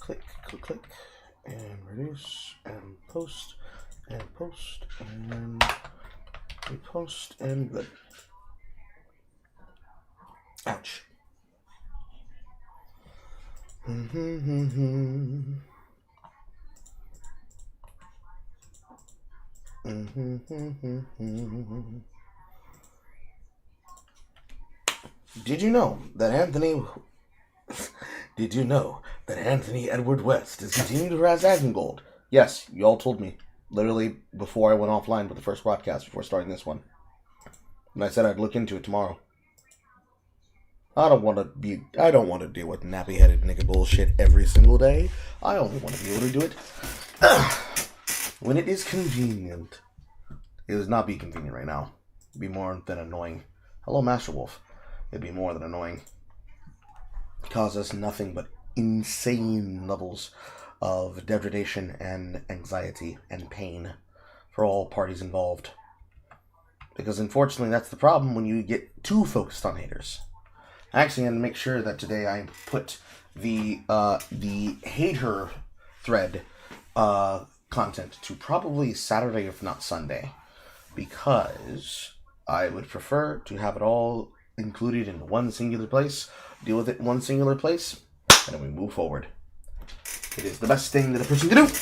Click, click, click, and reduce, and post, and post, and repost, and good. Ouch. Did you know that Anthony Edward West is continuing to harass Asmongold? Yes, you all told me. Literally before I went offline with the first broadcast, before starting this one. And I said I'd look into it tomorrow. I don't want to deal with nappy-headed nigga bullshit every single day. I only want to be able to do it when it is convenient. It would not be convenient right now. It'd be more than annoying. Hello, Master Wolf. It'd be more than annoying. Cause us nothing but insane levels of degradation and anxiety and pain for all parties involved. Because unfortunately, that's the problem when you get too focused on haters. Actually, I'm going to make sure that today I put the hater thread content to probably Saturday, if not Sunday, because I would prefer to have it all included in one singular place, deal with it in one singular place, and then we move forward. It is the best thing that a person can do,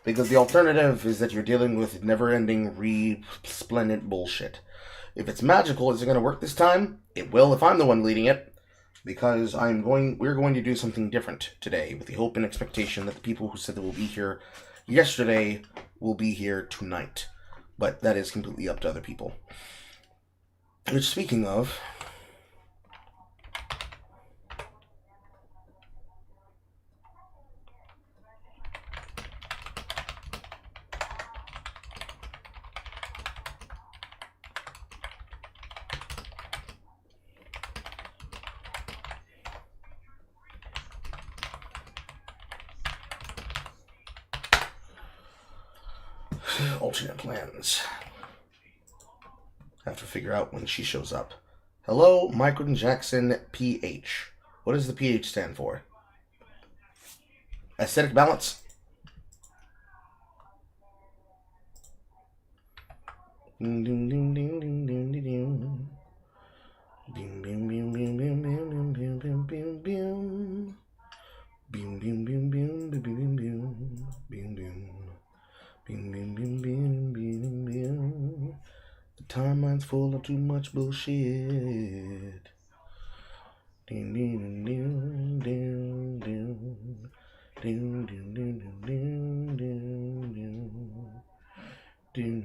because the alternative is that you're dealing with never-ending, resplendent bullshit. If it's magical, is it going to work this time? It will if I'm the one leading it, because we're going to do something different today, with the hope and expectation that the people who said they will be here yesterday will be here tonight. But that is completely up to other people. Which, speaking of, alternate plans. Have to figure out when she shows up. Hello, Michael Jackson PH. What does the PH stand for? Aesthetic balance? Ding ding ding ding ding ding ding ding. Bing bing bing bing bing bing bing bing bing bing. Bing bing bing bing bing bing bing bing bing. Bing bing bing bing bing bing. The timeline's full of too much bullshit. Ding ding ding ding ding ding ding ding ding ding ding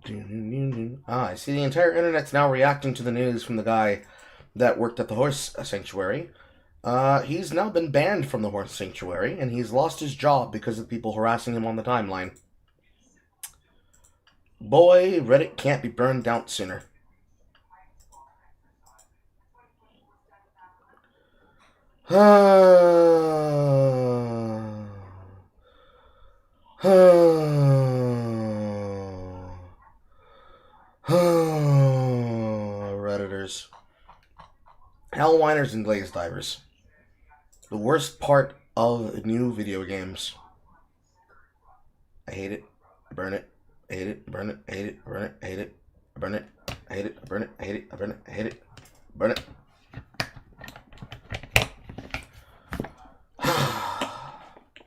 ding ding ding. I see the entire internet's now reacting to the news from the guy that worked at the horse sanctuary. He's now been banned from the horse sanctuary, and he's lost his job because of people harassing him on the timeline. Boy, Reddit can't be burned down sooner. whiners and glaze divers. The worst part of new video games. I hate it. I burn it. I hate it. I burn it. I hate it. I burn it. I hate it. I burn it. I hate it. I burn it. I hate it. I burn it. I hate it. Burn it.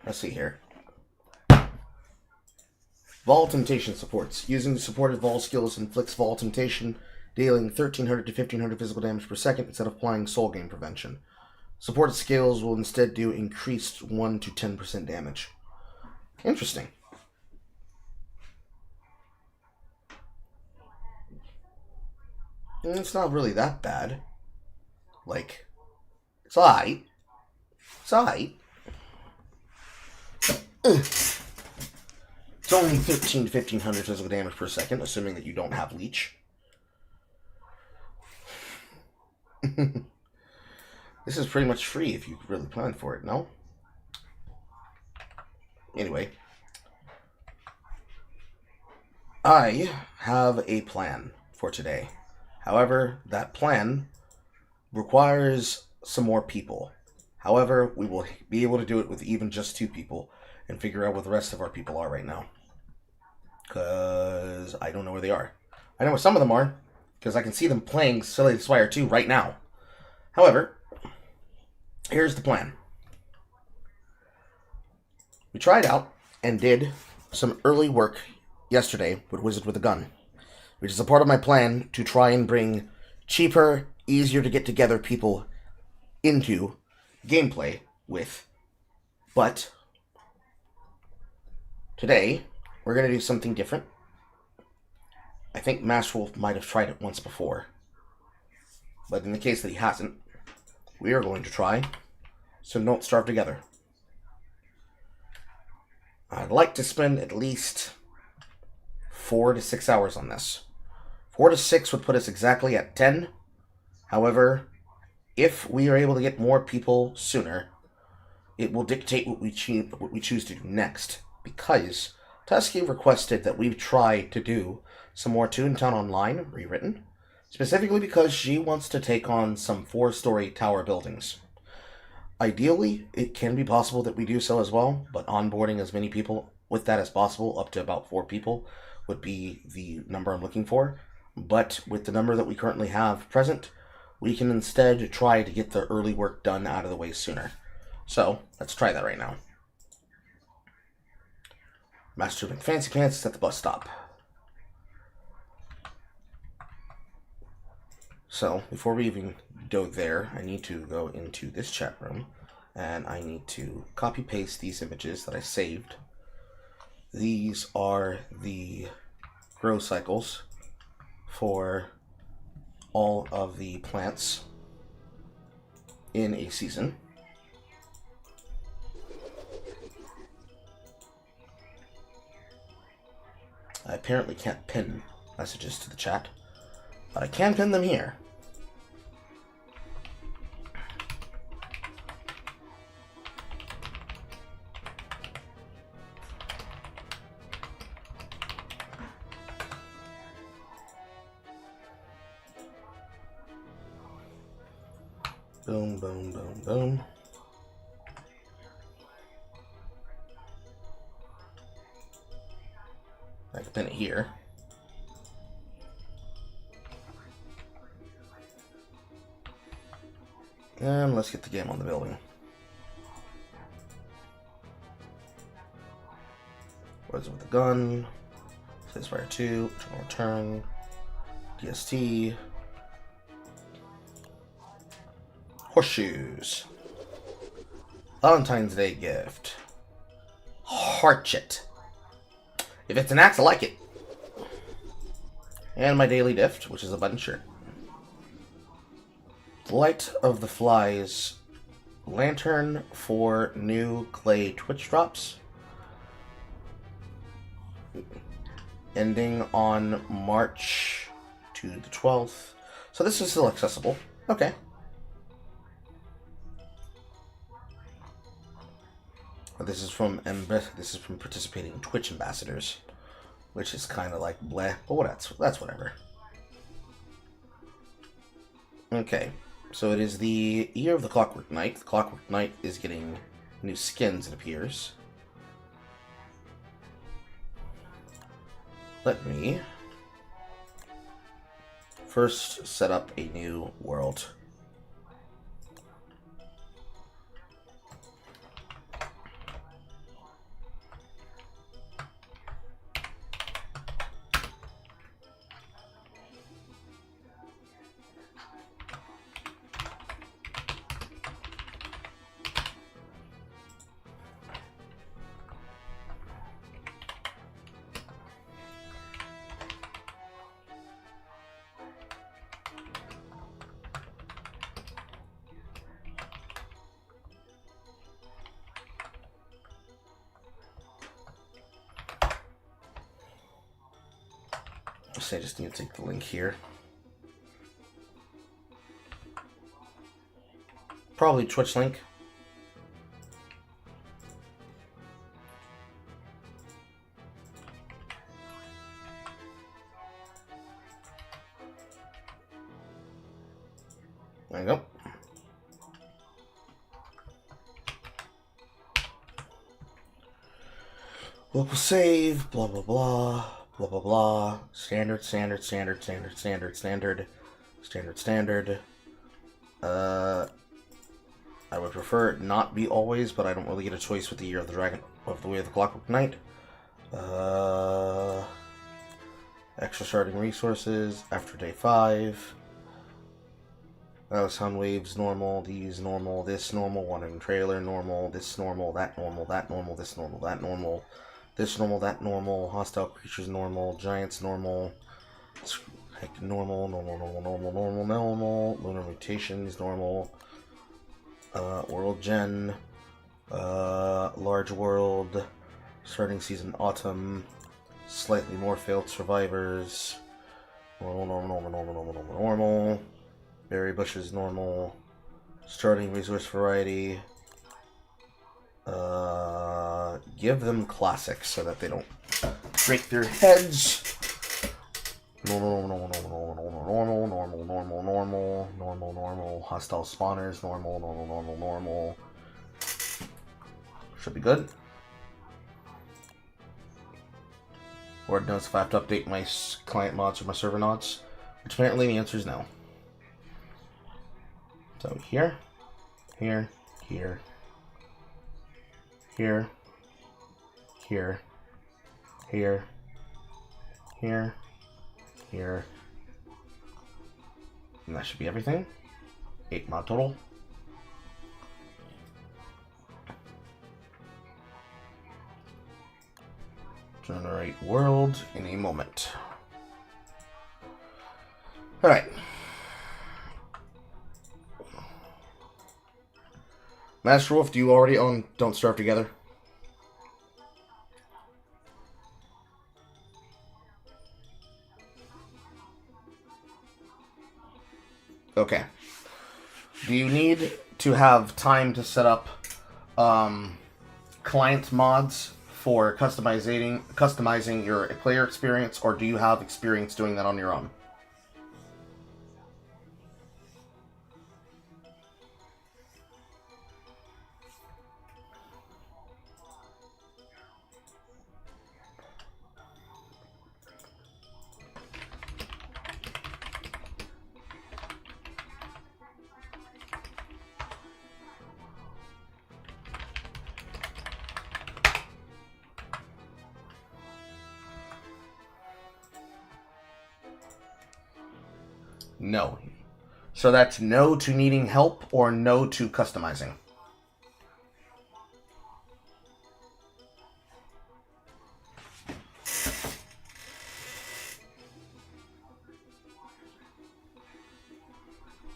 Let's see here. Vol Temptation supports. Using the supported Vol skills inflicts Vol Temptation, dealing 1300 to 1500 physical damage per second instead of applying Soul Gain Prevention. Supported skills will instead do increased 1 to 10% damage. Interesting. It's not really that bad. Like, it's alright. It's alright. It's only 13 to 1500 physical damage per second, assuming that you don't have Leech. This is pretty much free if you really plan for it, no? Anyway. I have a plan for today. However, that plan requires some more people. However, we will be able to do it with even just 2 people and figure out what the rest of our people are right now. Because I don't know where they are. I know where some of them are, because I can see them playing Slay the Spire 2 right now. However, here's the plan. We tried out and did some early work yesterday with Wizard with a Gun, which is a part of my plan to try and bring cheaper, easier to get together people into gameplay with. But today, we're going to do something different. I think Master Wolf might have tried it once before. But in the case that he hasn't, we are going to try some Don't Starve Together. I'd like to spend at least 4 to 6 hours on this. 4 to 6 would put us exactly at 10. However, if we are able to get more people sooner, it will dictate what we choose to do next. Because Tusky requested that we try to do some more Toontown Online rewritten, specifically because she wants to take on some 4-story tower buildings. Ideally, it can be possible that we do so as well, but onboarding as many people with that as possible, up to about 4 people, would be the number I'm looking for. But with the number that we currently have present, we can instead try to get the early work done out of the way sooner. So, let's try that right now. Master McFancy Pants is at the bus stop. So, before we even go there, I need to go into this chat room, and I need to copy-paste these images that I saved. These are the grow cycles for all of the plants in a season. I apparently can't pin messages to the chat, but I can pin them here. Boom, boom, boom, boom. I can pin it here. And let's get the game on the building. Wizard with the Gun. Says Fire 2. Return. DST. Horseshoes. Valentine's Day gift. Harchit. If it's an axe, I like it. And my daily gift, which is a button shirt. Light of the Flies. Lantern for new clay Twitch drops. Ending on March to the 12th. So this is still accessible. Okay. This is from participating Twitch ambassadors, which is kind of like bleh, but that's whatever. Okay, So it is the year of the Clockwork Knight. The Clockwork Knight is getting new skins, it appears. Let me first set up a new world. So I just need to take the link here. Probably Twitch link. There you go. Local save, blah blah blah, blah blah blah. Standard. I would prefer it not be always, but I don't really get a choice with the year of the dragon of the way of the Clockwork Knight. Extra starting resources after day 5. Sound waves normal, these normal, this normal, wandering trailer normal, this normal, that normal, that normal, this normal, that normal, this normal, that normal, hostile creatures normal, giants normal, heck normal, normal, lunar mutations normal, world gen, large world, starting season autumn, slightly more failed survivors, normal. Berry bushes normal. Starting resource variety. Give them classics so that they don't break their heads. Normal. Hostile spawners, normal. Should be good. Word knows if I have to update my client mods or my server mods, which apparently the answer is no. So here, and that should be everything. 8 mod total. Generate world in a moment. Alright. Master Wolf, do you already own Don't Starve Together? Okay. Do you need to have time to set up client mods for customizing your player experience, or do you have experience doing that on your own? No. So that's no to needing help or no to customizing?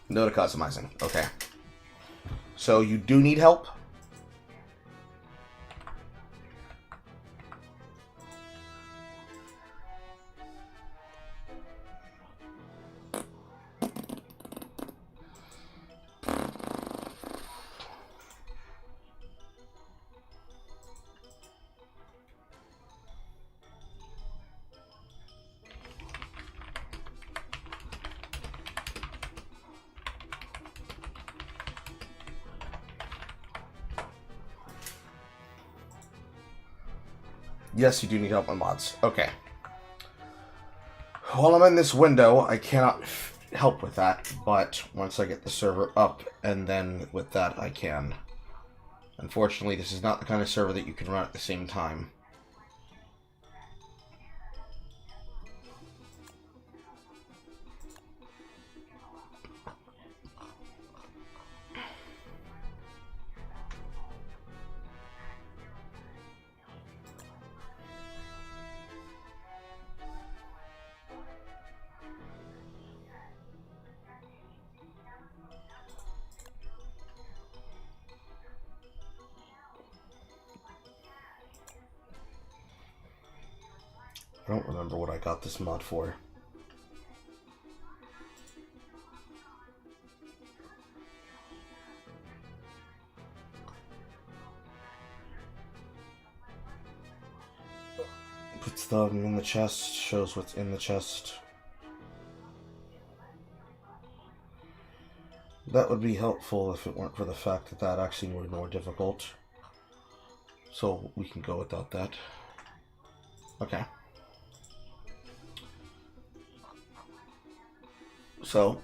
No to customizing. Okay. So you do need help? Yes, you do need help with mods. Okay. While I'm in this window, I cannot help with that, but once I get the server up, and then with that I can. Unfortunately, this is not the kind of server that you can run at the same time. I don't remember what I got this mod for. Puts them in the chest, shows what's in the chest. That would be helpful if it weren't for the fact that that actually would be more difficult. So we can go without that. Okay. So,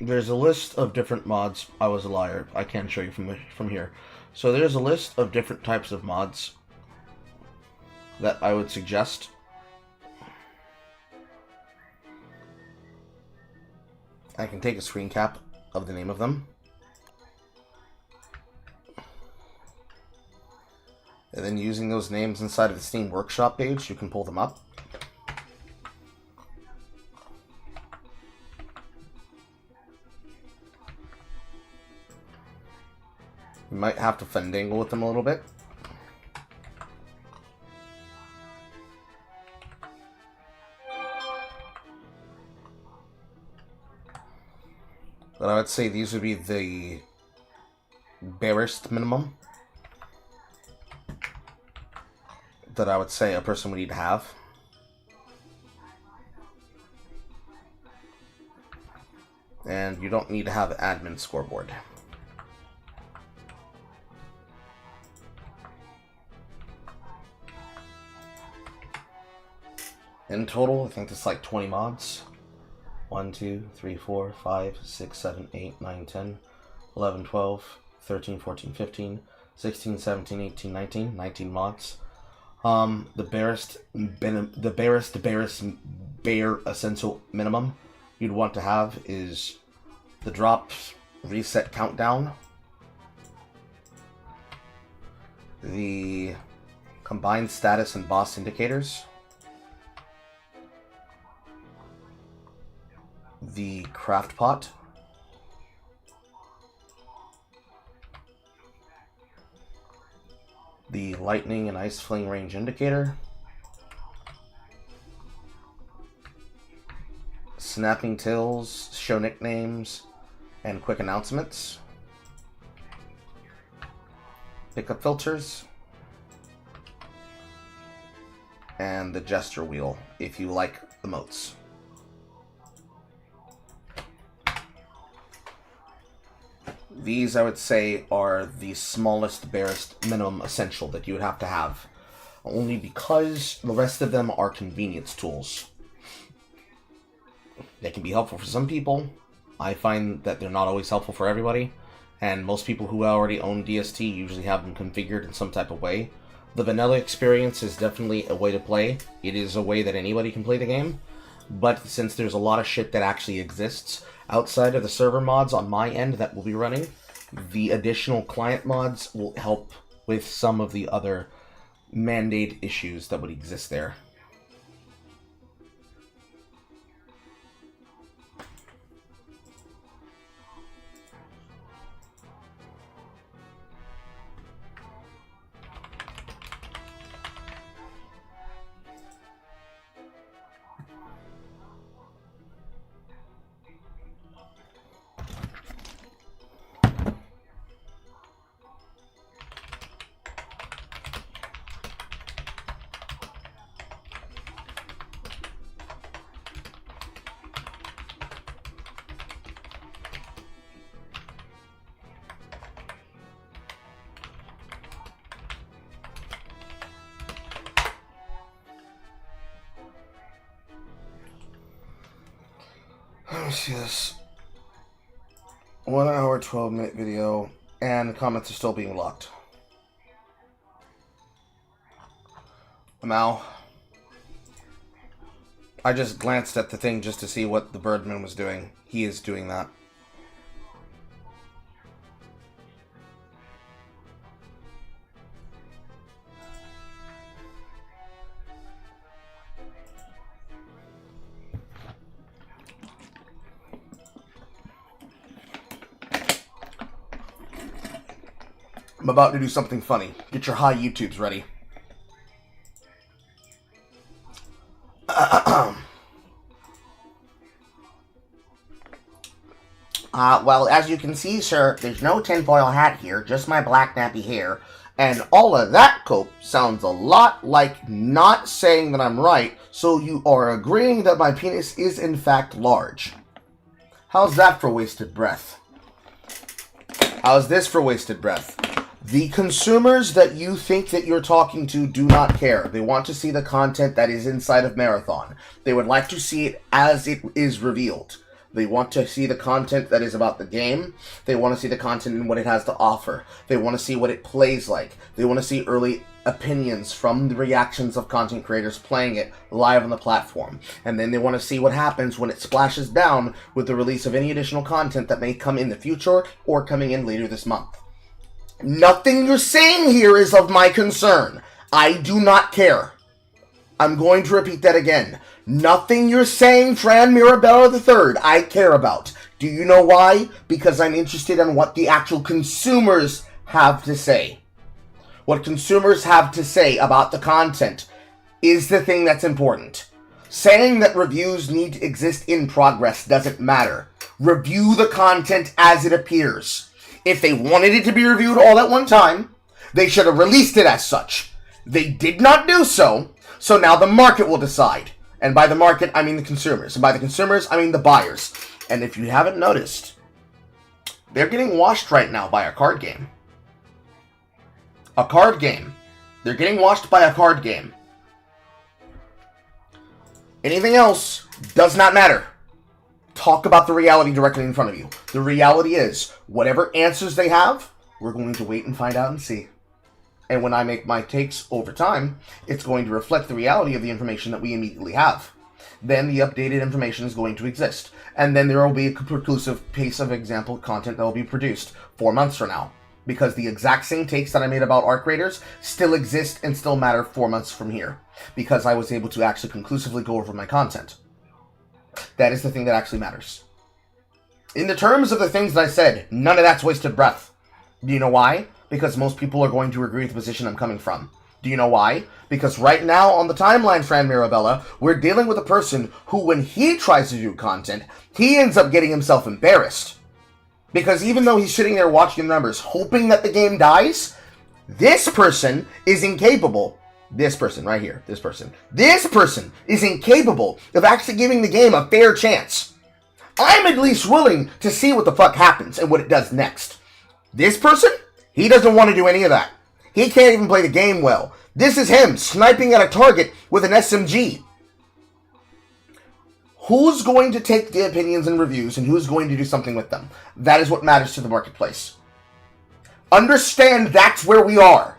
there's a list of different mods. I was a liar. I can show you from here. So there's a list of different types of mods that I would suggest. I can take a screen cap of the name of them. And then using those names inside of the Steam Workshop page, you can pull them up. You might have to finagle with them a little bit. But I would say these would be the barest minimum that I would say a person would need to have. And you don't need to have an admin scoreboard. In total, I think it's like 20 mods. 1, 2, 3, 4, 5, 6, 7, 8, 9, 10, 11, 12, 13, 14, 15, 16, 17, 18, 19. 19 mods. The barest bare essential minimum you'd want to have is the drop reset countdown, the combined status and boss indicators, the craft pot, the lightning and ice fling range indicator, snapping tills, show nicknames, and quick announcements, pickup filters, and the gesture wheel if you like emotes. These, I would say, are the smallest, barest minimum essential that you would have to have. Only because the rest of them are convenience tools. They can be helpful for some people. I find that they're not always helpful for everybody. And most people who already own DST usually have them configured in some type of way. The vanilla experience is definitely a way to play. It is a way that anybody can play the game. But since there's a lot of shit that actually exists outside of the server mods on my end that will be running, the additional client mods will help with some of the other mandate issues that would exist there. Let's see this. 1 hour, 12-minute video, and the comments are still being locked. Now, I just glanced at the thing just to see what the Birdman was doing. He is doing that. I'm about to do something funny. Get your high YouTubes ready. Well, as you can see, sir, there's no tinfoil hat here, just my black nappy hair. And all of that, Cope, sounds a lot like not saying that I'm right, so you are agreeing that my penis is in fact large. How's that for wasted breath? How's this for wasted breath? The consumers that you think that you're talking to do not care. They want to see the content that is inside of Marathon. They would like to see it as it is revealed. They want to see the content that is about the game. They want to see the content and what it has to offer. They want to see what it plays like. They want to see early opinions from the reactions of content creators playing it live on the platform. And then they want to see what happens when it splashes down with the release of any additional content that may come in the future or coming in later this month. Nothing you're saying here is of my concern. I do not care. I'm going to repeat that again. Nothing you're saying, Fran Mirabella III, I care about. Do you know why? Because I'm interested in what the actual consumers have to say. What consumers have to say about the content is the thing that's important. Saying that reviews need to exist in progress doesn't matter. Review the content as it appears. If they wanted it to be reviewed all at one time, they should have released it as such. They did not do so, so now the market will decide. And by the market, I mean the consumers. And by the consumers, I mean the buyers. And if you haven't noticed, they're getting washed right now by a card game. A card game. They're getting washed by a card game. Anything else does not matter. Talk about the reality directly in front of you. The reality is, whatever answers they have, we're going to wait and find out and see. And when I make my takes over time, it's going to reflect the reality of the information that we immediately have. Then the updated information is going to exist. And then there will be a conclusive piece of example content that will be produced 4 months from now. Because the exact same takes that I made about Arc Raiders still exist and still matter 4 months from here. Because I was able to actually conclusively go over my content. That is the thing that actually matters. In the terms of the things that I said, none of that's wasted breath. Do you know why? Because most people are going to agree with the position I'm coming from. Do you know why? Because right now on the timeline, Fran Mirabella, we're dealing with a person who, when he tries to do content, he ends up getting himself embarrassed. Because even though he's sitting there watching the numbers, hoping that the game dies, this person is incapable. This person right here, this person is incapable of actually giving the game a fair chance. I'm at least willing to see what the fuck happens and what it does next. This person? He doesn't want to do any of that. He can't even play the game well. This is him sniping at a target with an SMG. Who's going to take the opinions and reviews and who's going to do something with them? That is what matters to the marketplace. Understand that's where we are.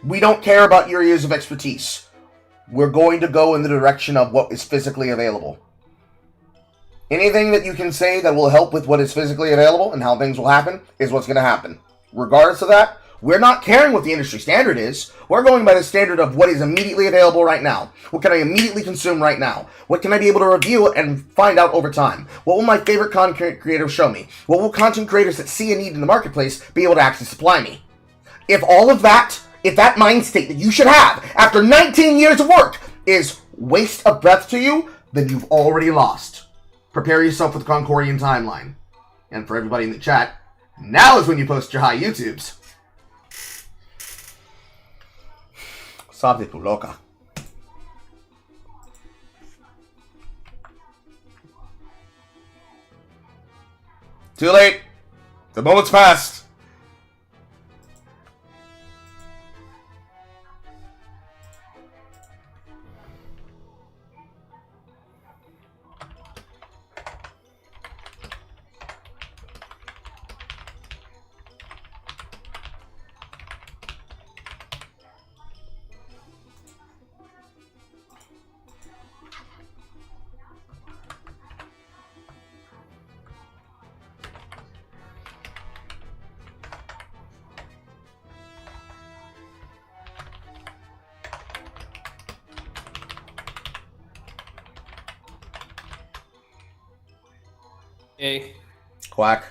We don't care about your years of expertise. We're going to go in the direction of what is physically available. Anything that you can say that will help with what is physically available and how things will happen is what's going to happen. Regardless of that, we're not caring what the industry standard is. We're going by the standard of what is immediately available right now. What can I immediately consume right now? What can I be able to review and find out over time? What will my favorite content creators show me? What will content creators that see a need in the marketplace be able to actually supply me? If all of that, if that mind state that you should have after 19 years of work is waste of breath to you, then you've already lost. Prepare yourself for the Concorian timeline. And for everybody in the chat, now is when you post your high YouTubes. Sabe tu loca. Too late. The moment's passed. Hey. Quack.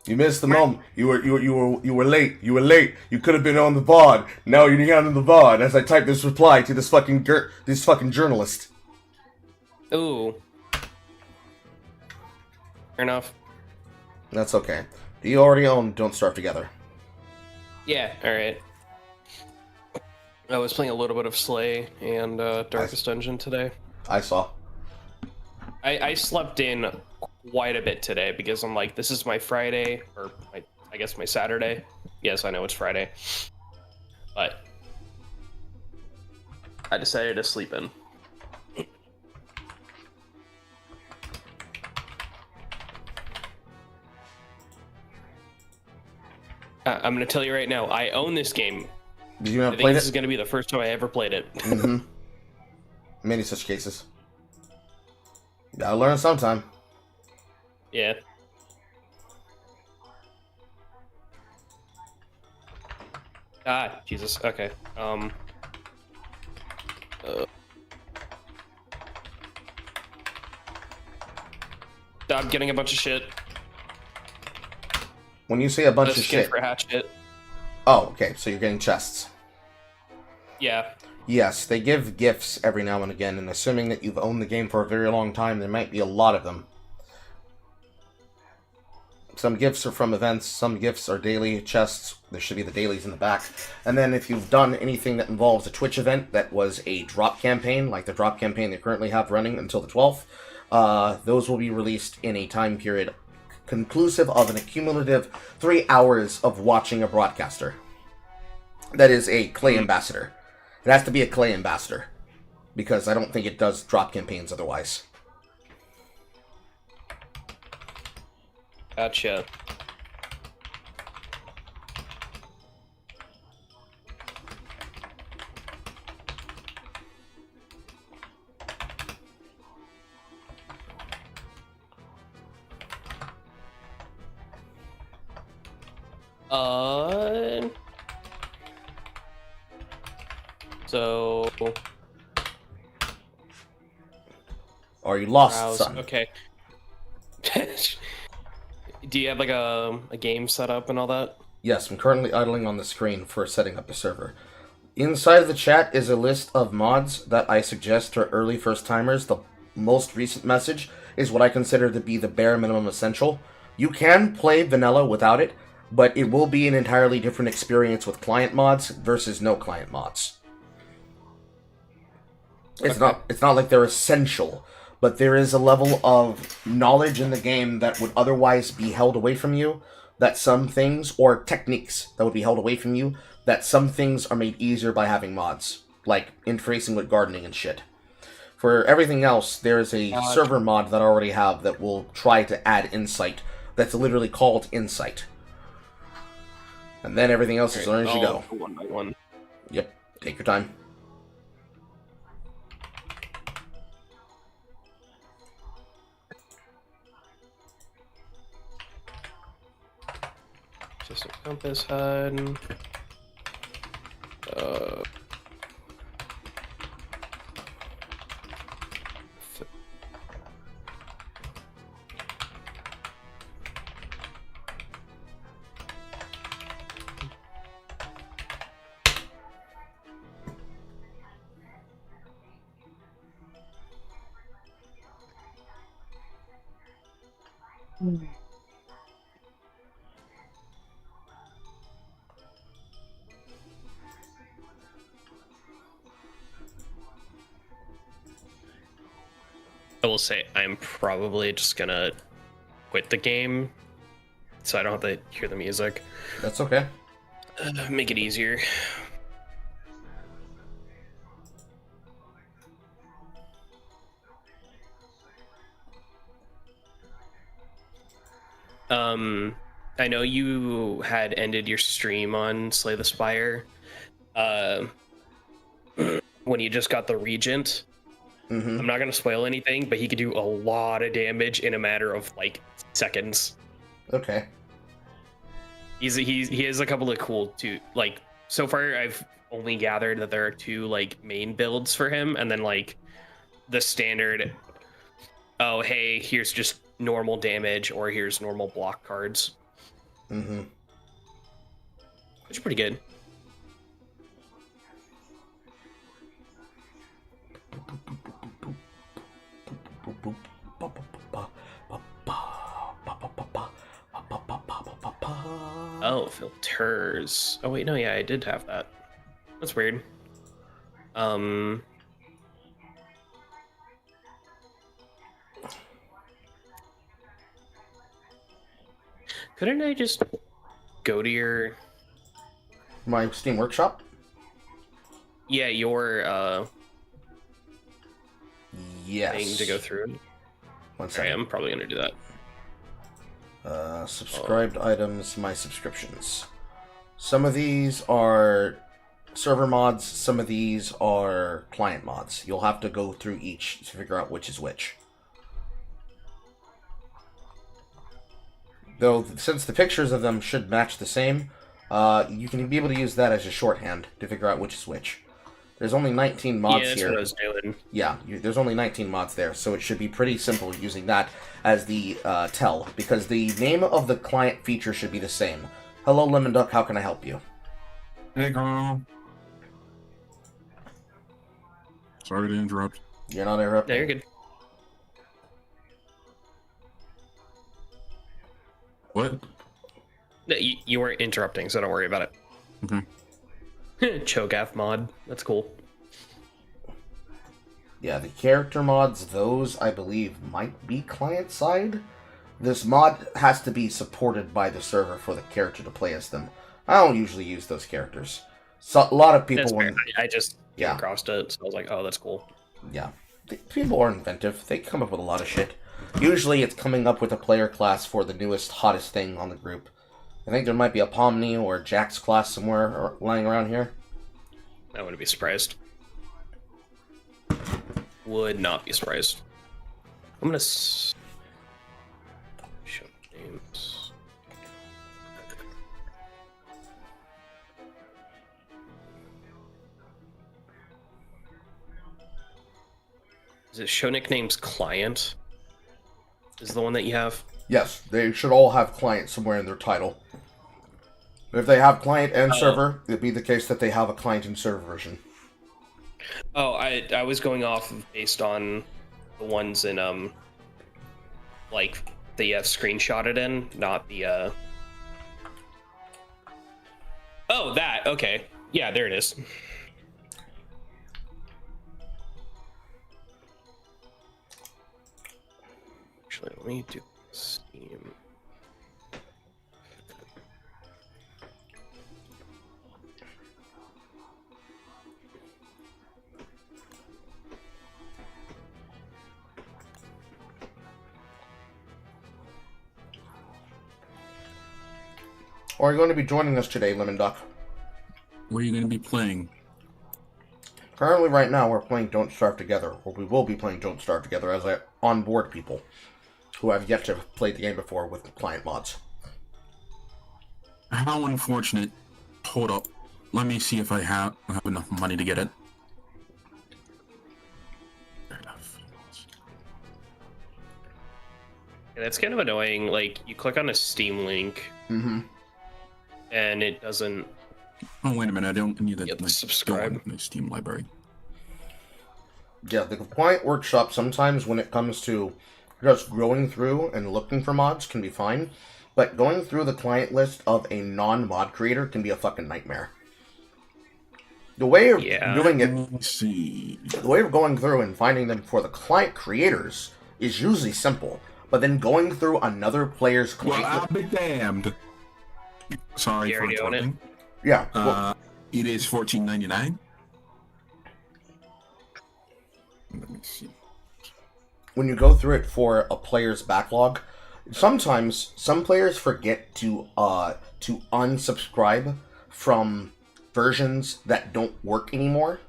You missed the moment. You were late. You were late. You could have been on the VOD. Now you're not on the VOD. As I type this reply to this fucking journalist. Ooh. Fair enough. That's okay. You already own Don't Starve Together. Yeah. All right. I was playing a little bit of Slay and Darkest Dungeon today. I saw. I slept in quite a bit today because I'm like, this is my Friday, or I guess my Saturday. Yes, I know it's Friday. But I decided to sleep in. I'm going to tell you right now, I own this game. Did you I have think played this it? is going to be the first time I ever played it. Mm-hmm. Many such cases. Gotta learn sometime. Yeah. Ah, Jesus. Okay. Stop getting a bunch of shit. When you say a bunch of Skin shit. for hatchet. Oh, okay. So you're getting chests. Yeah. Yes, they give gifts every now and again, and assuming that you've owned the game for a very long time, there might be a lot of them. Some gifts are from events, some gifts are daily chests. There should be the dailies in the back. And then if you've done anything that involves a Twitch event that was a drop campaign, like the drop campaign they currently have running until the 12th, those will be released in a time period conclusive of an accumulative 3 hours of watching a broadcaster. That is a Clay ambassador. It has to be a Clay ambassador, because I don't think it does drop campaigns otherwise. Gotcha. So. Are you lost, Browse. son? Okay. Do you have like a game set up and all that? Yes, I'm currently idling on the screen for setting up a server. Inside of the chat is a list of mods that I suggest to early first-timers. The most recent message is what I consider to be the bare minimum essential. You can play vanilla without it, but it will be an entirely different experience with client mods versus no client mods. It's not like they're essential, but there is a level of knowledge in the game that would otherwise be held away from you, that some things, or techniques that would be held away from you, that some things are made easier by having mods, like interfacing with gardening and shit. For everything else, there is a server mod that I already have that will try to add insight, that's literally called Insight. And then everything else is learn as you go. One by one. Yep, take your time. Just a compass HUD. I will say I'm probably just gonna quit the game so I don't have to hear the music. That's okay. Make it easier. I know you had ended your stream on Slay the Spire when you just got the Regent. Mm-hmm. I'm not gonna spoil anything, but he could do a lot of damage in a matter of like seconds. Okay. He has a couple of cool too. Like so far, I've only gathered that there are two like main builds for him, and then like the standard. Oh hey, here's just normal damage, or here's normal block cards. Mm-hmm. Which is pretty good. Oh, filters. Oh wait, no, yeah, I did have that. That's weird. Couldn't I just go to your... My Steam Workshop? Yeah, your Yes. thing to go through? One Alright, second. I'm probably gonna do that. Subscribed items, my subscriptions. Some of these are server mods, some of these are client mods. You'll have to go through each to figure out which is which. Though, since the pictures of them should match the same, you can be able to use that as a shorthand to figure out which is which. There's only 19 mods Yeah, that's here. what I was doing. Yeah, there's only 19 mods there, so it should be pretty simple using that as the tell, because the name of the client feature should be the same. Hello, Lemon Duck, how can I help you? Hey, Carl. Sorry to interrupt. You're not interrupting. No, you're good. What? No, you weren't interrupting, so don't worry about it. Okay. Cho'Gath mod. That's cool. Yeah, the character mods, those, I believe, might be client-side. This mod has to be supported by the server for the character to play as them. I don't usually use those characters. So, a lot of people... That's fair. I just came Yeah. across it, so I was like, oh, that's cool. Yeah. People are inventive. They come up with a lot of shit. Usually it's coming up with a player class for the newest, hottest thing on the group. I think there might be a Pomni or Jax class somewhere lying around here. I wouldn't be surprised. Would not be surprised. I'm gonna show names. Is it show nicknames client? Is the one that you have? Yes, they should all have client somewhere in their title. If they have client and server, it'd be the case that they have a client and server version. Oh, I was going off based on the ones in like the screenshotted in, not the Oh, that. Okay. Yeah, there it is. Actually, let me do Steam. Or are you going to be joining us today, Lemon Duck? What are you going to be playing? Currently, right now, we're playing Don't Starve Together, or we will be playing Don't Starve Together as I onboard people who have yet to play the game before with client mods. How unfortunate. Hold up. Let me see if I have enough money to get it. Fair enough. Yeah, that's kind of annoying. Like, you click on a Steam link, Mm-hmm. and it doesn't... Oh, wait a minute. I don't need You have to my subscribe. my Steam library. Yeah, the client workshop sometimes when it comes to just going through and looking for mods can be fine, but going through the client list of a non-mod creator can be a fucking nightmare. The way of Yeah. doing it, Let's see. the way of going through and finding them for the client creators is usually simple, but then going through another player's Well, client... I'll be damned. Sorry You for already own it? interrupting. Yeah, well, It is $14.99. Let me see. when you go through it for a player's backlog, sometimes some players forget to unsubscribe from versions that don't work anymore.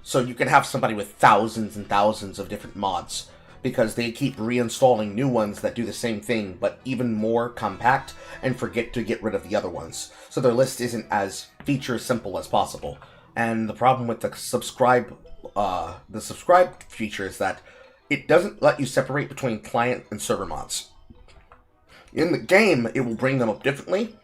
So you can have somebody with thousands and thousands of different mods because they keep reinstalling new ones that do the same thing but even more compact and forget to get rid of the other ones. So their list isn't as feature simple as possible. And the problem with the subscribe feature is that it doesn't let you separate between client and server mods. In the game, it will bring them up differently,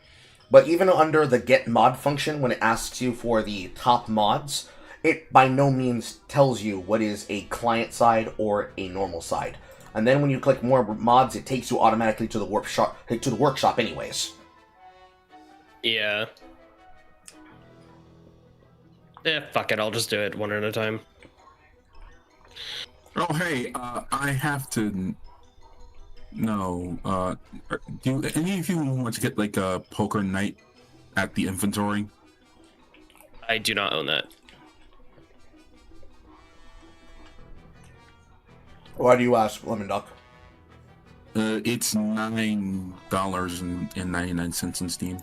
but even under the get mod function, when it asks you for the top mods, it by no means tells you what is a client side or a normal side. And then when you click more mods, it takes you automatically to the workshop anyways. Yeah. Fuck it, I'll just do it one at a time. Oh, hey, I have to know, do any of you want to get, like, a poker night at the inventory? I do not own that. Why do you ask, Lemon Duck? It's $9.99 in Steam.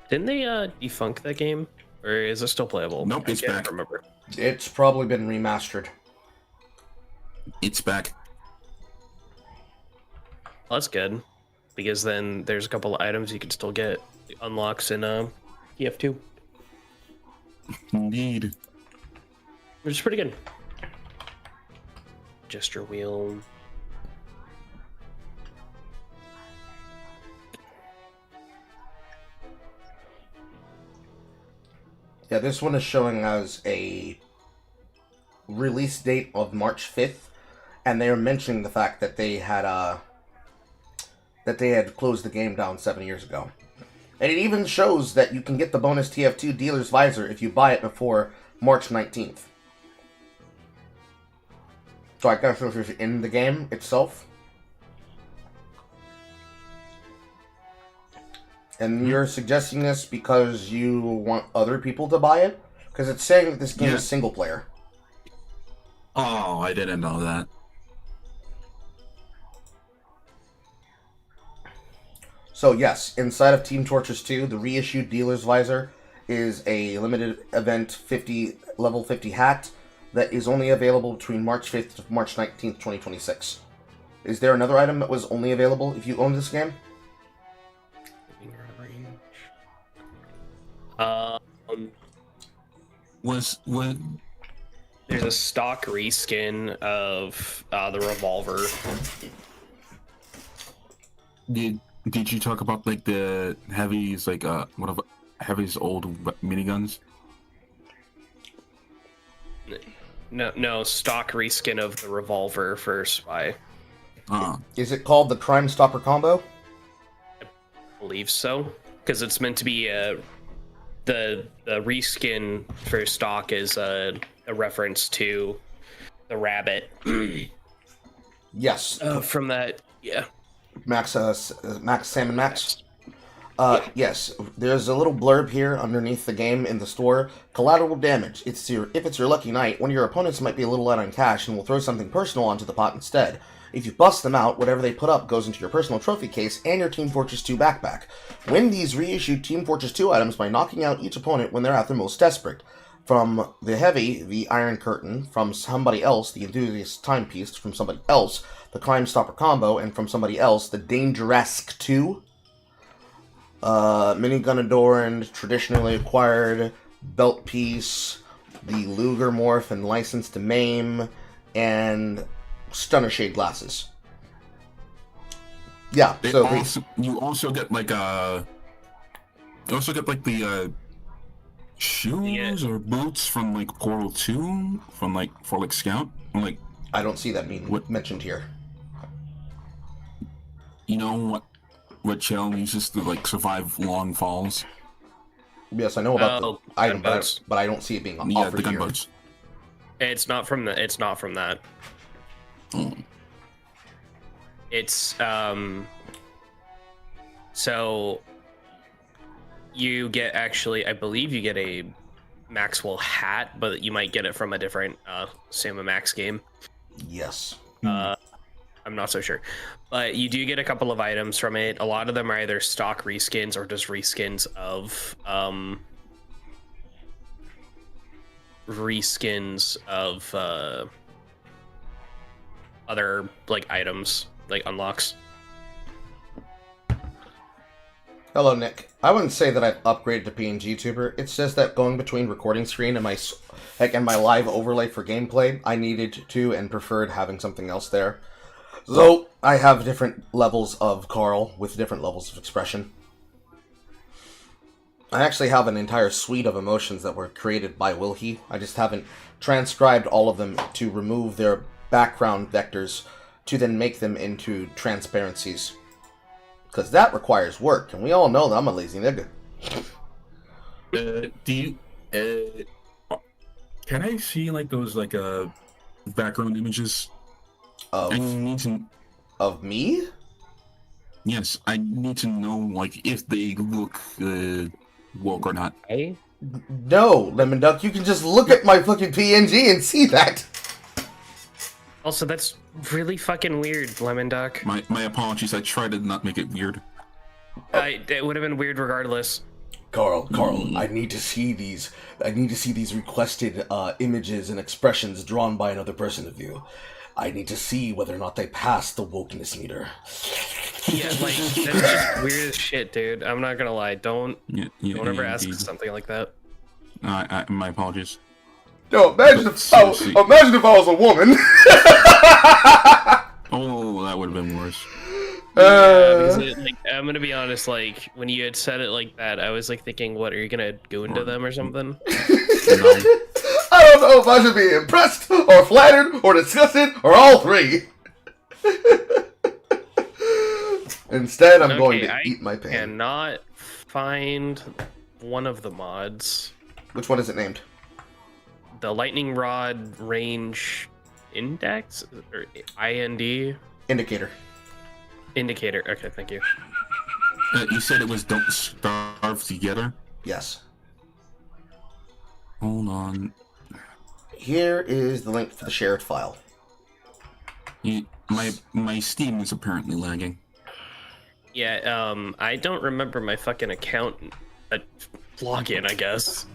Didn't they defunk that game, or is it still playable? Nope, it's I can't back. remember. It's probably been remastered. It's back. Well, that's good, because then there's a couple of items you can still get unlocks in TF2, Indeed. which is pretty good. Gesture wheel. Yeah, this one is showing as a release date of March 5th, and they are mentioning the fact that they had closed the game down 7 years ago. And it even shows that you can get the bonus TF2 Dealer's Visor if you buy it before March 19th. So I guess this is in the game itself. And you're suggesting this because you want other people to buy it? Because it's saying that this game is single player. Oh, I didn't know that. So yes, inside of Team Fortress 2, the reissued Dealer's Visor is a limited event level 50 hat that is only available between March 5th to March 19th, 2026. Is there another item that was only available if you own this game? Was There's a stock reskin of the revolver. did you talk about like the Heavy's like one of Heavy's old miniguns? No, stock reskin of the revolver for Spy. Is it called the Crime Stopper combo? I believe so, because it's meant to be the reskin for stock is a reference to the rabbit. Yes. From that, yeah. Max Salmon Max? Yes, there's a little blurb here underneath the game in the store. Collateral damage. If it's your lucky night, one of your opponents might be a little light on cash and will throw something personal onto the pot instead. If you bust them out, whatever they put up goes into your personal trophy case and your Team Fortress 2 backpack. Win these reissued Team Fortress 2 items by knocking out each opponent when they're at their most desperate. From the Heavy, the Iron Curtain. From somebody else, the Enthusiast Timepiece. From somebody else, the Crime Stopper combo. And from somebody else, the Dangeresque 2. Minigun adorned, traditionally acquired, belt piece, the Luger morph and license to maim, and stunner shade glasses. Yeah, you also get like the shoes or boots from like Portal 2 from like for like Scout. Or, like I don't see that being mentioned here. You know what Chell uses to like survive long falls? Yes, I know about the item, but I don't see it being offered the here. gunboats. It's not from that. It's so you get I believe you get a Maxwell hat, but you might get it from a different Sam Max game. Yes. I'm not so sure, but you do get a couple of items from it. A lot of them are either stock reskins or just reskins of other like items, like unlocks. Hello, Nick. I wouldn't say that I've upgraded to PNG Tuber. It's just that going between recording screen and my live overlay for gameplay, I needed to and preferred having something else there. So, I have different levels of Carl with different levels of expression. I actually have an entire suite of emotions that were created by Wilhe. I just haven't transcribed all of them to remove their background vectors to then make them into transparencies. Because that requires work, and we all know that I'm a lazy nigga. Do you... can I see, like, those, like, background images? I need to... Of me? Yes, I need to know, like, if they look, woke or not. Hey? No, Lemon Duck, you can just look at my fucking PNG and see that. Also, that's really fucking weird, Lemon Duck. My apologies, I tried to not make it weird. It would have been weird regardless. Carl, I need to see these. I need to see these requested images and expressions drawn by another person of you. I need to see whether or not they pass the wokeness meter. Yeah, like, that's just weird as shit, dude. I'm not gonna lie. Don't ever ask indeed. something like that. My apologies. No, imagine if I was a woman. Oh, that would have been worse. Yeah, because I'm gonna be honest. Like, when you had said it like that, I was like thinking, "What, are you gonna go into them or something?" I don't know if I should be impressed or flattered or disgusted or all three. Instead, I'm going to eat my pain. I cannot find one of the mods. Which one is it named? The lightning rod range index or IND Indicator. indicator. Okay, thank you. You said it was Don't Starve Together? Yes. Hold on. Here is the link for the shared file. My Steam is apparently lagging. Yeah, I don't remember my fucking account login, I guess.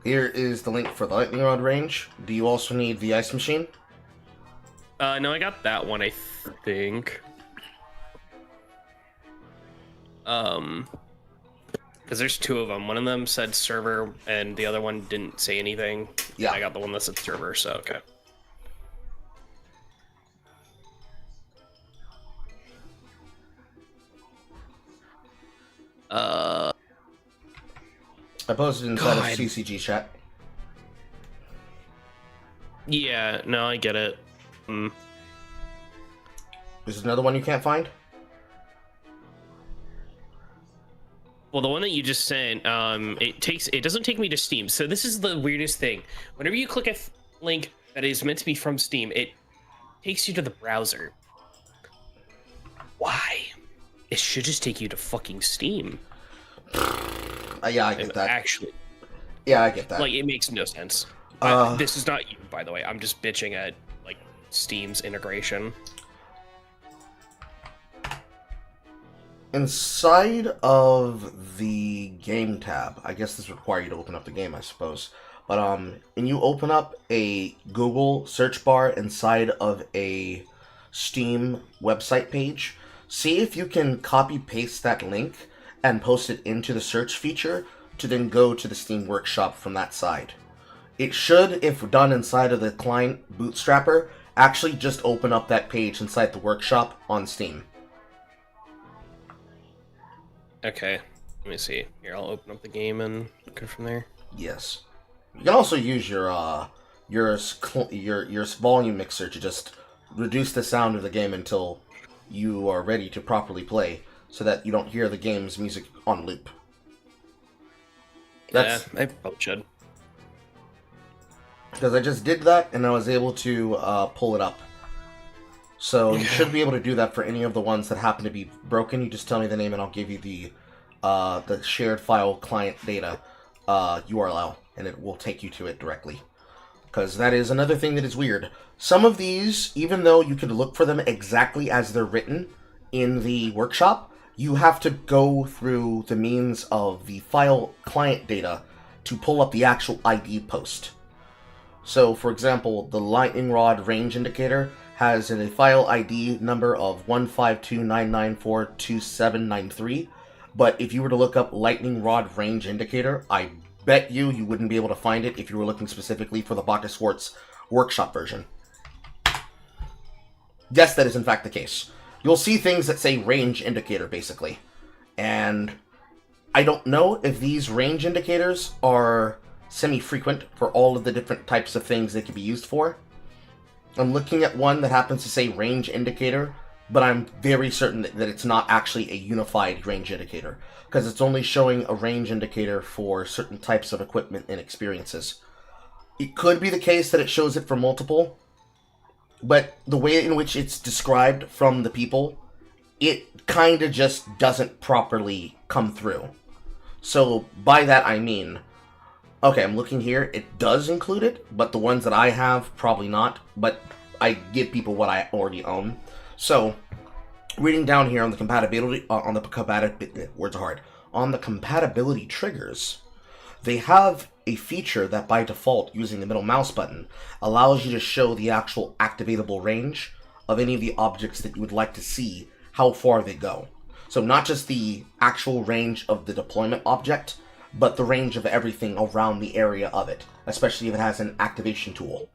Here is the link for the lightning rod range. Do you also need the ice machine? No, I got that one, I think. Because there's two of them. One of them said server, and the other one didn't say anything. Yeah. I got the one that said server, so okay. I posted inside of CCG chat. Yeah, no, I get it. Is there another one you can't find? Well, the one that you just sent, it doesn't take me to Steam. So this is the weirdest thing. Whenever you click a link that is meant to be from Steam, it takes you to the browser. Why? It should just take you to fucking Steam. Yeah, I get that. Actually, Yeah, I get that. like, it makes no sense. This is not you, by the way. I'm just bitching at, like, Steam's integration. Inside of the game tab, I guess this would require you to open up the game, I suppose. But when you open up a Google search bar inside of a Steam website page, see if you can copy paste that link and post it into the search feature to then go to the Steam Workshop from that side. It should, if done inside of the client bootstrapper, actually just open up that page inside the workshop on Steam. Okay, let me see. Here, I'll open up the game and go from there. Yes. You can also use your volume mixer to just reduce the sound of the game until you are ready to properly play, so that you don't hear the game's music on loop. Yeah, I probably should. Because I just did that, and I was able to pull it up. So you should be able to do that for any of the ones that happen to be broken. You just tell me the name, and I'll give you the shared file client data URL, and it will take you to it directly. Because that is another thing that is weird. Some of these, even though you could look for them exactly as they're written in the workshop, you have to go through the means of the file client data to pull up the actual ID post. So, for example, the lightning rod range indicator has a file ID number of 15299422793, but if you were to look up lightning rod range indicator, I bet you wouldn't be able to find it if you were looking specifically for the Baka Schwartz workshop version. yes, that is in fact the case. You'll see things that say range indicator, basically. And I don't know if these range indicators are semi-frequent for all of the different types of things they could be used for. I'm looking at one that happens to say range indicator, but I'm very certain that it's not actually a unified range indicator, because it's only showing a range indicator for certain types of equipment and experiences. It could be the case that it shows it for multiple, but the way in which it's described from the people, it kind of just doesn't properly come through. So by that I mean, okay, I'm looking here, it does include it, but the ones that I have, probably not, but I give people what I already own. So, reading down here on the compatibility, words are hard, on the compatibility triggers, they have a feature that by default, using the middle mouse button, allows you to show the actual activatable range of any of the objects that you would like to see, how far they go. So not just the actual range of the deployment object, but the range of everything around the area of it, especially if it has an activation tool.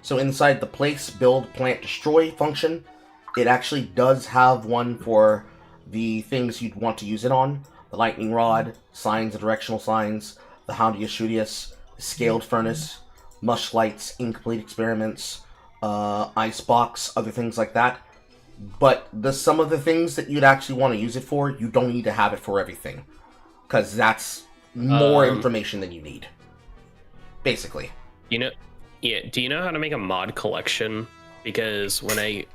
So inside the place, build, plant, destroy function, it actually does have one for the things you'd want to use it on. The lightning rod, signs and directional signs, the Houndius, scaled furnace, mush lights, incomplete experiments, icebox, other things like that. But some of the things that you'd actually want to use it for, you don't need to have it for everything. Because that's more information than you need. Basically. Do you know how to make a mod collection? Because when I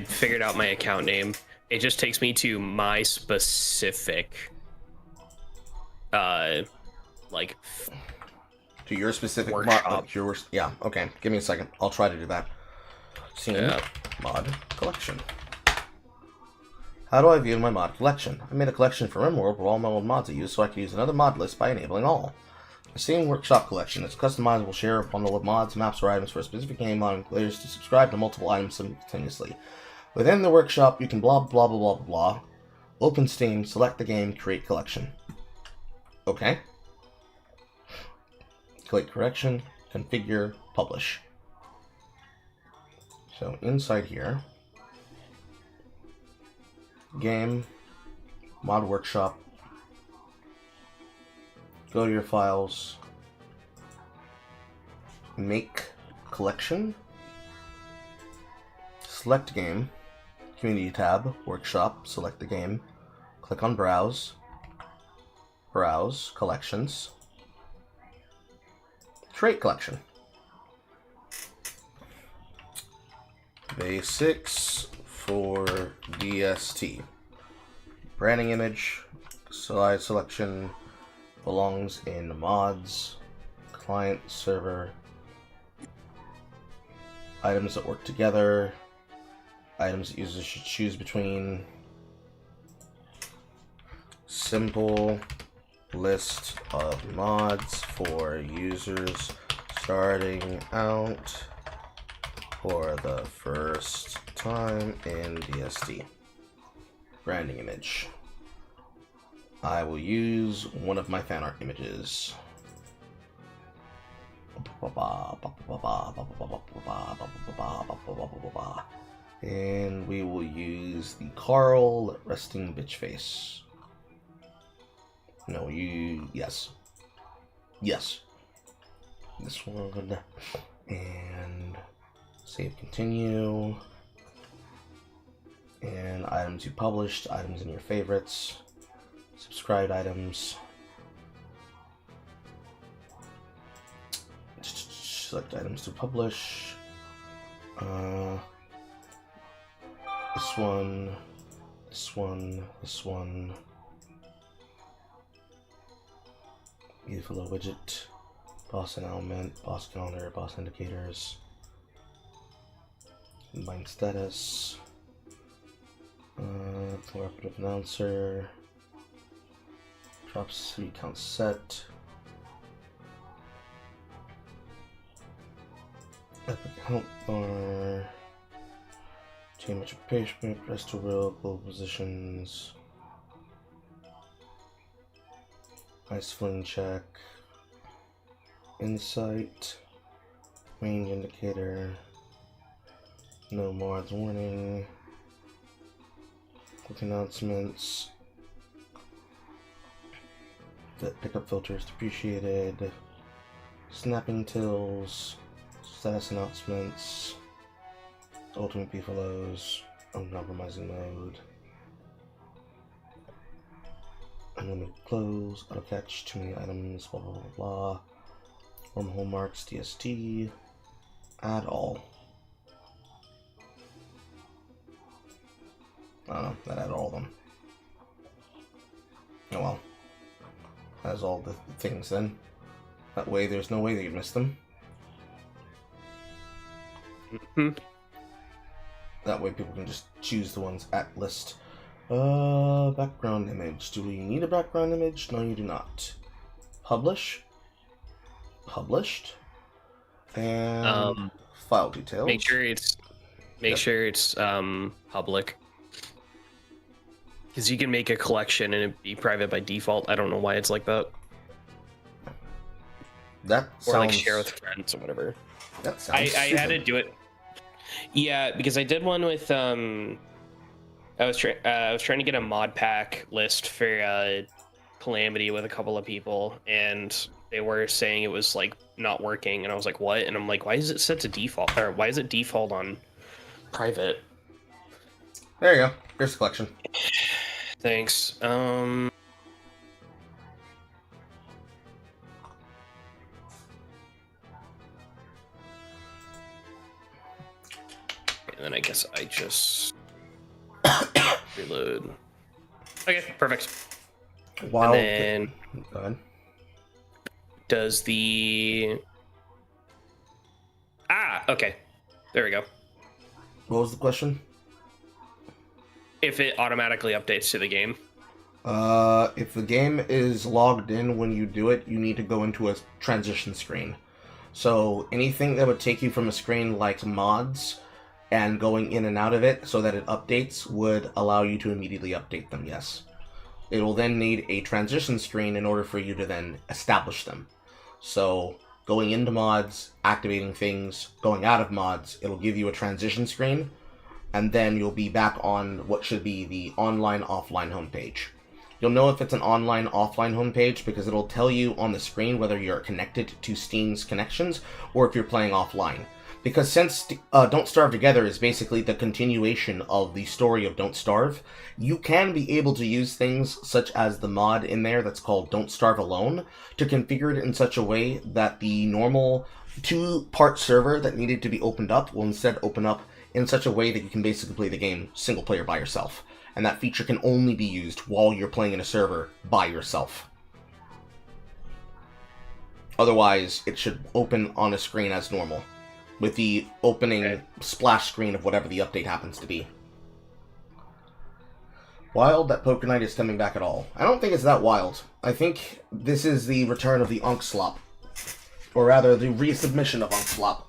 figured out my account name, it just takes me to my specific like to your specific workshop. Yeah, okay. Give me a second. I'll try to do that. Mod collection. How do I view my mod collection? I made a collection for RimWorld where all my old mods are used, so I can use another mod list by enabling all. The Steam Workshop collection is a customizable share bundle of mods, maps, or items for a specific game, allowing players to subscribe to multiple items simultaneously. Within the workshop, you can blah blah blah blah blah. Open Steam, select the game, create collection. Okay. Click correction, configure, publish. So inside here, game, mod workshop, go to your files, make collection, select game, community tab, workshop, select the game, click on browse, browse, collections, create collection. Basics for DST. Branding image, slide selection, belongs in mods, client, server, items that work together, items that users should choose between, simple list of mods for users starting out for the first time in DST. Branding image. I will use one of my fan art images. And we will use the Carl resting bitch face. No, yes. Yes. This one. And save, continue. And items you published, items in your favorites, subscribed items. Select items to publish. This one, this one, this one. Beautiful little widget. Boss and element, boss calendar, boss indicators. Combine status. Cooperative announcer. Drops 3 count set. Epic help bar. Change patient, press to will, global positions. Ice fling check. Insight. Range indicator. No mods warning. Quick announcements. The pickup filters depreciated. Snapping tills. Status announcements. Ultimate beefaloes. Uncompromising mode. Unlimited clothes. Auto catch. Too many items. Blah blah blah blah. Wormhole marks. DST. Add all. I don't know. That had all of them. Oh well. That's all the things then. That way there's no way that you miss them. That way people can just choose the ones at list. Background image. Do we need a background image? No, you do not. Publish. Published. And file details. Make sure it's public. Because you can make a collection and it be private by default. I don't know why it's like that. That sounds... Or like share with friends or whatever. That sounds I had to do it. Yeah, because I did one with I was trying to get a mod pack list for Calamity with a couple of people, and they were saying it was like not working, and I was like, what? And I'm like, why is it set to default? Or why is it default on private? There you go. Here's the collection. Thanks. And then I guess I just reload. Okay, perfect. Wow. And then Go ahead. does the... Okay. There we go. What was the question? If it automatically updates to the game. If the game is logged in when you do it, you need to go into a transition screen. So anything that would take you from a screen like mods and going in and out of it so that it updates would allow you to immediately update them, yes. It will then need a transition screen in order for you to then establish them. So going into mods, activating things, going out of mods, it'll give you a transition screen, and then you'll be back on what should be the online-offline homepage. You'll know if it's an online-offline homepage because it'll tell you on the screen whether you're connected to Steam's connections or if you're playing offline. Because since Don't Starve Together is basically the continuation of the story of Don't Starve, you can be able to use things such as the mod in there that's called Don't Starve Alone to configure it in such a way that the normal two-part server that needed to be opened up will instead open up in such a way that you can basically play the game single player by yourself. And that feature can only be used while you're playing in a server by yourself. Otherwise, it should open on a screen as normal, with the opening splash screen of whatever the update happens to be. Wild that Poker Night is coming back at all. I don't think it's that wild. I think this is the return of the Unkslop. Or rather, the resubmission of Unkslop.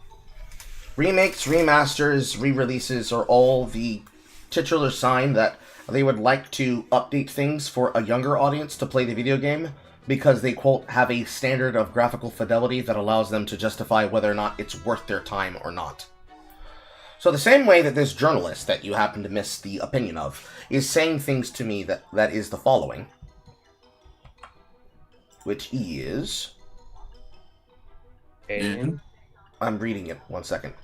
Remakes, remasters, re-releases are all the titular sign that they would like to update things for a younger audience to play the video game, because they, quote, have a standard of graphical fidelity that allows them to justify whether or not it's worth their time or not. So the same way that this journalist that you happen to miss the opinion of is saying things to me that is the following, which is... And I'm reading it, 1 second.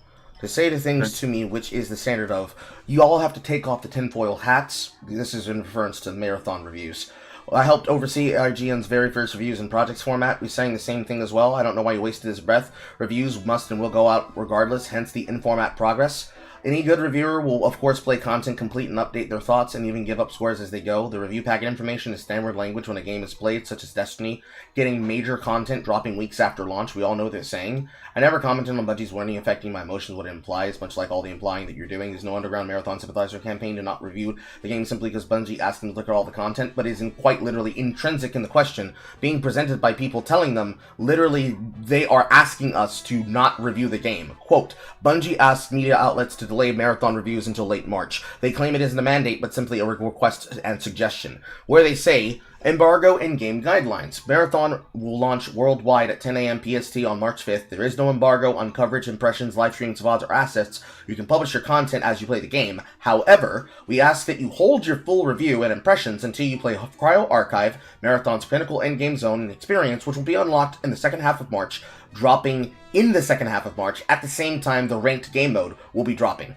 To say the things to me, which is the standard of, you all have to take off the tinfoil hats. This is in reference to marathon reviews. I helped oversee IGN's very first reviews in projects format. We sang the same thing as well. I don't know why he wasted his breath. Reviews must and will go out regardless, hence the in-format progress. Any good reviewer will, of course, play content complete and update their thoughts and even give up scores as they go. The review packet information is standard language when a game is played, such as Destiny, getting major content dropping weeks after launch. We all know what they're saying. I never commented on Bungie's warning affecting my emotions, what it implies, much like all the implying that you're doing. There's no underground marathon sympathizer campaign to not review the game simply because Bungie asked them to look at all the content, but is quite literally intrinsic in the question, being presented by people telling them, literally, they are asking us to not review the game. Quote, Bungie asked media outlets to delay marathon reviews until late March. They claim it isn't a mandate, but simply a request and suggestion. Where they say, Embargo and game guidelines. Marathon will launch worldwide at 10 a.m. PST on March 5th. There is no embargo on coverage, impressions, live streams, VODs, or assets. You can publish your content as you play the game. However, we ask that you hold your full review and impressions until you play Cryo Archive, Marathon's pinnacle endgame zone and experience, which will be unlocked in the second half of March, dropping in the second half of March. At the same time, the ranked game mode will be dropping.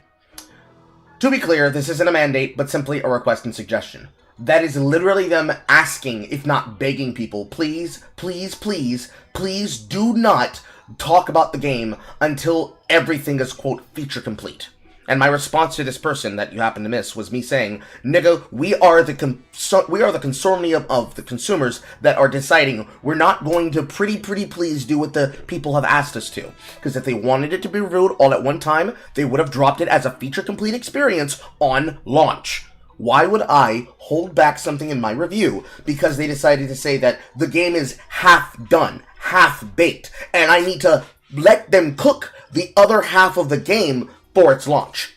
To be clear, this isn't a mandate, but simply a request and suggestion. That is literally them asking, if not begging people, please, please, please, please do not talk about the game until everything is, quote, feature complete. And my response to this person that you happen to miss was me saying, nigga, we are the consortium of the consumers that are deciding we're not going to pretty please do what the people have asked us to. Because if they wanted it to be reviewed all at one time, they would have dropped it as a feature complete experience on launch. Why would I hold back something in my review because they decided to say that the game is half done, half baked, and I need to let them cook the other half of the game for its launch?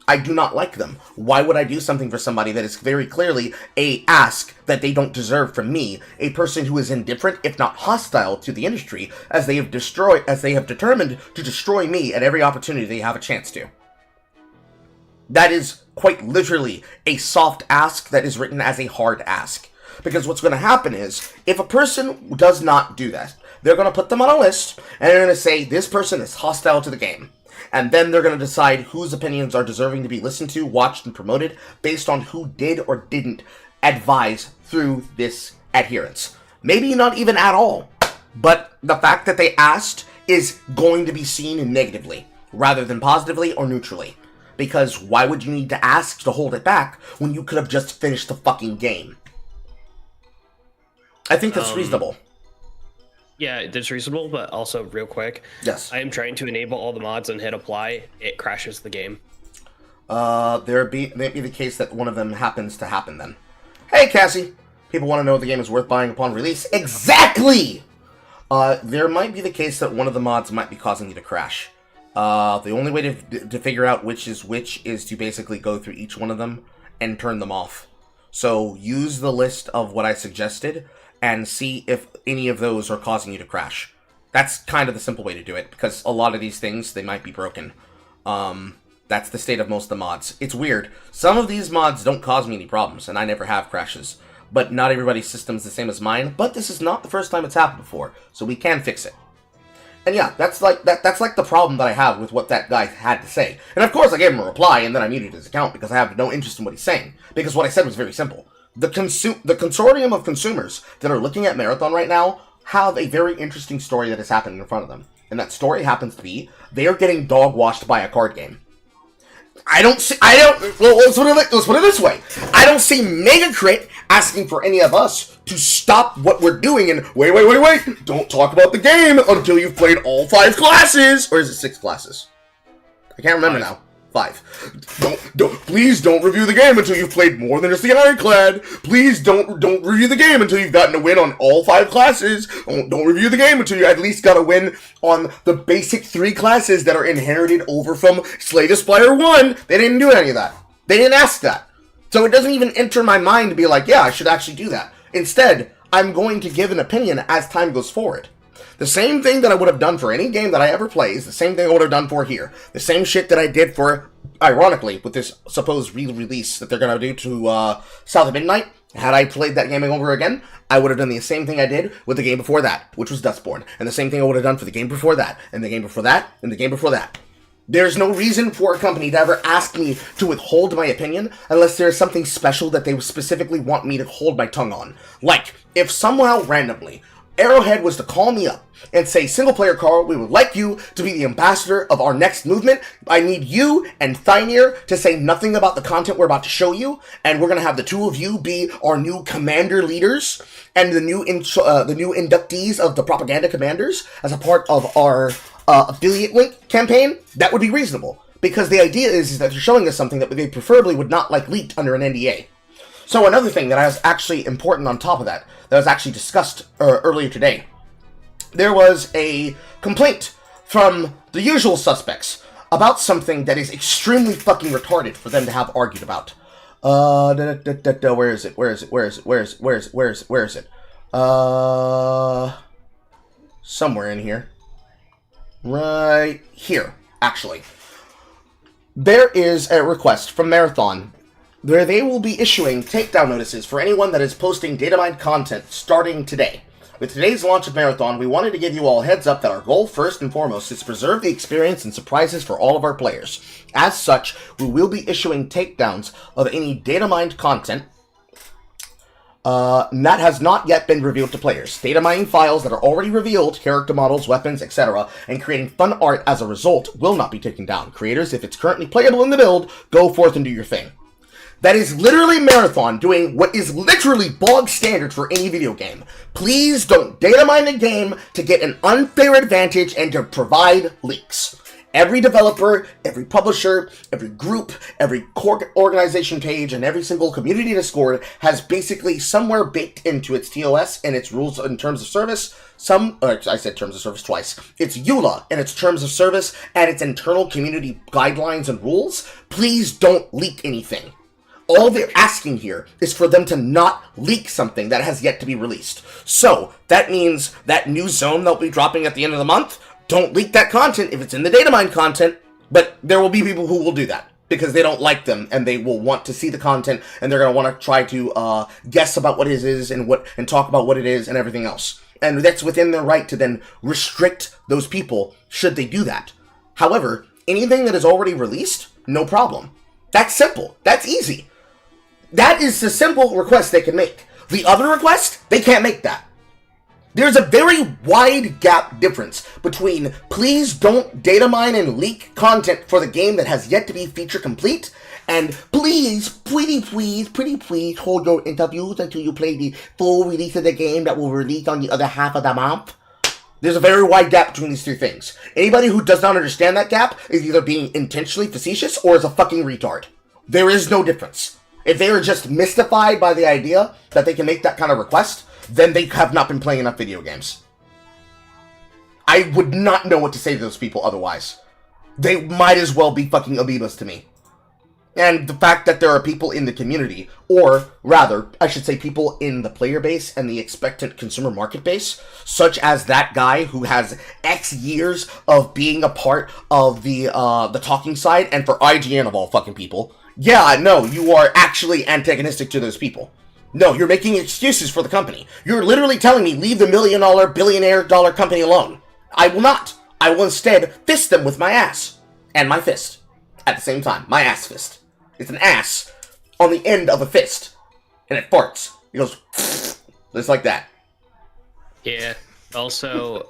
I do not like them. Why would I do something for somebody that is very clearly a ask that they don't deserve from me, a person who is indifferent, if not hostile, to the industry, as they have determined to destroy me at every opportunity they have a chance to? That is quite literally a soft ask that is written as a hard ask. Because what's going to happen is, if a person does not do that, they're going to put them on a list, and they're going to say, this person is hostile to the game. And then they're going to decide whose opinions are deserving to be listened to, watched, and promoted, based on who did or didn't advise through this adherence. Maybe not even at all. But the fact that they asked is going to be seen negatively, rather than positively or neutrally. Because why would you need to ask to hold it back when you could have just finished the fucking game? I think that's reasonable. Yeah, that's reasonable, but also real quick. Yes. I am trying to enable all the mods and hit apply. It crashes the game. There may be the case that one of them happens to happen then. Hey, Cassie! People want to know if the game is worth buying upon release. Exactly! There might be the case that one of the mods might be causing you to crash. The only way to figure out which is to basically go through each one of them and turn them off. So use the list of what I suggested and see if any of those are causing you to crash. That's kind of the simple way to do it, because a lot of these things, they might be broken. That's the state of most of the mods. It's weird. Some of these mods don't cause me any problems, and I never have crashes. But not everybody's system's the same as mine, but this is not the first time it's happened before, so we can fix it. And yeah, that's like the problem that I have with what that guy had to say. And of course I gave him a reply, and then I muted his account because I have no interest in what he's saying. Because what I said was very simple. The consortium of consumers that are looking at Marathon right now have a very interesting story that is happening in front of them. And that story happens to be, they are getting dog-washed by a card game. Let's put it this way. I don't see Megacrit asking for any of us to stop what we're doing and wait, don't talk about the game until you've played all 5 classes. Or is it 6 classes? I can't remember now. 5. Please don't review the game until you've played more than just the Ironclad. Please don't review the game until you've gotten a win on all 5 classes. Don't review the game until you at least got a win on the basic 3 classes that are inherited over from Slay the Spire 1. They didn't do any of that. They didn't ask that. So it doesn't even enter my mind to be like, yeah, I should actually do that. Instead, I'm going to give an opinion as time goes forward. The same thing that I would have done for any game that I ever play is the same thing I would have done for here. The same shit that I did for, ironically, with this supposed re-release that they're going to do to South of Midnight. Had I played that game over again, I would have done the same thing I did with the game before that, which was Dustborn. And the same thing I would have done for the game before that, and the game before that, and the game before that. There's no reason for a company to ever ask me to withhold my opinion unless there's something special that they specifically want me to hold my tongue on. Like, if somehow randomly Arrowhead was to call me up and say, single player Carl, we would like you to be the ambassador of our next movement. I need you and Thynir to say nothing about the content we're about to show you, and we're going to have the 2 of you be our new commander leaders and the new inductees of the propaganda commanders as a part of our affiliate link campaign. That would be reasonable, because the idea is that they're showing us something that they preferably would not like leaked under an NDA. So another thing that was actually important on top of that was actually discussed earlier today. There was a complaint from the usual suspects about something that is extremely fucking retarded for them to have argued about. Where is it? Where is it? Where is it? Where is it? Where is it? Where is it? Where is it? Somewhere in here. Right here, actually. There is a request from Marathon where they will be issuing takedown notices for anyone that is posting data mined content starting today. With today's launch of Marathon, we wanted to give you all a heads up that our goal, first and foremost, is to preserve the experience and surprises for all of our players. As such, we will be issuing takedowns of any data mined content that has not yet been revealed to players. Data mining files that are already revealed, character models, weapons, etc., and creating fun art as a result will not be taken down. Creators, if it's currently playable in the build, go forth and do your thing. That is literally Marathon doing what is literally bog standard for any video game. Please don't data mine the game to get an unfair advantage and to provide leaks. Every developer, every publisher, every group, every core organization page, and every single community Discord has basically somewhere baked into its TOS and its rules in terms of service. I said terms of service twice. It's EULA and its terms of service and its internal community guidelines and rules. Please don't leak anything. All they're asking here is for them to not leak something that has yet to be released. So, that means that new zone they'll be dropping at the end of the month, don't leak that content if it's in the data mine content, but there will be people who will do that because they don't like them and they will want to see the content and they're going to want to try to guess about what it is and talk about what it is and everything else. And that's within their right to then restrict those people should they do that. However, anything that is already released, no problem. That's simple. That's easy. That is the simple request they can make. The other request, they can't make that. There's a very wide gap difference between please don't data mine and leak content for the game that has yet to be feature complete and please, pretty please hold your interviews until you play the full release of the game that will release on the other half of the month. There's a very wide gap between these two things. Anybody who does not understand that gap is either being intentionally facetious or is a fucking retard. There is no difference. If they are just mystified by the idea that they can make that kind of request, then they have not been playing enough video games. I would not know what to say to those people otherwise. They might as well be fucking amoebas to me. And the fact that there are people in the community, or rather, I should say people in the player base and the expectant consumer market base, such as that guy who has X years of being a part of the talking side, and for IGN of all fucking people, yeah, no, you are actually antagonistic to those people. No, you're making excuses for the company. You're literally telling me leave the $1 billionaire company alone. I will not. I will instead fist them with my ass. And my fist. At the same time. My ass fist. It's an ass on the end of a fist. And it farts. It goes just like that. Yeah. Also,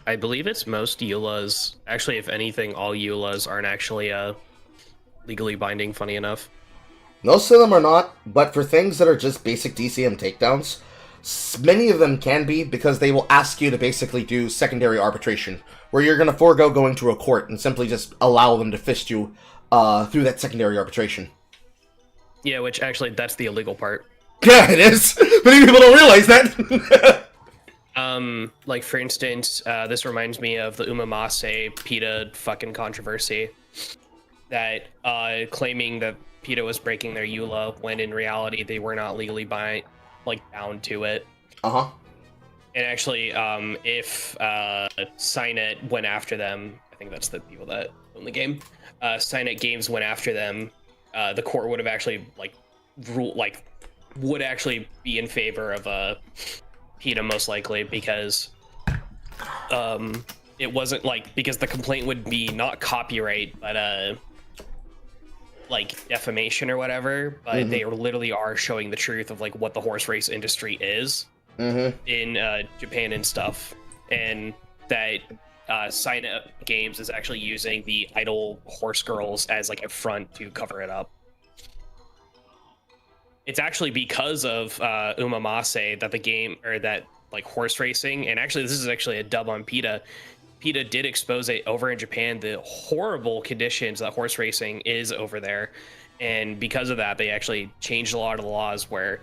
I believe it's most EULAs. Actually, if anything, all EULAs aren't actually legally binding, funny enough. Most of them are not, but for things that are just basic DCM takedowns, many of them can be because they will ask you to basically do secondary arbitration, where you're going to forego going to a court and simply just allow them to fist you through that secondary arbitration. Yeah, which actually, that's the illegal part. Yeah, it is. Many people don't realize that. Like for instance, this reminds me of the Umamase PETA fucking controversy. That claiming that PETA was breaking their EULA when in reality they were not legally bound to it. Uh-huh. And actually, if Cynet went after them, I think that's the people that own the game. Cynet Games went after them. The court would have actually would actually be in favor of PETA most likely because it wasn't because the complaint would be not copyright but defamation or whatever, but they literally are showing the truth of what the horse race industry is in Japan and stuff, and that Cynet Games is actually using the idol horse girls as a front to cover it up. It's actually because of Umamase that the game, or that horse racing, and actually this is actually a dub on PETA. PETA did expose it over in Japan, the horrible conditions that horse racing is over there. And because of that, they actually changed a lot of the laws where,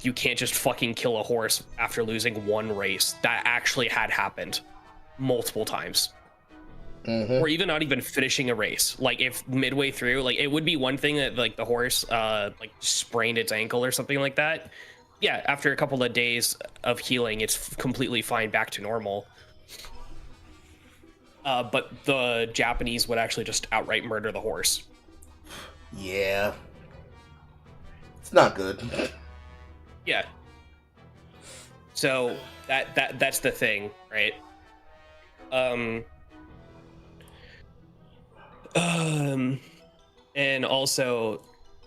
you can't just fucking kill a horse after losing one race. That actually had happened multiple times. or even not even finishing a race. Like if midway through, like it would be one thing that like the horse like sprained its ankle or something like that. Yeah, after a couple of days of healing, it's completely fine, back to normal. But the Japanese would actually just outright murder the horse. Yeah. It's not good. Yeah. So that's the thing, right? And also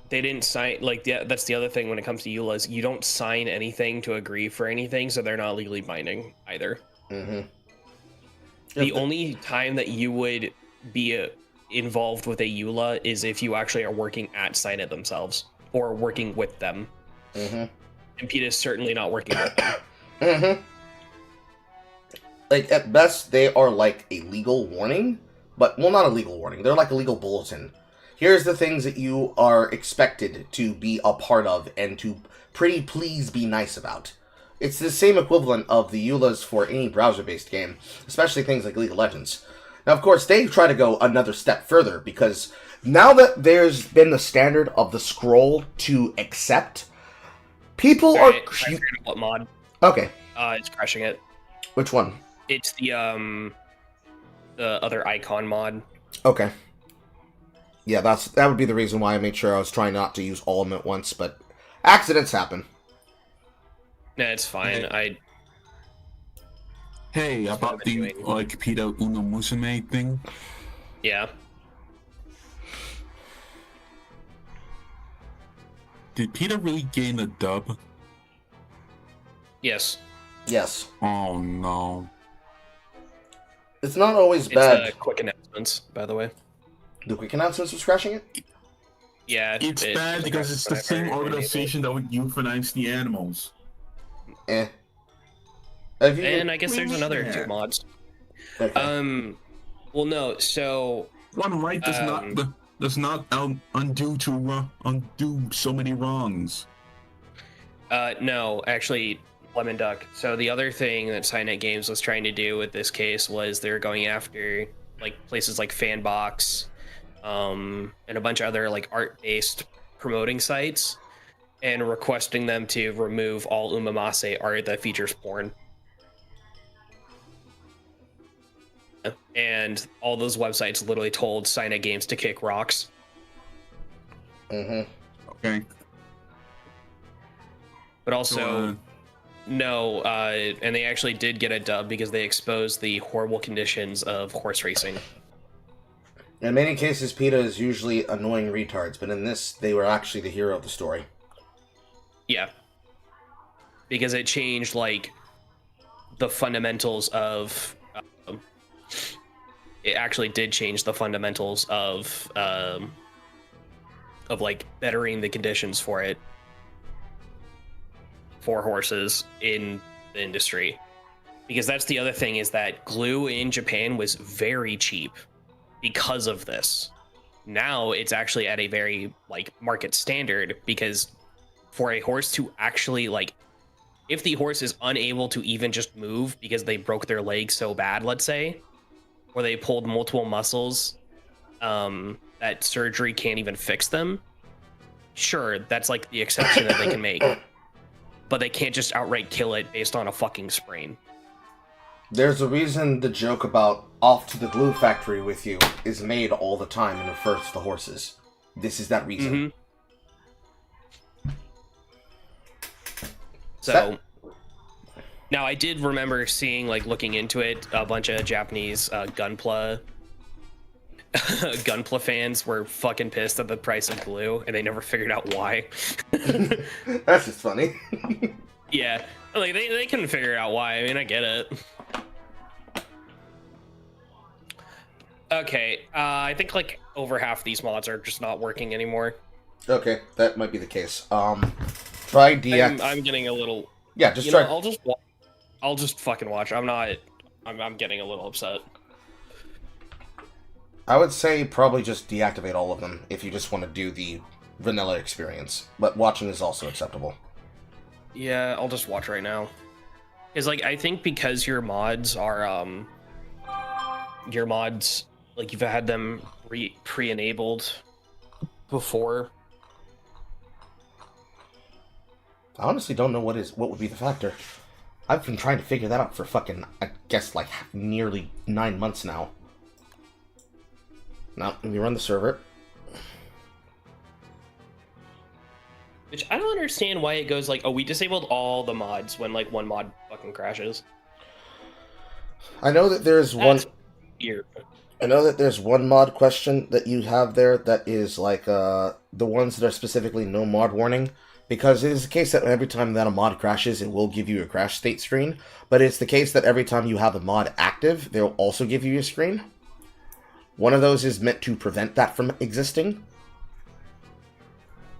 they didn't sign, like, yeah, that's the other thing when it comes to EULAs. You don't sign anything to agree for anything, so they're not legally binding either. The only time that you would be involved with a EULA is if you actually are working at Signet themselves or working with them. And PETA is certainly not working with them. Like, at best, they are like a legal warning, but, well, not a legal warning. They're like a legal bulletin. Here's the things that you are expected to be a part of and to pretty please be nice about. It's the same equivalent of the EULAs for any browser-based game, especially things like League of Legends. Now, of course, they try to go another step further, because now that there's been the standard of the scroll to accept, people are... I figured out what mod. Okay. It's crashing it. Which one? It's the other icon mod. Okay. Yeah, that would be the reason why I made sure I was trying not to use all of them at once, but accidents happen. Nah, it's fine. Hey, about the like PETA Uno Musume thing. Yeah. Did PETA really gain a dub? Yes. Yes. Oh no. It's not always It's bad. quick announcements, by the way. The quick announcements was crashing it? Yeah. It's bad because it's the same organization that would euthanize the animals. And I guess there's another two mods. Okay. Well, no. So one right does not undo so many wrongs. No, actually, Lemon Duck. So the other thing that Signet Games was trying to do with this case was they're going after like places like Fanbox, and a bunch of other like art-based promoting sites, and requesting them to remove all umamase art that features porn. And all those websites literally told Signet Games to kick rocks. Okay. But also, no, and they actually did get a dub because they exposed the horrible conditions of horse racing. In many cases, PETA is usually annoying retards, but in this, they were actually the hero of the story. Yeah. Because it changed, like, the fundamentals of... it actually did change the fundamentals of like, bettering the conditions for it. For horses in the industry. Because that's the other thing, is that glue in Japan was very cheap because of this. Now it's actually at a very, like, market standard, because for a horse to actually, like, if the horse is unable to even just move because they broke their leg so bad, let's say, or they pulled multiple muscles, that surgery can't even fix them, sure, that's like the exception that they can make. But they can't just outright kill it based on a fucking sprain. There's a reason the joke about off to the glue factory with you is made all the time and refers to the horses. This is that reason. So, now I did remember seeing, like, looking into it, a bunch of Japanese Gunpla fans were fucking pissed at the price of glue, and they never figured out why. That's just funny. Yeah, like, they couldn't figure out why. I mean, I get it. Okay, I think, like, over half these mods are just not working anymore. Okay, that might be the case. Try DX. I'm getting a little... Yeah, just try... I'll just fucking watch. I'm getting a little upset. I would say probably just deactivate all of them if you just want to do the vanilla experience. But watching is also acceptable. Yeah, I'll just watch right now. Because, like, I think because your mods are, like you've had them pre-enabled before. I honestly don't know what would be the factor. I've been trying to figure that out for fucking, I guess, like, nearly 9 months now. Now, let me run the server. Which I don't understand why it goes like, oh, we disabled all the mods when like one mod fucking crashes. I know that there's one. Weird. I know that there's one mod question that you have there that is like the ones that are specifically no mod warning, because it is the case that every time that a mod crashes, it will give you a crash state screen, but it's the case that every time you have a mod active, they'll also give you a screen. One of those is meant to prevent that from existing.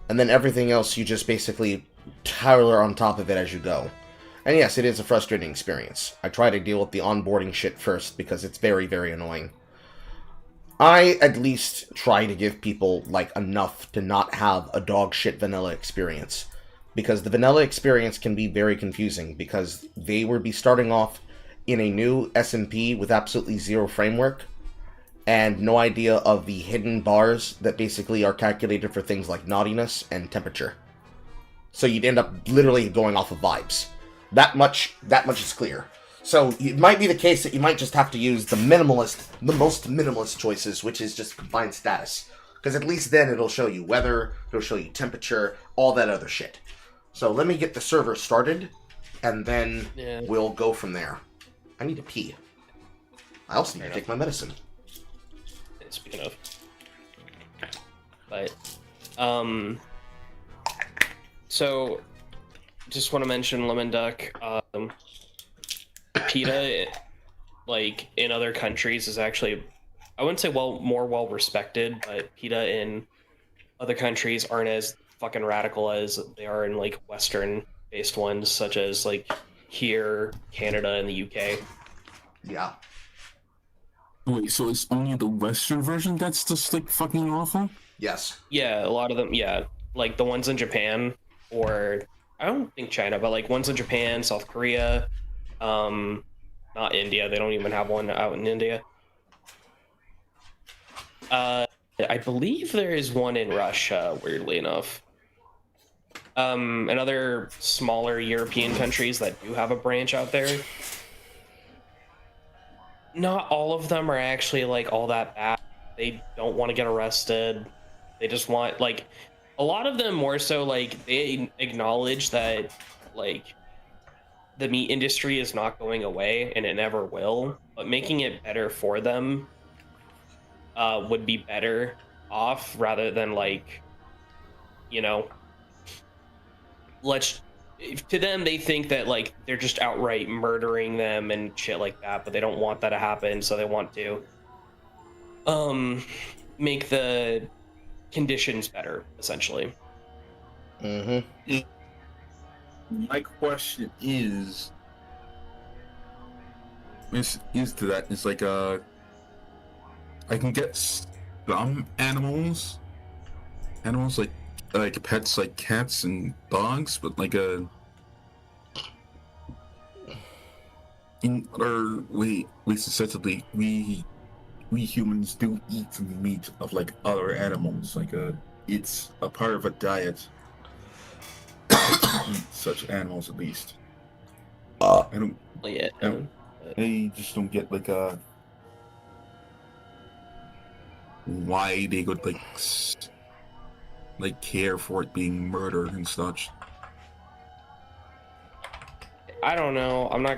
And then everything else, you just basically tailor on top of it as you go. And yes, it is a frustrating experience. I try to deal with the onboarding shit first, because it's very, very annoying. I at least try to give people, like, enough to not have a dog shit vanilla experience. Because the vanilla experience can be very confusing, because they would be starting off in a new SMP with absolutely zero framework, and no idea of the hidden bars that basically are calculated for things like naughtiness and temperature. So you'd end up literally going off of vibes. That much is clear. So it might be the case that you might just have to use the most minimalist choices, which is just combined status. Because at least then it'll show you weather, it'll show you temperature, all that other shit. So let me get the server started, and then we'll go from there. I need to pee. I also need to take my medicine. Speaking of, but so just want to mention lemon duck. PETA, like in other countries, is actually, I wouldn't say more well respected, but PETA in other countries aren't as fucking radical as they are in like Western based ones, such as like here, Canada, and the UK. Yeah. Wait, so it's only the Western version that's just like fucking awful? Yes. Yeah, a lot of them, yeah. Like the ones in Japan, or I don't think China, but like ones in Japan, South Korea, not India, they don't even have one out in India. I believe there is one in Russia, weirdly enough. And other smaller European countries that do have a branch out there. Not all of them are actually like all that bad. They don't want to get arrested. They just want, like, a lot of them more so like they acknowledge that like the meat industry is not going away and it never will, but making it better for them would be better off, rather than like, you know, to them, they think that like they're just outright murdering them and shit like that, but they don't want that to happen, so they want to make the conditions better, essentially. Mm-hmm. My question is to that is like I can get some animals like pets like cats and dogs, but like essentially we humans do eat the meat of like other animals, like it's a part of a diet to eat such animals, at least. I just don't get like why they would like care for it being murdered and such. I don't know. I'm not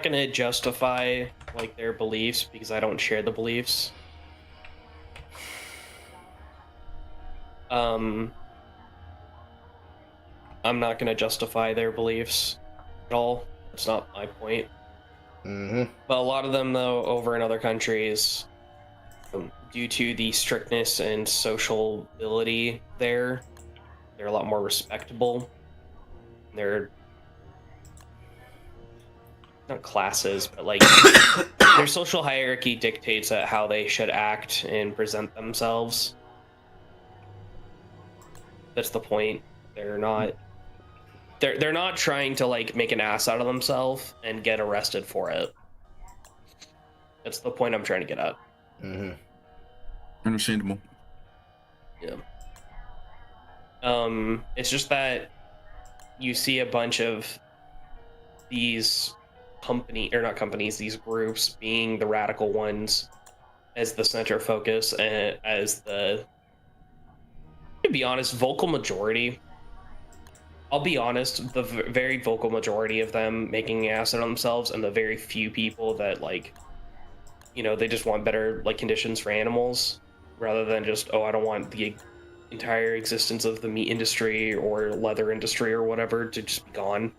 gonna justify like their beliefs because I don't share the beliefs. I'm not gonna justify their beliefs at all. That's not my point. Mm-hmm. But a lot of them, though, over in other countries, due to the strictness and sociability there, they're a lot more respectable. They're not classes, but like their social hierarchy dictates how they should act and present themselves. That's the point. They're not trying to like make an ass out of themselves and get arrested for it. That's the point I'm trying to get at. Mm-hmm. Understandable. Yeah. It's just that you see a bunch of these these groups being the radical ones as the center of focus and as the, to be honest, vocal majority. I'll be honest, the very vocal majority of them making an ass of themselves, and the very few people that, like, they just want better, like, conditions for animals, rather than just, oh, I don't want the entire existence of the meat industry or leather industry or whatever to just be gone.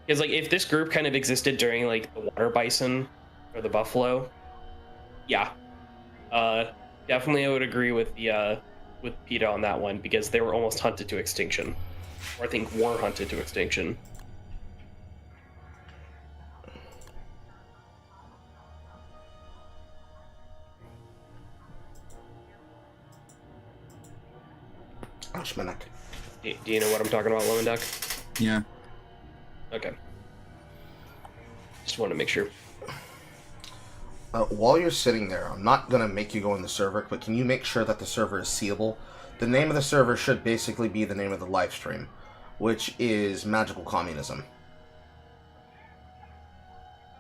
Because, like, if this group kind of existed during, like, the water bison or the buffalo, yeah, definitely I would agree with the with PETA on that one, because they were almost hunted to extinction, or I think were hunted to extinction. Ouch, my neck. Do you know what I'm talking about, Lemon Duck? Yeah. Okay. Just want to make sure. While you're sitting there, I'm not going to make you go in the server, but can you make sure that the server is seeable? The name of the server should basically be the name of the live stream, which is Magical Communism.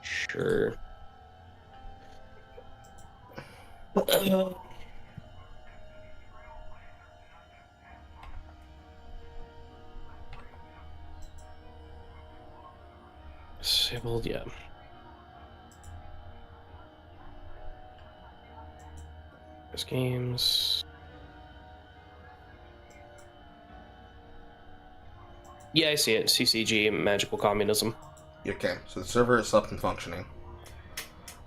Sure. Disabled, yeah. There's games. Yeah, I see it. CCG, Magical Communism. Okay, so the server is up and functioning.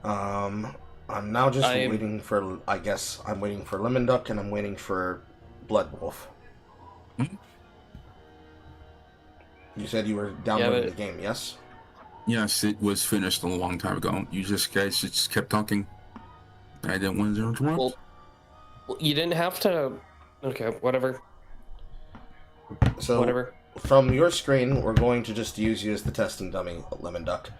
I'm now just waiting for, I guess, I'm waiting for Lemon Duck and I'm waiting for Blood Wolf. Mm-hmm. You said you were downloading the game, yes? Yes, it was finished a long time ago. You guys just kept talking. I didn't want to interrupt. Well, you didn't have to. Okay, whatever. So, whatever. From your screen, we're going to just use you as the testing dummy, Lemon Duck.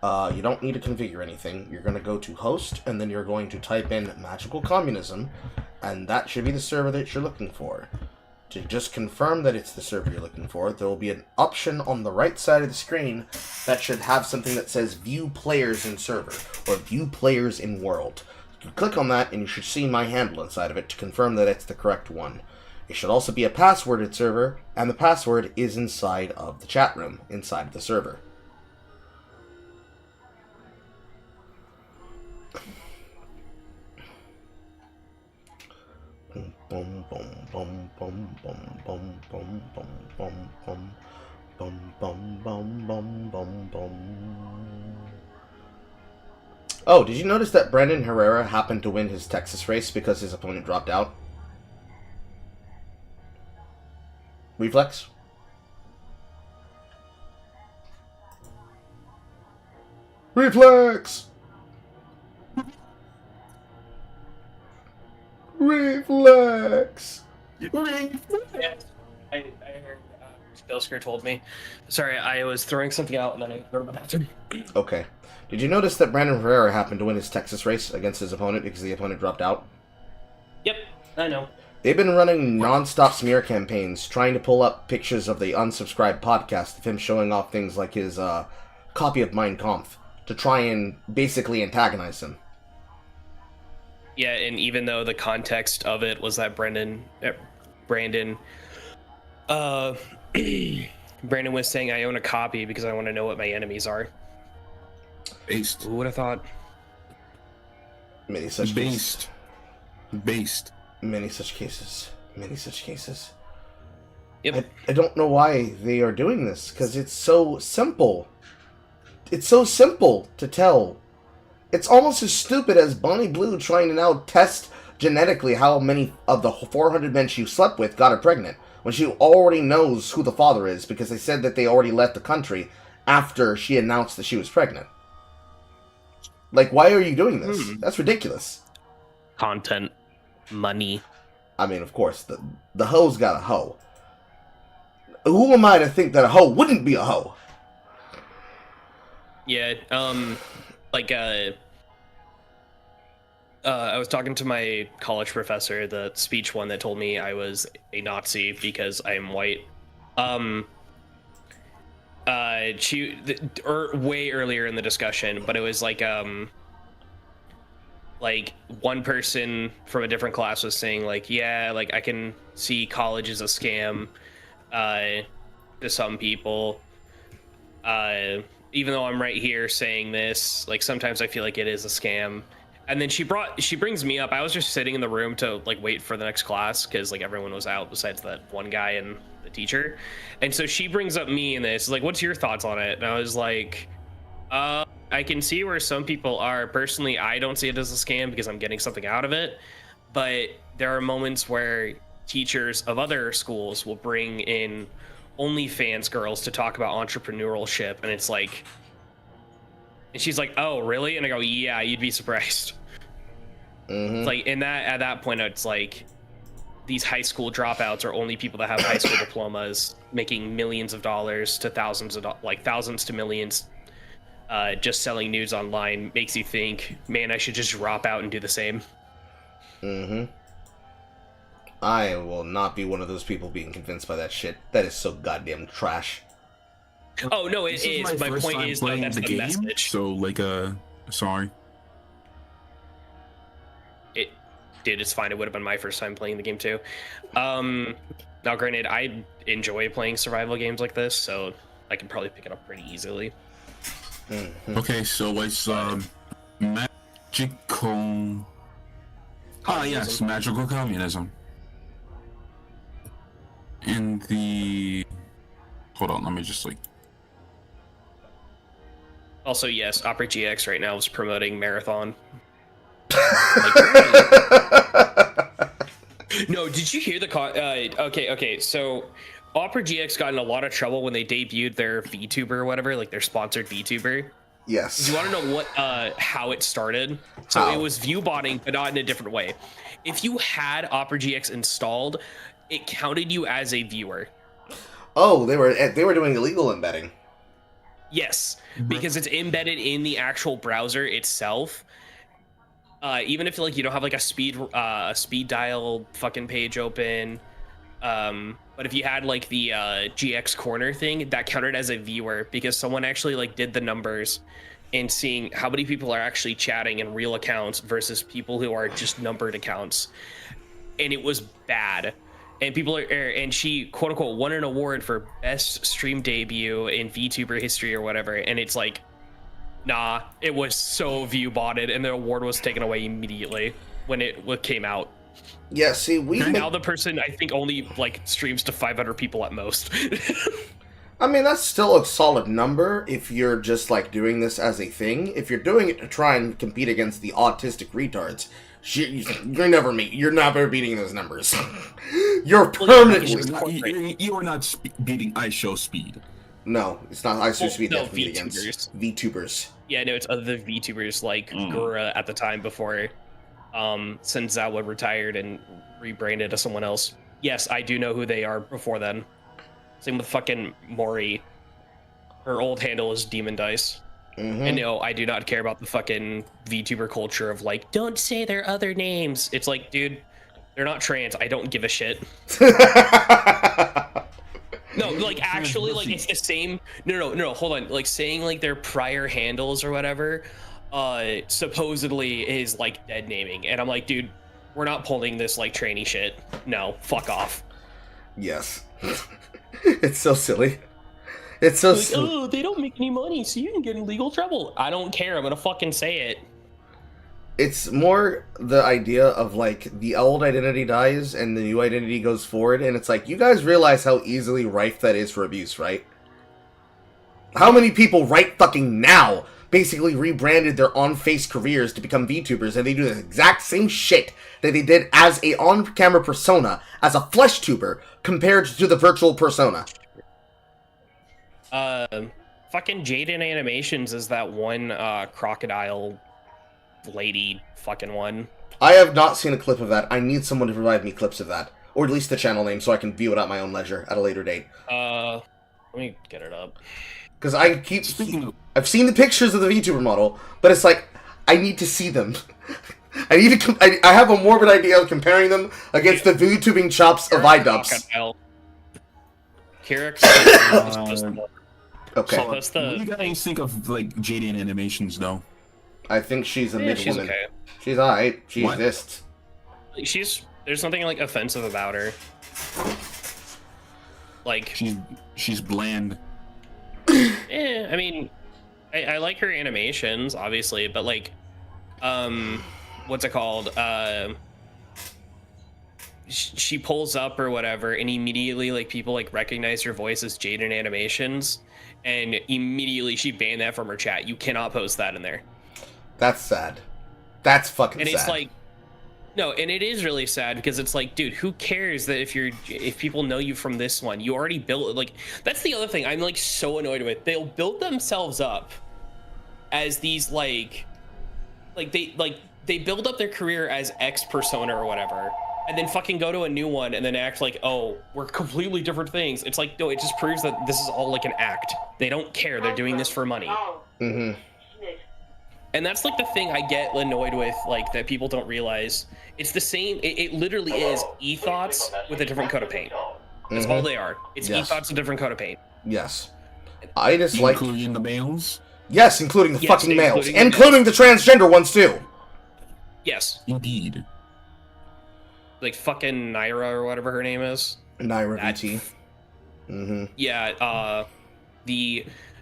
You don't need to configure anything. You're going to go to host, and then you're going to type in Magical Communism, and that should be the server that you're looking for. To just confirm that it's the server you're looking for, there will be an option on the right side of the screen that should have something that says View Players in Server, or View Players in World. You click on that, and you should see my handle inside of it to confirm that it's the correct one. It should also be a passworded server, and the password is inside of the chat room, inside of the server. Boom, boom, boom, boom, boom, boom, boom, boom, boom, boom, boom, boom, boom, boom, boom, boom. Oh, did you notice that Brandon Herrera happened to win his Texas race because his opponent dropped out? Reflex? Reflex! Reflex! Yeah, I heard Spellscare told me. Sorry, I was throwing something out and then I go to my bathroom. Okay. Did you notice that Brandon Herrera happened to win his Texas race against his opponent because the opponent dropped out? Yep, I know. They've been running non-stop smear campaigns, trying to pull up pictures of the unsubscribed podcast of him showing off things like his copy of Mein Kampf to try and basically antagonize him. Yeah, and even though the context of it was that Brandon Brandon was saying, I own a copy because I want to know what my enemies are. Based. Who would have thought? Many such Based. Based. Many such cases. Many such cases. Yep. I don't know why they are doing this, because it's so simple. It's so simple to tell. It's almost as stupid as Bonnie Blue trying to now test genetically how many of the 400 men she slept with got her pregnant, when she already knows who the father is, because they said that they already left the country after she announced that she was pregnant. Like, why are you doing this? That's ridiculous. Content. Money. I mean, of course, the hoe's got a hoe. Who am I to think that a hoe wouldn't be a hoe? Yeah. Like I was talking to my college professor, the speech one that told me I was a Nazi because I am white. Way earlier in the discussion, but it was like one person from a different class was saying like, yeah, like I can see college is a scam, to some people. Even though I'm right here saying this, like sometimes I feel like it is a scam. And then she brings me up. I was just sitting in the room to like wait for the next class because like everyone was out besides that one guy and the teacher. And so she brings up me and this like, what's your thoughts on it? And I was like, I can see where some people are. Personally, I don't see it as a scam because I'm getting something out of it. But there are moments where teachers of other schools will bring in OnlyFans girls to talk about entrepreneurship, and it's like, and she's like, "Oh, really?" And I go, "Yeah, you'd be surprised." It's like in that at that point, it's like these high school dropouts are only people that have high school diplomas, making millions of dollars to thousands of like thousands to millions, just selling nudes online. Makes you think, man, I should just drop out and do the same. I will not be one of those people being convinced by that shit. That is so goddamn trash. Oh no, it is. My point is though, that's the message. So like sorry. Dude, it's fine. It would have been my first time playing the game too. Now granted, I enjoy playing survival games like this, so I can probably pick it up pretty easily. Okay, so it's magical. Yes, magical communism. In the hold on, let me just like. Also, yes, Opera GX right now is promoting Marathon. No, did you hear the okay, so Opera GX got in a lot of trouble when they debuted their VTuber or whatever, like their sponsored VTuber. Yes. You want to know what how it started? So How? It was view botting, but not in a different way. If you had Opera GX installed, it counted you as a viewer. Oh, they were doing illegal embedding. Yes, because it's embedded in the actual browser itself. Even if like you don't have like a speed dial fucking page open, but if you had like the GX corner thing, that counted as a viewer because someone actually like did the numbers and seeing how many people are actually chatting in real accounts versus people who are just numbered accounts, and it was bad. And people and she quote unquote won an award for best stream debut in VTuber history or whatever, and it's like, nah, it was so view botted, and the award was taken away immediately when it came out. Yeah, see, now the person I think only like streams to 500 people at most. I mean, that's still a solid number if you're just like doing this as a thing. If you're doing it to try and compete against the autistic retards, you're never beating those numbers. You're permanently. You are not beating ISO speed. No, it's not ISO speed. No, to compete against VTubers. Yeah, no, it's other VTubers like Gura at the time before Senzawa retired and rebranded to someone else. Yes, I do know who they are before then. Same with fucking Mori. Her old handle is Demon Dice. And no, I do not care about the fucking VTuber culture of like, don't say their other names. It's like, dude, they're not trans. I don't give a shit. No, like actually, like it's the same. No, hold on. Like saying like their prior handles or whatever, supposedly is like dead naming, and I'm like, dude, we're not pulling this like tranny shit. No, fuck off. Yes, it's so silly. It's so like, oh, they don't make any money, so you can get in legal trouble. I don't care. I'm gonna fucking say it. It's more the idea of like the old identity dies and the new identity goes forward, and it's like, you guys realize how easily rife that is for abuse, right? How many people right fucking now basically rebranded their on-face careers to become VTubers, and they do the exact same shit that they did as a on-camera persona, as a flesh tuber, compared to the virtual persona. Fucking Jaden Animations is that one crocodile lady fucking one. I have not seen a clip of that. I need someone to provide me clips of that, or at least the channel name so I can view it at my own leisure at a later date. Let me get it up. Because I keep... Speaking of, I've seen the pictures of the VTuber model, but it's like, I need to see them. I need to... I have a morbid idea of comparing them against the VTubing chops of iDubbbz. Kira. Okay. so, That's the- what do you guys think of like Jaden animations though? I think she's a Yeah, she's mid-woman. okay. She's alright. She What? exists. There's nothing like offensive about her. Like, She's bland. I mean, I like her animations, obviously, but like, what's it called? She pulls up or whatever, and immediately like people like recognize her voice as Jaden Animations, and immediately she banned that from her chat. You cannot post that in there. That's sad. That's fucking And sad. it's like, no, and it is really sad because it's like, dude, who cares that if people know you from this one? You already built, like, that's the other thing I'm like so annoyed with. They'll build themselves up as these like they build up their career as X persona or whatever, and then fucking go to a new one and then act like, oh, we're completely different things. It's like, no, it just proves that this is all like an act. They don't care. They're doing this for money. Mm-hmm. And that's like the thing I get annoyed with, like, that people don't realize. It's the same, it literally is e-thoughts with a different coat of paint. That's all they are. It's Yes. e-thoughts, a different coat of paint. Yes. I just like... Including the males? Yes, including the Yes, fucking males. including the Including the transgender ones, too. Yes. Indeed. Like fucking Naira or whatever her name is. Naira That- VT. Mm-hmm. Yeah,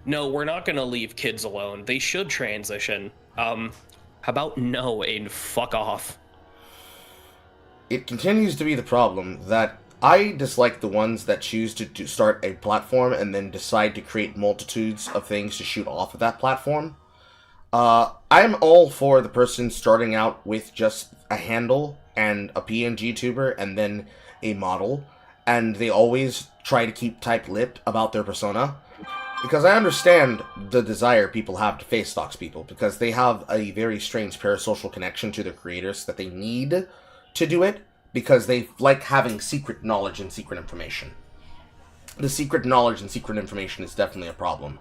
no, we're not gonna leave kids alone. They should transition. How about no and fuck off? It continues to be the problem that I dislike the ones that choose to start a platform and then decide to create multitudes of things to shoot off of that platform. I'm all for the person starting out with just a handle and a PNG tuber and then a model, and they always try to keep tight-lipped about their persona. Because I understand the desire people have to face stalk people, because they have a very strange parasocial connection to their creators that they need to do it, because they like having secret knowledge and secret information. The secret knowledge and secret information is definitely a problem.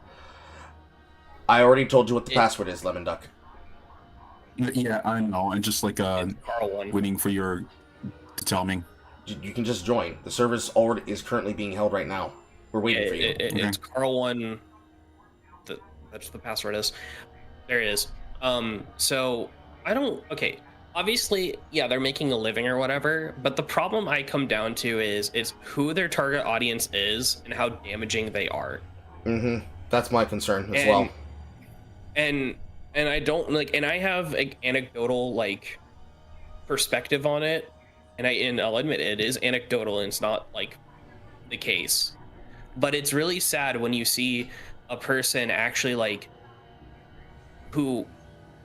I already told you what the password is, Lemon Duck. Yeah, I know. And just like Carl one. waiting for your to tell me. You can just join. The service already is currently being held right now. We're waiting for you. It's Carl one. That's what the password is. There it is. So I don't. Okay, obviously, yeah, they're making a living or whatever. But the problem I come down to is who their target audience is and how damaging they are. Mm-hmm. That's my concern as well. And I don't like, and I have an anecdotal like perspective on it, and I'll admit it is anecdotal and it's not like the case. But it's really sad when you see a person actually like who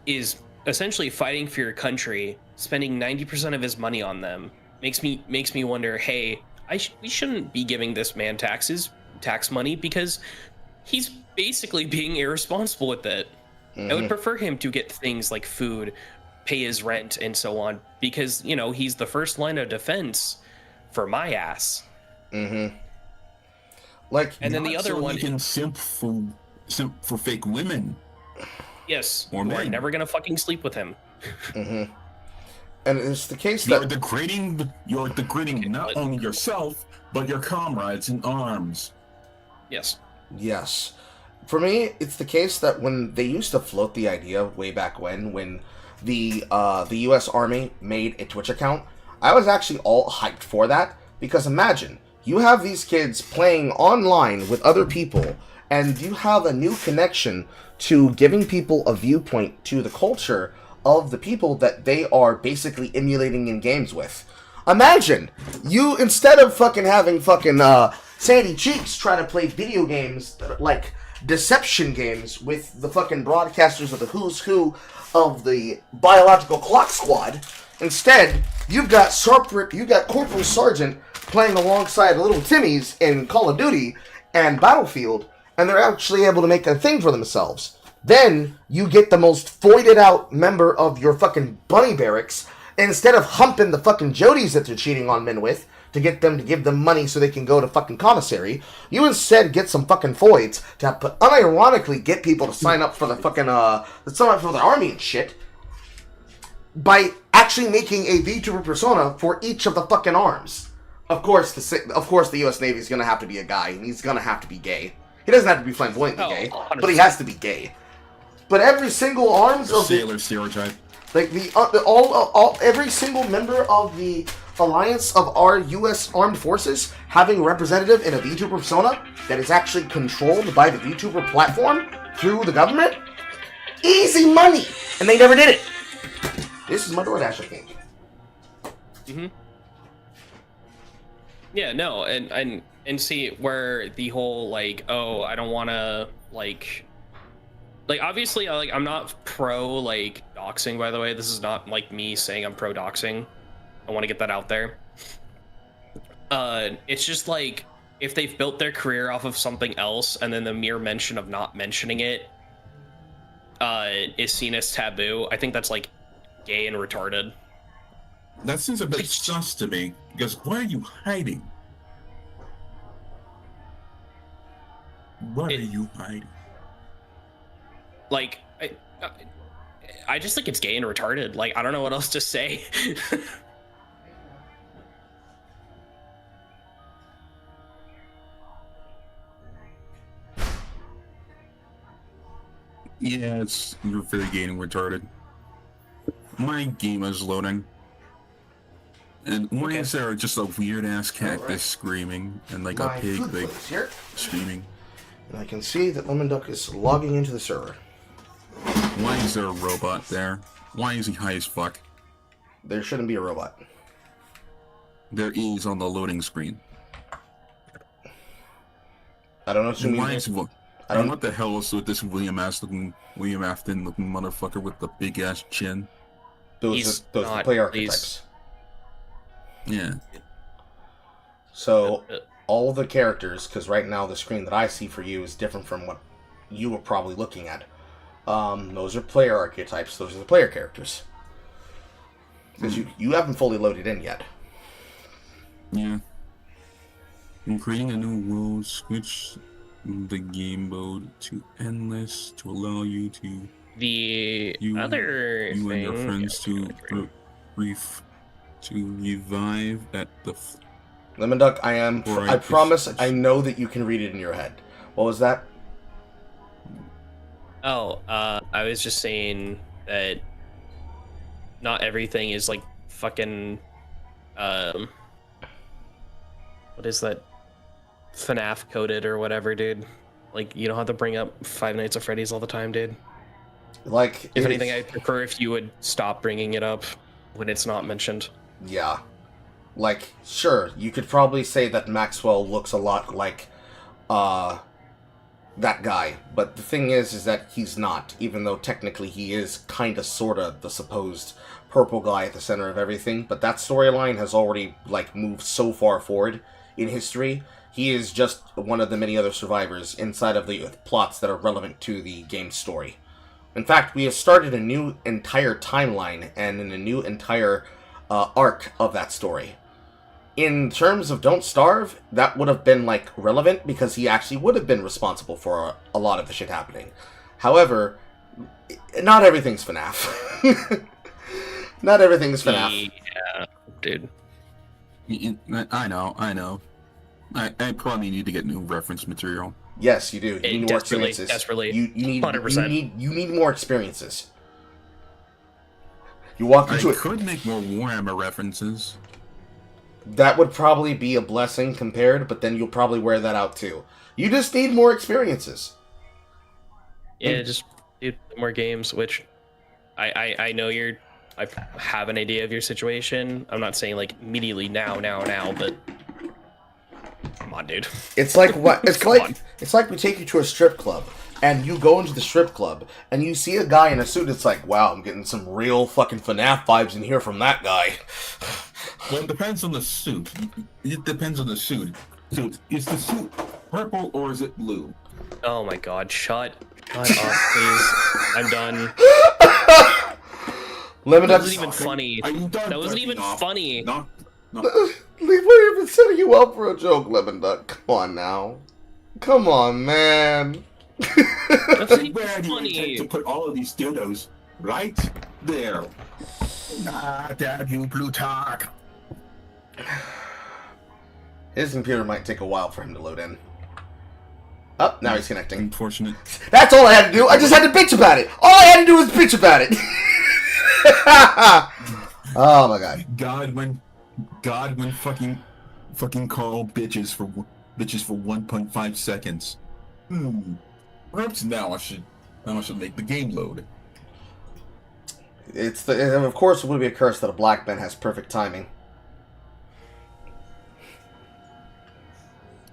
is essentially fighting for your country, spending 90% of his money on them. Makes me wonder, hey, we shouldn't be giving this man tax money because he's basically being irresponsible with it. I would prefer him to get things like food, pay his rent, and so on, because, you know, he's the first line of defense for my ass. Mm-hmm. Like, And then the Not other so one, you can simp for fake women. yes, Or you are men. never gonna fucking sleep with him. mm-hmm. And it's the case You're that degrading not only yourself but your comrades in arms. Yes. yes, for me, it's the case that when they used to float the idea way back when the U.S. Army made a Twitch account, I was actually all hyped for that, because imagine you have these kids playing online with other people, and you have a new connection to giving people a viewpoint to the culture of the people that they are basically emulating in games with. Imagine you, instead of fucking having fucking Sandy Cheeks try to play video games like deception games with the fucking broadcasters of the who's who of the biological clock squad. Instead, you've got Corporal Sergeant playing alongside little Timmies in Call of Duty and Battlefield, and they're actually able to make a thing for themselves. Then you get the most foided out member of your fucking bunny barracks, and instead of humping the fucking Jodies that they're cheating on men with, to get them to give them money so they can go to fucking commissary. You instead get some fucking foids to unironically get people to sign up for the fucking, sign up for the army and shit by actually making a VTuber persona for each of the fucking arms. Of course, the U.S. Navy is gonna have to be a guy, and he's gonna have to be gay. He doesn't have to be flamboyantly gay, 100%. but he has to be gay. But every single arms of sailor stereotype. like every single member of the alliance of our U.S. Armed Forces having a representative in a VTuber persona that is actually controlled by the VTuber platform through the government, easy money, and they never did it. This is my DoorDash account. Mm-hmm. Yeah, no, and see where the whole like, oh, I don't want to like obviously I'm not pro like doxing, by the way. This is not like me saying I'm pro doxing. I want to get that out there. It's just like if they've built their career off of something else and then the mere mention of not mentioning it is seen as taboo, I think that's like gay and retarded. That seems a bit sus to me, because why are you hiding? Why are you hiding? Like, I just think it's gay and retarded. Like, I don't know what else to say. Yeah, you're very gay and retarded. My game is loading. And why is there just a weird-ass cactus screaming, and like a pig like screaming? And I can see that Lemon Duck is logging into the server. Why is there a robot there? Why is he high as fuck? There shouldn't be a robot. There is on the loading screen. I don't know. I don't know what the hell is with this William Afton looking motherfucker with the big ass chin. Those are player archetypes. Yeah. So all the characters, because right now the screen that I see for you is different from what you were probably looking at. Those are player archetypes. Those are the player characters. Because you haven't fully loaded in yet. Yeah. I'm creating a new world. Switch the game mode to endless to allow you to other you thing, and your friends to revive at the. Lemon Duck, I promise I know that you can read it in your head. What was that? Oh, I was just saying that not everything is like fucking what is that? FNAF coded or whatever, dude. Like, you don't have to bring up Five Nights at Freddy's all the time, dude. Like, if anything, I'd prefer if you would stop bringing it up when it's not mentioned. Yeah. Like, sure, you could probably say that Maxwell looks a lot like, that guy. But the thing is that he's not, even though technically he is kinda sorta the supposed purple guy at the center of everything. But that storyline has already, like, moved so far forward in history. He is just one of the many other survivors inside of the plots that are relevant to the game's story. In fact, we have started a new entire timeline and a new entire arc of that story. In terms of Don't Starve, that would have been, like, relevant because he actually would have been responsible for a lot of the shit happening. However, not everything's FNAF. Not everything's FNAF. Yeah, dude. I know. I probably need to get new reference material. Yes, you do. You need more experiences. Desperately. You need 100%. You need more experiences. You walk into it. I could make more Warhammer references. That would probably be a blessing compared, but then you'll probably wear that out too. You just need more experiences. Yeah, just do more games, which I know I have an idea of your situation. I'm not saying like immediately now, but come on, dude. It's like what? It's like we take you to a strip club, and you go into the strip club, and you see a guy in a suit. It's like, wow, I'm getting some real fucking FNAF vibes in here from that guy. Well, it depends on the suit. It depends on the suit. So, is the suit purple or is it blue? Oh my god, shut up, please. I'm done. Lemon That wasn't even funny. Are you done? That wasn't even funny. No. We've been setting you up for a joke, Lemon Duck. Come on now. Come on, man. That's not even Where do you intend funny. to put all of these dildos? Right there. Ah, damn you, Plutarch. His computer might take a while for him to load in. Oh, now he's connecting. Unfortunate. That's all I had to do. I just had to bitch about it. All I had to do was bitch about it. Oh my god. God when fucking call bitches for 1.5 seconds. Perhaps now I should make the game load. And of course it would be a curse that a black man has perfect timing.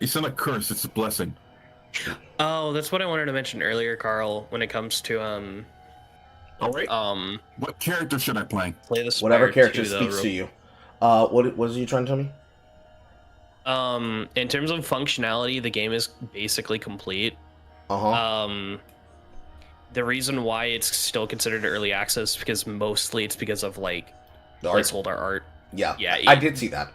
It's not a curse, it's a blessing. Oh, that's what I wanted to mention earlier, Carl. When it comes to Alright. What character should I play? play the Whatever Spire character 2, though, speaks to you. What was you trying to tell me? In terms of functionality, the game is basically complete. Uh-huh. The reason why it's still considered early access because mostly it's because of like The art? placeholder art. Yeah. Yeah, I did see that.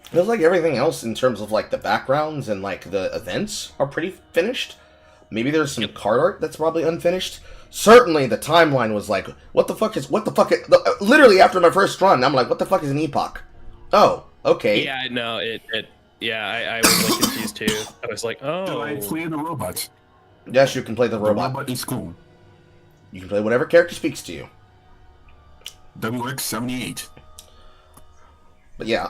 Feels like everything else in terms of like the backgrounds and like the events are pretty finished. Maybe there's some card art that's probably unfinished. Certainly the timeline was like, literally after my first run, I'm like, what the fuck is an epoch? Oh, okay. Yeah, no, I was like confused too. I was like, Do oh. I play the robot? Yes, you can play the The robot. robot is cool. You can play whatever character speaks to you. WX78. But yeah,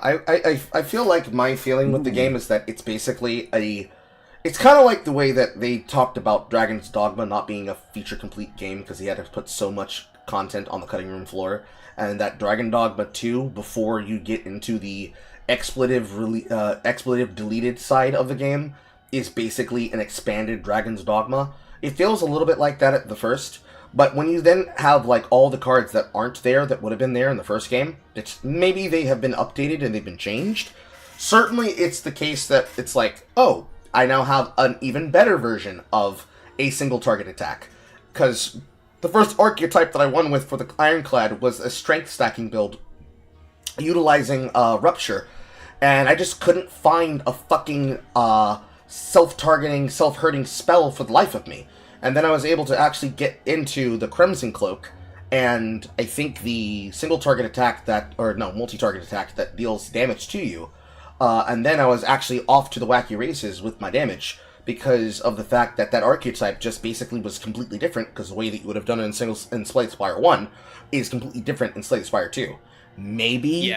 I feel like my feeling with the game is that it's basically it's kind of like the way that they talked about Dragon's Dogma not being a feature-complete game because he had to put so much content on the cutting room floor, and that Dragon Dogma 2, before you get into the expletive deleted side of the game, is basically an expanded Dragon's Dogma. It feels a little bit like that at the first, but when you then have like all the cards that aren't there that would have been there in the first game, it's maybe they have been updated and they've been changed. Certainly it's the case that it's like, oh, I now have an even better version of a single target attack. Because the first archetype that I won with for the Ironclad was a strength stacking build utilizing Rupture, and I just couldn't find a fucking self-targeting, self-hurting spell for the life of me. And then I was able to actually get into the Crimson Cloak, and I think the single-target attack multi-target attack that deals damage to you. And then I was actually off to the wacky races with my damage, because of the fact that that archetype just basically was completely different, because the way that you would have done it in Slay Spire 1 is completely different in Slay Spire 2. Maybe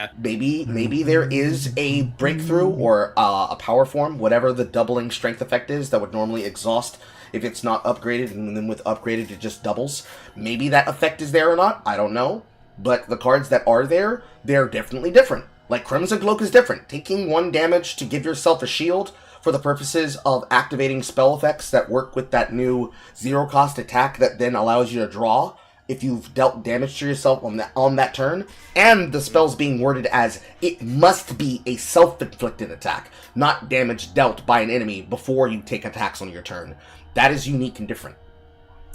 there is a breakthrough or a power form, whatever the doubling strength effect is that would normally exhaust if it's not upgraded, and then with upgraded it just doubles. Maybe that effect is there or not, I don't know. But the cards that are there, they're definitely different. Like Crimson Cloak is different. Taking 1 damage to give yourself a shield for the purposes of activating spell effects that work with that new zero-cost attack that then allows you to draw if you've dealt damage to yourself on that turn, and the spell's being worded as it must be a self-inflicted attack, not damage dealt by an enemy before you take attacks on your turn. That is unique and different.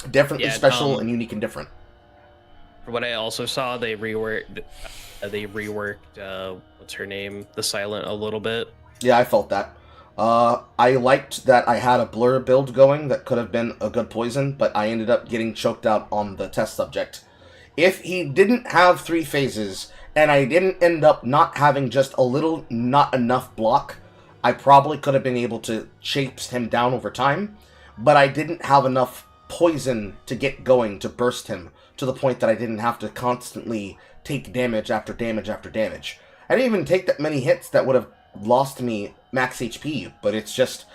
Definitely special and unique and different. For what I also saw, they reworked what's her name, the Silent, a little bit. Yeah, I felt that. I liked that I had a blur build going that could have been a good poison, but I ended up getting choked out on the test subject. If he didn't have 3 phases, and I didn't end up not having just a little not enough block, I probably could have been able to chase him down over time, but I didn't have enough poison to get going to burst him, to the point that I didn't have to constantly take damage after damage after damage. I didn't even take that many hits that would have lost me max HP, but it's just,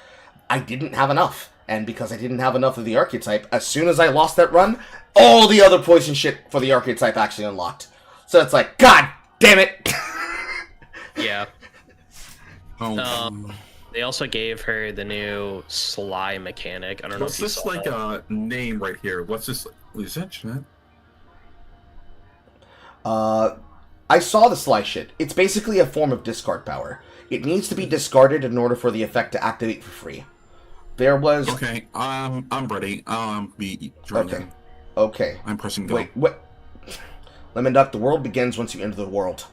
I didn't have enough. And because I didn't have enough of the archetype, as soon as I lost that run, all the other poison shit for the archetype actually unlocked. So it's like, god damn it! Yeah. Oh. They also gave her the new Sly mechanic. I don't know if you saw What's this that. name right here? What's this? Is that chat? I saw the Sly shit. It's basically a form of discard power. It needs to be discarded in order for the effect to activate for free. There was... Okay, I'm ready. I'll be joining. Okay. I'm pressing go. Wait, what? Lemon Duck, the world begins once you enter the world.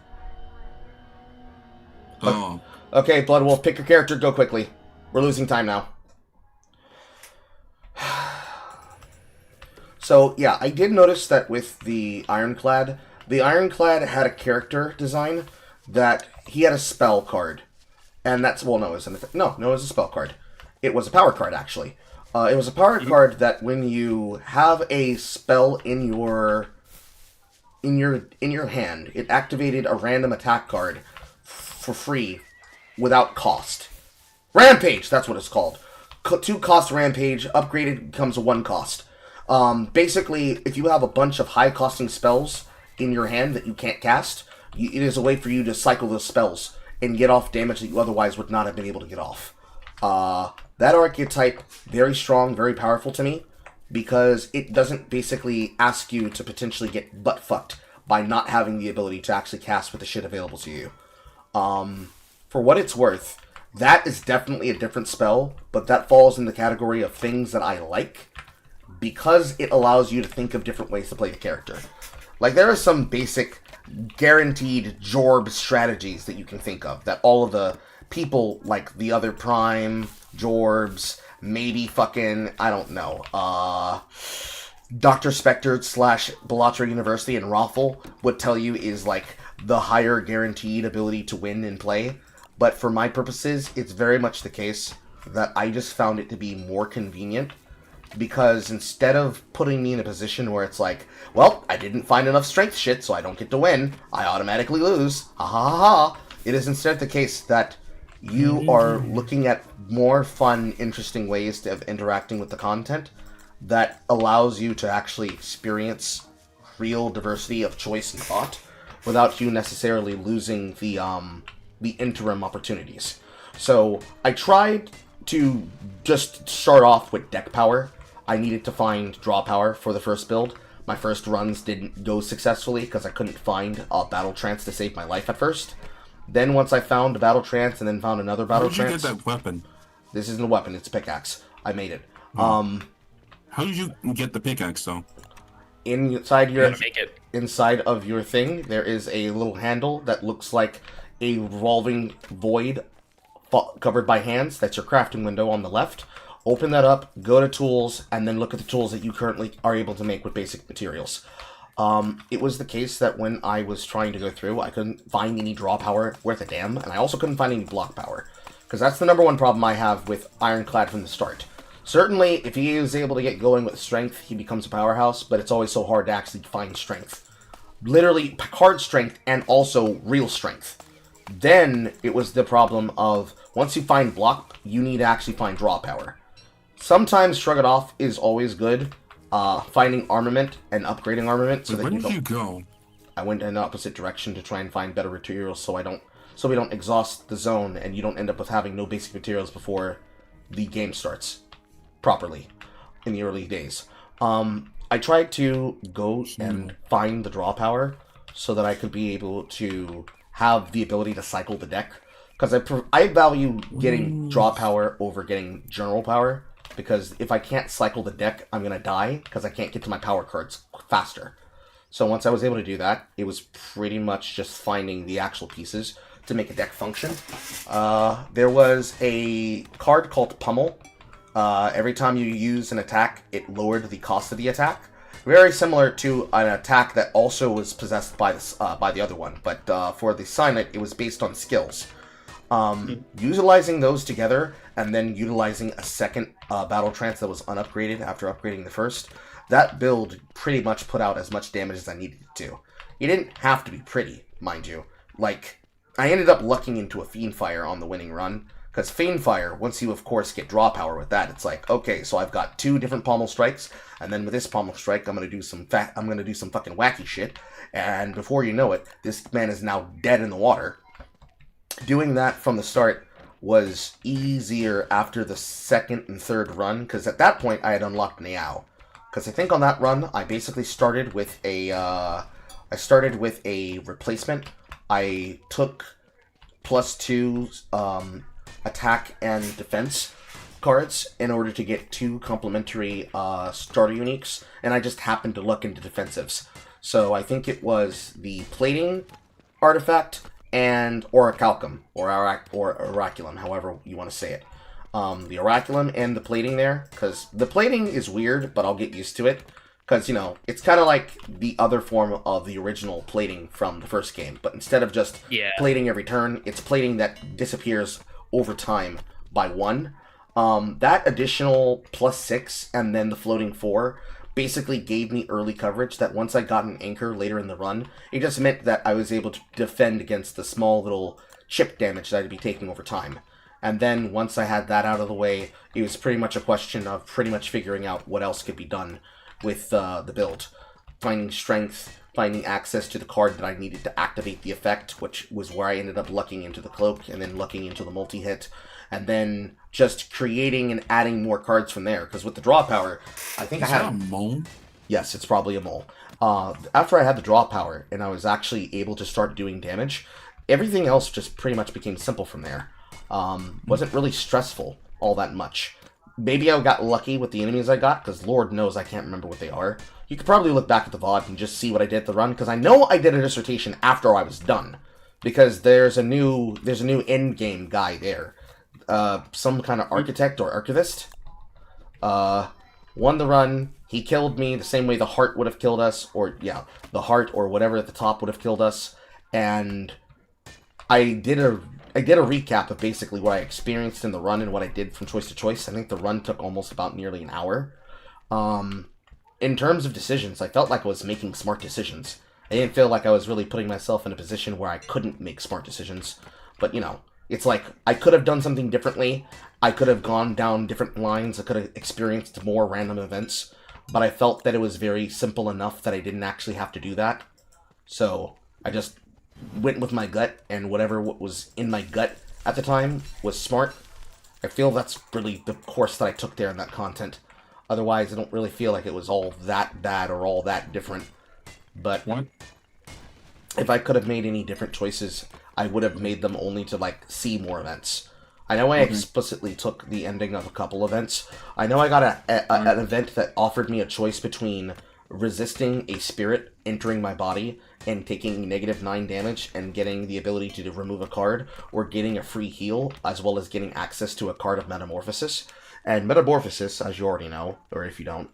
Oh. Okay, Blood Wolf, pick your character, go quickly. We're losing time now. So, yeah, I did notice that with the Ironclad had a character design that he had a spell card. And that's, well, no, it was a spell card. It was a power card, actually. It was a power card that when you have a spell in your hand, it activated a random attack card for free without cost. Rampage, that's what it's called. 2 cost Rampage, upgraded becomes a 1 cost. Basically, if you have a bunch of high-costing spells in your hand that you can't cast, it is a way for you to cycle those spells and get off damage that you otherwise would not have been able to get off. That archetype, very strong, very powerful to me, because it doesn't basically ask you to potentially get butt-fucked by not having the ability to actually cast with the shit available to you. For what it's worth, that is definitely a different spell, but that falls in the category of things that I like, because it allows you to think of different ways to play the character. Like, there are some basic, guaranteed Jorb strategies that you can think of, that all of the people, like the other Prime, Jorbs, maybe fucking, I don't know, Dr. Spectre / Belatra University and Raffle would tell you is, like, the higher guaranteed ability to win and play. But for my purposes, it's very much the case that I just found it to be more convenient, because instead of putting me in a position where it's like, well, I didn't find enough strength shit, so I don't get to win, I automatically lose, ha ha ha, it is instead the case that you are looking at more fun, interesting ways of interacting with the content that allows you to actually experience real diversity of choice and thought without you necessarily losing the interim opportunities. So I tried to just start off with deck power. I needed to find draw power for the first build. My first runs didn't go successfully because I couldn't find a battle trance to save my life at first. Then once I found a battle trance and then found another battle trance... How did you get that weapon? This isn't a weapon, it's a pickaxe. I made it. How did you get the pickaxe, though? Inside of your thing, there is a little handle that looks like a revolving void covered by hands. That's your crafting window on the left. Open that up, go to tools, and then look at the tools that you currently are able to make with basic materials. It was the case that when I was trying to go through, I couldn't find any draw power worth a damn, and I also couldn't find any block power. Because that's the number one problem I have with Ironclad from the start. Certainly, if he is able to get going with strength, he becomes a powerhouse, but it's always so hard to actually find strength. Literally, card strength and also real strength. Then, it was the problem of, once you find block, you need to actually find draw power. Sometimes Shrug It Off is always good. Finding armament and upgrading armament so that where did you go? I went in the opposite direction to try and find better materials so we don't exhaust the zone and you don't end up with having no basic materials before the game starts properly in the early days. I tried to go and find the draw power so that I could be able to have the ability to cycle the deck, because I value getting draw power over getting general power, because if I can't cycle the deck, I'm going to die, because I can't get to my power cards faster. So once I was able to do that, it was pretty much just finding the actual pieces to make a deck function. There was a card called Pummel. Every time you use an attack, it lowered the cost of the attack. Very similar to an attack that also was possessed by the other one, but for the Signet, it was based on skills. Utilizing those together, and then utilizing a second battle trance that was unupgraded after upgrading the first, that build pretty much put out as much damage as I needed it to. It didn't have to be pretty, mind you. Like, I ended up lucking into a Fiendfire on the winning run, because Fiendfire, once you of course get draw power with that, it's like, okay, so I've got 2 different pommel strikes, and then with this pommel strike, I'm gonna do some fucking wacky shit, and before you know it, this man is now dead in the water. Doing that from the start was easier after the second and third run, because at that point I had unlocked Niao. Because I think on that run I basically started with a replacement. I took +2 attack and defense cards in order to get 2 complementary starter uniques, and I just happened to luck into defensives. So I think it was the plating artifact and orichalcum, or oraculum, however you want to say it. The oraculum and the plating there, because the plating is weird, but I'll get used to it. Because, you know, it's kind of like the other form of the original plating from the first game. But instead of just plating every turn, it's plating that disappears over time by 1. That additional +6 and then the floating 4 basically gave me early coverage that once I got an anchor later in the run, it just meant that I was able to defend against the small little chip damage that I'd be taking over time. And then once I had that out of the way, it was pretty much a question of pretty much figuring out what else could be done with the build. Finding strength, finding access to the card that I needed to activate the effect, which was where I ended up lucking into the cloak, and then lucking into the multi-hit, and then just creating and adding more cards from there. Because with the draw power, I think Is I had... that a mole? Yes, it's probably a mole. After I had the draw power, and I was actually able to start doing damage, everything else just pretty much became simple from there. Wasn't really stressful all that much. Maybe I got lucky with the enemies I got, because Lord knows I can't remember what they are. You could probably look back at the VOD and just see what I did at the run, because I know I did a dissertation after I was done. Because there's a new end game guy there. Some kind of architect or archivist. Won the run. He killed me the same way the heart would have killed us, or yeah, the heart or whatever at the top would have killed us. And I did a recap of basically what I experienced in the run and what I did from choice to choice. I think the run took almost about nearly an hour. In terms of decisions, I felt like I was making smart decisions. I didn't feel like I was really putting myself in a position where I couldn't make smart decisions. But, you know, it's like I could have done something differently. I could have gone down different lines. I could have experienced more random events. But I felt that it was very simple enough that I didn't actually have to do that. So I just went with my gut, and whatever was in my gut at the time was smart. I feel that's really the course that I took there in that content. Otherwise, I don't really feel like it was all that bad or all that different. But What? if I could have made any different choices, I would have made them only to, like, see more events. I know I explicitly took the ending of a couple events. I know I got an event that offered me a choice between resisting a spirit entering my body and taking -9 damage and getting the ability to remove a card, or getting a free heal, as well as getting access to a card of Metamorphosis. And Metamorphosis, as you already know, or if you don't,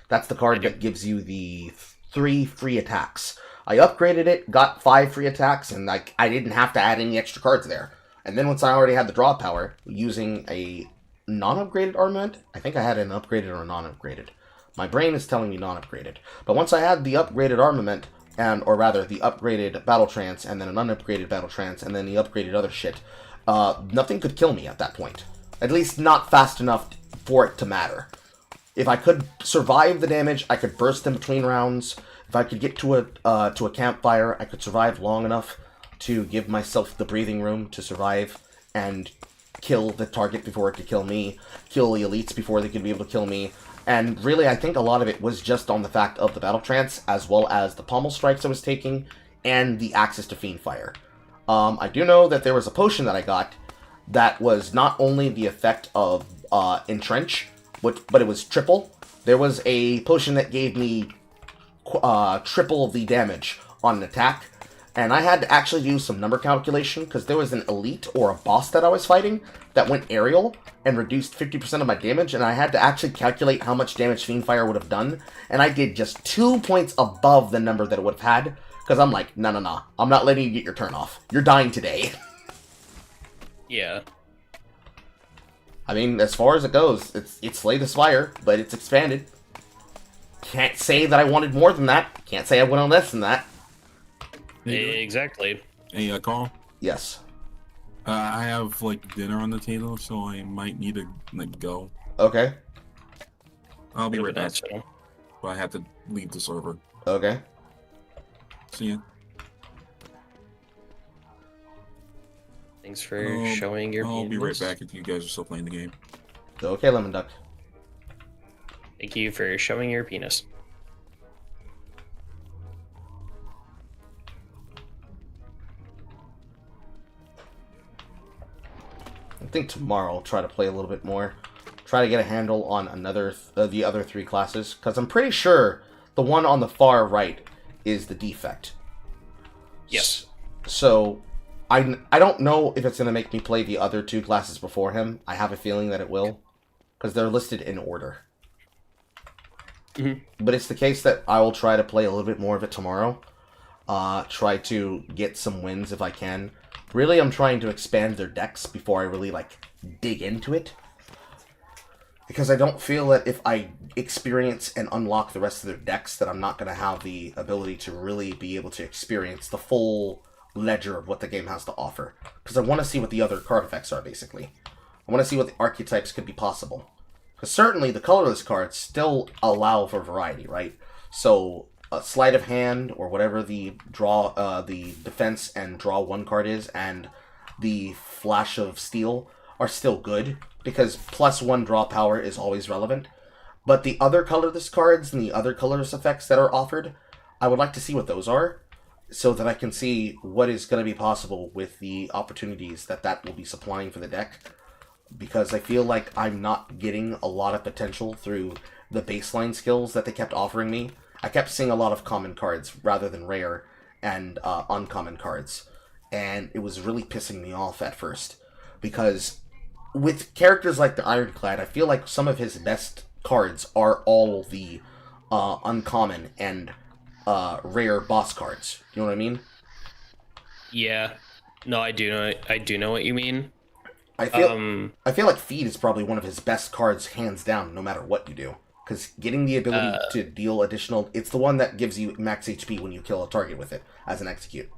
that's the card that gives you the 3 free attacks. I upgraded it, got 5 free attacks, and I didn't have to add any extra cards there. And then once I already had the draw power, using a non-upgraded armament, I think I had an upgraded or a non-upgraded. My brain is telling me non-upgraded. But once I had the upgraded armament, or rather, the upgraded battle trance, and then an unupgraded battle trance, and then the upgraded other shit, nothing could kill me at that point. At least not fast enough for it to matter. If I could survive the damage, I could burst in between rounds. If I could get to a campfire, I could survive long enough to give myself the breathing room to survive and kill the target before it could kill me, kill the elites before they could be able to kill me. And really, I think a lot of it was just on the fact of the battle trance, as well as the pommel strikes I was taking, and the access to fiend fire. I do know that there was a potion that I got that was not only the effect of entrench, but it was triple. There was a potion that gave me triple the damage on an attack, and I had to actually do some number calculation, because there was an elite or a boss that I was fighting that went aerial and reduced 50% of my damage, and I had to actually calculate how much damage Fiendfire would have done, and I did just 2 points above the number that it would have had, because I'm like, no, I'm not letting you get your turn off. You're dying today. Yeah. I mean, as far as it goes, it's Slay the Spire, but it's expanded. Can't say that I wanted more than that. Can't say I went on less than that. Exactly. Hey, Carl? Yes. I have, like, dinner on the table, so I might need to, like, go. Okay. I'll be right back. That's so. But I have to leave the server. Okay. See ya. Thanks for showing your I'll be right penis. back if you guys are still playing the game. Okay, Lemon Duck. Thank you for showing your penis. I think tomorrow I'll try to play a little bit more. Try to get a handle on the other 3 classes, because I'm pretty sure the one on the far right is the defect. Yes. So, I don't know if it's going to make me play the other two classes before him. I have a feeling that it will, because they're listed in order. But it's the case that I will try to play a little bit more of it tomorrow. Try to get some wins if I can. Really, I'm trying to expand their decks before I really, like, dig into it. Because I don't feel that if I experience and unlock the rest of their decks, that I'm not going to have the ability to really be able to experience the full ledger of what the game has to offer. Because I want to see what the other card effects are, basically. I want to see what the archetypes could be possible. Because certainly the colorless cards still allow for variety, right? So a sleight of hand, or whatever the the defense and draw one card is, and the flash of steel are still good, because +1 draw power is always relevant. But the other colorless cards and the other colorless effects that are offered, I would like to see what those are, so that I can see what is going to be possible with the opportunities that will be supplying for the deck. Because I feel like I'm not getting a lot of potential through the baseline skills that they kept offering me. I kept seeing a lot of common cards rather than rare and uncommon cards. And it was really pissing me off at first. Because with characters like the Ironclad, I feel like some of his best cards are all the uncommon and rare boss cards. You know what I mean? Yeah. No, I do know what you mean. I feel like Feed is probably one of his best cards, hands down, no matter what you do. Because getting the ability to deal additional... It's the one that gives you max HP when you kill a target with it, as an execute.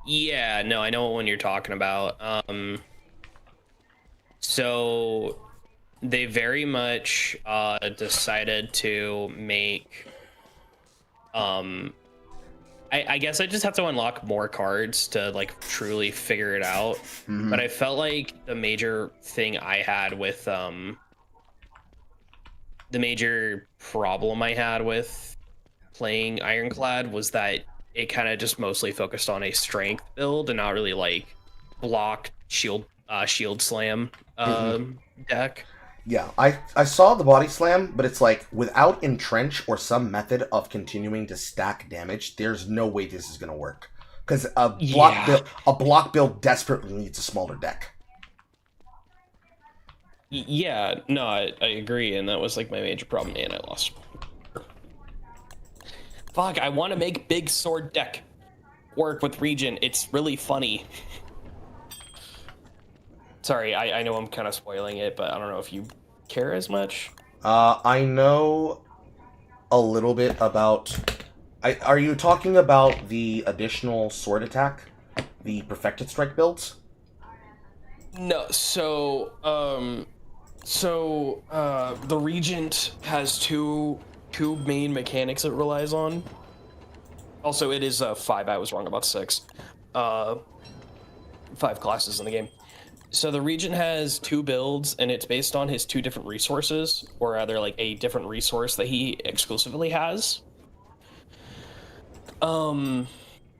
Yeah, no, I know what one you're talking about. So they very much decided to make... I guess I just have to unlock more cards to, like, truly figure it out. Mm-hmm. But I felt like the major thing I had with, the major problem I had with playing Ironclad was that it kind of just mostly focused on a strength build and not really, like, block, shield slam deck. Yeah, I saw the body slam, but it's like, without entrench or some method of continuing to stack damage, there's no way this is going to work. Because a block build desperately needs a smaller deck. Yeah, no, I agree, and that was like my major problem, and I lost. Fuck, I want to make big sword deck work with Regen. It's really funny. Sorry, I know I'm kind of spoiling it, but I don't know if you care as much. I know a little bit about... are you talking about the additional sword attack? The Perfected Strike builds? No, so the Regent has two main mechanics it relies on. Also, it is 5. I was wrong about 6. 5 classes in the game. So the Regent has 2 builds, and it's based on his 2 different resources, or rather, like, a different resource that he exclusively has. And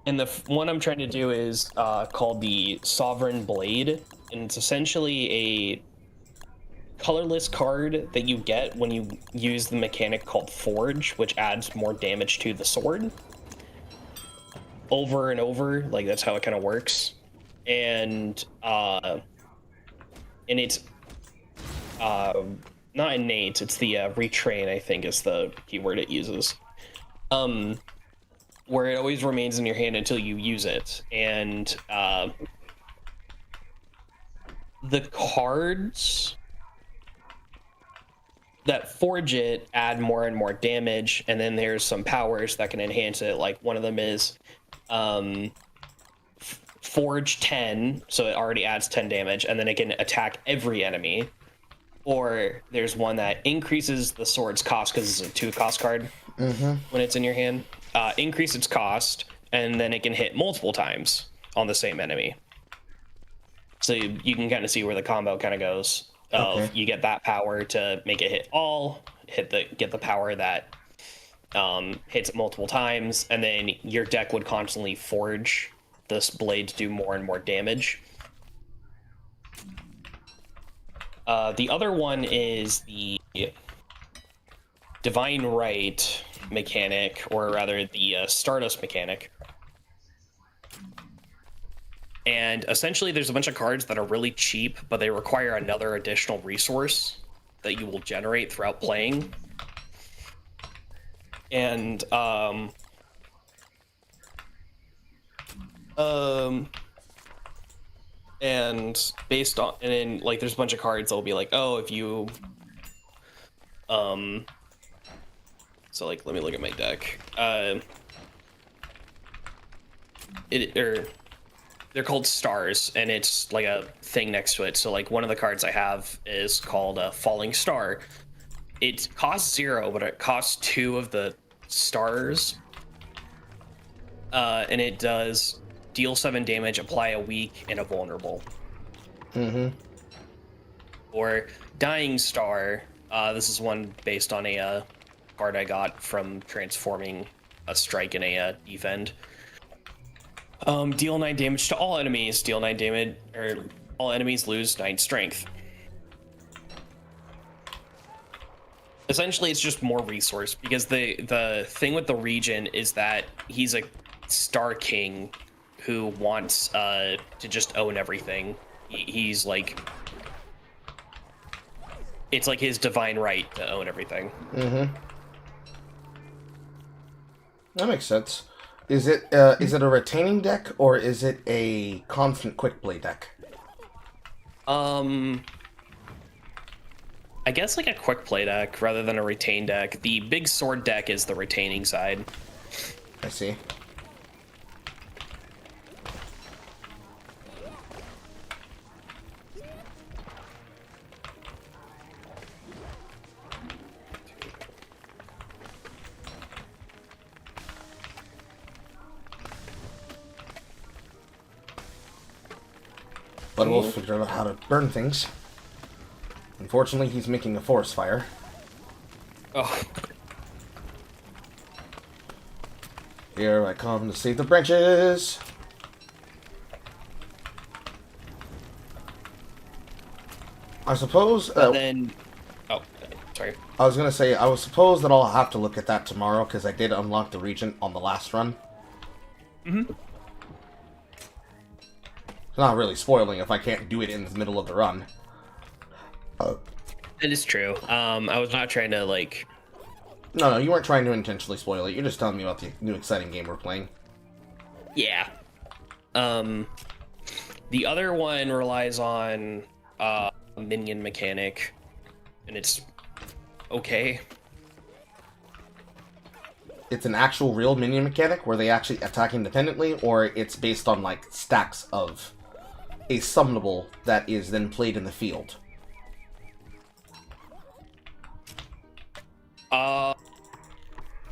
the one I'm trying to do is called the Sovereign Blade, and it's essentially a colorless card that you get when you use the mechanic called Forge, which adds more damage to the sword. Over and over, like, that's how it kind of works. And it's not innate, it's the retrain, I think is the keyword it uses. Where it always remains in your hand until you use it. And the cards that forge it add more and more damage, and then there's some powers that can enhance it. Like, one of them is Forge 10, so it already adds 10 damage, and then it can attack every enemy. Or there's one that increases the sword's cost, because it's a 2 cost card when it's in your hand. Increase its cost, and then it can hit multiple times on the same enemy. So you can kind of see where the combo kind of goes. Okay. You get that power to make it hit all, get the power that hits it multiple times, and then your deck would constantly forge this blade to do more and more damage. The other one is the Divine Right mechanic, or rather the Stardust mechanic. And essentially, there's a bunch of cards that are really cheap, but they require another additional resource that you will generate throughout playing. And and based on, and then like there's a bunch of cards that'll be like, oh, if you so like let me look at my deck. They're called stars, and it's like a thing next to it. So like one of the cards I have is called a falling star. It costs 0, but it costs 2 of the stars. And it does deal 7 damage, apply a weak and a vulnerable. Or Dying Star. This is one based on a card I got from transforming a strike in a defend. Deal 9 damage to all enemies. Deal 9 damage, or all enemies lose 9 strength. Essentially, it's just more resource, because the thing with the region is that he's a Star King who wants to just own everything. He's like, it's like his divine right to own everything. That makes sense. Is it a retaining deck, or is it a constant quick play deck? I guess like a quick play deck rather than a retain deck. The big sword deck is the retaining side. I see. But we'll figure out how to burn things. Unfortunately, he's making a forest fire. Oh. Here I come to save the branches. I suppose. Then, oh, sorry. I was gonna say, I suppose that I'll have to look at that tomorrow, because I did unlock the regent on the last run. It's not really spoiling if I can't do it in the middle of the run. It is true. I was not trying to like. No, you weren't trying to intentionally spoil it. You're just telling me about the new exciting game we're playing. Yeah. The other one relies on a minion mechanic, and it's okay. It's an actual real minion mechanic where they actually attack independently, or it's based on like stacks of a summonable that is then played in the field.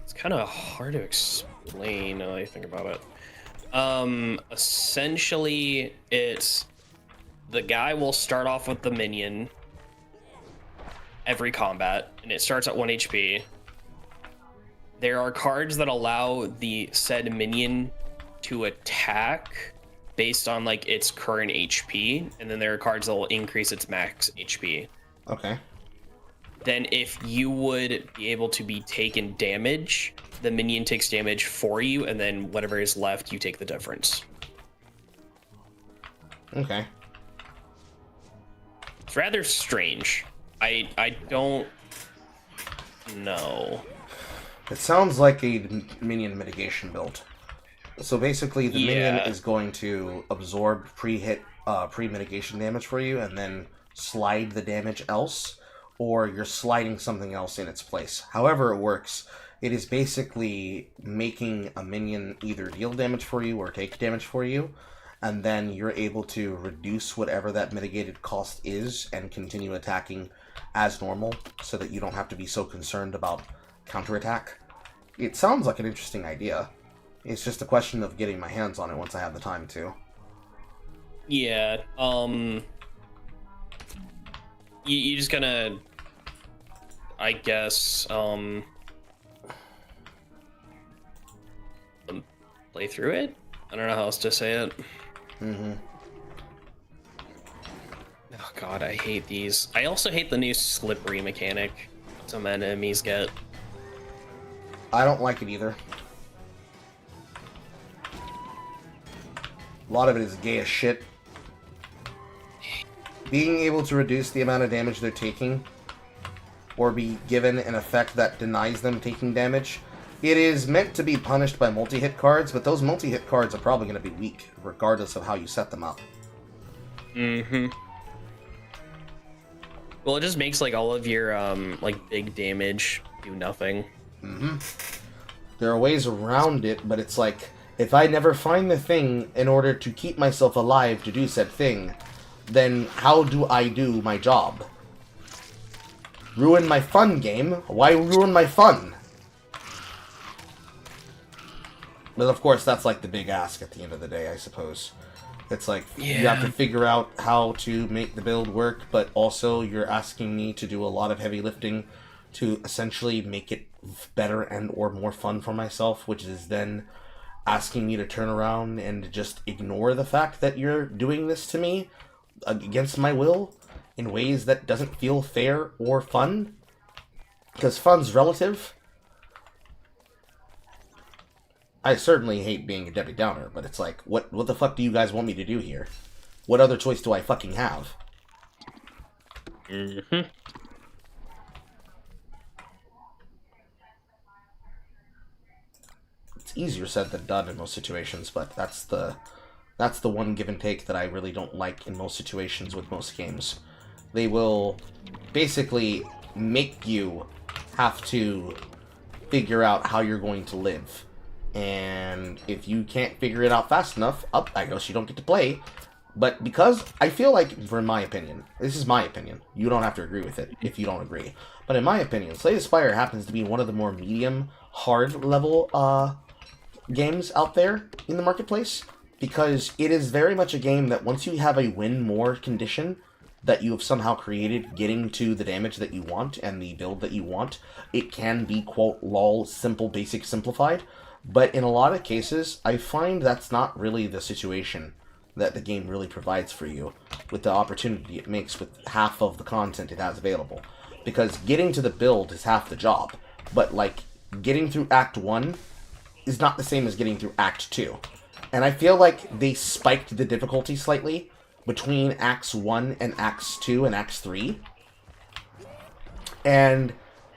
It's kind of hard to explain now that I think about it. Essentially, it's the guy will start off with the minion every combat, and it starts at 1 HP. There are cards that allow the said minion to attack based on like its current HP, and then there are cards that will increase its max HP. Okay. Then if you would be able to be taken damage, the minion takes damage for you, and then whatever is left, you take the difference. Okay. It's rather strange. I don't know. It sounds like a minion mitigation build. So basically, the minion is going to absorb pre-hit, pre-mitigation damage for you, and then slide the damage else, or you're sliding something else in its place. However it works, it is basically making a minion either deal damage for you or take damage for you, and then you're able to reduce whatever that mitigated cost is and continue attacking as normal, so that you don't have to be so concerned about counterattack. It sounds like an interesting idea. It's just a question of getting my hands on it once I have the time to. Yeah, you just gonna, I guess, play through it? I don't know how else to say it. Oh god, I hate these. I also hate the new slippery mechanic some enemies get. I don't like it either. A lot of it is gay as shit. Being able to reduce the amount of damage they're taking, or be given an effect that denies them taking damage. It is meant to be punished by multi-hit cards, but those multi-hit cards are probably going to be weak, regardless of how you set them up. Mm-hmm. Well, it just makes, like, all of your, like, big damage do nothing. Mm-hmm. There are ways around it, but it's like, if I never find the thing in order to keep myself alive to do said thing, then how do I do my job? Ruin my fun game? Why ruin my fun? But of course, that's like the big ask at the end of the day, I suppose. It's like, you have to figure out how to make the build work, but also you're asking me to do a lot of heavy lifting to essentially make it better and or more fun for myself, which is then asking me to turn around and just ignore the fact that you're doing this to me against my will in ways that doesn't feel fair or fun, because fun's relative. I certainly hate being a Debbie Downer, but it's like, what the fuck do you guys want me to do here? What other choice do I fucking have? Mm-hmm. It's easier said than done in most situations, but that's the one give and take that I really don't like in most situations with most games. They will basically make you have to figure out how you're going to live. And if you can't figure it out fast enough, I guess you don't get to play. But because I feel like, for my opinion, this is my opinion, you don't have to agree with it if you don't agree. But in my opinion, Slay the Spire happens to be one of the more medium, hard level games out there in the marketplace. Because it is very much a game that once you have a win more condition that you have somehow created getting to the damage that you want and the build that you want, it can be, quote, lol, simple, basic, simplified. But in a lot of cases, I find that's not really the situation that the game really provides for you with the opportunity it makes with half of the content it has available. Because getting to the build is half the job. But, like, getting through Act 1 is not the same as getting through Act 2. And I feel like they spiked the difficulty slightly between Acts 1 and Acts 2 and Acts 3. And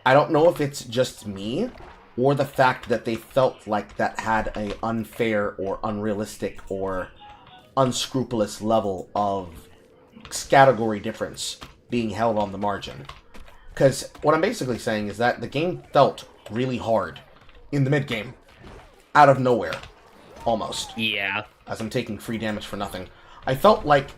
I don't know if it's just me, or the fact that they felt like that had an unfair or unrealistic or unscrupulous level of category difference being held on the margin. Because what I'm basically saying is that the game felt really hard in the mid-game, out of nowhere. Almost. Yeah. As I'm taking free damage for nothing. I felt like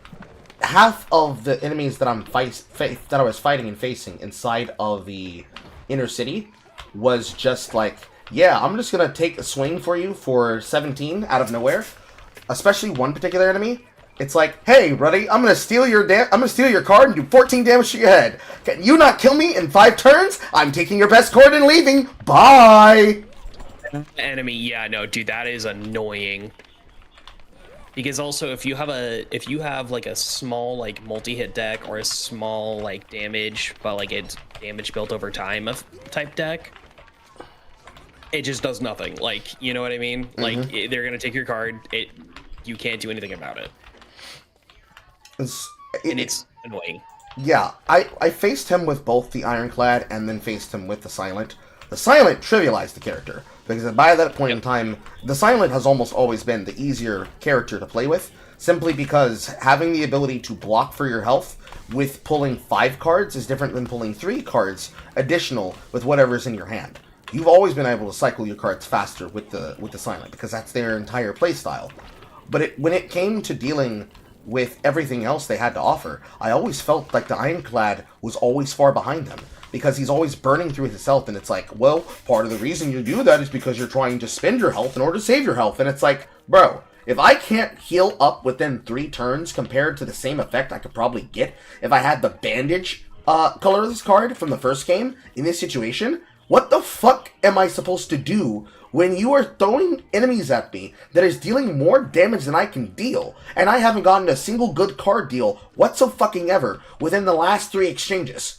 half of the enemies that I was fighting and facing inside of the inner city was just like, yeah, I'm just gonna take a swing for you for 17 out of nowhere. Especially one particular enemy. It's like, hey, buddy, I'm gonna steal your card and do 14 damage to your head. Can you not kill me in 5 turns? I'm taking your best card and leaving. Bye. Enemy, yeah, no, dude, that is annoying. Because also, if you have like a small like multi-hit deck or a small like damage, but like it's damage built over time of type deck, it just does nothing. Like, you know what I mean? Mm-hmm. Like they're gonna take your card. You can't do anything about it. It's annoying. Yeah, I faced him with both the Ironclad and then faced him with the Silent. The Silent trivialized the character, because by that point in time, the Silent has almost always been the easier character to play with, simply because having the ability to block for your health with pulling 5 cards is different than pulling 3 cards additional with whatever's in your hand. You've always been able to cycle your cards faster with the Silent, because that's their entire playstyle. But when it came to dealing with everything else they had to offer, I always felt like the Ironclad was always far behind them, because he's always burning through his health, and it's like, well, part of the reason you do that is because you're trying to spend your health in order to save your health, and it's like, bro, if I can't heal up within 3 turns compared to the same effect I could probably get if I had the bandage colorless card from the first game in this situation, what the fuck am I supposed to do when you are throwing enemies at me that is dealing more damage than I can deal, and I haven't gotten a single good card deal whatsoever within the last 3 exchanges?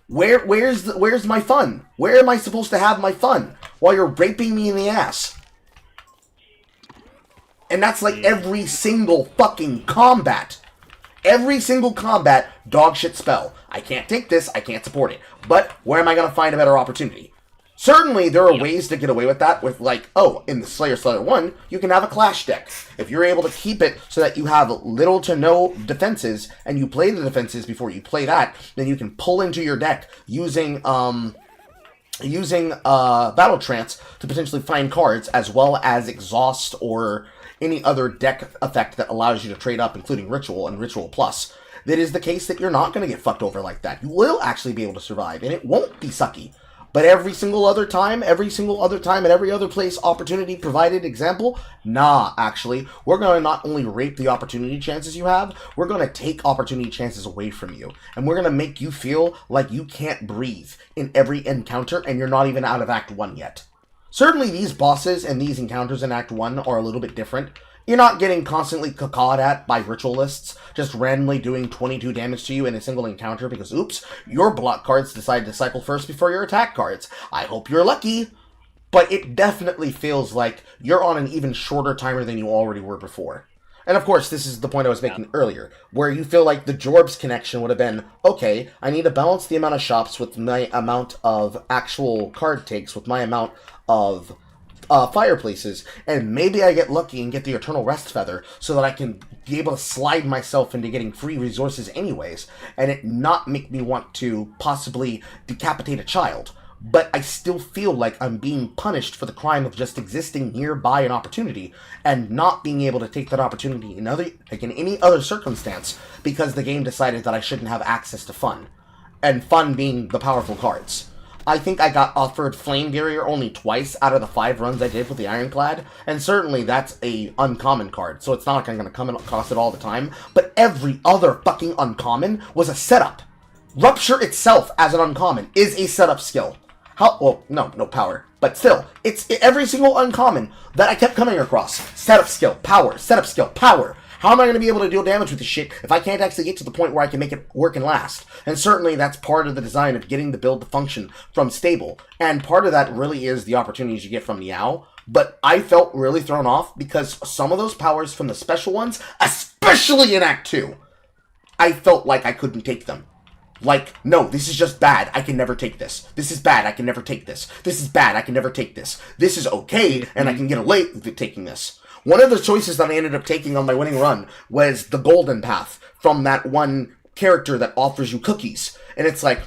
Where's my fun? Where am I supposed to have my fun while you're raping me in the ass? And that's like every single fucking combat. Every single combat, dog shit spell. I can't take this, I can't support it. But where am I going to find a better opportunity? Certainly, there are ways to get away with that with, like, in the Slayer 1, you can have a clash deck. If you're able to keep it so that you have little to no defenses, and you play the defenses before you play that, then you can pull into your deck using Battle Trance to potentially find cards, as well as Exhaust or any other deck effect that allows you to trade up, including Ritual and Ritual Plus. That is the case that you're not going to get fucked over like that. You will actually be able to survive, and it won't be sucky. But every single other time, and every other place, opportunity provided, example, nah, actually, we're going to not only rape the opportunity chances you have, we're going to take opportunity chances away from you. And we're going to make you feel like you can't breathe in every encounter, and you're not even out of Act 1 yet. Certainly these bosses and these encounters in Act 1 are a little bit different. You're not getting constantly cacawed at by ritualists, just randomly doing 22 damage to you in a single encounter because, oops, your block cards decided to cycle first before your attack cards. I hope you're lucky. But it definitely feels like you're on an even shorter timer than you already were before. And of course, this is the point I was making earlier, where you feel like the Jorbs connection would have been, okay, I need to balance the amount of shops with my amount of actual card takes, with my amount of fireplaces, and maybe I get lucky and get the Eternal Rest Feather so that I can be able to slide myself into getting free resources anyways, and it not make me want to possibly decapitate a child. But I still feel like I'm being punished for the crime of just existing nearby an opportunity and not being able to take that opportunity in any other circumstance because the game decided that I shouldn't have access to fun. And fun being the powerful cards. I think I got offered Flame Barrier only twice out of the 5 runs I did with the Ironclad, and certainly that's a uncommon card, so it's not like I'm going to come across it all the time, but every other fucking uncommon was a setup. Rupture itself as an uncommon is a setup skill. No power, but still, it's every single uncommon that I kept coming across. Setup skill, power, setup skill, power. How am I going to be able to deal damage with this shit if I can't actually get to the point where I can make it work and last? And certainly that's part of the design of getting the build to function from stable. And part of that really is the opportunities you get from Niao. But I felt really thrown off because some of those powers from the special ones, especially in Act 2, I felt like I couldn't take them. Like, no, this is just bad. I can never take this. This is bad. I can never take this. This is bad. I can never take this. This is okay, and I can get away with taking this. One of the choices that I ended up taking on my winning run was the golden path from that one character that offers you cookies. And it's like,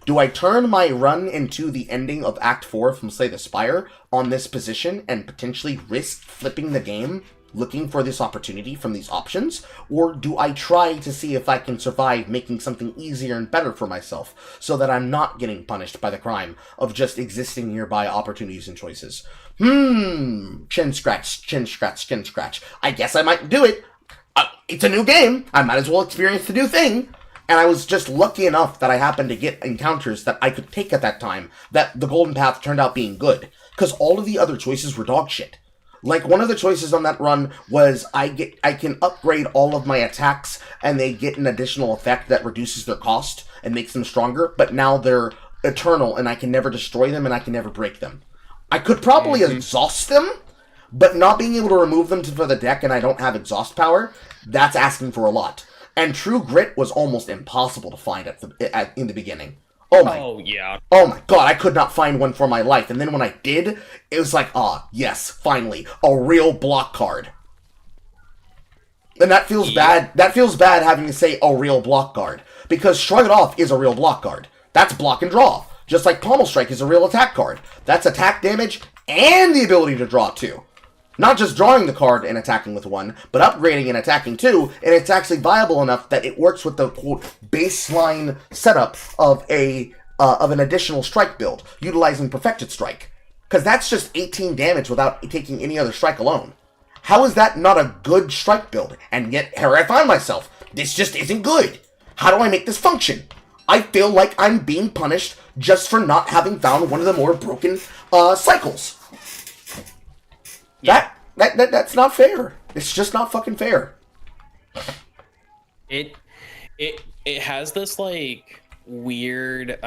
do I turn my run into the ending of Act 4 from Slay the Spire on this position and potentially risk flipping the game, looking for this opportunity from these options? Or do I try to see if I can survive making something easier and better for myself so that I'm not getting punished by the crime of just existing nearby opportunities and choices? Chin scratch, chin scratch, chin scratch. I guess I might do it. It's a new game. I might as well experience the new thing. And I was just lucky enough that I happened to get encounters that I could take at that time, that the golden path turned out being good. Because all of the other choices were dog shit. Like, one of the choices on that run was I can upgrade all of my attacks, and they get an additional effect that reduces their cost and makes them stronger, but now they're eternal, and I can never destroy them, and I can never break them. I could probably exhaust them, but not being able to remove them for the deck and I don't have exhaust power, that's asking for a lot. And True Grit was almost impossible to find in the beginning. Oh my god, I could not find one for my life. And then when I did, it was like, yes, finally, a real block card. And that feels bad. That feels bad having to say a real block card. Because Shrug It Off is a real block card. That's block and draw. Just like Pommel Strike is a real attack card. That's attack damage and the ability to draw 2. Not just drawing the card and attacking with 1, but upgrading and attacking 2, and it's actually viable enough that it works with the, quote, baseline setup of an additional strike build, utilizing Perfected Strike. Because that's just 18 damage without taking any other strike alone. How is that not a good strike build? And yet, here I find myself. This just isn't good. How do I make this function? I feel like I'm being punished just for not having found one of the more broken cycles. Yeah. That's not fair. It's just not fucking fair. It has this like weird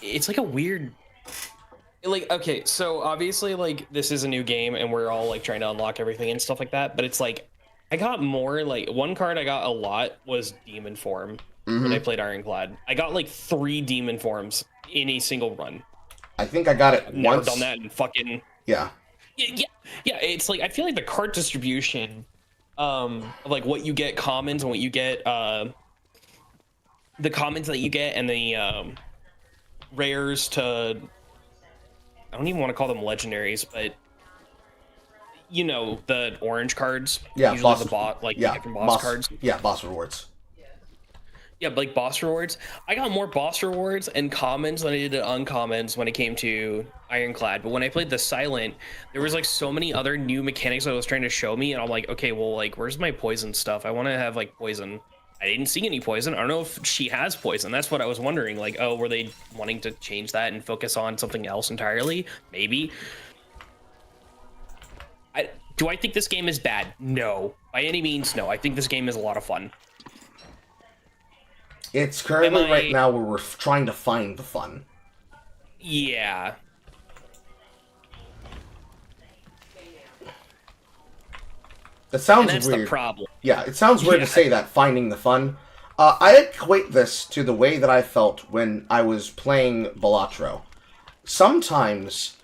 it's like a weird Like, okay, so obviously, like, this is a new game and we're all like trying to unlock everything and stuff like that, but it's like I got more, like, one card I got a lot was demon form when I Mm-hmm. played Ironclad. I got like 3 demon forms in a single run. I think I got it I've never done once. that in fucking Yeah. yeah. It's like I feel like the card distribution of like what you get commons and what you get the commons that you get and the rares to, I don't even want to call them legendaries, but you know, the orange cards, Yeah. usually Boss. the bot, like the Yeah. different boss cards. Yeah. Boss rewards. Yeah, like boss rewards. I got more boss rewards and commons than I did uncommons when it came to Ironclad. But when I played the Silent, there was like so many other new mechanics that it was trying to show me, and I'm like, okay, well, like, where's my poison stuff? I want to have like poison. I didn't see any poison. I don't know if she has poison. That's what I was wondering. Like, oh, were they wanting to change that and focus on something else entirely? Maybe. Do I think this game is bad? No. By any means, no. I think this game is a lot of fun. It's currently right now where we're trying to find the fun. Yeah. It sounds And that's weird. the problem. Yeah, it sounds weird to say that, finding the fun. I equate this to the way that I felt when I was playing Balatro. Sometimes,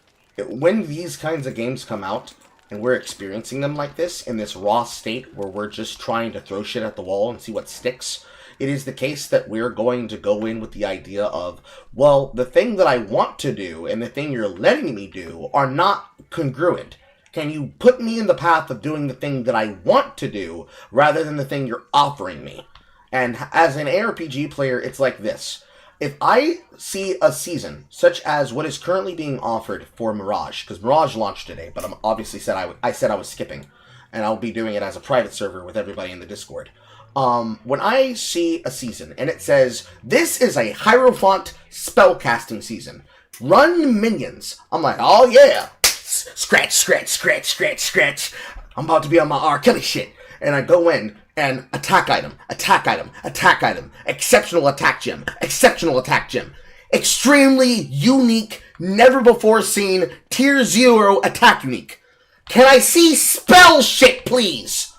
when these kinds of games come out, and we're experiencing them like this, in this raw state where we're just trying to throw shit at the wall and see what sticks, it is the case that we're going to go in with the idea of, well, the thing that I want to do and the thing you're letting me do are not congruent. Can you put me in the path of doing the thing that I want to do rather than the thing you're offering me? And as an ARPG player, it's like this. If I see a season, such as what is currently being offered for Mirage, because Mirage launched today, but I said I was skipping, and I'll be doing it as a private server with everybody in the Discord. When I see a season and it says, this is a Hierophant spellcasting season, run minions, I'm like, oh yeah, scratch, scratch, scratch, scratch, scratch, I'm about to be on my R. Kelly shit, and I go in, and attack item, attack item, attack item, exceptional attack gem, exceptional attack gem, extremely unique, never before seen, tier 0 attack unique. Can I see spell shit, please?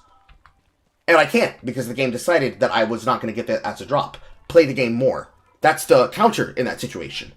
And I can't, because the game decided that I was not going to get that as a drop. Play the game more. That's the counter in that situation.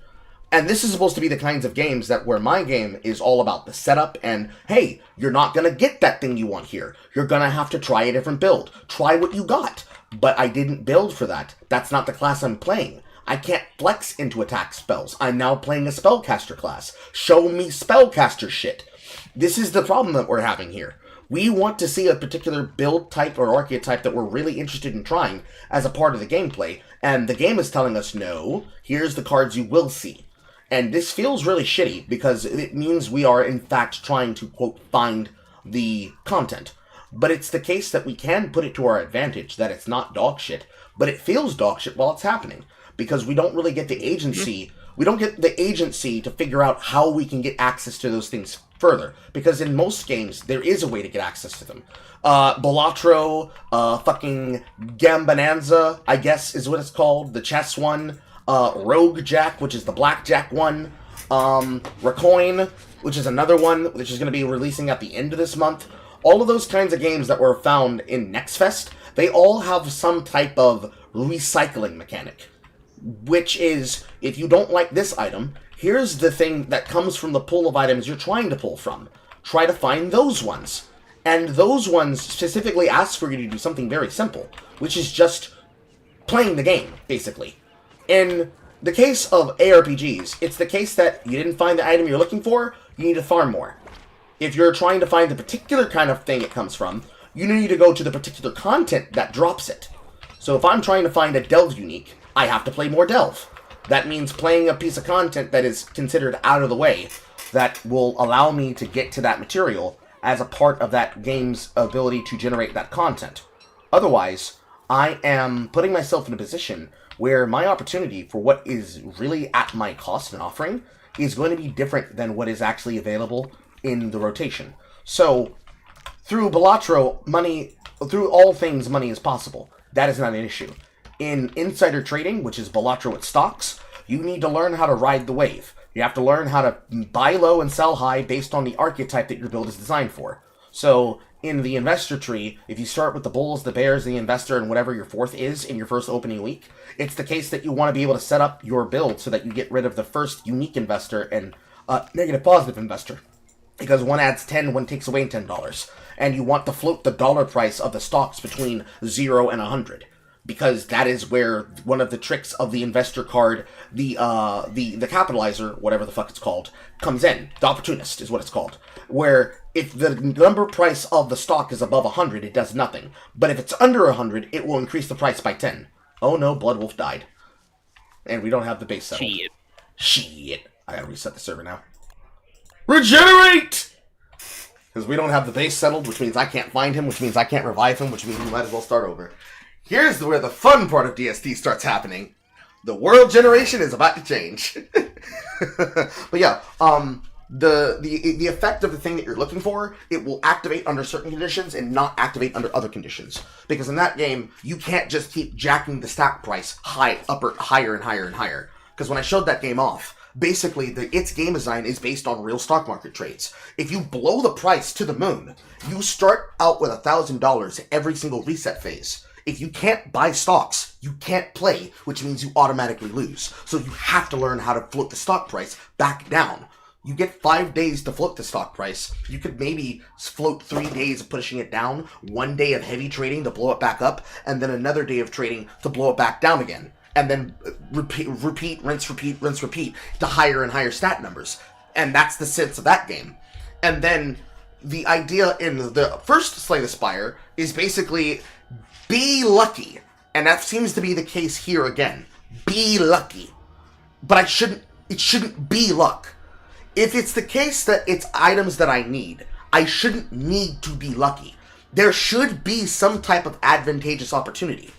And this is supposed to be the kinds of games that where my game is all about the setup and, hey, you're not going to get that thing you want here. You're going to have to try a different build. Try what you got. But I didn't build for that. That's not the class I'm playing. I can't flex into attack spells. I'm now playing a spellcaster class. Show me spellcaster shit. This is the problem that we're having here. We want to see a particular build type or archetype that we're really interested in trying as a part of the gameplay, and the game is telling us, no, here's the cards you will see. And this feels really shitty, because it means we are, in fact, trying to, quote, find the content. But it's the case that we can put it to our advantage, that it's not dog shit, but it feels dog shit while it's happening, because we don't really get the agency. We don't get the agency to figure out how we can get access to those things further, because in most games, there is a way to get access to them. Balatro, fucking Gambonanza, I guess is what it's called, the chess one, Rogue Jack, which is the blackjack one, Racoin, which is another one, which is going to be releasing at the end of this month. All of those kinds of games that were found in Nextfest, they all have some type of recycling mechanic, which is, if you don't like this item, here's the thing that comes from the pool of items you're trying to pull from. Try to find those ones. And those ones specifically ask for you to do something very simple, which is just playing the game, basically. In the case of ARPGs, it's the case that you didn't find the item you're looking for, you need to farm more. If you're trying to find the particular kind of thing it comes from, you need to go to the particular content that drops it. So if I'm trying to find a Delve unique, I have to play more Delve. That means playing a piece of content that is considered out of the way, that will allow me to get to that material as a part of that game's ability to generate that content. Otherwise, I am putting myself in a position where my opportunity for what is really at my cost and offering is going to be different than what is actually available in the rotation. So, through Balatro, through all things, money is possible. That is not an issue. In insider trading, which is Balatro with stocks, you need to learn how to ride the wave. You have to learn how to buy low and sell high based on the archetype that your build is designed for. So, in the investor tree, if you start with the bulls, the bears, the investor, and whatever your fourth is in your first opening week, it's the case that you want to be able to set up your build so that you get rid of the first unique investor and negative positive investor. Because one adds 10, one takes away $10. And you want to float the dollar price of the stocks between 0 and 100. Because that is where one of the tricks of the investor card, the capitalizer, whatever the fuck it's called, comes in. The opportunist is what it's called. Where if the number price of the stock is above 100, it does nothing. But if it's under 100, it will increase the price by 10. Oh no, Blood Wolf died. And we don't have the base settled. Shit. I gotta reset the server now. Regenerate! Because we don't have the base settled, which means I can't find him, which means I can't revive him, which means we might as well start over. Here's where the fun part of DST starts happening. The world generation is about to change. But yeah, the effect of the thing that you're looking for, it will activate under certain conditions and not activate under other conditions. Because in that game, you can't just keep jacking the stack price higher and higher and higher. Because when I showed that game off, basically its game design is based on real stock market trades. If you blow the price to the moon, you start out with $1,000 every single reset phase. If you can't buy stocks, you can't play, which means you automatically lose. So you have to learn how to float the stock price back down. You get 5 days to float the stock price. You could maybe float 3 days of pushing it down, 1 day of heavy trading to blow it back up, and then another day of trading to blow it back down again. And then repeat, rinse, repeat to higher and higher stat numbers. And that's the sense of that game. And then the idea in the first Slay the Spire is basically be lucky. And that seems to be the case here again. Be lucky. But it shouldn't be luck. If it's the case that it's items that I need, I shouldn't need to be lucky. There should be some type of advantageous opportunity.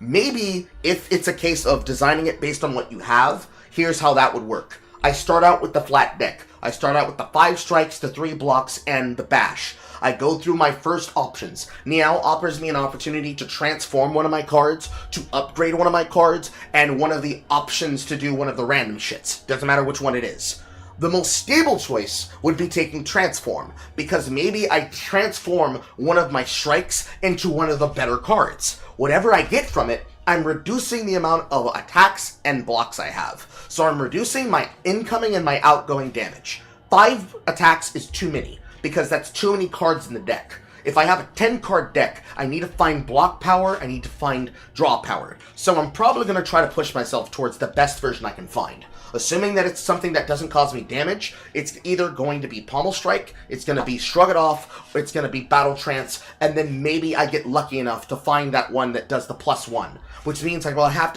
Maybe if it's a case of designing it based on what you have, here's how that would work. I start out with the flat deck. I start out with the 5 strikes, the 3 blocks, and the bash. I go through my first options. Niall offers me an opportunity to transform one of my cards, to upgrade one of my cards, and one of the options to do one of the random shits. Doesn't matter which one it is. The most stable choice would be taking transform, because maybe I transform one of my strikes into one of the better cards. Whatever I get from it, I'm reducing the amount of attacks and blocks I have. So I'm reducing my incoming and my outgoing damage. 5 attacks is too many, because that's too many cards in the deck. If I have a 10-card deck, I need to find block power, I need to find draw power. So I'm probably going to try to push myself towards the best version I can find. Assuming that it's something that doesn't cause me damage, it's either going to be Pommel Strike, it's going to be Shrug It Off, or it's going to be Battle Trance, and then maybe I get lucky enough to find that one that does the +1. Which means I'm going to have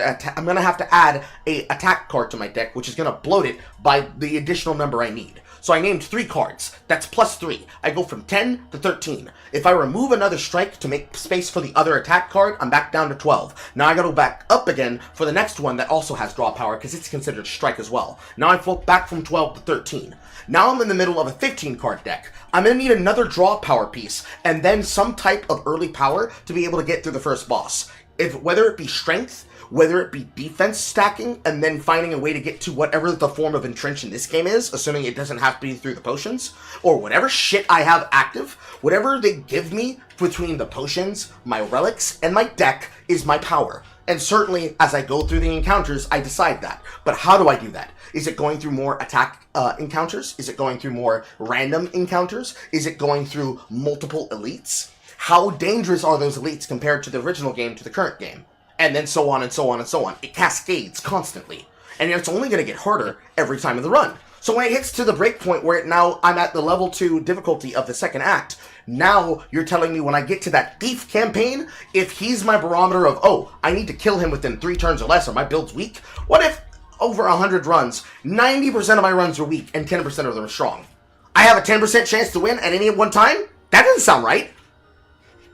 to add a attack card to my deck, which is going to bloat it by the additional number I need. So I named 3 cards. That's +3. I go from 10 to 13. If I remove another strike to make space for the other attack card, I'm back down to 12. Now I gotta go back up again for the next one that also has draw power, because it's considered strike as well. Now I float back from 12 to 13. Now I'm in the middle of a 15-card deck. I'm gonna need another draw power piece, and then some type of early power to be able to get through the first boss. Whether it be strength, whether it be defense stacking, and then finding a way to get to whatever the form of entrench in this game is, assuming it doesn't have to be through the potions, or whatever shit I have active, whatever they give me between the potions, my relics, and my deck is my power. And certainly, as I go through the encounters, I decide that. But how do I do that? Is it going through more attack encounters? Is it going through more random encounters? Is it going through multiple elites? How dangerous are those elites compared to the original game to the current game? And then so on and so on and so on. It cascades constantly. And it's only going to get harder every time of the run. So when it hits to the break point where now I'm at the level 2 difficulty of the second act, now you're telling me when I get to that thief campaign, if he's my barometer of, oh, I need to kill him within 3 turns or less or my build's weak, what if over 100 runs, 90% of my runs are weak and 10% of them are strong? I have a 10% chance to win at any one time? That doesn't sound right.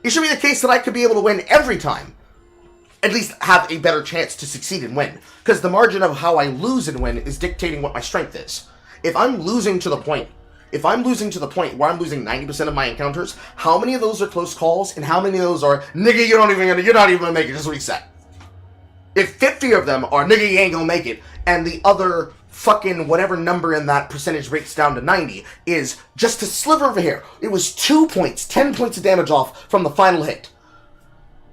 It should be the case that I could be able to win every time. At least have a better chance to succeed and win. Because the margin of how I lose and win is dictating what my strength is. If I'm losing to the point where I'm losing 90% of my encounters, how many of those are close calls and how many of those are, nigga, you're not even gonna make it, just reset. If 50 of them are, nigga, you ain't gonna make it, and the other fucking whatever number in that percentage breaks down to 90 is just a sliver of a hair. It was 2 points, 10 points of damage off from the final hit.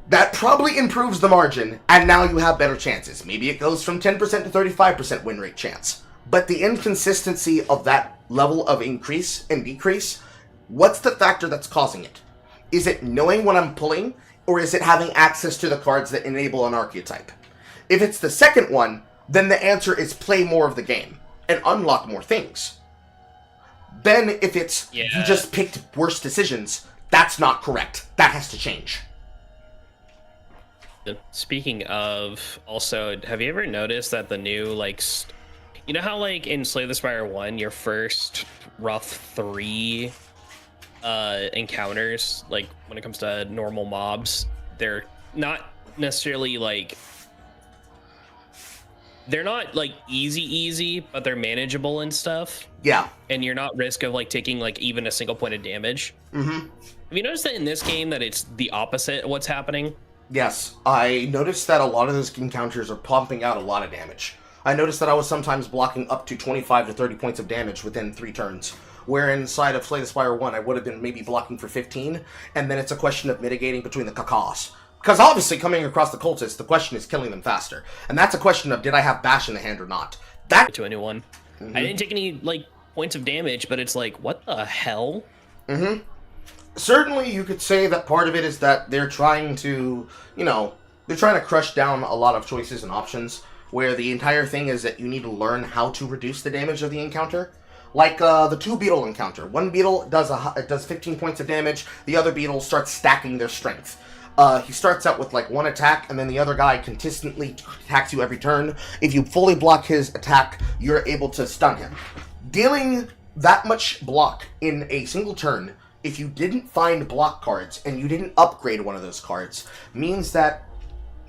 That probably improves the margin, and now you have better chances. Maybe it goes from 10% to 35% win rate chance. But the inconsistency of that level of increase and decrease, what's the factor that's causing it? Is it knowing what I'm pulling, or is it having access to the cards that enable an archetype? If it's the second one, then the answer is play more of the game and unlock more things. Then if it's you just picked worse decisions, that's not correct. That has to change. Speaking of, also, have you ever noticed that the new, like, you know how, like, in Slay the Spire 1, your first rough 3 encounters, like, when it comes to normal mobs, they're not necessarily, like, they're not, like, easy, but they're manageable and stuff. Yeah. And you're not risk of, like, taking, like, even a single point of damage. Mm-hmm. Have you noticed that in this game that it's the opposite of what's happening? Yes, I noticed that a lot of those encounters are pumping out a lot of damage. I noticed that I was sometimes blocking up to 25 to 30 points of damage within 3 turns, where inside of Slay the Spire 1 I would have been maybe blocking for 15, and then it's a question of mitigating between the cacos. Because obviously coming across the cultists, the question is killing them faster. And that's a question of did I have Bash in the hand or not. That to anyone. Mm-hmm. I didn't take any, like, points of damage, but it's like, what the hell? Mm-hmm. Certainly, you could say that part of it is that they're trying to, they're trying to crush down a lot of choices and options, where the entire thing is that you need to learn how to reduce the damage of the encounter. Like the 2 beetle encounter. One beetle does 15 points of damage, the other beetle starts stacking their strength. He starts out with like 1 attack, and then the other guy consistently attacks you every turn. If you fully block his attack, you're able to stun him. Dealing that much block in a single turn, if you didn't find block cards and you didn't upgrade one of those cards, means that,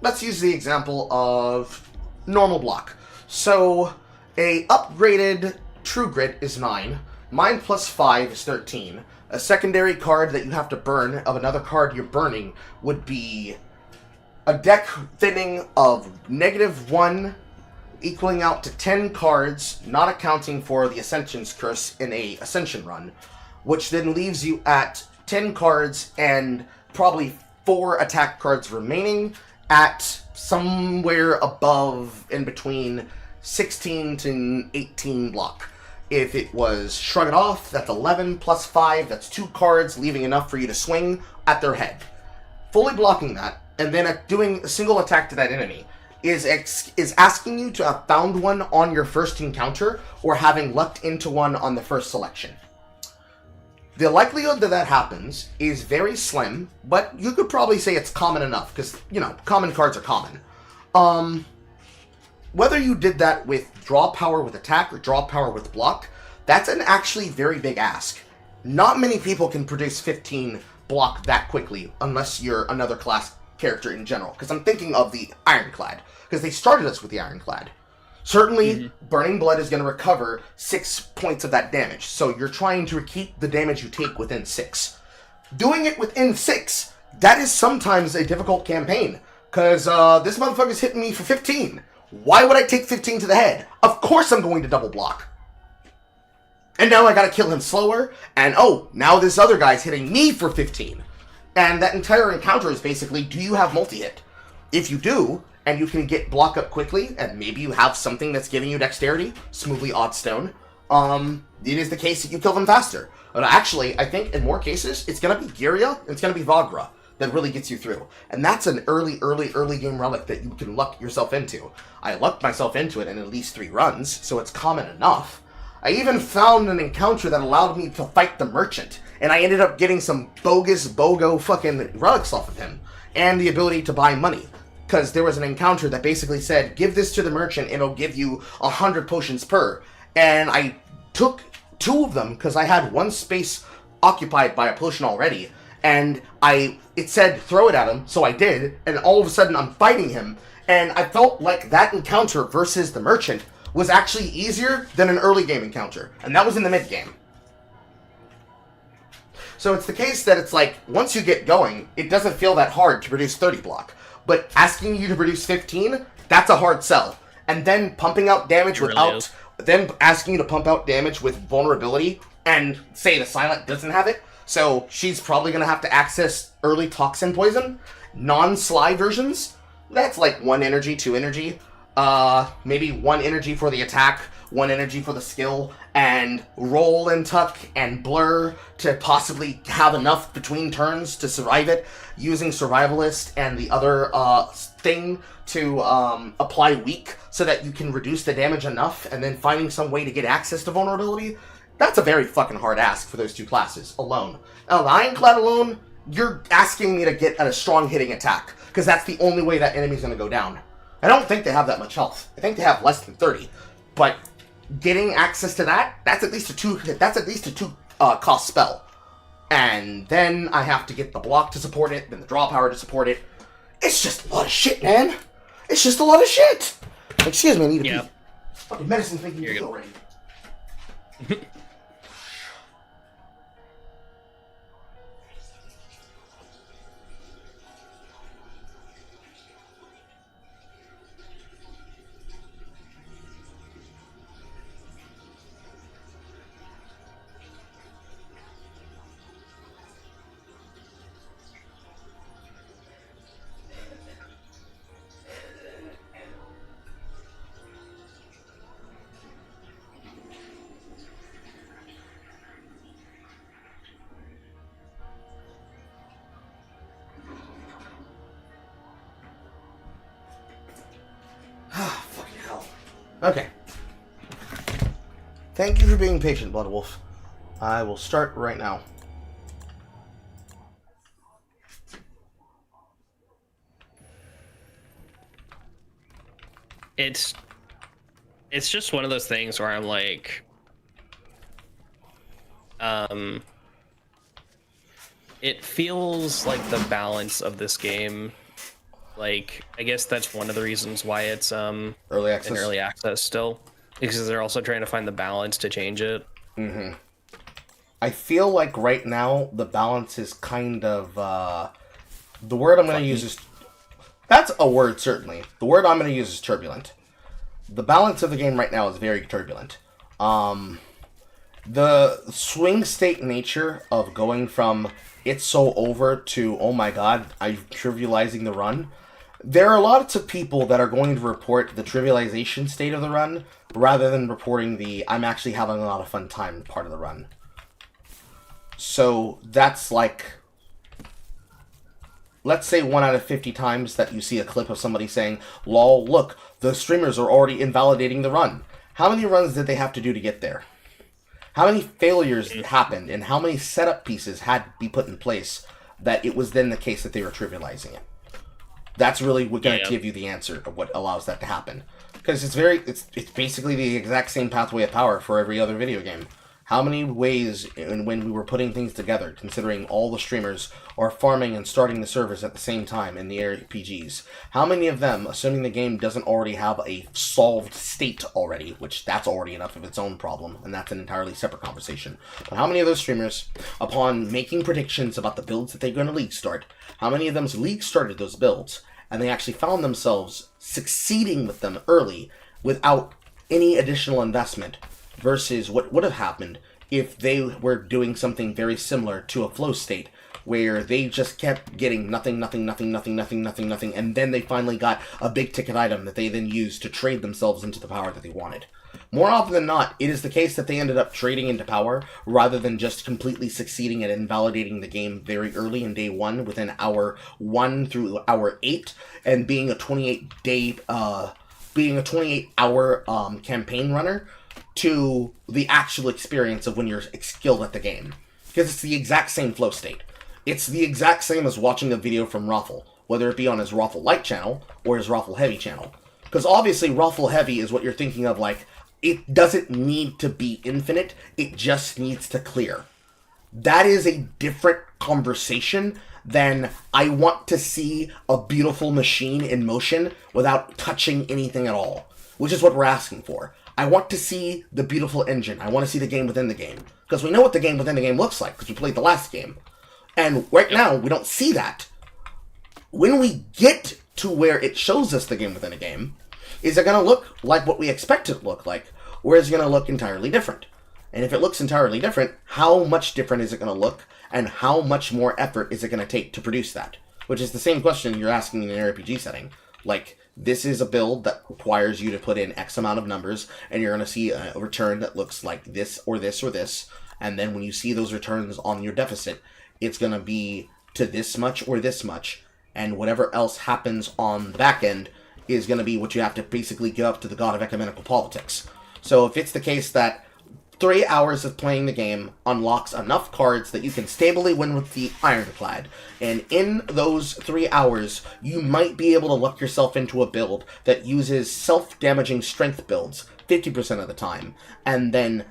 let's use the example of normal block. So, a upgraded True Grit is 9, mine plus 5 is 13. A secondary card that you have to burn of another card you're burning would be a deck thinning of -1, equaling out to 10 cards, not accounting for the Ascension's Curse in a Ascension run, which then leaves you at 10 cards and probably 4 attack cards remaining at somewhere above, in between 16 to 18 block. If it was Shrug It Off, that's 11 plus 5, that's 2 cards, leaving enough for you to swing at their head. Fully blocking that, and then doing a single attack to that enemy, is asking you to have found one on your first encounter, or having lucked into one on the first selection. The likelihood that that happens is very slim, but you could probably say it's common enough, because, common cards are common. Whether you did that with draw power with attack or draw power with block, that's an actually very big ask. Not many people can produce 15 block that quickly, unless you're another class character in general, because I'm thinking of the Ironclad, because they started us with the Ironclad. Certainly, Burning Blood is going to recover 6 points of that damage, so you're trying to keep the damage you take within 6. Doing it within 6, that is sometimes a difficult campaign, because this motherfucker's hitting me for 15. Why would I take 15 to the head? Of course I'm going to double block. And now I gotta kill him slower, and now this other guy's hitting me for 15. And that entire encounter is basically, do you have multi-hit? If you do, and you can get block up quickly, and maybe you have something that's giving you dexterity, smoothly Oddstone, it is the case that you kill them faster. But actually, I think in more cases, it's gonna be Giria, and it's gonna be Vagra that really gets you through. And that's an early game relic that you can luck yourself into. I lucked myself into it in at least 3 runs, so it's common enough. I even found an encounter that allowed me to fight the merchant, and I ended up getting some bogus BOGO fucking relics off of him, and the ability to buy money. Because there was an encounter that basically said, give this to the merchant and it'll give you 100 potions per. And I took 2 of them, because I had 1 space occupied by a potion already, and it said throw it at him, so I did, and all of a sudden I'm fighting him, and I felt like that encounter versus the merchant was actually easier than an early game encounter, and that was in the mid game. So it's the case that it's like, once you get going, it doesn't feel that hard to produce 30 block, but asking you to produce 15, that's a hard sell. And then pumping out damage without them asking you to pump out damage with vulnerability, and say the Silent doesn't have it, so she's probably going to have to access early Toxin Poison, non-Sly versions. That's like 1 energy, 2 energy, maybe 1 energy for the attack, 1 energy for the skill, and roll and tuck and blur to possibly have enough between turns to survive it, using Survivalist and the other thing to apply weak so that you can reduce the damage enough, and then finding some way to get access to vulnerability. That's a very fucking hard ask for those 2 classes alone. Now, the Ironclad alone, you're asking me to get a strong hitting attack, because that's the only way that enemy's going to go down. I don't think they have that much health. I think they have less than 30. But getting access to that, that's at least a 2 cost spell. And then I have to get the block to support it, then the draw power to support it. It's just a lot of shit, man. It's just a lot of shit. Excuse me, I need a pee. Fucking medicine's making me already. Fucking hell. Okay. Thank you for being patient, Blood Wolf. I will start right now. It's just one of those things where I'm like, it feels like the balance of this game, like, I guess that's one of the reasons why it's early access. in early access still, because they're also trying to find the balance to change it. Mm-hmm. I feel like right now the balance is kind of the word I'm going to use is, that's a word certainly. The word I'm going to use is turbulent. The balance of the game right now is very turbulent. The swing state nature of going from it's so over to oh my god, I'm trivializing the run. There are lots of people that are going to report the trivialization state of the run rather than reporting the I'm actually having a lot of fun time part of the run. So that's like, let's say 1 out of 50 times that you see a clip of somebody saying, lol, look, the streamers are already invalidating the run. How many runs did they have to do to get there? How many failures happened, and how many setup pieces had to be put in place that it was then the case that they were trivializing it? That's really going to give you the answer of what allows that to happen. Because it's basically the exact same pathway of power for every other video game. How many ways, and when we were putting things together, considering all the streamers are farming and starting the servers at the same time in the RPGs, how many of them, assuming the game doesn't already have a solved state already, which that's already enough of its own problem, and that's an entirely separate conversation, but how many of those streamers, upon making predictions about the builds that they're going to league start, how many of them league started those builds, and they actually found themselves succeeding with them early without any additional investment, versus what would have happened if they were doing something very similar to a flow state, where they just kept getting nothing, and then they finally got a big ticket item that they then used to trade themselves into the power that they wanted. More often than not, it is the case that they ended up trading into power, rather than just completely succeeding at invalidating the game very early in day 1, within hour 1 through hour 8, and being a 28-hour campaign runner, to the actual experience of when you're skilled at the game. Because it's the exact same flow state. It's the exact same as watching a video from Raffle, whether it be on his Raffle Light channel or his Raffle Heavy channel. Because obviously Raffle Heavy is what you're thinking of, like, it doesn't need to be infinite, it just needs to clear. That is a different conversation than I want to see a beautiful machine in motion without touching anything at all, which is what we're asking for. I want to see the beautiful engine. I want to see the game within the game. Because we know what the game within the game looks like, because we played the last game. And right now, we don't see that. When we get to where it shows us the game within a game, is it going to look like what we expect it to look like? or is it going to look entirely different? And if it looks entirely different, how much different is it going to look, and how much more effort is it going to take to produce that? Which is the same question you're asking in an RPG setting. Like, this is a build that requires you to put in X amount of numbers, and you're going to see a return that looks like this, or this, or this, and then when you see those returns on your deficit, it's going to be to this much or this much, and whatever else happens on the back end is going to be what you have to basically give up to the god of ecumenical politics. So if it's the case that 3 hours of playing the game unlocks enough cards that you can stably win with the Ironclad, and in those 3 hours, you might be able to luck yourself into a build that uses self-damaging strength builds 50% of the time, and then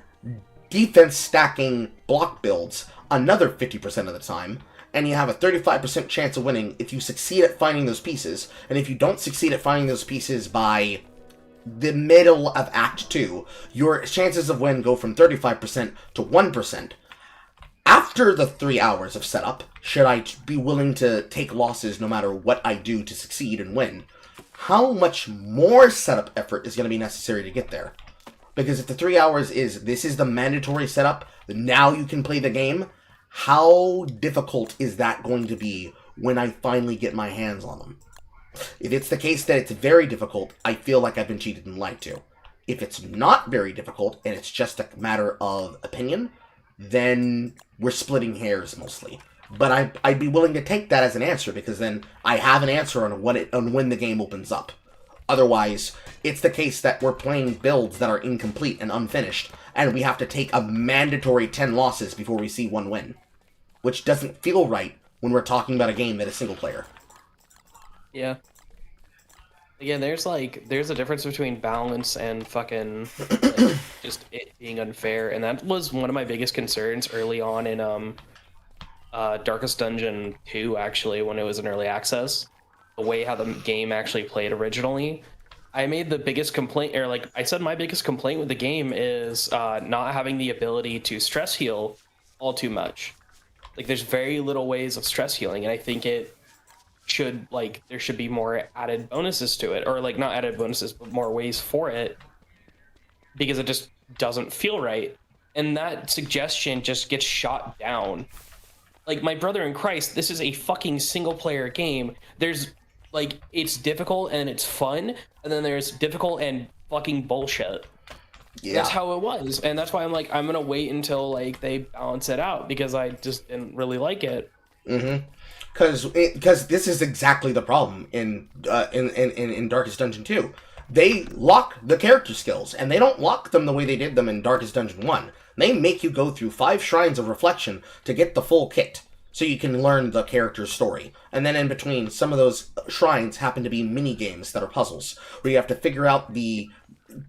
defense stacking block builds another 50% of the time, and you have a 35% chance of winning if you succeed at finding those pieces, and if you don't succeed at finding those pieces by the middle of Act 2, your chances of win go from 35% to 1%. After the 3 hours of setup, should I be willing to take losses no matter what I do to succeed and win, how much more setup effort is going to be necessary to get there? Because if the 3 hours is, this is the mandatory setup, now you can play the game, how difficult is that going to be when I finally get my hands on them? If it's the case that it's very difficult, I feel like I've been cheated and lied to. If it's not very difficult, and it's just a matter of opinion, then we're splitting hairs mostly. But I'd be willing to take that as an answer, because then I have an answer on when the game opens up. Otherwise, it's the case that we're playing builds that are incomplete and unfinished, and we have to take a mandatory 10 losses before we see one win. Which doesn't feel right when we're talking about a game that is single player. Yeah. Again, there's a difference between balance and fucking like, just it being unfair, and that was one of my biggest concerns early on in Darkest Dungeon 2, actually, when it was in early access. The way how the game actually played originally. I made the biggest complaint, or like I said, my biggest complaint with the game is not having the ability to stress heal all too much. Like, there's very little ways of stress healing, and I think it should, like, there should be more added bonuses to it, or like not added bonuses, but more ways for it, because it just doesn't feel right. And that suggestion just gets shot down. Like, my brother in Christ, this is a fucking single player game. There's like, it's difficult and it's fun, and then there's difficult and fucking bullshit. Yeah. That's how it was, and that's why I'm like, I'm gonna wait until like they balance it out, because I just didn't really like it. Mm-hmm. Because this is exactly the problem in Darkest Dungeon 2. They lock the character skills, and they don't lock them the way they did them in Darkest Dungeon 1. They make you go through 5 shrines of reflection to get the full kit, so you can learn the character's story. And then in between, some of those shrines happen to be mini-games that are puzzles, where you have to figure out the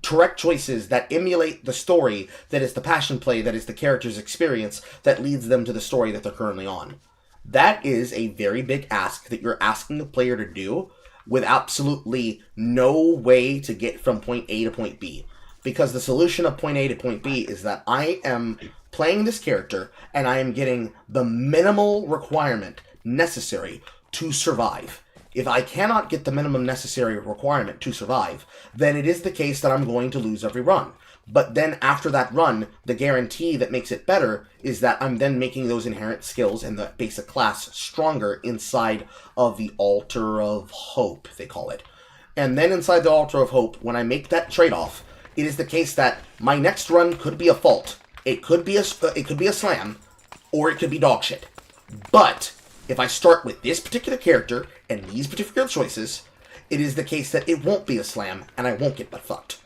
correct choices that emulate the story that is the passion play, that is the character's experience, that leads them to the story that they're currently on. That is a very big ask that you're asking the player to do with absolutely no way to get from point A to point B. Because the solution of point A to point B is that I am playing this character, and I am getting the minimal requirement necessary to survive. If I cannot get the minimum necessary requirement to survive, then it is the case that I'm going to lose every run. But then after that run, the guarantee that makes it better is that I'm then making those inherent skills and the basic class stronger inside of the Altar of Hope, they call it. And then inside the Altar of Hope, when I make that trade-off, it is the case that my next run could be a fault. It could be a slam, or it could be dog shit. But if I start with this particular character and these particular choices, it is the case that it won't be a slam, and I won't get butt fucked.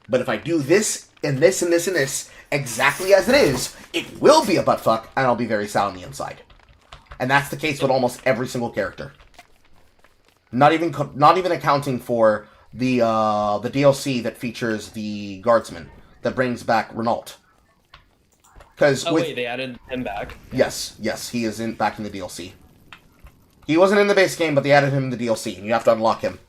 But if I do this, and this, and this, and this, exactly as it is, it will be a butt fuck, and I'll be very sad on the inside. And that's the case with almost every single character. Not even accounting for the DLC that features the guardsman that brings back Renault. Wait, they added him back? Yes, he is back in the DLC. He wasn't in the base game, but they added him in the DLC, and you have to unlock him.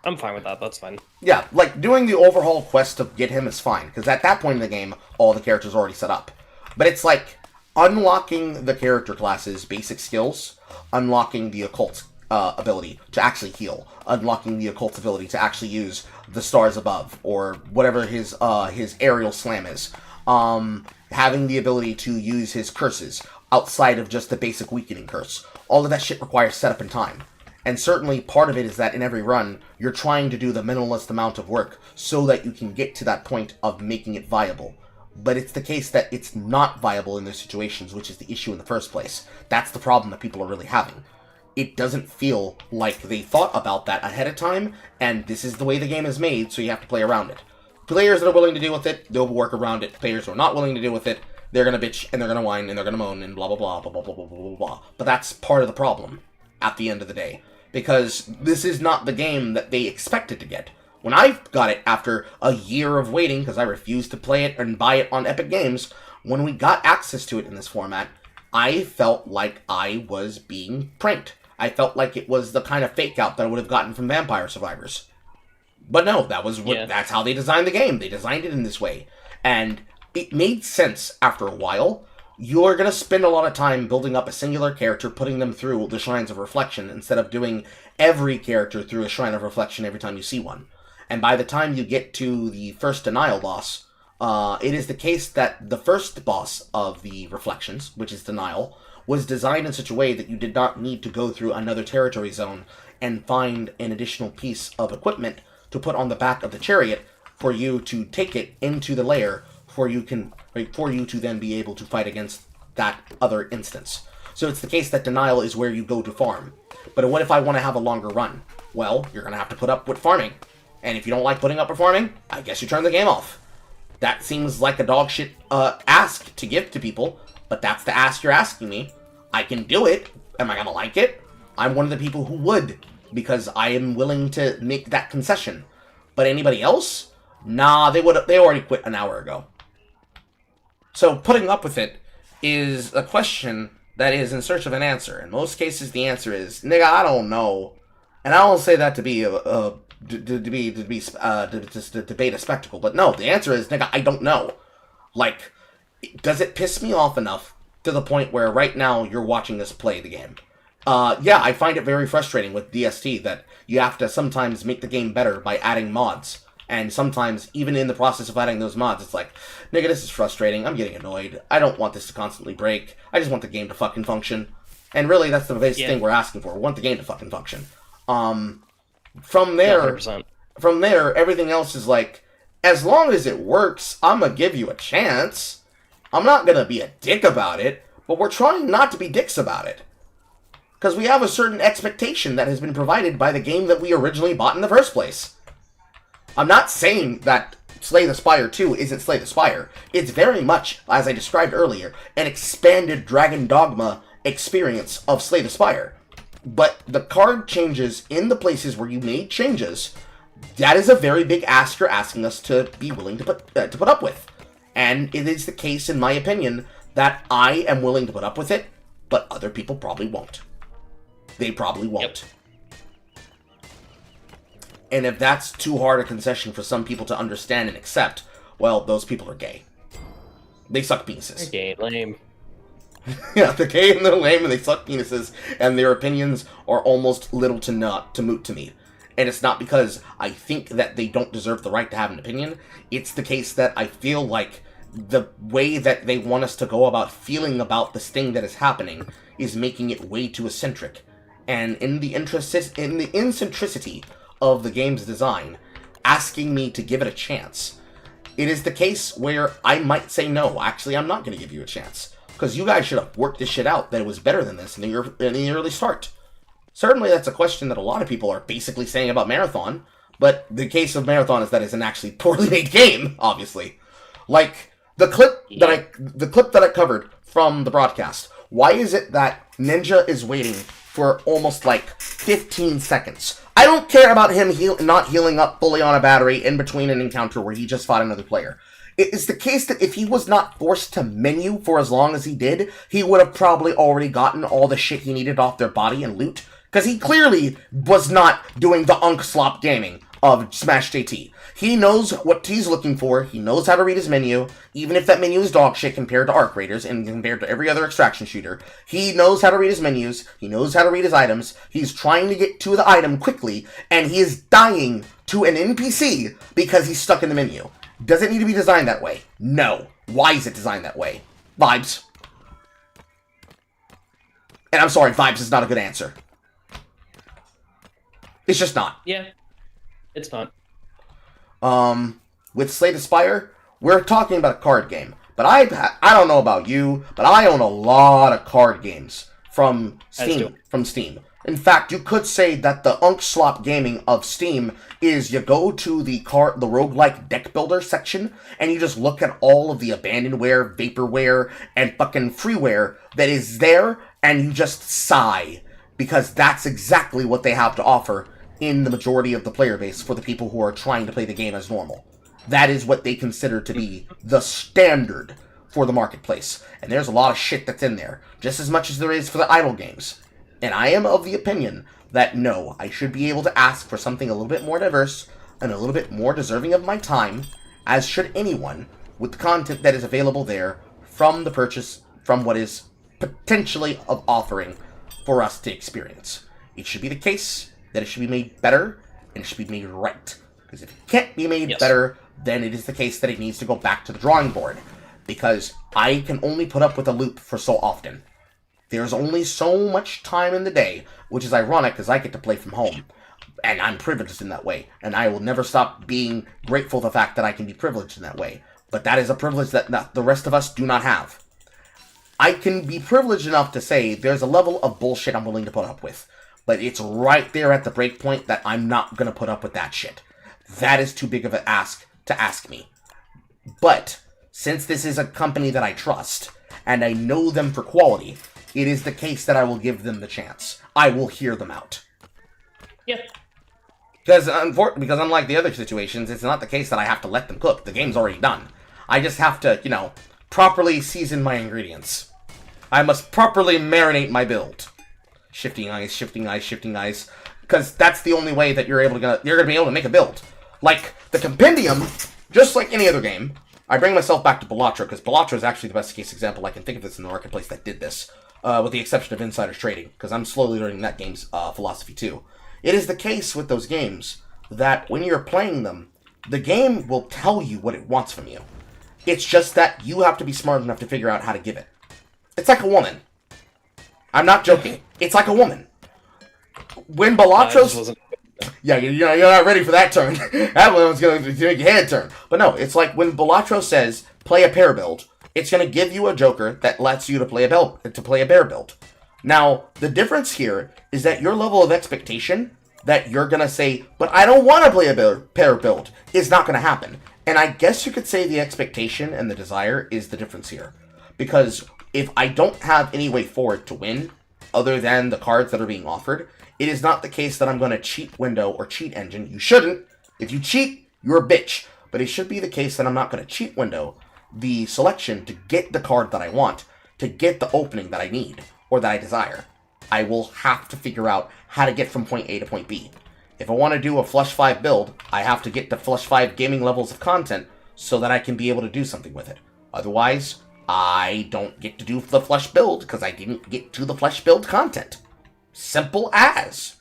I'm fine with that, that's fine. Yeah, like, doing the overhaul quest to get him is fine, because at that point in the game, all the characters are already set up. But it's like, unlocking the character class's basic skills, unlocking the occult ability to actually heal, unlocking the occult's ability to actually use the stars above, or whatever his aerial slam is, having the ability to use his curses outside of just the basic weakening curse. All of that shit requires setup and time. And certainly part of it is that in every run, you're trying to do the minimalist amount of work so that you can get to that point of making it viable. But it's the case that it's not viable in those situations, which is the issue in the first place. That's the problem that people are really having. It doesn't feel like they thought about that ahead of time, and this is the way the game is made, so you have to play around it. Players that are willing to deal with it, they'll work around it. Players who are not willing to deal with it, they're gonna bitch, and they're gonna whine, and they're gonna moan, and blah blah blah, blah blah blah blah blah blah blah. But that's part of the problem, at the end of the day. Because this is not the game that they expected to get. When I got it after a year of waiting, because I refused to play it and buy it on Epic Games, when we got access to it in this format, I felt like I was being pranked. I felt like it was the kind of fake out that I would have gotten from Vampire Survivors. But no, that's how they designed the game. They designed it in this way. And it made sense after a while. You're going to spend a lot of time building up a singular character, putting them through the Shrines of Reflection, instead of doing every character through a Shrine of Reflection every time you see one. And by the time you get to the first Denial boss, it is the case that the first boss of the Reflections, which is Denial, was designed in such a way that you did not need to go through another territory zone and find an additional piece of equipment to put on the back of the chariot for you to take it into the lair for you to then be able to fight against that other instance. So it's the case that Denial is where you go to farm. But what if I want to have a longer run? Well, you're going to have to put up with farming. And if you don't like putting up with farming, I guess you turn the game off. That seems like a dog shit ask to give to people, but that's the ask you're asking me. I can do it. Am I going to like it? I'm one of the people who would, because I am willing to make that concession. But anybody else? Nah, they already quit an hour ago. So putting up with it is a question that is in search of an answer. In most cases, the answer is, nigga, I don't know. And I don't say that to debate a spectacle, but no, the answer is, nigga, I don't know. Like, does it piss me off enough to the point where right now you're watching us play the game? Yeah, I find it very frustrating with DST that you have to sometimes make the game better by adding mods. And sometimes, even in the process of adding those mods, it's like, nigga, this is frustrating. I'm getting annoyed. I don't want this to constantly break. I just want the game to fucking function. And really, that's the basic thing we're asking for. We want the game to fucking function. From there, 100%. From there, everything else is like, as long as it works, I'm gonna give you a chance. I'm not gonna be a dick about it, but we're trying not to be dicks about it. Because we have a certain expectation that has been provided by the game that we originally bought in the first place. I'm not saying that Slay the Spire 2 isn't Slay the Spire. It's very much, as I described earlier, an expanded Dragon Dogma experience of Slay the Spire. But the card changes in the places where you made changes, that is a very big ask you're asking us to be willing to put up with. And it is the case, in my opinion, that I am willing to put up with it, but other people probably won't. They probably won't. Yep. And if that's too hard a concession for some people to understand and accept, well, those people are gay. They suck penises. They're gay, lame. Yeah, they're gay and they're lame and they suck penises, and their opinions are almost little to not to moot to me. And it's not because I think that they don't deserve the right to have an opinion. It's the case that I feel like the way that they want us to go about feeling about this thing that is happening is making it way too eccentric. And in the eccentricity of the game's design, asking me to give it a chance, it is the case where I might say no, actually I'm not going to give you a chance. Because you guys should have worked this shit out that it was better than this in the early start. Certainly that's a question that a lot of people are basically saying about Marathon, but the case of Marathon is that it's an actually poorly made game, obviously. Like, the clip that I covered from the broadcast, why is it that Ninja is waiting for almost like 15 seconds? I don't care about him not healing up fully on a battery in between an encounter where he just fought another player. It is the case that if he was not forced to menu for as long as he did, he would have probably already gotten all the shit he needed off their body and loot. Because he clearly was not doing the unk slop gaming of Smash JT. He knows what he's looking for. He knows how to read his menu, even if that menu is dog shit compared to Arc Raiders and compared to every other extraction shooter. He knows how to read his menus. He knows how to read his items. He's trying to get to the item quickly, and he is dying to an NPC because he's stuck in the menu. Does it need to be designed that way? No. Why is it designed that way? Vibes. And I'm sorry, vibes is not a good answer. It's just not. Yeah, it's not. With Slay the Spire, we're talking about a card game. But I don't know about you, but I own a lot of card games from Steam. In fact, you could say that the Unkslop gaming of Steam is you go to the roguelike deck builder section, and you just look at all of the abandonware, vaporware, and fucking freeware that is there, and you just sigh. Because that's exactly what they have to offer in the majority of the player base for the people who are trying to play the game as normal. That is what they consider to be the standard for the marketplace. And there's a lot of shit that's in there, just as much as there is for the idle games. And I am of the opinion that no, I should be able to ask for something a little bit more diverse and a little bit more deserving of my time, as should anyone, with the content that is available there from the purchase, from what is potentially of offering for us to experience. It should be the case that it should be made better, and it should be made right. Because if it can't be made better, then it is the case that it needs to go back to the drawing board. Because I can only put up with a loop for so often. There's only so much time in the day, which is ironic because I get to play from home. And I'm privileged in that way. And I will never stop being grateful for the fact that I can be privileged in that way. But that is a privilege that the rest of us do not have. I can be privileged enough to say there's a level of bullshit I'm willing to put up with. But it's right there at the break point that I'm not going to put up with that shit. That is too big of an ask to ask me. But since this is a company that I trust, and I know them for quality, it is the case that I will give them the chance. I will hear them out. Yeah. Because unlike the other situations, it's not the case that I have to let them cook. The game's already done. I just have to, properly season my ingredients. I must properly marinate my build. Shifting eyes. Because that's the only way that you're gonna be able to make a build. Like, the Compendium, just like any other game, I bring myself back to Balatro, because Balatro is actually the best case example I can think of this in the marketplace that did this. With the exception of Insider's Trading, because I'm slowly learning that game's philosophy too. It is the case with those games that when you're playing them, the game will tell you what it wants from you. It's just that you have to be smart enough to figure out how to give it. It's like a woman. I'm not joking. It's like a woman. When Balatro's... Yeah, you're not ready for that turn. That one's going to make your head turn. But no, it's like when Balatro says, play a pair build, it's going to give you a joker that lets you to play a bear build. Now, the difference here is that your level of expectation that you're going to say, but I don't want to play a pair build, is not going to happen. And I guess you could say the expectation and the desire is the difference here. Because if I don't have any way forward to win, other than the cards that are being offered, it is not the case that I'm going to cheat window or cheat engine. You shouldn't. If you cheat, you're a bitch. But it should be the case that I'm not going to cheat window the selection to get the card that I want, to get the opening that I need, or that I desire. I will have to figure out how to get from point A to point B. If I want to do a Flush 5 build, I have to get the Flush 5 gaming levels of content so that I can be able to do something with it. Otherwise, I don't get to do the Flush build because I didn't get to the Flush build content. Simple as.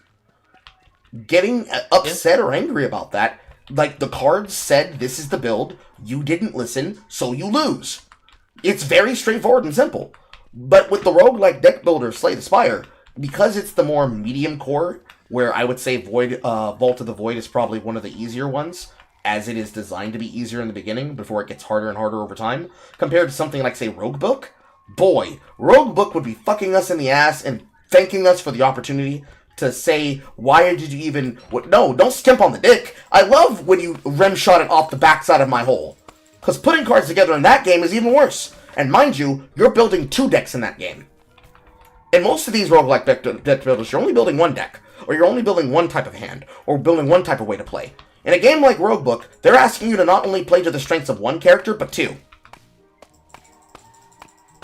Getting upset or angry about that, like the cards said this is the build, you didn't listen, so you lose. It's very straightforward and simple. But with the roguelike deck builder Slay the Spire, because it's the more medium core, where I would say Vault of the Void is probably one of the easier ones, as it is designed to be easier in the beginning before it gets harder and harder over time, compared to something like, say, Roguebook. Boy, Roguebook would be fucking us in the ass and thanking us for the opportunity to say, why did you even... No, don't skimp on the dick. I love when you rim shot it off the backside of my hole. Because putting cards together in that game is even worse. And mind you, you're building 2 decks in that game. In most of these roguelike deck builders, you're only building 1 deck. Or you're only building 1 type of hand. Or building 1 type of way to play. In a game like Roguebook, they're asking you to not only play to the strengths of 1 character, but 2.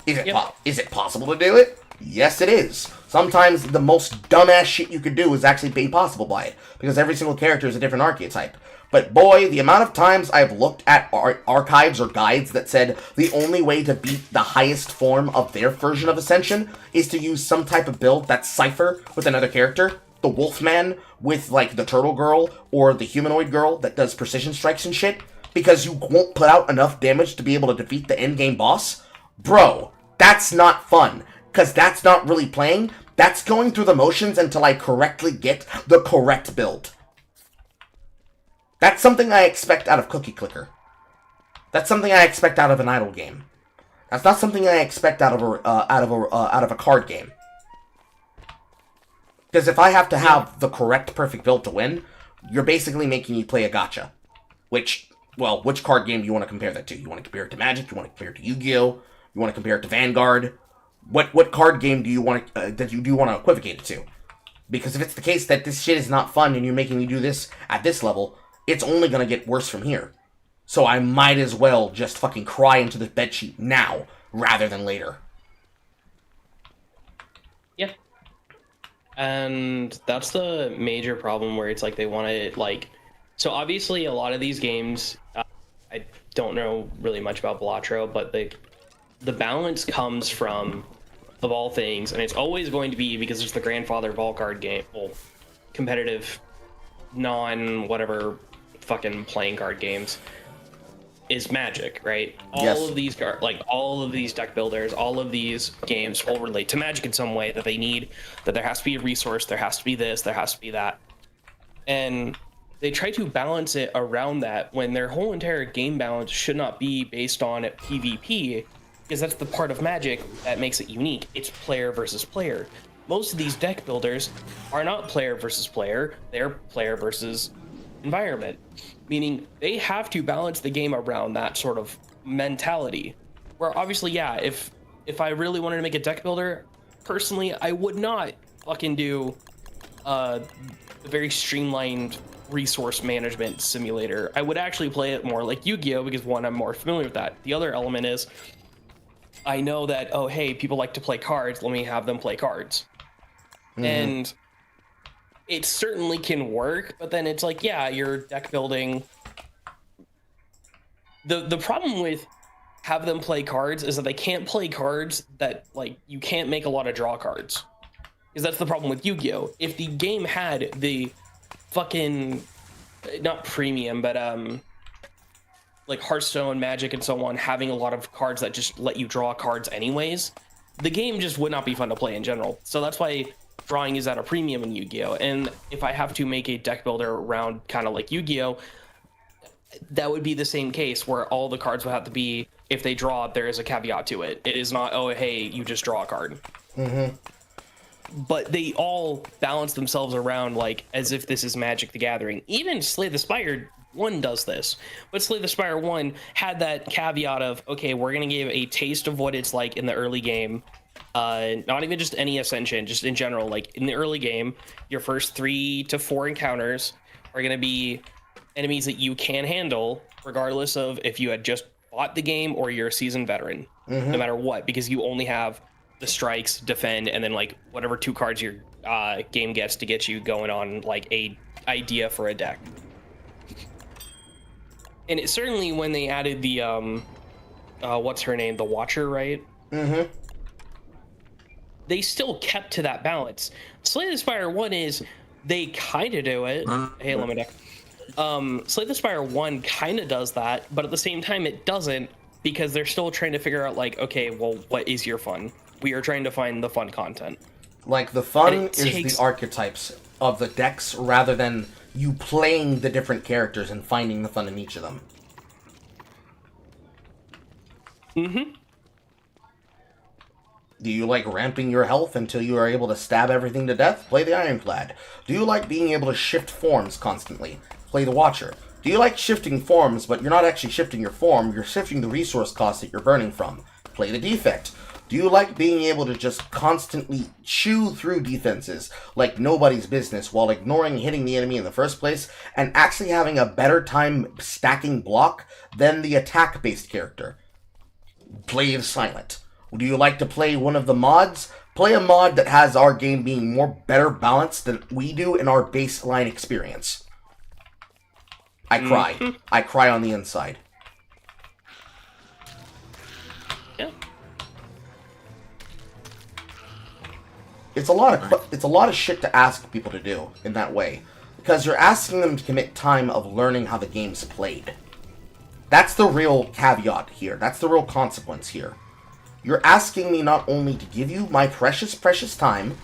Is it possible to do it? Yes, it is. Sometimes the most dumbass shit you could do is actually made possible by it, because every single character is a different archetype. But boy, the amount of times I've looked at archives or guides that said the only way to beat the highest form of their version of Ascension is to use some type of build that's Cypher with another character, the Wolfman with, like, the Turtle Girl, or the Humanoid Girl that does precision strikes and shit, because you won't put out enough damage to be able to defeat the endgame boss. Bro, that's not fun, because that's not really playing. That's going through the motions until I correctly get the correct build. That's something I expect out of Cookie Clicker. That's something I expect out of an idle game. That's not something I expect out of a card game. Because if I have to have the correct perfect build to win, you're basically making me play a gacha. Which card game do you want to compare that to? You want to compare it to Magic? You want to compare it to Yu-Gi-Oh? You want to compare it to Vanguard? What card game do you want that you do want to equivocate it to? Because if it's the case that this shit is not fun and you're making me do this at this level, it's only gonna get worse from here. So I might as well just fucking cry into the bedsheet now, rather than later. Yeah. And that's the major problem where it's like they want to, like... So obviously a lot of these games, I don't know really much about Balatro, but the balance comes from, of all things, and it's always going to be, because it's the grandfather of all card game, well, competitive, non-whatever fucking playing card games, is Magic, right? All of these all of these deck builders, all of these games all relate to Magic in some way, that they need, that there has to be a resource, there has to be this, there has to be that. And they try to balance it around that when their whole entire game balance should not be based on PvP, because that's the part of Magic that makes it unique. It's player versus player. Most of these deck builders are not player versus player, they're player versus environment, meaning they have to balance the game around that sort of mentality. Where obviously, yeah, if I really wanted to make a deck builder, personally, I would not fucking do a very streamlined resource management simulator. I would actually play it more like Yu-Gi-Oh, because one, I'm more familiar with that. The other element is, I know that, oh hey, people like to play cards, let me have them play cards. And it certainly can work, but then it's like, yeah, you're deck building. The problem with have them play cards is that they can't play cards that, like, you can't make a lot of draw cards. Because that's the problem with Yu-Gi-Oh! If the game had the fucking, not premium, but like Hearthstone, Magic, and so on, having a lot of cards that just let you draw cards anyways, the game just would not be fun to play in general. So that's why drawing is at a premium in Yu-Gi-Oh! And if I have to make a deck builder around kind of like Yu-Gi-Oh!, that would be the same case where all the cards would have to be, if they draw, there is a caveat to it. It is not, oh, hey, you just draw a card. But they all balance themselves around, like, as if this is Magic the Gathering. Even Slay the Spire 1 does this. But Slay the Spire 1 had that caveat of, okay, we're going to give a taste of what it's like in the early game. Not even just any Ascension, just in general. Like, in the early game, your first 3 to 4 encounters are going to be enemies that you can handle, regardless of if you had just bought the game or you're a seasoned veteran. No matter what, because you only have the strikes, defend, and then, like, whatever 2 cards your game gets to get you going on, like, a idea for a deck. And it certainly, when they added the what's her name, the Watcher, right? They still kept to that balance. Slay the Spire 1 is, they kind of do it. Hey, let me deck. Slay the Spire 1 kind of does that, but at the same time it doesn't, because they're still trying to figure out, like, okay, well, what is your fun? We are trying to find the fun content. Like, the fun is the archetypes of the decks, rather than you playing the different characters and finding the fun in each of them. Do you like ramping your health until you are able to stab everything to death? Play the Ironclad. Do you like being able to shift forms constantly? Play the Watcher. Do you like shifting forms, but you're not actually shifting your form, you're shifting the resource cost that you're burning from? Play the Defect. Do you like being able to just constantly chew through defenses like nobody's business while ignoring hitting the enemy in the first place and actually having a better time stacking block than the attack-based character? Play the Silent. Do you like to play one of the mods, Play a mod that has our game being better balanced than we do in our baseline experience. I cry. I cry on the inside. Yeah. It's a lot of shit to ask people to do in that way, because you're asking them to commit time of learning how the game's played. That's the real caveat here. That's the real consequence here. You're asking me not only to give you my precious, precious time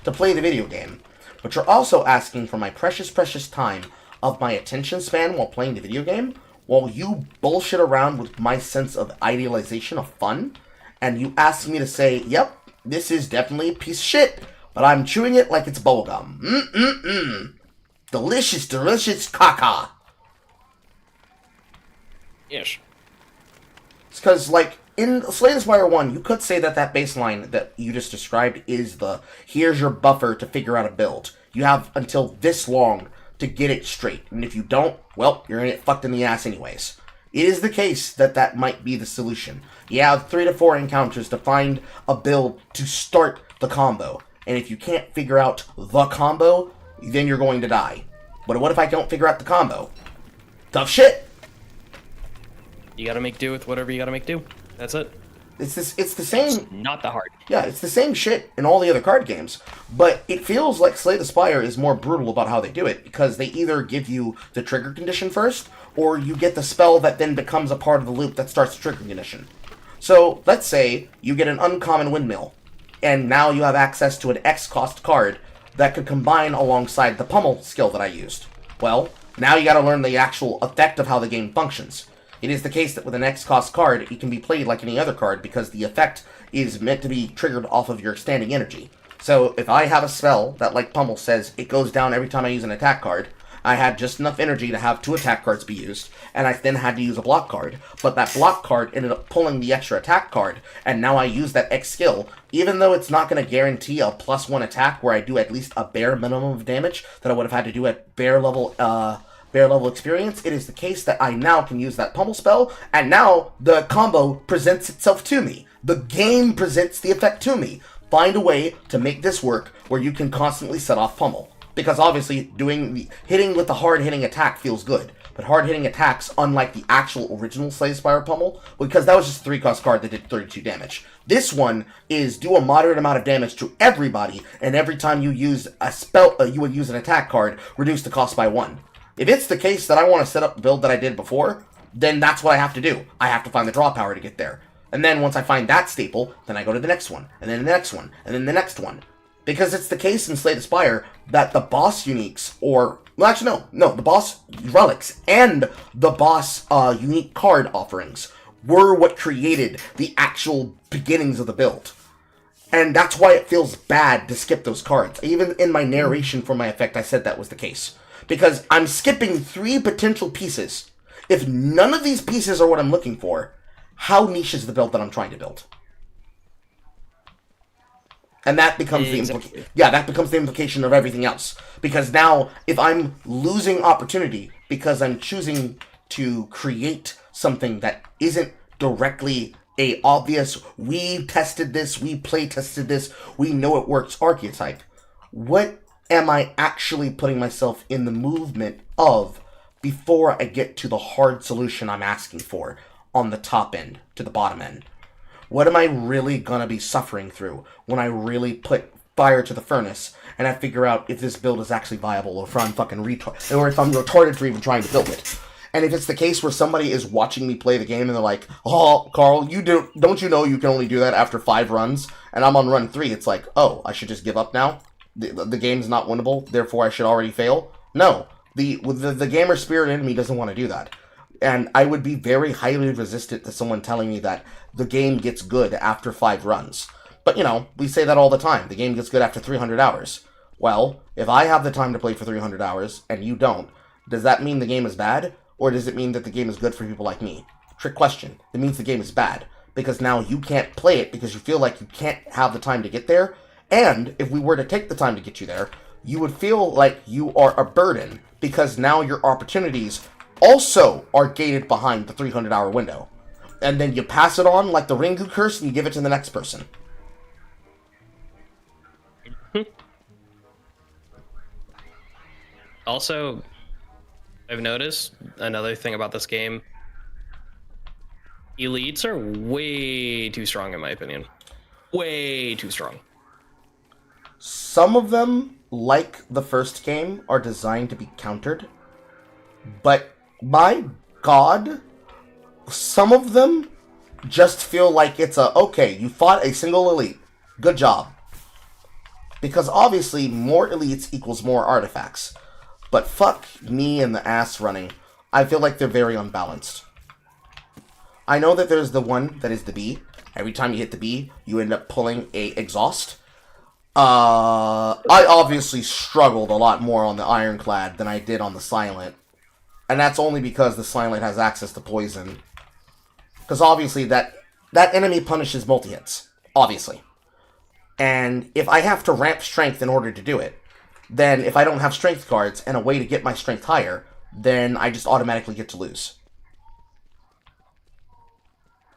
to play the video game, but you're also asking for my precious, precious time of my attention span while playing the video game, while you bullshit around with my sense of idealization of fun, and you ask me to say, yep, this is definitely a piece of shit, but I'm chewing it like it's bubblegum. Delicious, delicious caca. Yes. It's because, like, in Slay the Spire 1, you could say that that baseline that you just described is the, here's your buffer to figure out a build. You have until this long to get it straight, and if you don't, well, you're gonna get fucked in the ass anyways. It is the case that that might be the solution. You have 3 to 4 encounters to find a build to start the combo, and if you can't figure out the combo, then you're going to die. But what if I don't figure out the combo? Tough shit! You gotta make do with whatever you gotta make do. That's it. It's the same... Not that hard. Yeah, it's the same shit in all the other card games, but it feels like Slay the Spire is more brutal about how they do it, because they either give you the trigger condition first, or you get the spell that then becomes a part of the loop that starts the trigger condition. So, let's say you get an uncommon windmill, and now you have access to an X-cost card that could combine alongside the pummel skill that I used. Well, now you gotta learn the actual effect of how the game functions. It is the case that with an X-cost card, it can be played like any other card because the effect is meant to be triggered off of your standing energy. So if I have a spell that, like Pummel says, it goes down every time I use an attack card, I had just enough energy to have 2 attack cards be used, and I then had to use a block card, but that block card ended up pulling the extra attack card, and now I use that X skill, even though it's not going to guarantee a +1 attack where I do at least a bare minimum of damage that I would have had to do at bare level experience, it is the case that I now can use that pummel spell, and now the combo presents itself to me. The game presents the effect to me. Find a way to make this work where you can constantly set off pummel. Because obviously, hitting with the hard-hitting attack feels good. But hard-hitting attacks, unlike the actual original Slay Spire pummel, because that was just a 3-cost card that did 32 damage. This one is do a moderate amount of damage to everybody, and every time you use a spell, you would use an attack card, reduce the cost by 1. If it's the case that I want to set up the build that I did before, then that's what I have to do. I have to find the draw power to get there. And then once I find that staple, then I go to the next one, and then the next one, and then the next one. Because it's the case in Slay the Spire that the boss uniques, the boss relics and the boss unique card offerings were what created the actual beginnings of the build. And that's why it feels bad to skip those cards. Even in my narration for my effect, I said that was the case. Because I'm skipping 3 potential pieces. If none of these pieces are what I'm looking for, how niche is the build that I'm trying to build? And that becomes the implication of everything else. Because now, if I'm losing opportunity because I'm choosing to create something that isn't directly a obvious, we tested this, we play tested this, we know it works archetype, what am I actually putting myself in the movement of before I get to the hard solution I'm asking for on the top end to the bottom end? What am I really gonna be suffering through when I really put fire to the furnace and I figure out if this build is actually viable or if I'm fucking retarded or if I'm retarded for even trying to build it? And if it's the case where somebody is watching me play the game and they're like, "Oh, Carl, don't you know you can only do that after 5 runs?" And I'm on run 3, it's like, "Oh, I should just give up now? The game's not winnable, therefore I should already fail?" No, the gamer spirit in me doesn't want to do that. And I would be very highly resistant to someone telling me that the game gets good after 5 runs. But, we say that all the time. The game gets good after 300 hours. Well, if I have the time to play for 300 hours, and you don't, does that mean the game is bad? Or does it mean that the game is good for people like me? Trick question. It means the game is bad. Because now you can't play it because you feel like you can't have the time to get there. And if we were to take the time to get you there, you would feel like you are a burden. Because now your opportunities also are gated behind the 300-hour window. And then you pass it on like the Ringu curse and you give it to the next person. Also, I've noticed another thing about this game. Elites are way too strong, in my opinion. Way too strong. Some of them, like the first game, are designed to be countered. But, my god, some of them just feel like it's okay, you fought a single elite. Good job. Because obviously, more elites equals more artifacts. But fuck me in the ass running. I feel like they're very unbalanced. I know that there's the one that is the bee. Every time you hit the bee, you end up pulling a exhaust. I obviously struggled a lot more on the Ironclad than I did on the Silent. And that's only because the Silent has access to poison. Because obviously that enemy punishes multi-hits. Obviously. And if I have to ramp strength in order to do it, then if I don't have strength cards and a way to get my strength higher, then I just automatically get to lose.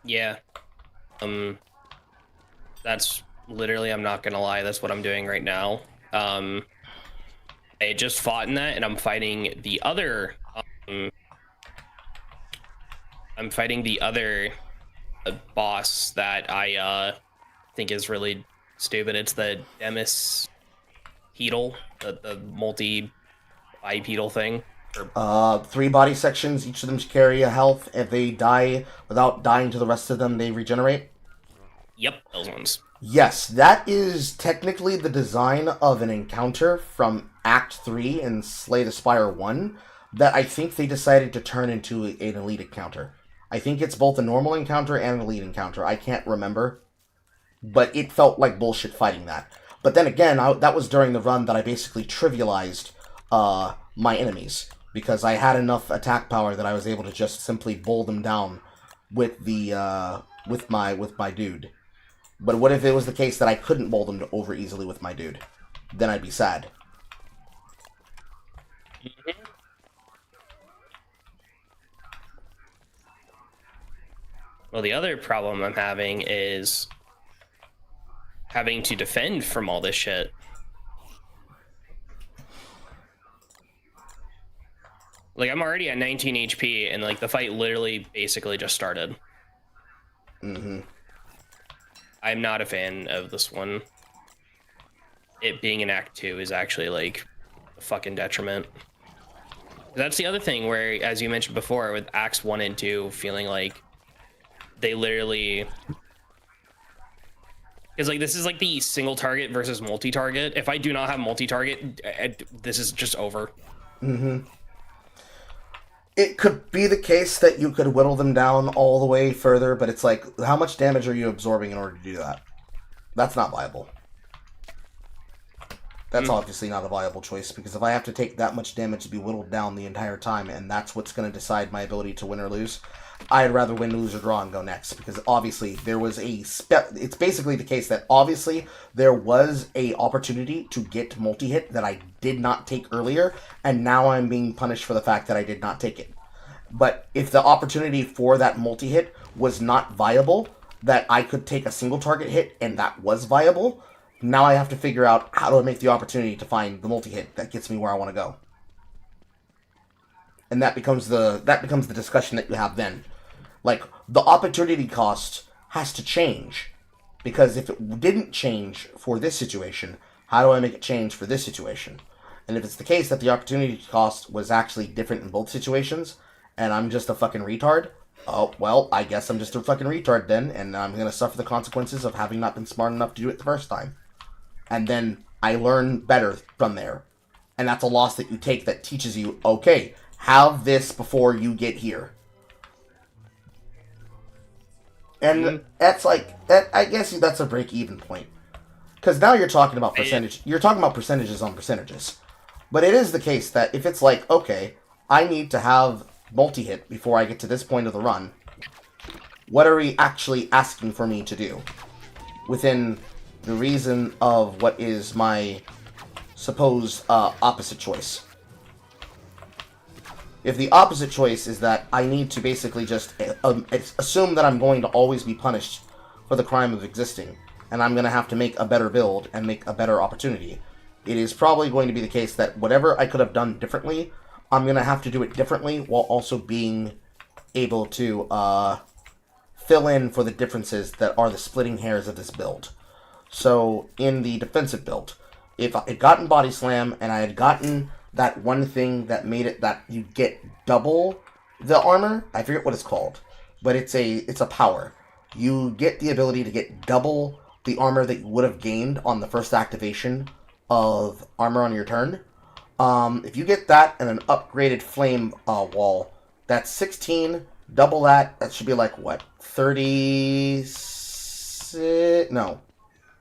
Yeah. That's literally, I'm not gonna lie, that's what I'm doing right now. I just fought in that, and I'm fighting the other boss that I think is really stupid. It's the Demis Pedal, the multi-bipedal thing. 3 body sections, each of them carry a health. If they die without dying to the rest of them, they regenerate. Yep, those ones. Yes, that is technically the design of an encounter from Act 3 in Slay the Spire 1 that I think they decided to turn into an elite encounter. I think it's both a normal encounter and an elite encounter. I can't remember. But it felt like bullshit fighting that. But then again, that was during the run that I basically trivialized my enemies. Because I had enough attack power that I was able to just simply bowl them down with the with my dude. But what if it was the case that I couldn't bowl them over easily with my dude? Then I'd be sad. Well, the other problem I'm having is having to defend from all this shit. Like, I'm already at 19 HP, and, like, the fight literally basically just started. Mm-hmm. I'm not a fan of this one. It being in Act 2 is actually, like, a fucking detriment. That's the other thing where, as you mentioned before, with Acts 1 and 2 feeling like they literally... Because, like, this is, like, the single target versus multi-target. If I do not have multi-target, this is just over. Mm-hmm. It could be the case that you could whittle them down all the way further, but it's like, how much damage are you absorbing in order to do that? That's not viable. That's obviously not a viable choice, because if I have to take that much damage to be whittled down the entire time, and that's what's going to decide my ability to win or lose, I'd rather win, lose, or draw and go next, because obviously there was it's basically the case that obviously there was a opportunity to get multi-hit that I did not take earlier, and now I'm being punished for the fact that I did not take it. But if the opportunity for that multi-hit was not viable, that I could take a single target hit and that was viable, now I have to figure out how do I make the opportunity to find the multi-hit that gets me where I want to go. And that becomes the discussion that you have then. Like, the opportunity cost has to change. Because if it didn't change for this situation, how do I make it change for this situation? And if it's the case that the opportunity cost was actually different in both situations, and I'm just a fucking retard, oh, well, I guess I'm just a fucking retard then, and I'm going to suffer the consequences of having not been smart enough to do it the first time. And then I learn better from there. And that's a loss that you take that teaches you, okay, have this before you get here. And that's like, I guess that's a break-even point. Because now you're talking about percentage. You're talking about percentages on percentages. But it is the case that if it's like, okay, I need to have multi-hit before I get to this point of the run, what are we actually asking for me to do? Within the reason of what is my supposed opposite choice. If the opposite choice is that I need to basically just assume that I'm going to always be punished for the crime of existing, and I'm going to have to make a better build and make a better opportunity, it is probably going to be the case that whatever I could have done differently, I'm going to have to do it differently while also being able to fill in for the differences that are the splitting hairs of this build. So, in the defensive build, if I had gotten Body Slam and I had gotten that one thing that made it that you get double the armor, I forget what it's called, but it's a power. You get the ability to get double the armor that you would have gained on the first activation of armor on your turn. If you get that and an upgraded flame wall, that's 16. Double that. That should be like what? 36? No.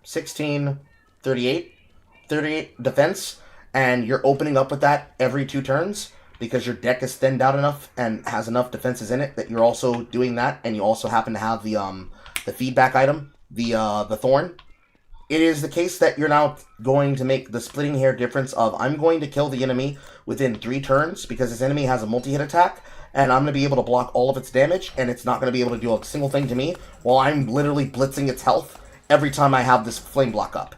16, 38. 38 defense. And you're opening up with that every 2 turns because your deck is thinned out enough and has enough defenses in it that you're also doing that, and you also happen to have the feedback item, the thorn. It is the case that you're now going to make the splitting hair difference of I'm going to kill the enemy within 3 turns because this enemy has a multi-hit attack, and I'm going to be able to block all of its damage, and it's not going to be able to do a single thing to me while I'm literally blitzing its health every time I have this flame block up.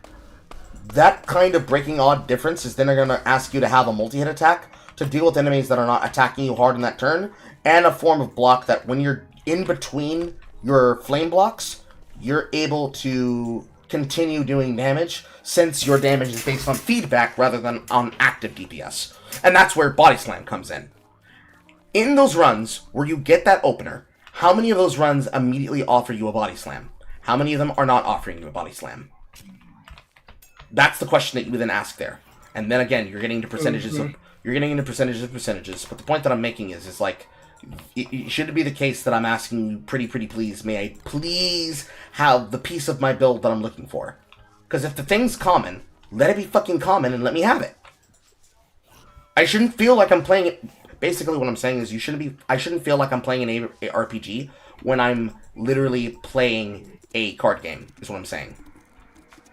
That kind of breaking odd difference is then going to ask you to have a multi-hit attack to deal with enemies that are not attacking you hard in that turn, and a form of block that when you're in between your flame blocks, you're able to continue doing damage since your damage is based on feedback rather than on active DPS. And that's where Body Slam comes in. In those runs where you get that opener, how many of those runs immediately offer you a Body Slam? How many of them are not offering you a Body Slam? That's the question that you would then ask there. And then again, you're getting into percentages of percentages. But the point that I'm making is like, it should be the case that I'm asking you, pretty please, may I please have the piece of my build that I'm looking for? Because if the thing's common, let it be fucking common and let me have it. I shouldn't feel like I'm playing it. Basically what I'm saying is I shouldn't feel like I'm playing an RPG when I'm literally playing a card game, is what I'm saying.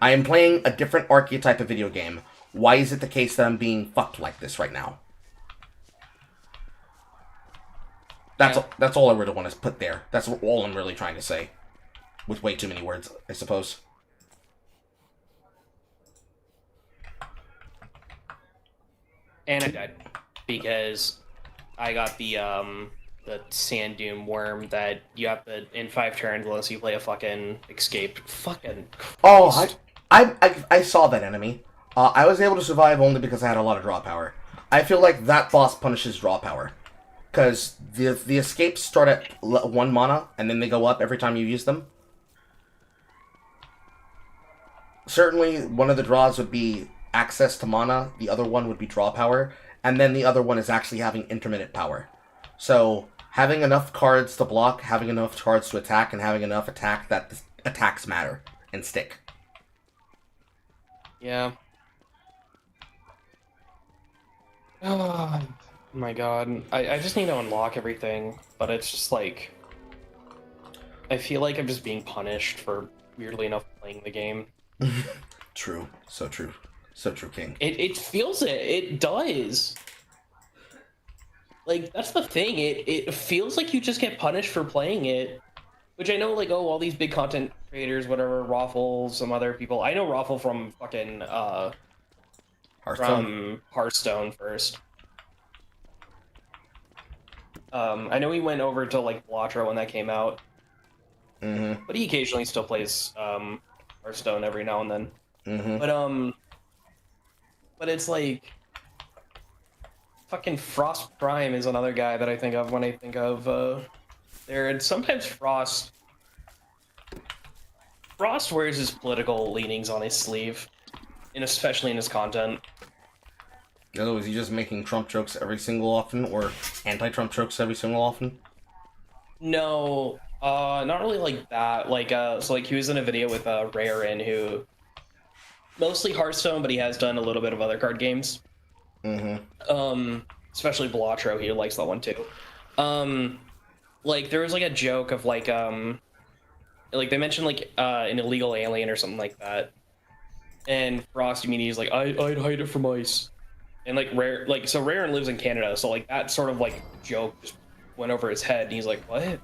I am playing a different archetype of video game. Why is it the case that I'm being fucked like this right now? That's all I really want to put there. That's all I'm really trying to say. With way too many words, I suppose. And I died because I got the sand dune worm that you have to in 5 turns unless you play a fucking escape. Fucking Christ. Oh, I saw that enemy. I was able to survive only because I had a lot of draw power. I feel like that boss punishes draw power. Because the escapes start at 1 mana, and then they go up every time you use them. Certainly, one of the draws would be access to mana, the other one would be draw power, and then the other one is actually having intermittent power. So, having enough cards to block, having enough cards to attack, and having enough attack that the attacks matter and stick. Yeah. Oh my god. I just need to unlock everything, but it's just like... I feel like I'm just being punished for, weirdly enough, playing the game. True. So true. So true, King. It feels it. It does. Like, that's the thing. It feels like you just get punished for playing it. Which I know, like, oh, all these big content creators, whatever, Raffle, some other people. I know Raffle from fucking, Hearthstone. from Hearthstone first. I know he went over to, like, Blotro when that came out. Mm-hmm. But he occasionally still plays, Hearthstone every now and then. Mm-hmm. But it's like... Fucking Frost Prime is another guy that I think of when I think of, there. And sometimes Frost wears his political leanings on his sleeve, and especially in his content. Oh, is he just making Trump jokes every single often, or anti-Trump jokes every single often? No, not really like that. Like, so like he was in a video with Rarin, who mostly Hearthstone, but he has done a little bit of other card games. Mm-hmm. Especially Blotro, he likes that one too. Like there was like a joke of like they mentioned like an illegal alien or something like that, and Frost immediately is like, I'd hide it from ice, and like Rarin lives in Canada, so like that sort of like joke just went over his head, and he's like, what?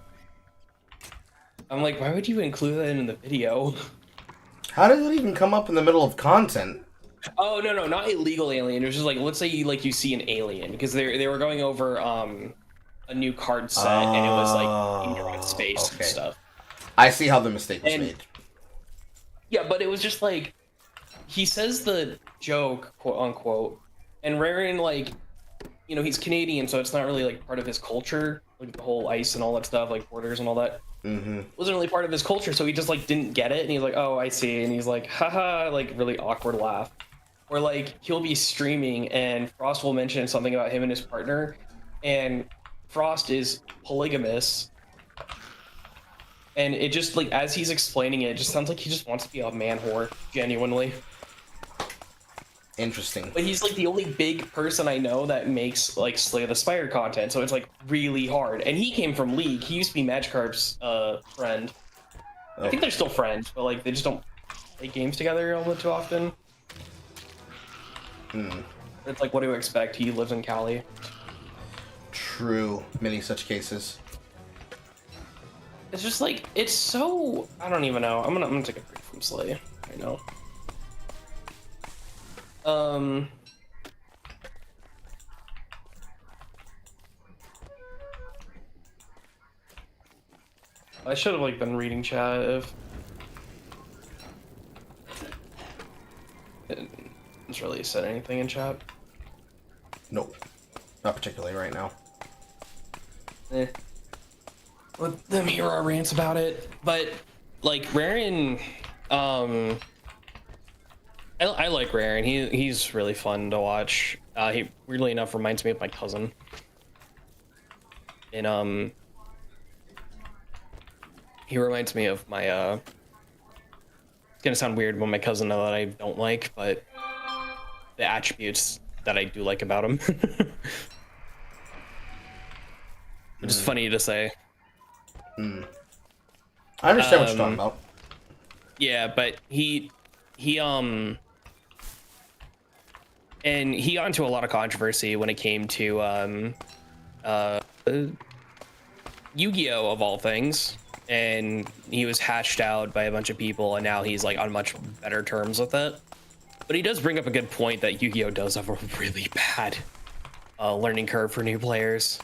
I'm like, why would you include that in the video? How did it even come up in the middle of content? Oh no, not illegal alien. It was just like, let's say you see an alien, because they were going over a new card set, and it was like in space and Okay. stuff. I see how the mistake was And made. yeah, but it was just like, he says the joke, quote unquote, and Raren, like, he's Canadian, so it's not really like part of his culture, like the whole ice and all that stuff, like borders and all that. Mm-hmm. Wasn't really part of his culture, so he just like didn't get it, and he's like, oh, I see, and he's like, haha, like really awkward laugh. Or like he'll be streaming and Frost will mention something about him and his partner, and Frost is polygamous, and it just like, as he's explaining it just sounds like he just wants to be a man whore, genuinely. Interesting. But he's like the only big person I know that makes like Slay the Spire content, so it's like really hard. And he came from League. He used to be Magikarp's friend. Oh. I think they're still friends, but like they just don't play games together all too often. It's like, what do you expect? He lives in Cali. True. Many such cases. It's just like, it's so, I don't even know. I'm gonna take a break from Slay right now. I should have like been reading chat if it's really said anything in chat. Nope. Not particularly right now. Let them hear our rants about it. But like Raren, I like Raren. He's really fun to watch. He weirdly enough reminds me of my cousin. And he reminds me of my it's gonna sound weird when my cousin that I don't like, but the attributes that I do like about him. Which is funny to say. I understand what you're talking about. Yeah, but he and he got into a lot of controversy when it came to Yu-Gi-Oh! Of all things. And he was hashed out by a bunch of people, and now he's like on much better terms with it. But he does bring up a good point that Yu-Gi-Oh! Does have a really bad learning curve for new players.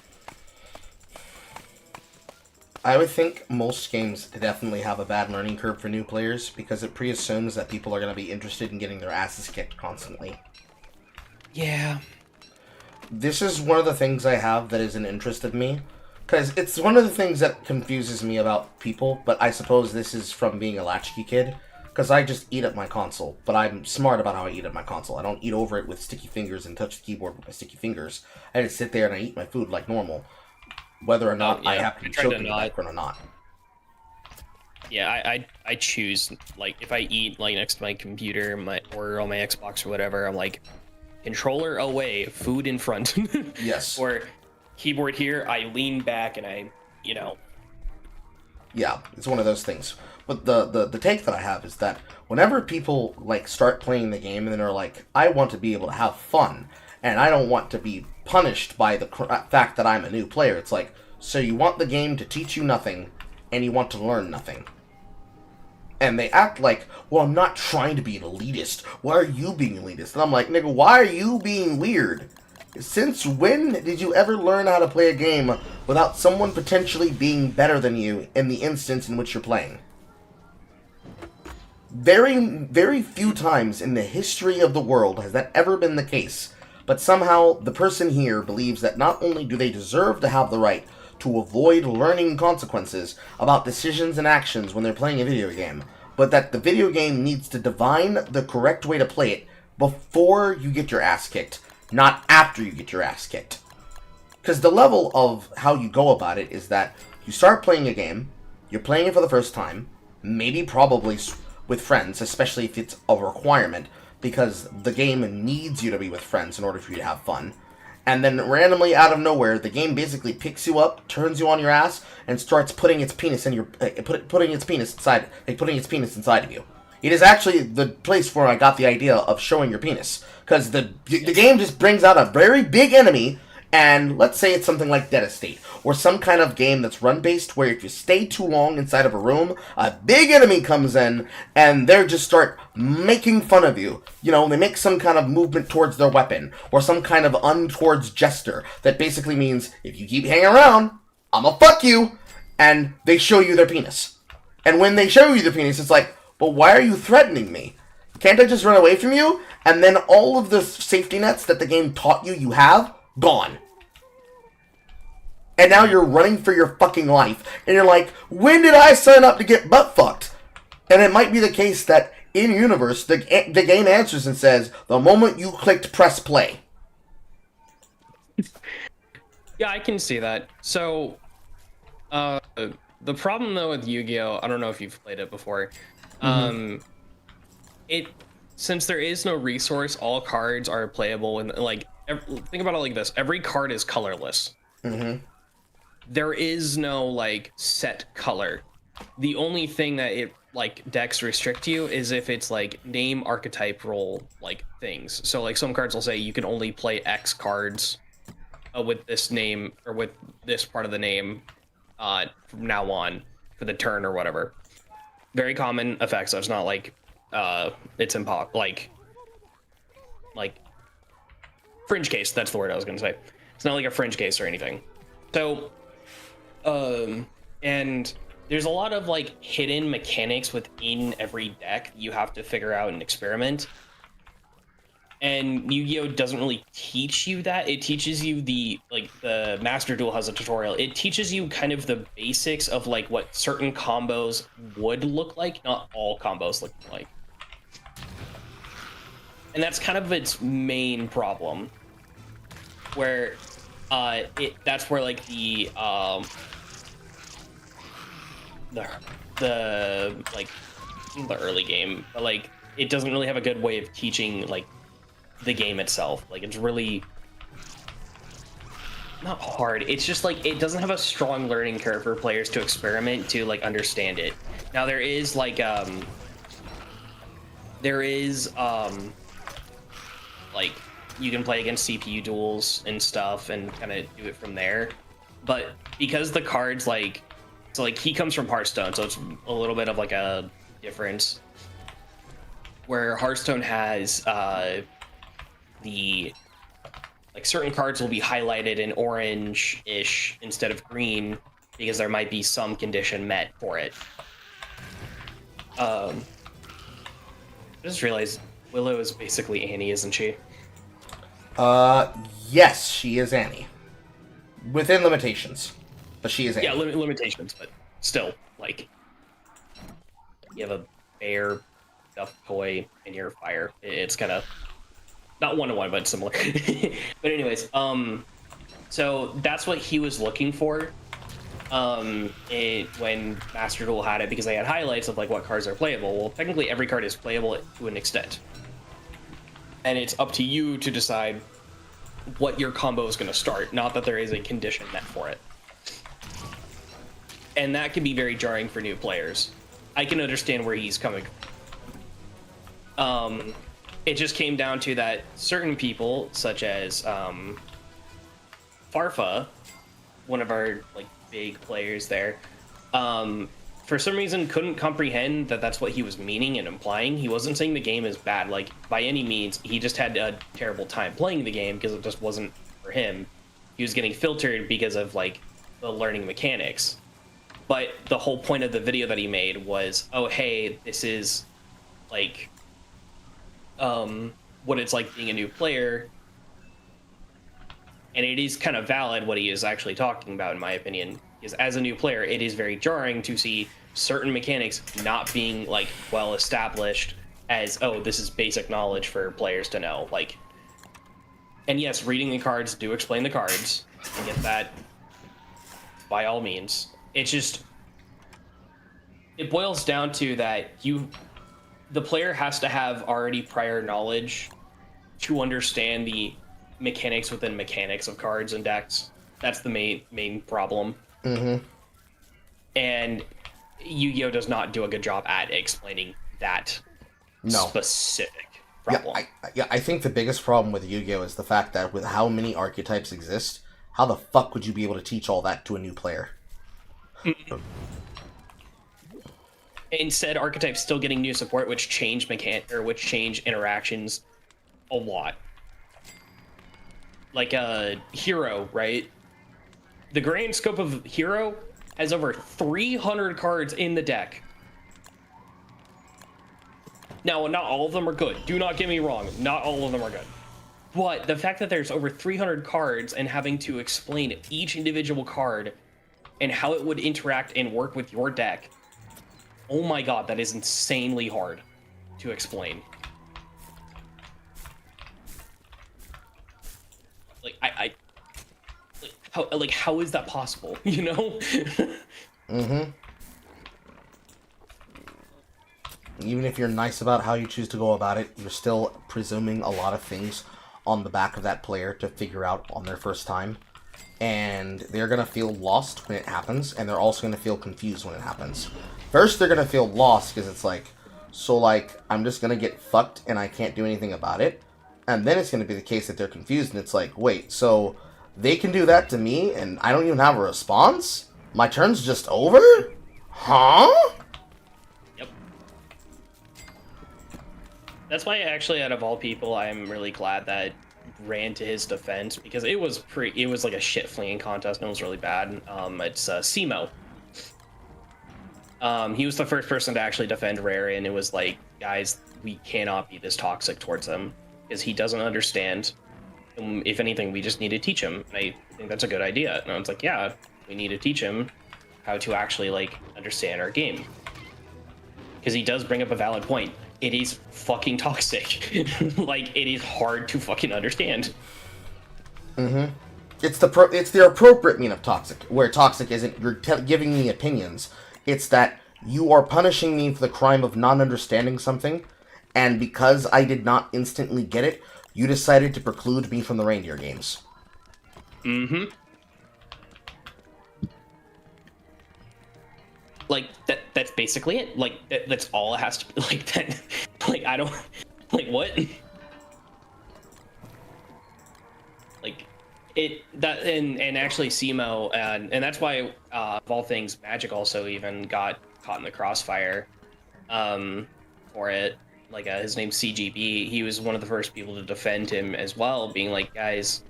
I would think most games definitely have a bad learning curve for new players because it preassumes that people are going to be interested in getting their asses kicked constantly. Yeah. This is one of the things I have that is an interest of me. Because it's one of the things that confuses me about people, but I suppose this is from being a latchkey kid. Because I just eat at my console, but I'm smart about how I eat at my console. I don't eat over it with sticky fingers and touch the keyboard with my sticky fingers. I just sit there and I eat my food like normal. Whether or not I happen to be choking in the background or not. Yeah, I choose, like, if I eat like next to my computer or on my Xbox or whatever, I'm like, controller away, food in front. Yes. Or keyboard here, I lean back and I. Yeah, it's one of those things. But the take that I have is that whenever people like start playing the game and then they're like, I want to be able to have fun, and I don't want to be punished by the fact that I'm a new player. It's like, so you want the game to teach you nothing, and you want to learn nothing. And they act like, well, I'm not trying to be an elitist. Why are you being elitist? And I'm like, nigga, why are you being weird? Since when did you ever learn how to play a game without someone potentially being better than you in the instance in which you're playing? Very, very few times in the history of the world has that ever been the case. But somehow the person here believes that not only do they deserve to have the right to avoid learning consequences about decisions and actions when they're playing a video game, but that the video game needs to divine the correct way to play it before you get your ass kicked, not after you get your ass kicked. Because the level of how you go about it is that you start playing a game, you're playing it for the first time, maybe probably with friends, especially if it's a requirement, because the game needs you to be with friends in order for you to have fun. And then randomly out of nowhere, the game basically picks you up, turns you on your ass, and starts putting its penis in your putting its penis inside of you. It is actually the place where I got the idea of showing your penis, because the game just brings out a very big enemy And let's say it's something like Dead Estate, or some kind of game that's run-based, where if you stay too long inside of a room, a big enemy comes in, and they just start making fun of you. You know, they make some kind of movement towards their weapon, or some kind of untowards gesture that basically means, if you keep hanging around, I'ma fuck you, and they show you their penis. And when they show you the penis, it's like, but why are you threatening me? Can't I just run away from you? And then all of the safety nets that the game taught you have, gone. And now you're running for your fucking life. And you're like, when did I sign up to get butt fucked? And it might be the case that in-universe, the game answers and says, the moment you clicked press play. Yeah, I can see that. So, the problem though with Yu-Gi-Oh, I don't know if you've played it before. Since there is no resource, all cards are playable, and like think about it like this: every card is colorless. There is no like set color. The only thing that it like decks restrict you is if it's like name archetype role like things. So like some cards will say you can only play X cards with this name or with this part of the name from now on for the turn or whatever. Very common effect, so it's not like it's like fringe case. That's the word I was gonna say. It's not like a fringe case or anything. So, and there's a lot of like hidden mechanics within every deck you have to figure out and experiment. And Yu-Gi-Oh doesn't really teach you that. It teaches you the Master Duel has a tutorial. It teaches you kind of the basics of like what certain combos would look like. Not all combos look like. And that's kind of its main problem. Where that's where like the early game, but like it doesn't really have a good way of teaching like the game itself. Like it's really not hard. It's just like it doesn't have a strong learning curve for players to experiment to like understand it. Now there is like you can play against CPU duels and stuff and kind of do it from there. But because the cards like he comes from Hearthstone, so it's a little bit of like a difference. Where Hearthstone has the like certain cards will be highlighted in orange-ish instead of green because there might be some condition met for it. I just realized Willow is basically Annie, isn't she? Yes, she is Annie. Within limitations. But she is Annie. Yeah, limitations, but still, like, you have a bear stuffed toy in your fire. It's kind of, not one-to-one, but similar. But anyways, so that's what he was looking for when Master Duel had it, because they had highlights of, like, what cards are playable. Well, technically, every card is playable to an extent. And it's up to you to decide what your combo is going to start, not that there is a condition met for it. And that can be very jarring for new players. I can understand where he's coming from. It just came down to that certain people, such as Farfa, one of our like big players there, for some reason couldn't comprehend that that's what he was meaning and implying. He wasn't saying the game is bad, like, by any means. He just had a terrible time playing the game because it just wasn't for him. He was getting filtered because of, like, the learning mechanics. But the whole point of the video that he made was, oh, hey, this is, like, what it's like being a new player. And it is kind of valid what he is actually talking about, in my opinion. Because as a new player, it is very jarring to see certain mechanics not being like well established as, oh, this is basic knowledge for players to know. Like, and yes, reading the cards do explain the cards. I get that by all means. It's just, it boils down to that the player has to have already prior knowledge to understand the mechanics within mechanics of cards and decks. That's the main problem. Mm-hmm. And Yu-Gi-Oh does not do a good job at explaining that specific problem. I think the biggest problem with Yu-Gi-Oh is the fact that with how many archetypes exist, how the fuck would you be able to teach all that to a new player? Instead, archetypes still getting new support, which change which change interactions a lot. Like a hero, right? The grand scope of hero has over 300 cards in the deck. Now, not all of them are good. Do not get me wrong. Not all of them are good. But the fact that there's over 300 cards and having to explain each individual card and how it would interact and work with your deck, oh my god, that is insanely hard to explain. How is that possible? You know? Even if you're nice about how you choose to go about it, you're still presuming a lot of things on the back of that player to figure out on their first time. And they're going to feel lost when it happens, and they're also going to feel confused when it happens. First, they're going to feel lost because it's like, so like, I'm just going to get fucked and I can't do anything about it. And then it's going to be the case that they're confused and it's like, wait, so they can do that to me and I don't even have a response? My turn's just over? Huh? Yep. That's why, actually, out of all people, I'm really glad that ran to his defense, because it was like a shit flinging contest and it was really bad. It's Simo. He was the first person to actually defend Rare, and it was like, guys, we cannot be this toxic towards him because he doesn't understand. If anything, we just need to teach him. And I think that's a good idea. And I was like, yeah, we need to teach him how to actually like understand our game, because he does bring up a valid point. It is fucking toxic. Like, it is hard to fucking understand. It's the appropriate mean of toxic, where toxic isn't you're giving me opinions. It's that you are punishing me for the crime of not understanding something, and because I did not instantly get it, you decided to preclude me from the reindeer games. Like, that's basically it. Like, that's all it has to be. Like, that, like, I don't, like, what? Like, and actually Simo, and that's why, of all things, Magic also even got caught in the crossfire, for it. Like, his name's CGB, he was one of the first people to defend him as well, being like, guys,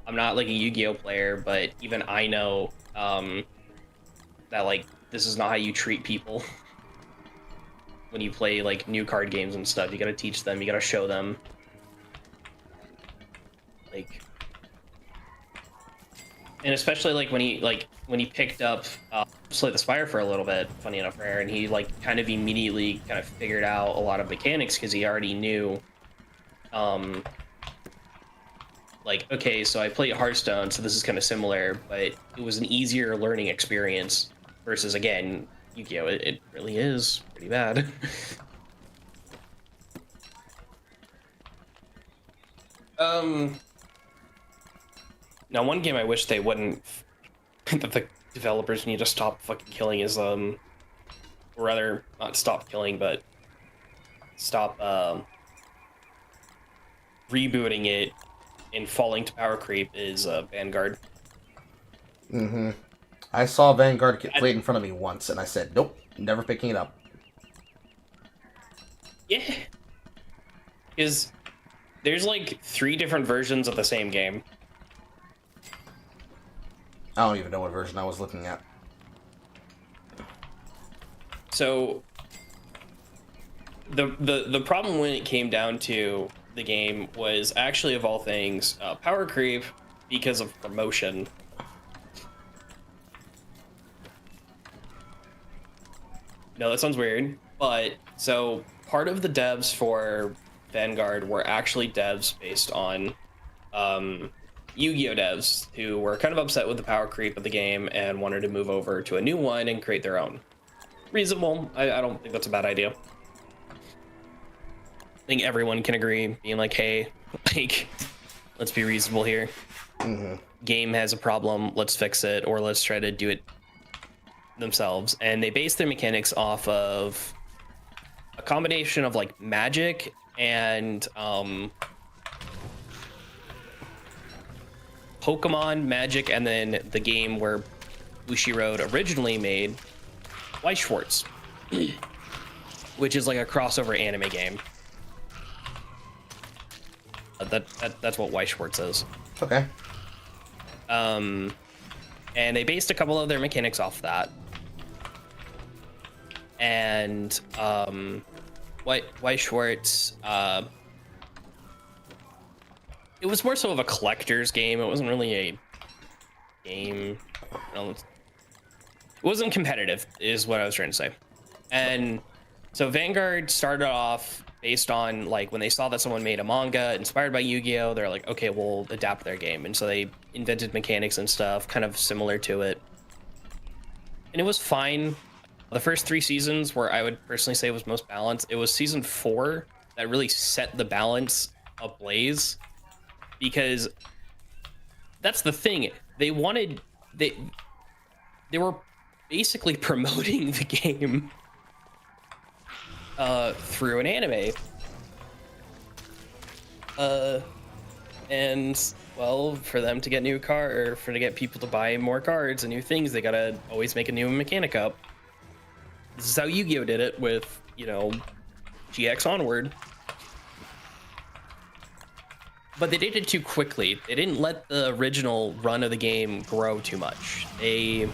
I'm not, like, a Yu-Gi-Oh player, but even I know, that, like, this is not how you treat people when you play, like, new card games and stuff. You gotta teach them, you gotta show them. Like, and especially, like, when he picked up Slay the Spire for a little bit, funny enough, Rare, and he, like, kind of immediately kind of figured out a lot of mechanics, because he already knew, like, okay, so I played Hearthstone, so this is kind of similar, but it was an easier learning experience. Versus, again, Yu-Gi-Oh! It really is pretty bad. Now, one game I wish they wouldn't, that the developers need to stop fucking killing is, or rather, not stop killing, but stop, rebooting it and falling to power creep is, Vanguard. I saw Vanguard get played in front of me once, and I said, nope, never picking it up. Yeah. Because there's, like, 3 different versions of the same game. I don't even know what version I was looking at. So, the problem when it came down to the game was actually, of all things, power creep because of promotion. No, that sounds weird, but so part of the devs for Vanguard were actually devs based on Yu-Gi-Oh devs who were kind of upset with the power creep of the game and wanted to move over to a new one and create their own. Reasonable. I don't think that's a bad idea. I think everyone can agree, being like, hey, like, let's be reasonable here. Game has a problem, let's fix it, or let's try to do it themselves. And they base their mechanics off of a combination of, like, Magic and Pokemon, Magic, and then the game where Bushiroad originally made, Weiss Schwarz, which is like a crossover anime game. That's what Weiss Schwarz is. Okay. And they based a couple of their mechanics off that. And Weiss Schwarz, it was more so of a collector's game. It wasn't really a game. It wasn't competitive, is what I was trying to say. And so Vanguard started off based on, like, when they saw that someone made a manga inspired by Yu-Gi-Oh, they're like, okay, we'll adapt their game. And so they invented mechanics and stuff kind of similar to it. And it was fine. The first 3 seasons, where I would personally say was most balanced, it was season 4 that really set the balance ablaze. Because that's the thing. They were basically promoting the game through an anime. And well, for them to get to get people to buy more cards and new things, they gotta always make a new mechanic up. This is how Yu-Gi-Oh did it with, GX onward. But they did it too quickly. They didn't let the original run of the game grow too much. They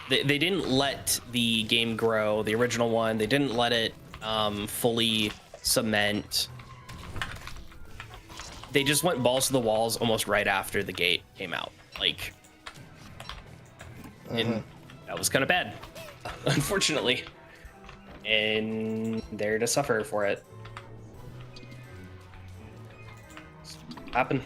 didn't let the game grow, the original one. They didn't let it fully cement. They just went balls to the walls almost right after the gate came out. Like, and that was kind of bad, unfortunately. And they're to suffer for it. Happen.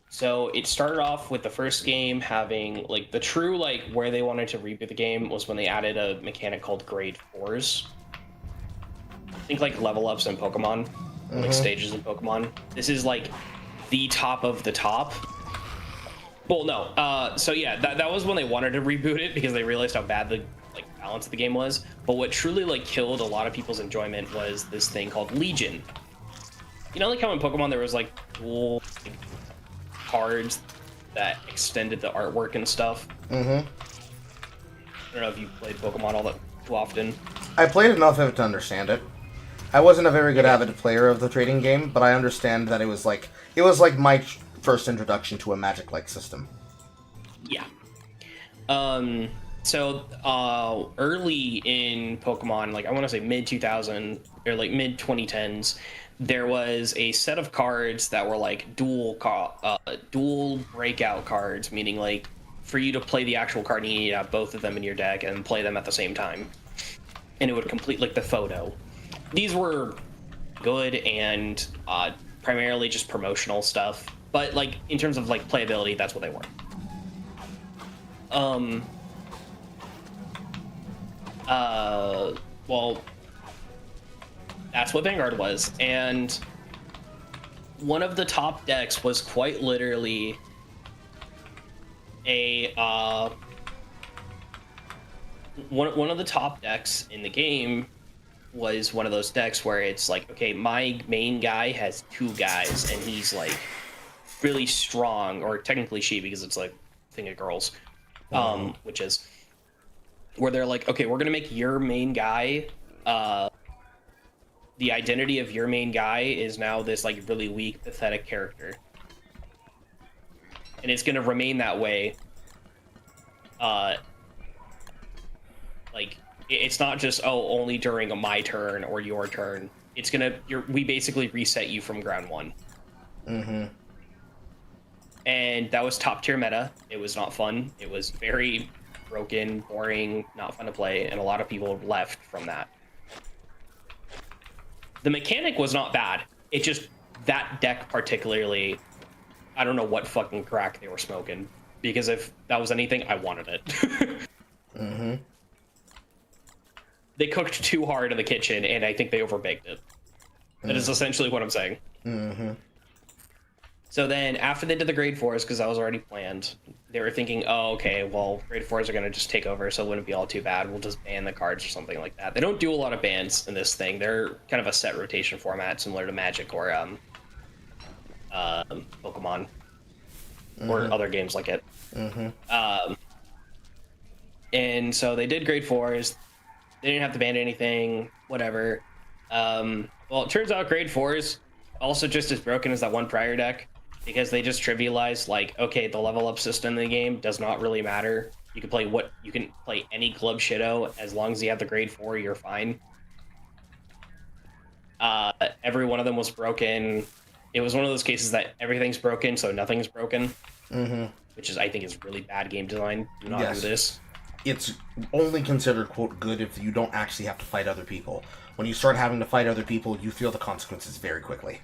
So it started off with the first game having, like, the true, like, where they wanted to reboot the game was when they added a mechanic called grade 4s. Think like level ups in Pokemon, like stages in Pokemon. This is like the top of the top. Well, no. So yeah, that was when they wanted to reboot it because they realized how bad the balance of the game was. But what truly killed a lot of people's enjoyment was this thing called Legion. You know, like how in Pokemon there was dual cards that extended the artwork and stuff. I don't know if you played Pokemon all that too often. I played enough of it to understand it. I wasn't a very good avid player of the trading game, but I understand that it was like my first introduction to a Magic-like system. Yeah. So early in Pokemon, I want to say mid 2000 or mid 2010s, there was a set of cards that were dual breakout cards, meaning for you to play the actual card, you need to have both of them in your deck and play them at the same time, and it would complete the photo. These were good and primarily just promotional stuff, but in terms of playability, that's what they were. Well, that's what Vanguard was, and one of the top decks was quite literally a one of the top decks in the game was one of those decks where it's okay, my main guy has 2 guys and he's really strong, or technically she, because it's a thing of girls, which is where they're okay, we're gonna make your main guy, the identity of your main guy is now this really weak, pathetic character, and it's gonna remain that way. It's not just only during my turn or your turn. It's we basically reset you from ground 1. And that was top tier meta. It was not fun. It was very broken, boring, not fun to play, and a lot of people left from that. The mechanic was not bad. It just, that deck particularly, I don't know what fucking crack they were smoking, because if that was anything, I wanted it. They cooked too hard in the kitchen, and I think they overbaked it. That is essentially what I'm saying. Mm-hmm. So then, after they did the grade 4s, because that was already planned, they were thinking, oh, okay, well, grade 4s are going to just take over, so it wouldn't be all too bad. We'll just ban the cards or something like that. They don't do a lot of bans in this thing. They're kind of a set rotation format, similar to Magic or Pokemon, or other games like it. And so they did grade 4s. They didn't have to ban anything, whatever. Well, it turns out grade 4s also just as broken as that one prior deck, because they just trivialized, like, okay, the level up system in the game does not really matter. You can play any Club Shido as long as you have the grade 4, you're fine. Every one of them was broken. It was one of those cases that everything's broken, so nothing's broken. Which is, I think, is really bad game design. Do not do this. It's only considered, quote, good if you don't actually have to fight other people. When you start having to fight other people, you feel the consequences very quickly.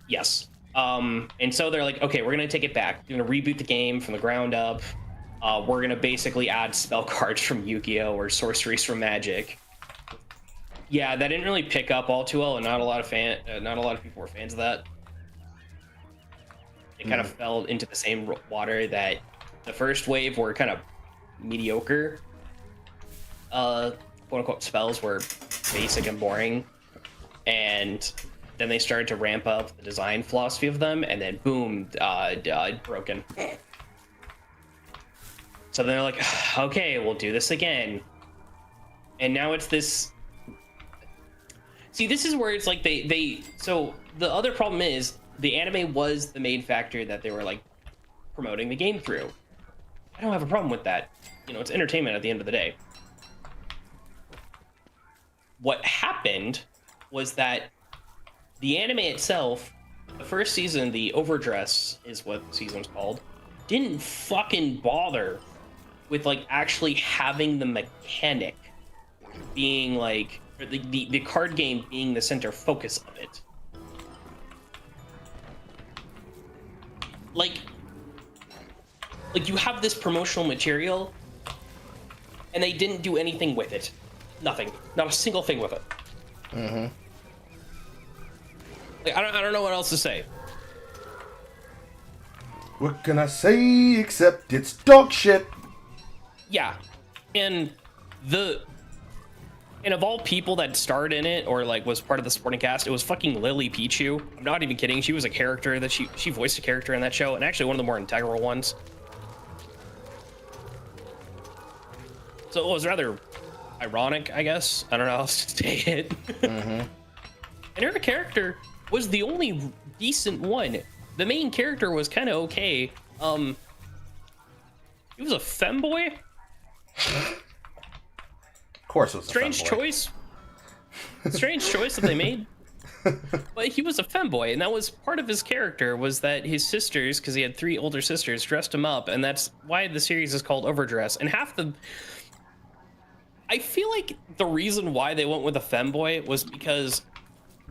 Yes. And so they're like, okay, we're going to take it back. We're going to reboot the game from the ground up. We're going to basically add spell cards from Yu-Gi-Oh! Or sorceries from Magic. Yeah, that didn't really pick up all too well, and not a lot of people were fans of that. It kind of fell into the same water that the first wave were kind of mediocre. Quote-unquote spells were basic and boring, and then they started to ramp up the design philosophy of them, and then boom, broken. So then they're like, okay, we'll do this again. And now it's this... See, this is where it's like so the other problem is the anime was the main factor that they were like promoting the game through. I don't have a problem with that. You know, it's entertainment at the end of the day. What happened was that the anime itself, the first season, the Overdress is what the season's called, didn't fucking bother with like actually having the mechanic being like, or the card game being the center focus of it. Like you have this promotional material and they didn't do anything with it. Nothing. Not a single thing with it. Like, I don't know what else to say. What can I say except it's dog shit? Yeah. And of all people that starred in it or like was part of the supporting cast, it was fucking Lily Pichu. I'm not even kidding. She was a character that she voiced a character in that show, and actually one of the more integral ones. So it was rather ironic, I guess. I don't know how else to say it. And her character was the only decent one. The main character was kind of okay. He was a femboy. Of course it was Strange a femboy. choice. Strange choice that they made. But he was a femboy, and that was part of his character, was that his sisters, because he had 3 older sisters, dressed him up, and that's why the series is called Overdress. And I feel like the reason why they went with a femboy was because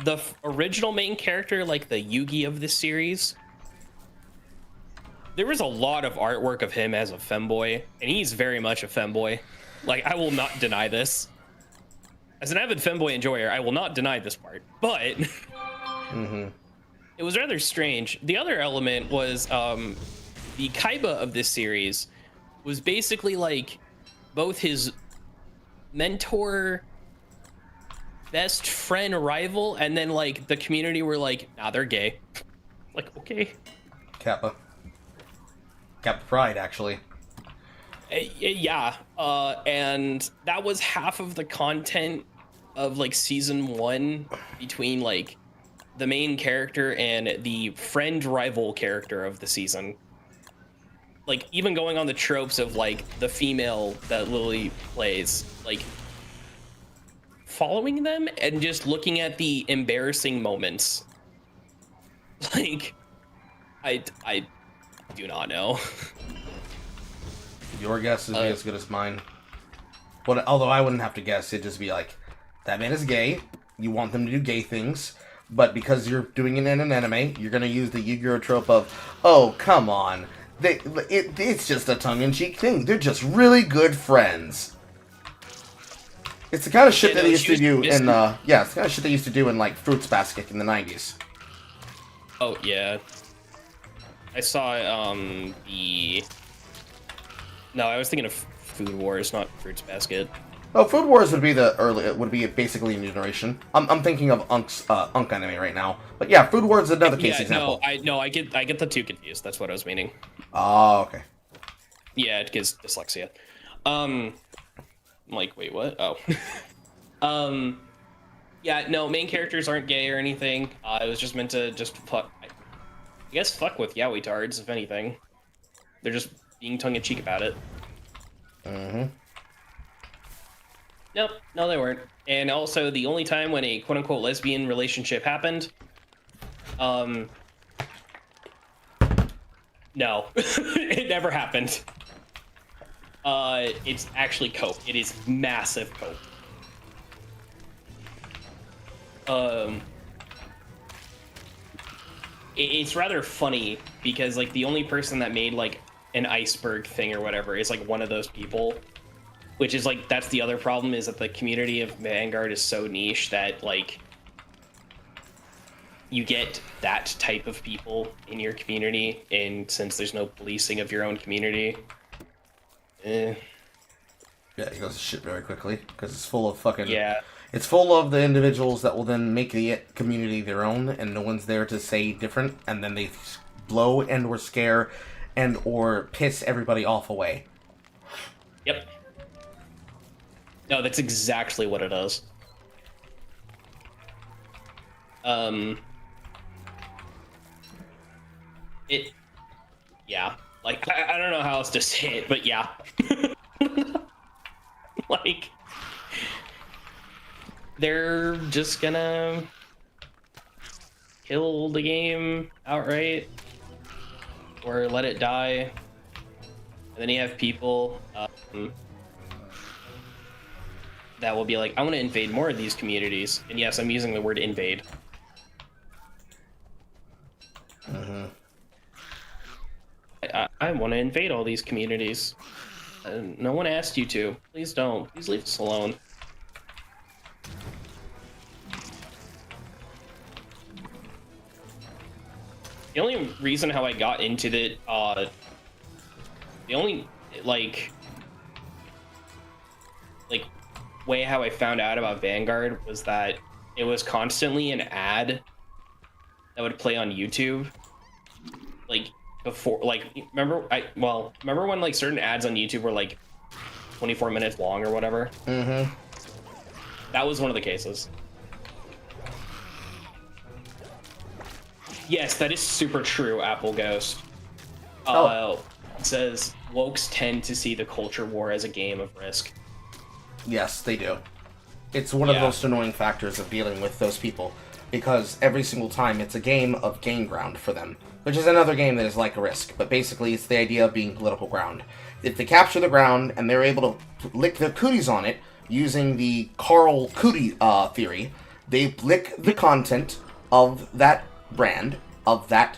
the original main character, like the Yugi of this series, there was a lot of artwork of him as a femboy, and he's very much a femboy. Like, I will not deny this. As an avid femboy enjoyer, I will not deny this part, but it was rather strange. The other element was the Kaiba of this series was basically like both his mentor, best friend, rival, and then like the community were like, nah, they're gay. Like, okay. Kappa Pride, actually. Yeah, and that was half of the content of like season 1 between like the main character and the friend rival character of the season. Like, even going on the tropes of like the female that Lily plays, like following them and just looking at the embarrassing moments. Like, I do not know. Your guess is as good as mine. But although I wouldn't have to guess, it'd just be like, that man is gay. You want them to do gay things, but because you're doing it in an anime, you're gonna use the Yu-Gi-Oh trope of, oh, come on, it's just a tongue-in-cheek thing. They're just really good friends. It's the kind of shit Yeah, that no, they used she to do was in, yeah, it's the kind of shit they used to do in, like, Fruits Basket in the 90s. Oh yeah, I saw the. No, I was thinking of Food Wars, not Fruits Basket. Oh, Food Wars would be basically a new generation. I'm thinking of Unk anime right now. But yeah, Food Wars is another case Yeah, example. I get the two confused. That's what I was meaning. Oh, okay. Yeah, it gives dyslexia. I'm like, wait, what? Oh. um, yeah, no, main characters aren't gay or anything. It was just meant to just fuck. I guess fuck with yaoi tards, if anything. They're just being tongue in cheek about it. Mm-hmm. Nope, no, they weren't. And also, the only time when a quote unquote lesbian relationship happened, no, it never happened. It's actually cope. It is massive cope. It's rather funny because like the only person that made like an iceberg thing or whatever is like one of those people, which is like that's the other problem is that the community of Vanguard is so niche that like you get that type of people in your community, and since there's no policing of your own community, Yeah, it goes to shit very quickly because it's full of fucking. yeah. It's full of the individuals that will then make the community their own, and no one's there to say different, and then they blow and or scare and or piss everybody off away. Yep. No, that's exactly what it is. Yeah. Like, I don't know how else to say it, but yeah. Like, they're just gonna kill the game outright or let it die. And then you have people that will be like, I want to invade more of these communities. And yes, I'm using the word invade. Mm-hmm. I want to invade all these communities. No one asked you to. Please don't. Please leave us alone. The only reason how I got into the only like way how I found out about Vanguard was that it was constantly an ad that would play on YouTube. Like before, like remember when like certain ads on YouTube were like 24 minutes long or whatever? Mm-hmm. That was one of the cases. Yes, that is super true, Apple Ghost. It says, wokes tend to see the culture war as a game of Risk. Yes, they do. It's one of the most annoying factors of dealing with those people, because every single time it's a game of game ground for them, which is another game that is like Risk, but basically it's the idea of being political ground. If they capture the ground and they're able to lick their cooties on it, using the Carl Cootie theory, they lick the content of that brand, of that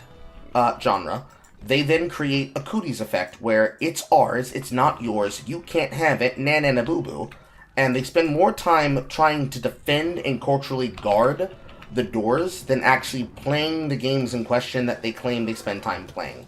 genre. They then create a cooties effect where it's ours, it's not yours, you can't have it, na-na-na-boo-boo. And they spend more time trying to defend and culturally guard the doors than actually playing the games in question that they claim they spend time playing.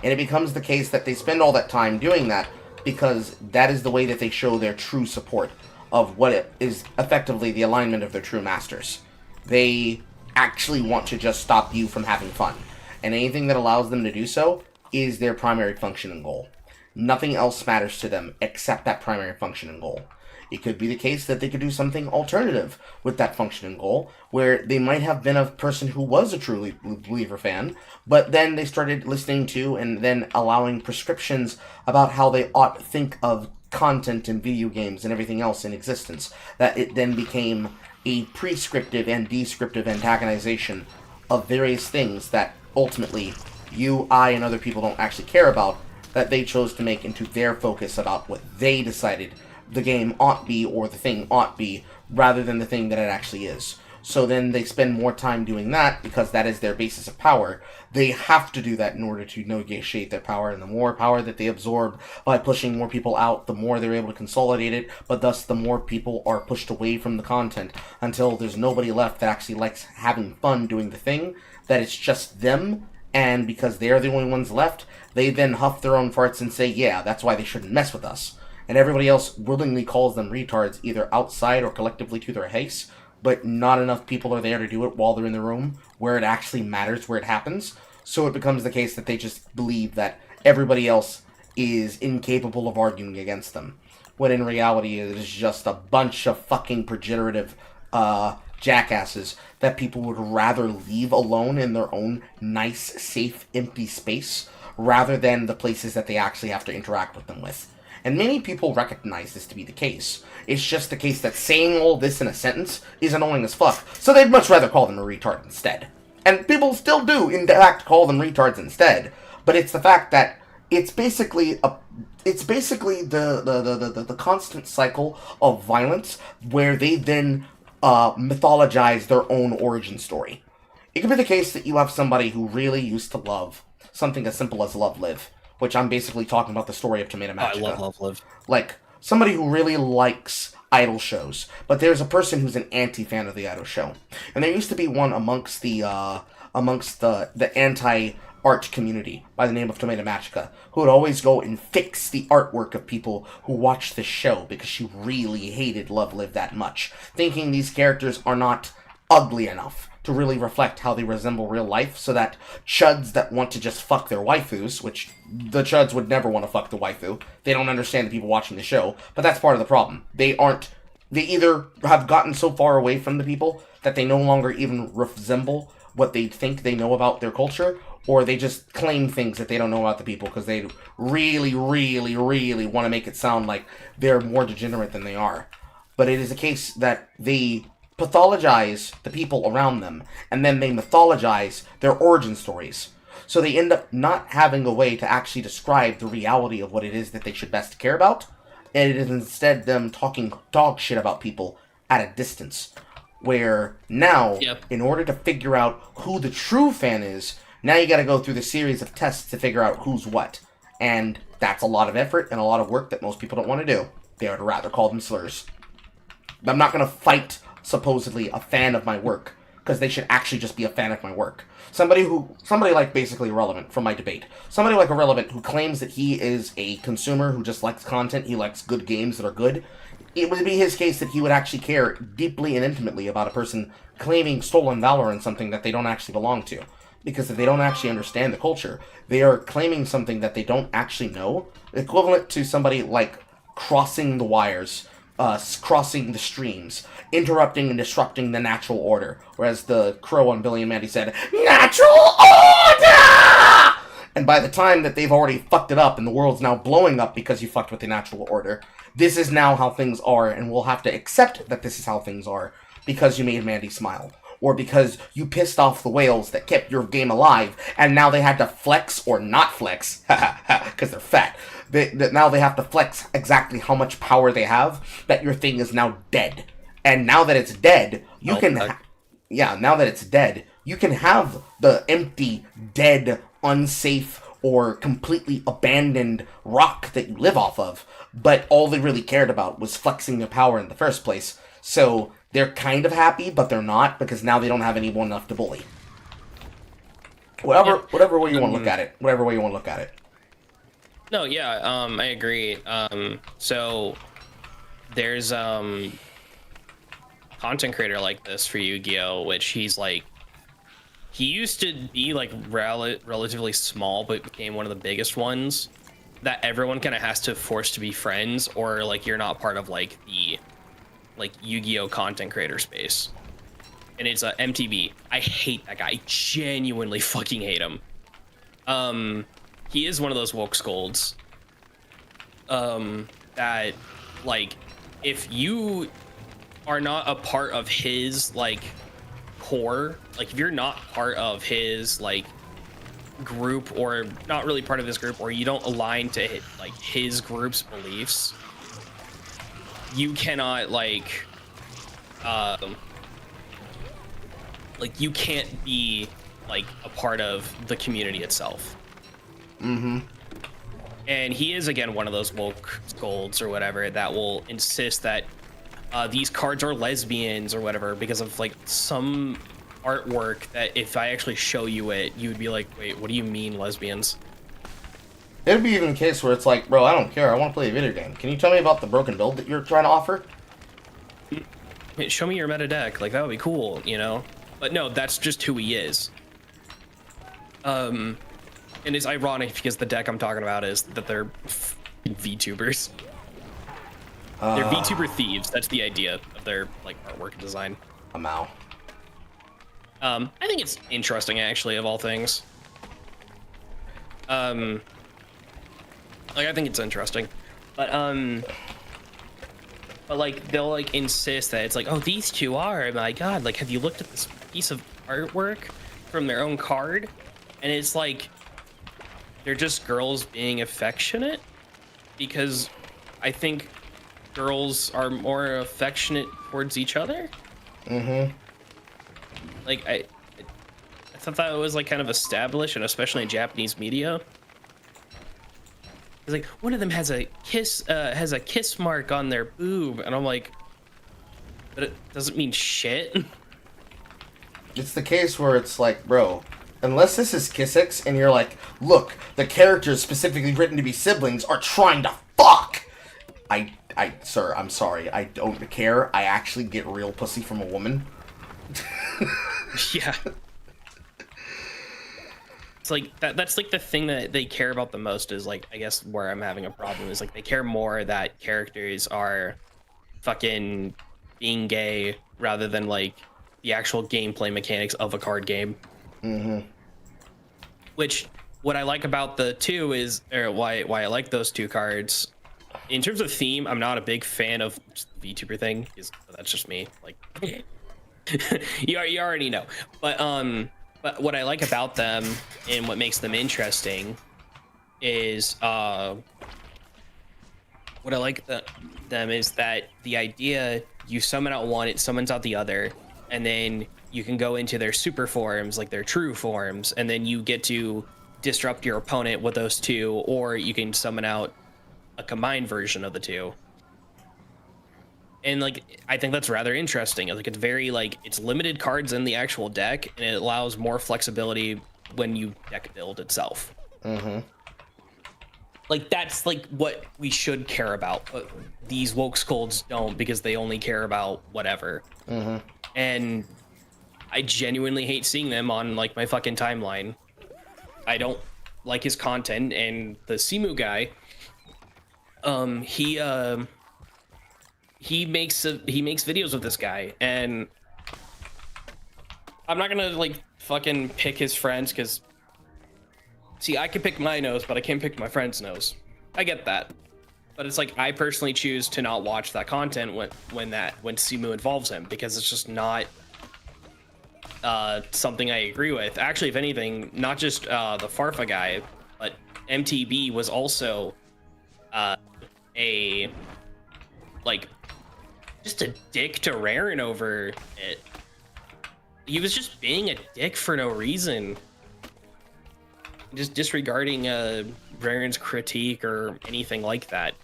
And it becomes the case that they spend all that time doing that because that is the way that they show their true support of what is effectively the alignment of their true masters. They actually want to just stop you from having fun. And anything that allows them to do so is their primary function and goal. Nothing else matters to them except that primary function and goal. It could be the case that they could do something alternative with that function and goal, where they might have been a person who was a truly believer fan, but then they started listening to and then allowing prescriptions about how they ought to think of content in video games and everything else in existence, that it then became a prescriptive and descriptive antagonization of various things that ultimately you, I, and other people don't actually care about, that they chose to make into their focus about what they decided the game ought be or the thing ought be, rather than the thing that it actually is. So then they spend more time doing that because that is their basis of power. They have to do that in order to negotiate their power, and the more power that they absorb by pushing more people out, the more they're able to consolidate it, but thus the more people are pushed away from the content until there's nobody left that actually likes having fun doing the thing, that it's just them, and because they're the only ones left, they then huff their own farts and say, yeah, that's why they shouldn't mess with us. And everybody else willingly calls them retards, either outside or collectively to their face, but not enough people are there to do it while they're in the room where it actually matters, where it happens. So it becomes the case that they just believe that everybody else is incapable of arguing against them, when in reality it is just a bunch of fucking progenitive jackasses that people would rather leave alone in their own nice, safe, empty space, rather than the places that they actually have to interact with them with. And many people recognize this to be the case. It's just the case that saying all this in a sentence is annoying as fuck, so they'd much rather call them a retard instead. And people still do, in fact, call them retards instead, but it's the fact that it's basically the constant cycle of violence where they then mythologize their own origin story. It could be the case that you have somebody who really used to love something as simple as Love Live, which I'm basically talking about the story of Tomato Magica. I love Love Live. Like, somebody who really likes idol shows, but there's a person who's an anti-fan of the idol show. And there used to be one amongst the anti-art community by the name of Tomato Magica, who would always go and fix the artwork of people who watched this show because she really hated Love Live that much, thinking these characters are not ugly enough to really reflect how they resemble real life, so that chuds that want to just fuck their waifus, which the chuds would never want to fuck the waifu, they don't understand the people watching the show, but that's part of the problem. They either have gotten so far away from the people that they no longer even resemble what they think they know about their culture, or they just claim things that they don't know about the people because they really, really, really want to make it sound like they're more degenerate than they are. But it is a case that they pathologize the people around them, and then they mythologize their origin stories. So they end up not having a way to actually describe the reality of what it is that they should best care about, and it is instead them talking dog shit about people at a distance. Where now, in order to figure out who the true fan is, now you gotta go through the series of tests to figure out who's what. And that's a lot of effort and a lot of work that most people don't want to do. They would rather call them slurs. I'm not gonna fight supposedly a fan of my work, because they should actually just be a fan of my work. Somebody like basically Irrelevant from my debate. Somebody like Irrelevant who claims that he is a consumer who just likes content, he likes good games that are good. It would be his case that he would actually care deeply and intimately about a person claiming stolen valor in something that they don't actually belong to. Because if they don't actually understand the culture, they are claiming something that they don't actually know, equivalent to somebody like crossing the wires, crossing the streams, interrupting and disrupting the natural order. Whereas the crow on Billy and Mandy said, "Natural order!" And by the time that they've already fucked it up and the world's now blowing up because you fucked with the natural order, this is now how things are, and we'll have to accept that this is how things are because you made Mandy smile. Or because you pissed off the whales that kept your game alive, and now they had to flex or not flex, because they're fat. Now they have to flex exactly how much power they have, that your thing is now dead. And now that it's dead, you can... now that it's dead, you can have the empty, dead, unsafe, or completely abandoned rock that you live off of, but all they really cared about was flexing their power in the first place. So they're kind of happy, but they're not, because now they don't have anyone enough to bully. Whatever way you want to look at it. Whatever way you want to look at it. No, yeah, I agree. So there's content creator like this for Yu-Gi-Oh, which he used to be like relatively small, but became one of the biggest ones that everyone kind of has to force to be friends, or like you're not part of like the Yu-Gi-Oh content creator space. And it's MTV. I hate that guy. I genuinely fucking hate him. He is one of those woke scolds. That like, if you are not a part of his like core, like if you're not part of his like group, or not really part of his group, or you don't align to like his group's beliefs, you cannot like like you can't be like a part of the community itself. Mm-hmm. And he is again one of those woke scolds or whatever that will insist that these cards are lesbians or whatever because of like some artwork that if I actually show you it, you would be like, wait, what do you mean lesbians? It'd be even a case where it's like, bro, I don't care. I want to play a video game. Can you tell me about the broken build that you're trying to offer? Show me your meta deck. Like, that would be cool, you know? But no, that's just who he is. And it's ironic because the deck I'm talking about is that they're VTubers. They're VTuber thieves. That's the idea of their, like, artwork and design. I'm out. I think it's interesting, actually, of all things. Like, I think it's interesting. But like, they'll, like, insist that it's like, oh, these two are, my god, like, have you looked at this piece of artwork from their own card? And it's like, they're just girls being affectionate? Because I think girls are more affectionate towards each other? Mm-hmm. Like, I thought that was, like, kind of established, and especially in Japanese media. It's like, one of them has a kiss mark on their boob, and I'm like, but it doesn't mean shit. It's the case where it's like, bro, unless this is Kissix and you're like, look, the characters specifically written to be siblings are trying to fuck. Sir, I'm sorry, I don't care. I actually get real pussy from a woman. Yeah. It's like that's like the thing that they care about the most is like, I guess where I'm having a problem is like they care more that characters are fucking being gay rather than like the actual gameplay mechanics of a card game. Mm-hmm. Which what I like about the two is, or why I like those two cards. In terms of theme, I'm not a big fan of the VTuber thing. That's just me. Like, you already know. But what I like about them and what makes them interesting is them is that the idea you summon out one, it summons out the other, and then you can go into their super forms, like their true forms, and then you get to disrupt your opponent with those two, or you can summon out a combined version of the two. And like, I think that's rather interesting. Like, it's very like, it's limited cards in the actual deck, and it allows more flexibility when you deck build itself. Mm-hmm. Like, that's like what we should care about, but these woke scolds don't, because they only care about whatever. Mm-hmm. And I genuinely hate seeing them on like my fucking timeline. I don't like his content, and the Simu guy, he makes videos with this guy, and I'm not gonna like fucking pick his friends, because see, I can pick my nose, but I can't pick my friend's nose. I get that, but it's like I personally choose to not watch that content when Simu involves him, because it's just not something I agree with. Actually, if anything, not just the Farfa guy, but MTB was also a like just a dick to Raren over it. He was just being a dick for no reason, just disregarding Raren's critique or anything like that.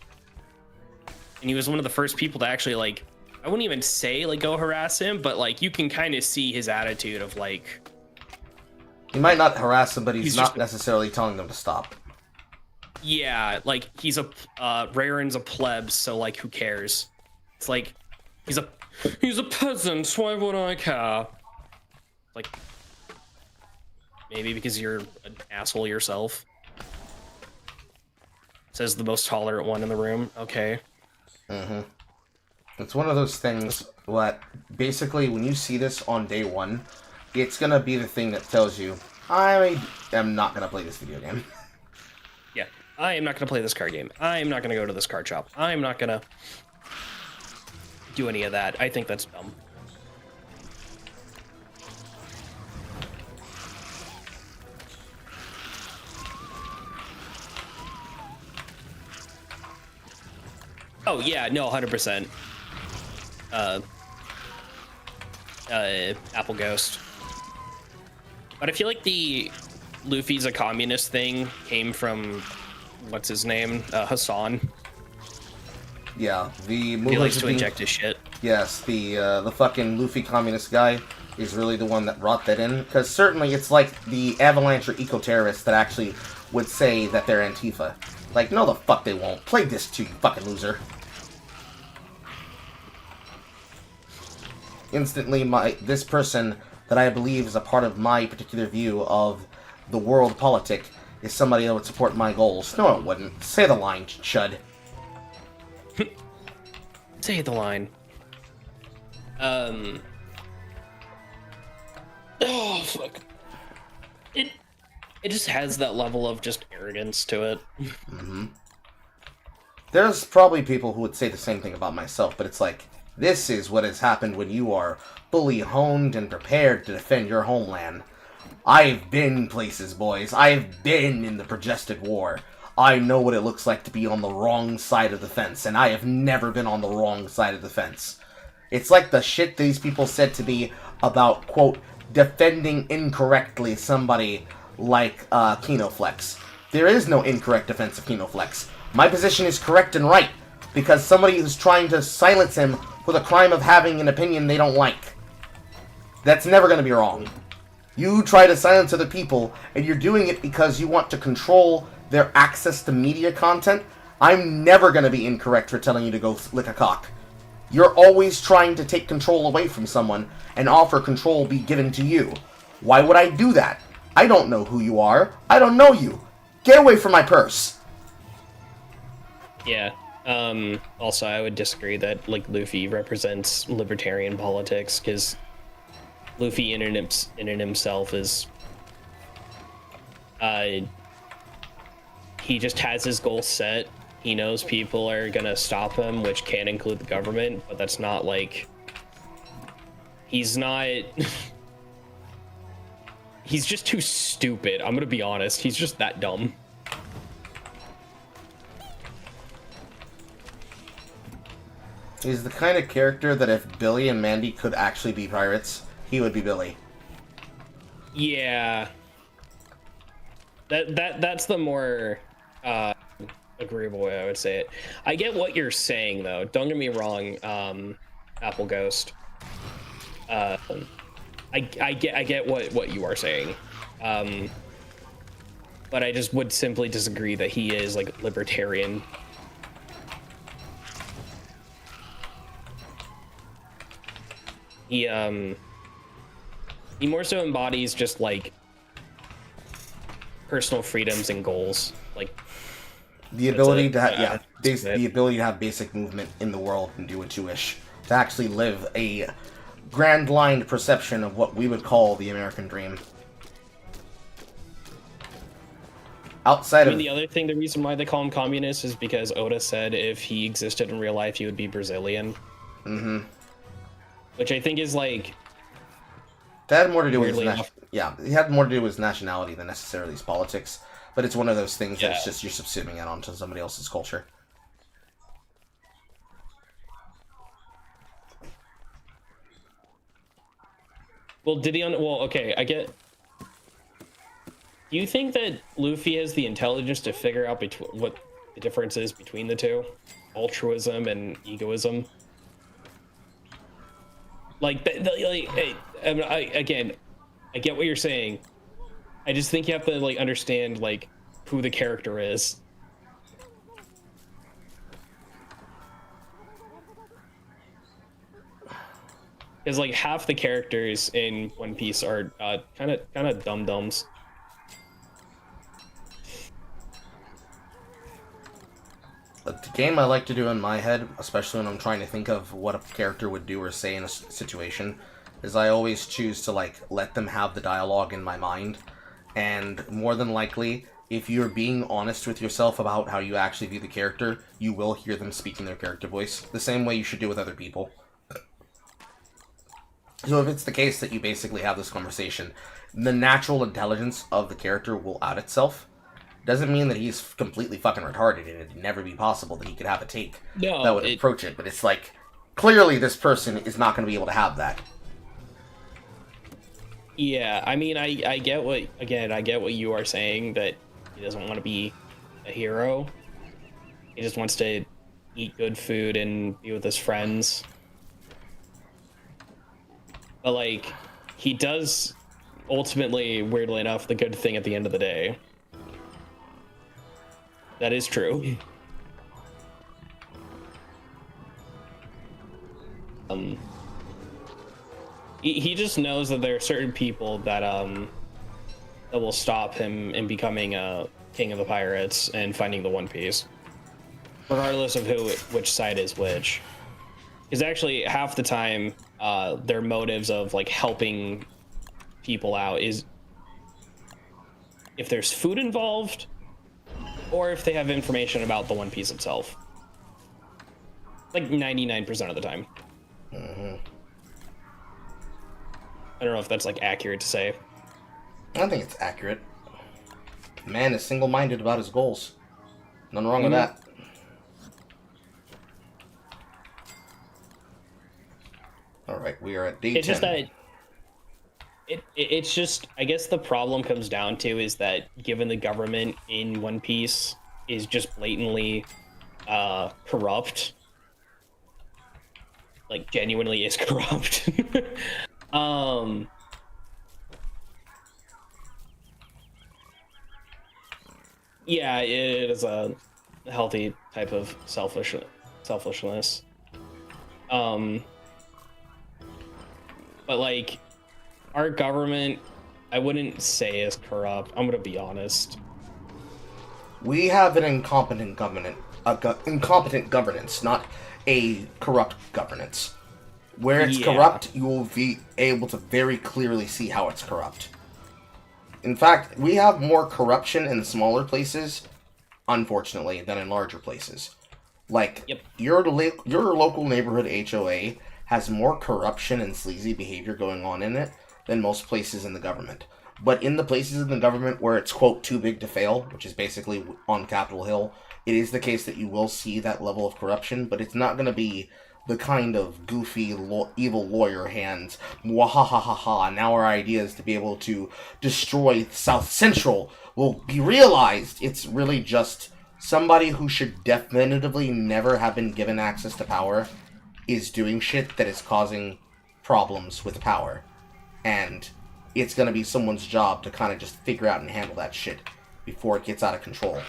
And he was one of the first people to actually, like, I wouldn't even say like go harass him, but like you can kind of see his attitude of like, he might not harass them, but he's not just necessarily telling them to stop. Yeah, like he's a Raren's a pleb, so like who cares? It's like he's a peasant, why would I care? Like, maybe because you're an asshole yourself. Says the most tolerant one in the room. Okay. Mm-hmm. It's one of those things that basically when you see this on day one, it's gonna be the thing that tells you, I am not gonna play this video game. Yeah, I am not gonna play this card game. I am not gonna go to this card shop. I am not gonna do any of that. I think that's dumb. Oh yeah, no, 100%. Apple Ghost. But I feel like the Luffy's a communist thing came from what's his name, Hassan. Yeah, the He likes to inject his shit. Yes, the fucking Luffy communist guy is really the one that brought that in, because certainly it's like the Avalanche or eco-terrorists that actually would say that they're Antifa. Like, no the fuck they won't. Play this too, you fucking loser. Instantly, this person that I believe is a part of my particular view of the world politic is somebody that would support my goals. No, it wouldn't. Say the line, chud. Say the line. Oh fuck. It just has that level of just arrogance to it. Mm-hmm. There's probably people who would say the same thing about myself, but it's like, this is what has happened when you are fully honed and prepared to defend your homeland. I've been places, boys. I've been in the Progestic War. I know what it looks like to be on the wrong side of the fence, and I have never been on the wrong side of the fence. It's like the shit these people said to me about, quote, defending incorrectly somebody like Kinoflex. There is no incorrect defense of Kinoflex. My position is correct and right, because somebody is trying to silence him for the crime of having an opinion they don't like. That's never going to be wrong. You try to silence other people, and you're doing it because you want to control their access to media content. I'm never going to be incorrect for telling you to go lick a cock. You're always trying to take control away from someone and offer control be given to you. Why would I do that? I don't know who you are. I don't know you. Get away from my purse. Yeah. Also, I would disagree that, like, Luffy represents libertarian politics, because Luffy in and himself is... he just has his goal set. He knows people are gonna stop him, which can include the government, but that's not, like... He's not... He's just too stupid. I'm gonna be honest. He's just that dumb. He's the kind of character that if Billy and Mandy could actually be pirates, he would be Billy. Yeah. That's the more agreeable way I would say it. I get what you're saying though. Don't get me wrong, Apple Ghost. I get what you are saying. But I just would simply disagree that he is like libertarian. He more so embodies just like personal freedoms and goals, like the ability to the ability to have basic movement in the world and do what you wish, to actually live a grand lined perception of what we would call the American dream. Outside of the other thing, the reason why they call him communist is because Oda said if he existed in real life, he would be Brazilian. Mm-hmm. Which I think is like... That had more to do with it had more to do with his nationality than necessarily his politics. But it's one of those things that it's just you're subsuming it onto somebody else's culture. Well, did he well, okay, I get... Do you think that Luffy has the intelligence to figure out what the difference is between the two? Altruism and egoism? Like, again, I get what you're saying. I just think you have to, like, understand, like, who the character is. Because, like, half the characters in One Piece are kind of dum-dums. The game I like to do in my head, especially when I'm trying to think of what a character would do or say in a situation, is I always choose to, like, let them have the dialogue in my mind. And more than likely, if you're being honest with yourself about how you actually view the character, you will hear them speaking their character voice, the same way you should do with other people. So if it's the case that you basically have this conversation, the natural intelligence of the character will out itself. Doesn't mean that he's completely fucking retarded and it'd never be possible that he could have a take that would approach it, but it's like, clearly this person is not going to be able to have that. Yeah, I mean, I get what, again, I get what you are saying, that he doesn't want to be a hero. He just wants to eat good food and be with his friends. But like, he does ultimately, weirdly enough, the good thing at the end of the day. That is true. Um, he just knows that there are certain people that that will stop him in becoming a king of the pirates and finding the One Piece, regardless of which side is which. Because actually, half the time, their motives of like helping people out is if there's food involved, or if they have information about the One Piece itself. Like 99% of the time. Mm-hmm. I don't know if that's like accurate to say. I think it's accurate. Man is single-minded about his goals. Nothing wrong with that. Alright, we are at day 10. It's just that it's just, I guess the problem comes down to is that given the government in One Piece is just blatantly corrupt, like genuinely is corrupt. Yeah, it is a healthy type of selfishness. But like, our government, I wouldn't say is corrupt. I'm gonna be honest. We have an incompetent governance, not a corrupt governance. Where it's corrupt, you will be able to very clearly see how it's corrupt. In fact, we have more corruption in smaller places, unfortunately, than in larger places. Like, your local neighborhood HOA has more corruption and sleazy behavior going on in it than most places in the government. But in the places in the government where it's, quote, too big to fail, which is basically on Capitol Hill, it is the case that you will see that level of corruption, but it's not going to be the kind of goofy, evil lawyer hands, mwahahaha, now our idea is to be able to destroy South Central will be realized. It's really just somebody who should definitively never have been given access to power is doing shit that is causing problems with power. And it's going to be someone's job to kind of just figure out and handle that shit before it gets out of control.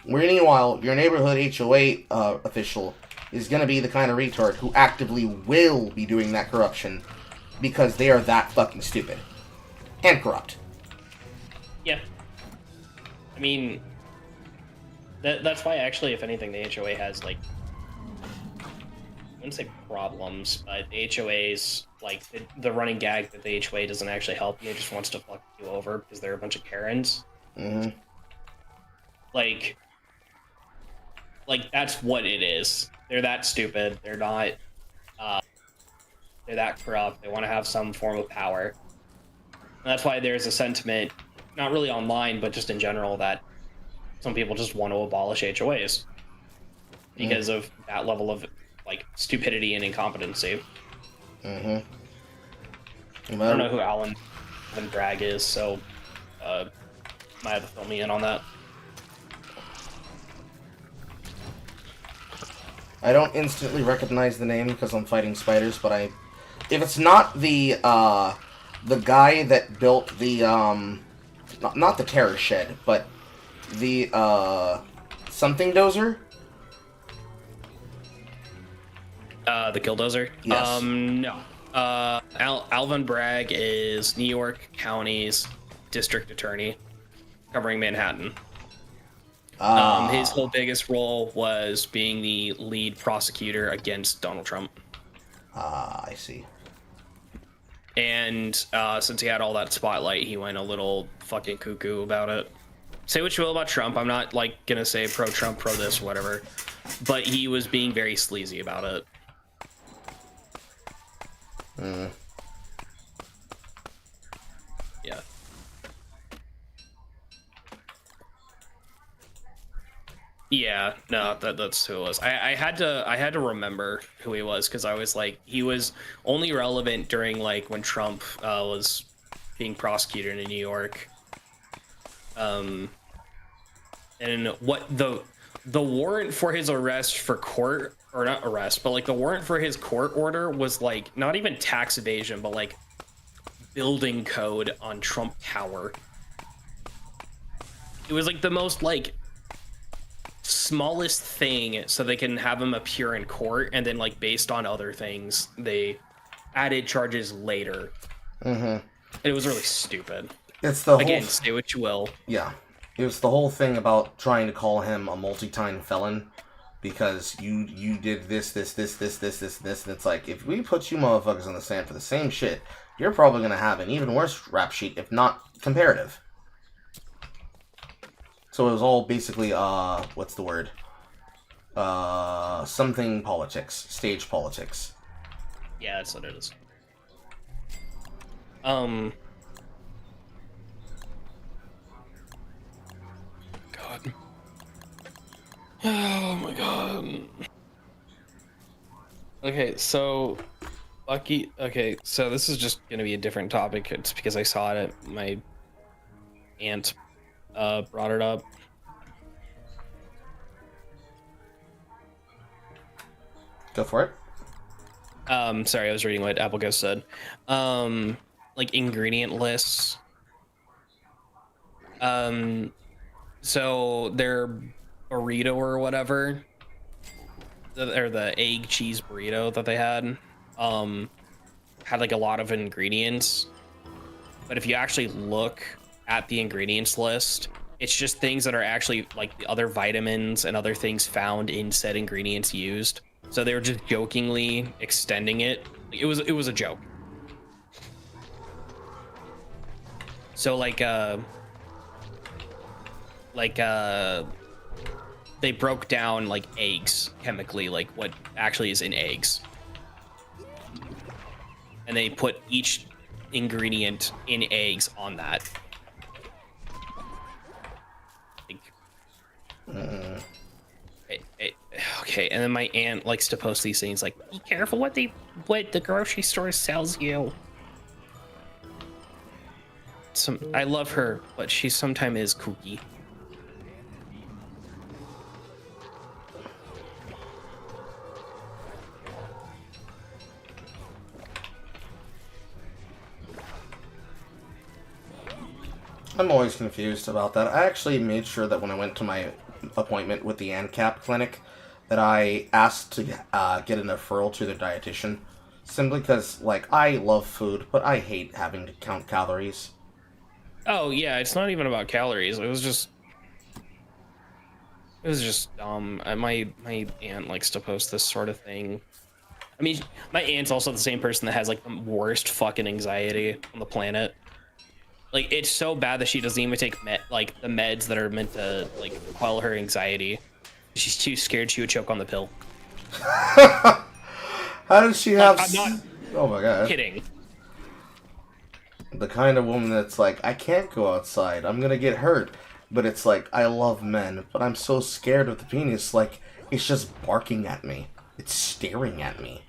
Meanwhile, your neighborhood HOA official is going to be the kind of retard who actively will be doing that corruption because they are that fucking stupid. And corrupt. Yeah. I mean, that's why, actually, if anything, the HOA has, like, I wouldn't say problems, but the HOA's, like, the running gag that the HOA doesn't actually help you, it just wants to fuck you over because they're a bunch of Karens. Mm-hmm. Like, that's what it is. They're that stupid. They're not, they're that corrupt. They want to have some form of power. And that's why there's a sentiment, not really online, but just in general, that some people just want to abolish HOAs because of that level of, like, stupidity and incompetency. Mm-hmm. I don't know who Alvin Bragg is, so might have to fill me in on that. I don't instantly recognize the name because I'm fighting spiders, but if it's not the guy that built the not the terror shed, but the something dozer. The Killdozer? Yes. No. Alvin Bragg is New York County's district attorney covering Manhattan. His whole biggest role was being the lead prosecutor against Donald Trump. I see. And since he had all that spotlight, he went a little fucking cuckoo about it. Say what you will about Trump, I'm not, like, gonna say pro-Trump, pro-this, whatever. But he was being very sleazy about it. Yeah. Yeah, no, that's who it was. I had to remember who he was because I was like, he was only relevant during, like, when Trump was being prosecuted in New York. And what the warrant for his arrest for court, or not arrest, but like the warrant for his court order was like not even tax evasion, but like building code on Trump Tower. It was like the most like smallest thing so they can have him appear in court, and then like based on other things they added charges later. And it was really stupid. It's the Again, whole... say what you will. Yeah. It was the whole thing about trying to call him a multi-time felon because you did this, and it's like, if we put you motherfuckers in the sand for the same shit, you're probably going to have an even worse rap sheet, if not comparative. So it was all basically, what's the word? Something politics. Stage politics. Yeah, that's what it is. God. Oh my god. Okay, so Lucky. Okay, so this is just gonna be a different topic. It's because I saw it at my aunt brought it up. Go for it. Sorry, I was reading what Applegate said. Like ingredient lists. So their burrito or whatever, or the egg cheese burrito that they had like a lot of ingredients. But if you actually look at the ingredients list, it's just things that are actually like the other vitamins and other things found in said ingredients used. So they were just jokingly extending it. It was a joke. So they broke down like eggs chemically, like what actually is in eggs, and they put each ingredient in eggs on that. Okay, and then my aunt likes to post these things like, be careful what the grocery store sells you. I love her, but she sometimes is kooky. I'm always confused about that. I actually made sure that when I went to my appointment with the ANCAP clinic that I asked to get a referral to their dietitian, simply because, like, I love food, but I hate having to count calories. Oh yeah, it's not even about calories. It was just dumb. My aunt likes to post this sort of thing. I mean, my aunt's also the same person that has like the worst fucking anxiety on the planet. Like, it's so bad that she doesn't even take the meds that are meant to like quell her anxiety. She's too scared she would choke on the pill. How does she have? I'm not. Oh my god. Kidding. The kind of woman that's like, I can't go outside, I'm gonna get hurt. But it's like, I love men, but I'm so scared of the penis, like, it's just barking at me. It's staring at me.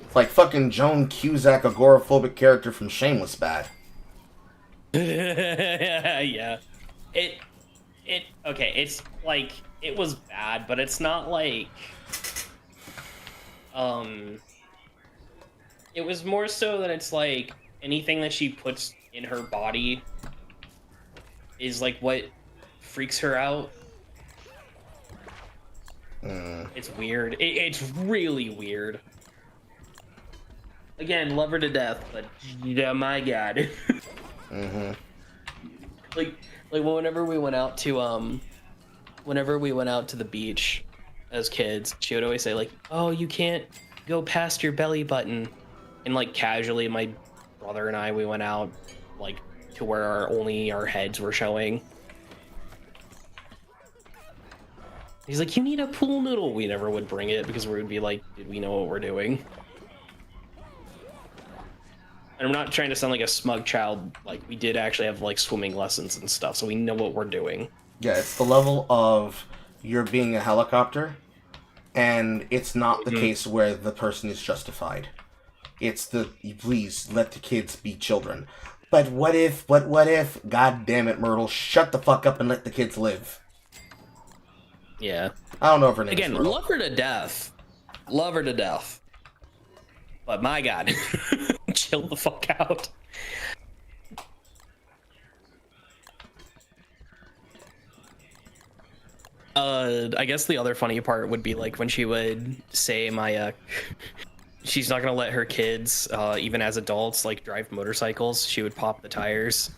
It's like fucking Joan Cusack, agoraphobic character from Shameless bad. Yeah. Okay, it's like, it was bad, but it's not like, it was more so that it's like, anything that she puts in her body is like what freaks her out. It's weird. It's really weird. Again, love her to death, but yeah, my god. Like whenever we went out to the beach as kids, she would always say like, "Oh, you can't go past your belly button," and like casually, my brother and we went out like to where only our heads were showing. He's like, "You need a pool noodle." We never would bring it because we would be like, "Did we know what we're doing?" And I'm not trying to sound like a smug child. Like, we did actually have like swimming lessons and stuff, so we know what we're doing. Yeah, it's the level of you're being a helicopter, and it's not the case where the person is justified. It's the, please, let the kids be children. But what if, god damn it, Myrtle, shut the fuck up and let the kids live. Yeah. I don't know if her name Again, is Myrtle. love her to death. Love her to death. But my god. Chill the fuck out. I guess the other funny part would be like when she would say she's not gonna let her kids, even as adults, like drive motorcycles. She would pop the tires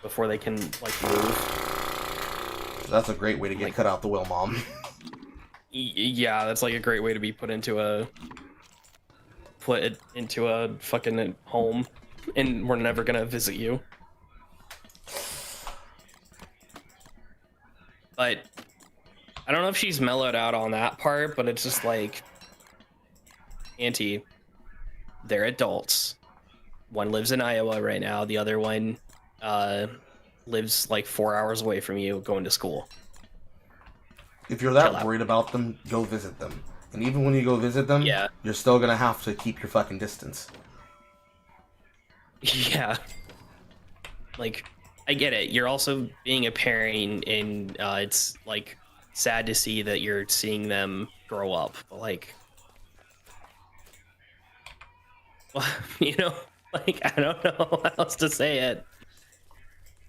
before they can like move. That's a great way to get Like- cut out the will, Mom. Yeah, that's like a great way to be put into a fucking home, and we're never gonna visit you. But I don't know if she's mellowed out on that part, but it's just like, Auntie, they're adults. One lives in Iowa right now. The other one lives like 4 hours away from you going to school. If you're Chill that out. worried about them, go visit them. And even when you go visit them, Yeah. you're still gonna have to keep your fucking distance. Yeah. Like, I get it. You're also being a parent, and it's like sad to see that you're seeing them grow up. But like, well, you know, like I don't know how else to say it.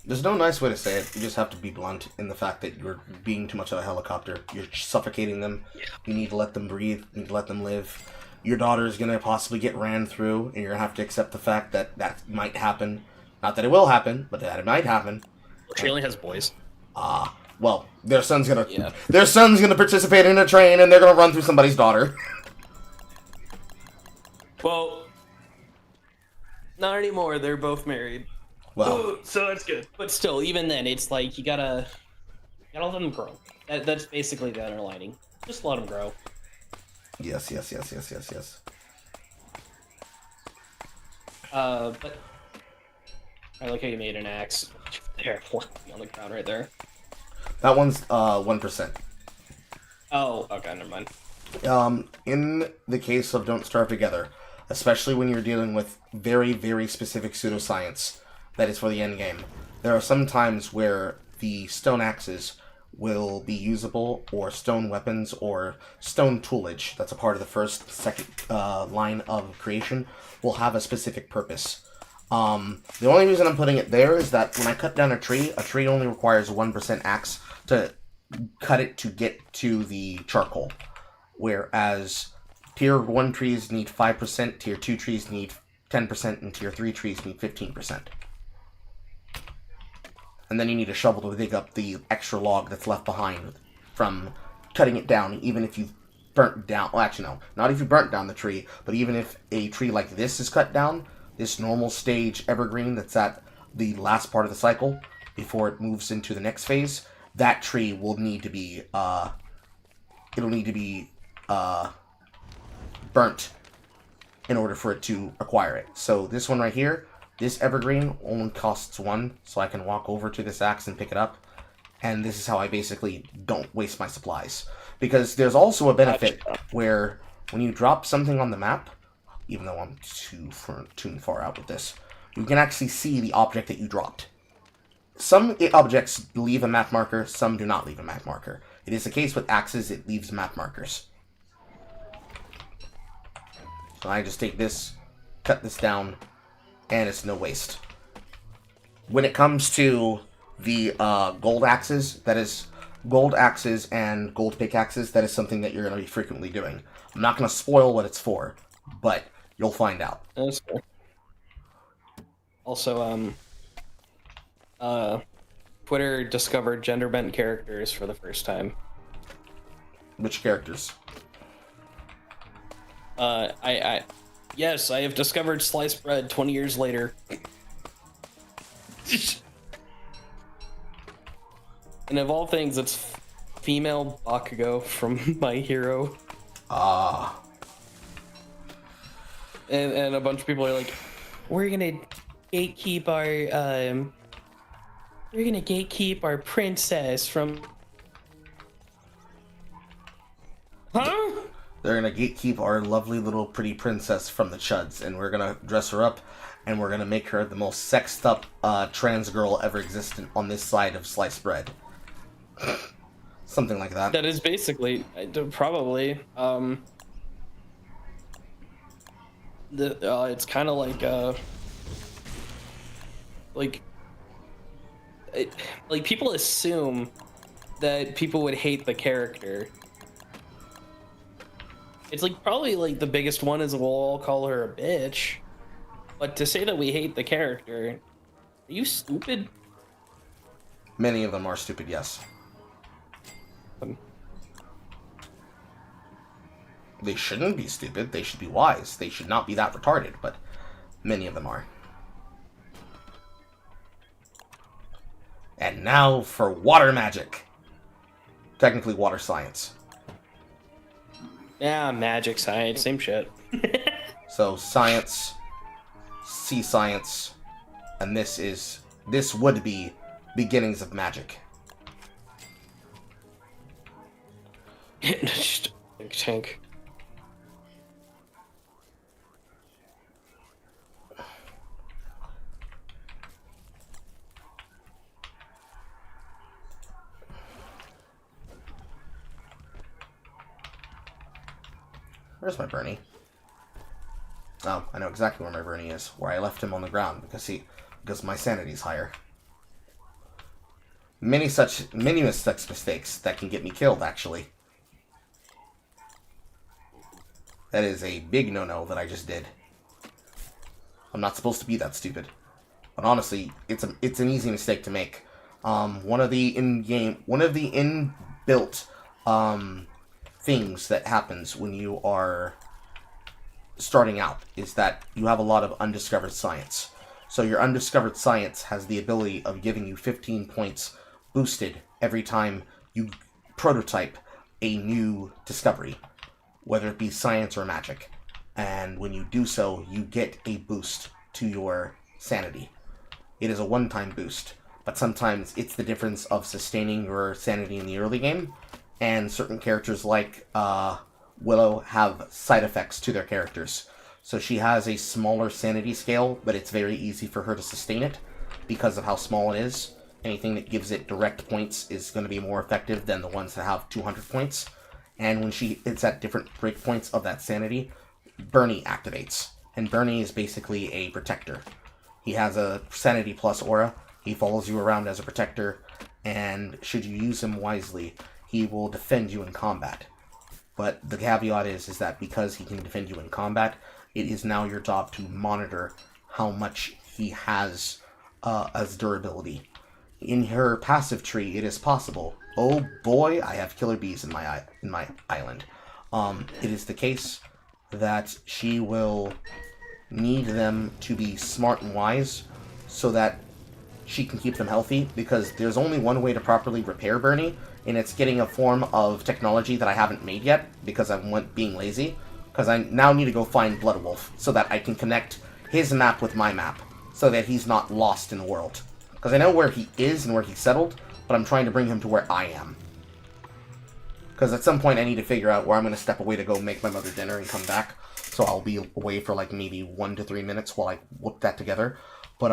There's no nice way to say it. You just have to be blunt in the fact that you're being too much of a helicopter. You're suffocating them. Yeah. You need to let them breathe. You need to let them live. Your daughter's gonna possibly get ran through, and you're gonna have to accept the fact that that might happen. Not that it will happen, but that it might happen. She only has boys. Well, their son's gonna Yeah. participate in a train, and they're gonna run through somebody's daughter. Well, not anymore. They're both married. Well, So that's good. But still, even then, it's like you gotta let them grow. That's basically the underlining. Just let them grow. yes. But I like how you made an axe. There, on the ground right there. That one's 1%. Oh, okay, never mind. In the case of Don't Starve Together, especially when you're dealing with very, very specific pseudoscience that is for the end game, there are some times where the stone axes will be usable, or stone weapons, or stone toolage that's a part of the second line of creation will have a specific purpose. The only reason I'm putting it there is that when I cut down a tree only requires 1% axe to cut it to get to the charcoal. Whereas tier 1 trees need 5%, tier 2 trees need 10%, and tier 3 trees need 15%. And then you need a shovel to dig up the extra log that's left behind from cutting it down, even if you've burnt down... Well, actually, no. Not if you burnt down the tree, but even if a tree like this is cut down, this normal stage evergreen that's at the last part of the cycle, before it moves into the next phase, that tree will need to be, it'll need to be, burnt in order for it to acquire it. So this one right here, this evergreen only costs 1, so I can walk over to this axe and pick it up. And this is how I basically don't waste my supplies. Because there's also a benefit where when you drop something on the map, even though I'm too far out with this, you can actually see the object that you dropped. Some objects leave a map marker, some do not leave a map marker. It is the case with axes, it leaves map markers. So I just take this, cut this down, and it's no waste. When it comes to the gold axes, that is gold axes and gold pickaxes, that is something that you're going to be frequently doing. I'm not going to spoil what it's for, but you'll find out. That's cool. Also, Twitter discovered gender bent characters for the first time. Which characters? Yes, I have discovered sliced bread 20 years later. And of all things, it's female Bakugo from My Hero. Ah. And a bunch of people are like, we're gonna gatekeep our princess from... Huh? They're gonna gatekeep our lovely little pretty princess from the chuds, and we're gonna dress her up, and we're gonna make her the most sexed up trans girl ever existent on this side of sliced bread. Something like that. That is basically probably. It's kind of like people assume that people would hate the character. It's like probably like the biggest one is we'll all call her a bitch, but to say that we hate the character, are you stupid? Many of them are stupid, yes. They shouldn't be stupid. They should be wise. They should not be that retarded, but many of them are. And now for water magic. Technically water science. Yeah, magic, science, same shit. So science, sea science, and this would be beginnings of magic. Just think tank. Where's my Bernie? Oh, I know exactly where my Bernie is. Where I left him on the ground because my sanity's higher. Many such mistakes that can get me killed, actually. That is a big no-no that I just did. I'm not supposed to be that stupid. But honestly, it's an easy mistake to make. One of the inbuilt things that happens when you are starting out is that you have a lot of undiscovered science. So your undiscovered science has the ability of giving you 15 points boosted every time you prototype a new discovery, whether it be science or magic. And when you do so, you get a boost to your sanity. It is a one-time boost, but sometimes it's the difference of sustaining your sanity in the early game, and certain characters like Willow have side effects to their characters. So she has a smaller sanity scale, but it's very easy for her to sustain it because of how small it is. Anything that gives it direct points is going to be more effective than the ones that have 200 points. And when it's at different breakpoints of that sanity, Bernie activates. And Bernie is basically a protector. He has a sanity plus aura. He follows you around as a protector, and should you use him wisely, he will defend you in combat. But the caveat is that because he can defend you in combat, it is now your job to monitor how much he has as durability. In her passive tree, it is possible. Oh boy, I have killer bees in my island. It is the case that she will need them to be smart and wise so that she can keep them healthy, because there's only one way to properly repair Bernie, and it's getting a form of technology that I haven't made yet because I'm being lazy, because I now need to go find Bloodwolf so that I can connect his map with my map so that he's not lost in the world. Because I know where he is and where he's settled, but I'm trying to bring him to where I am. Because at some point I need to figure out where I'm going to step away to go make my mother dinner and come back. So I'll be away for like maybe 1 to 3 minutes while I whoop that together. But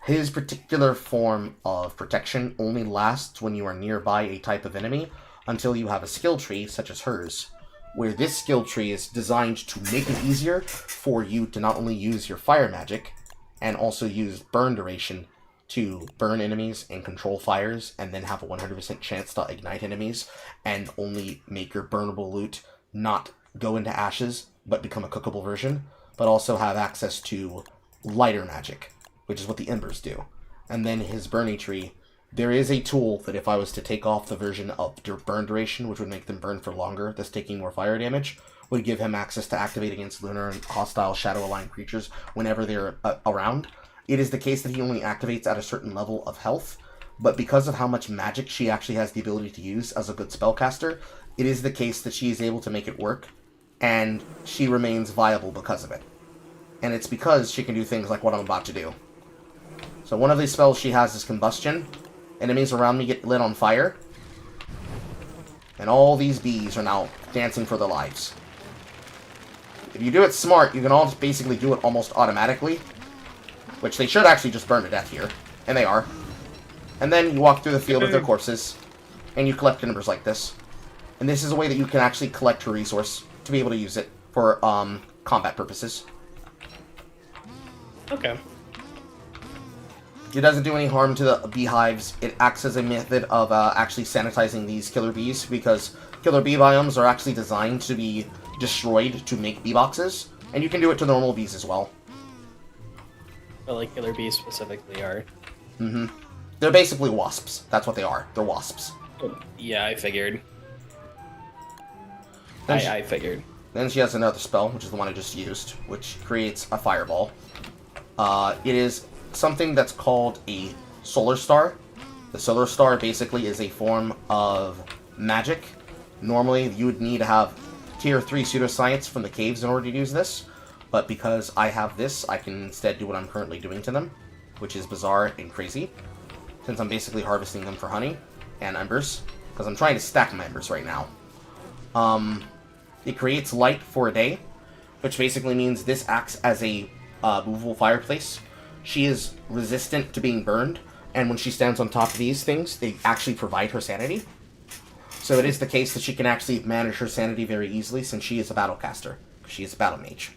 his particular form of protection only lasts when you are nearby a type of enemy until you have a skill tree such as hers, where this skill tree is designed to make it easier for you to not only use your fire magic and also use burn duration to burn enemies and control fires, and then have a 100% chance to ignite enemies and only make your burnable loot not go into ashes but become a cookable version, but also have access to lighter magic, which is what the embers do. And then his burning tree, there is a tool that if I was to take off the version of burn duration, which would make them burn for longer, thus taking more fire damage, would give him access to activate against lunar and hostile shadow-aligned creatures whenever they're around. It is the case that he only activates at a certain level of health, but because of how much magic she actually has the ability to use as a good spellcaster, it is the case that she is able to make it work, and she remains viable because of it. And it's because she can do things like what I'm about to do. So one of these spells she has is Combustion. Enemies around me get lit on fire. And all these bees are now dancing for their lives. If you do it smart, you can all just basically do it almost automatically. Which they should actually just burn to death here. And they are. And then you walk through the field with their corpses. And you collect numbers like this. And this is a way that you can actually collect a resource to be able to use it for combat purposes. Okay. It doesn't do any harm to the beehives. It acts as a method of actually sanitizing these killer bees, because killer bee biomes are actually designed to be destroyed to make bee boxes, and you can do it to normal bees as well. But like killer bees specifically are. Mm-hmm. They're basically wasps. That's what they are. They're wasps. Yeah, I figured. I figured. Then she has another spell, which is the one I just used, which creates a fireball. It is something that's called a solar star. The solar star basically is a form of magic. Normally, you would need to have tier 3 pseudoscience from the caves in order to use this, but because I have this, I can instead do what I'm currently doing to them, which is bizarre and crazy, since I'm basically harvesting them for honey and embers, because I'm trying to stack my embers right now. It creates light for a day, which basically means this acts as a movable fireplace. She is resistant to being burned, and when she stands on top of these things, they actually provide her sanity. So it is the case that she can actually manage her sanity very easily, since she is a battlecaster. She is a battle mage.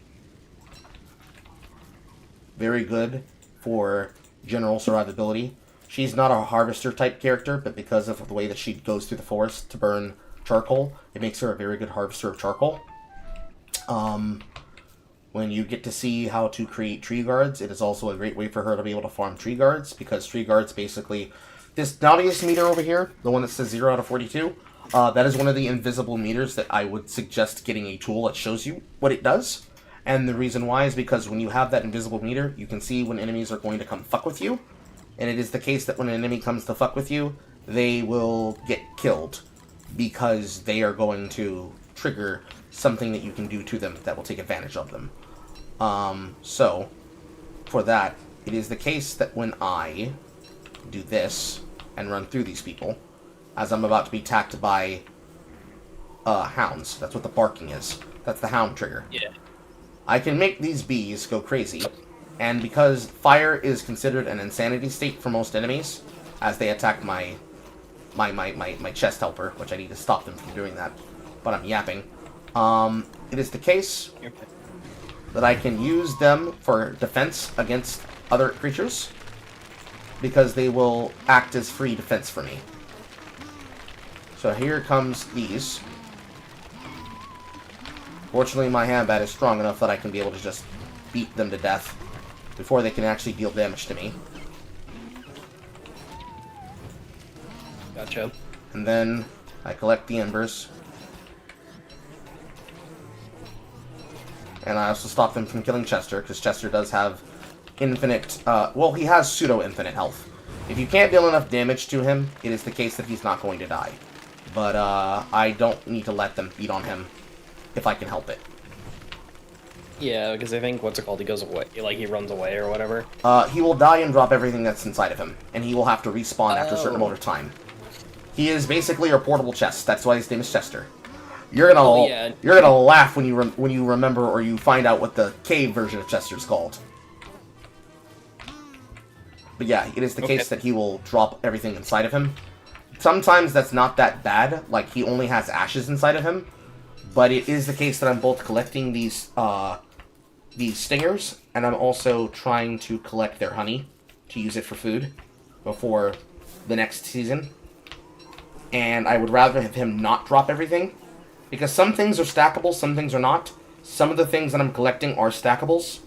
Very good for general survivability. She's not a harvester type character, but because of the way that she goes through the forest to burn charcoal, it makes her a very good harvester of charcoal. When you get to see how to create tree guards, it is also a great way for her to be able to farm tree guards, because tree guards basically... This naughtiest meter over here, the one that says 0 out of 42, that is one of the invisible meters that I would suggest getting a tool that shows you what it does. And the reason why is because when you have that invisible meter, you can see when enemies are going to come fuck with you. And it is the case that when an enemy comes to fuck with you, they will get killed, because they are going to trigger something that you can do to them that will take advantage of them. So, for that, it is the case that when I do this and run through these people, as I'm about to be attacked by hounds, that's what the barking is. That's the hound trigger. Yeah. I can make these bees go crazy, and because fire is considered an insanity state for most enemies, as they attack my chest helper, which I need to stop them from doing that, but I'm yapping. It is the case that I can use them for defense against other creatures, because they will act as free defense for me. So here comes these. Fortunately, my handbat is strong enough that I can be able to just beat them to death before they can actually deal damage to me. Gotcha. And then I collect the embers. And I also stop them from killing Chester, because Chester does have infinite... well, he has pseudo-infinite health. If you can't deal enough damage to him, it is the case that he's not going to die. But I don't need to let them beat on him if I can help it. Yeah, because I think, what's it called, he goes away, like he runs away or whatever. He will die and drop everything that's inside of him, and he will have to respawn after a certain amount of time. He is basically your portable chest. That's why his name is Chester. You're gonna laugh when you remember or you find out what the cave version of Chester's called. But yeah, it is the case that he will drop everything inside of him. Sometimes that's not that bad, like he only has ashes inside of him. But it is the case that I'm both collecting these stingers, and I'm also trying to collect their honey to use it for food before the next season. And I would rather have him not drop everything, because some things are stackable, some things are not. Some of the things that I'm collecting are stackables,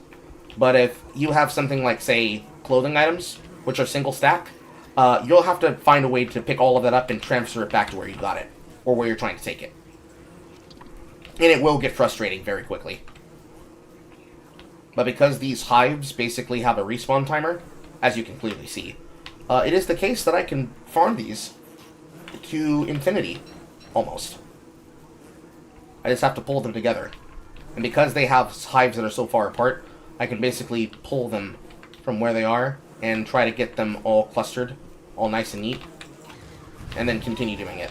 but if you have something like, say, clothing items, which are single stack, you'll have to find a way to pick all of that up and transfer it back to where you got it, or where you're trying to take it. And it will get frustrating very quickly. But because these hives basically have a respawn timer, as you can clearly see, it is the case that I can farm these to infinity, almost. I just have to pull them together. And because they have hives that are so far apart, I can basically pull them from where they are and try to get them all clustered, all nice and neat, and then continue doing it.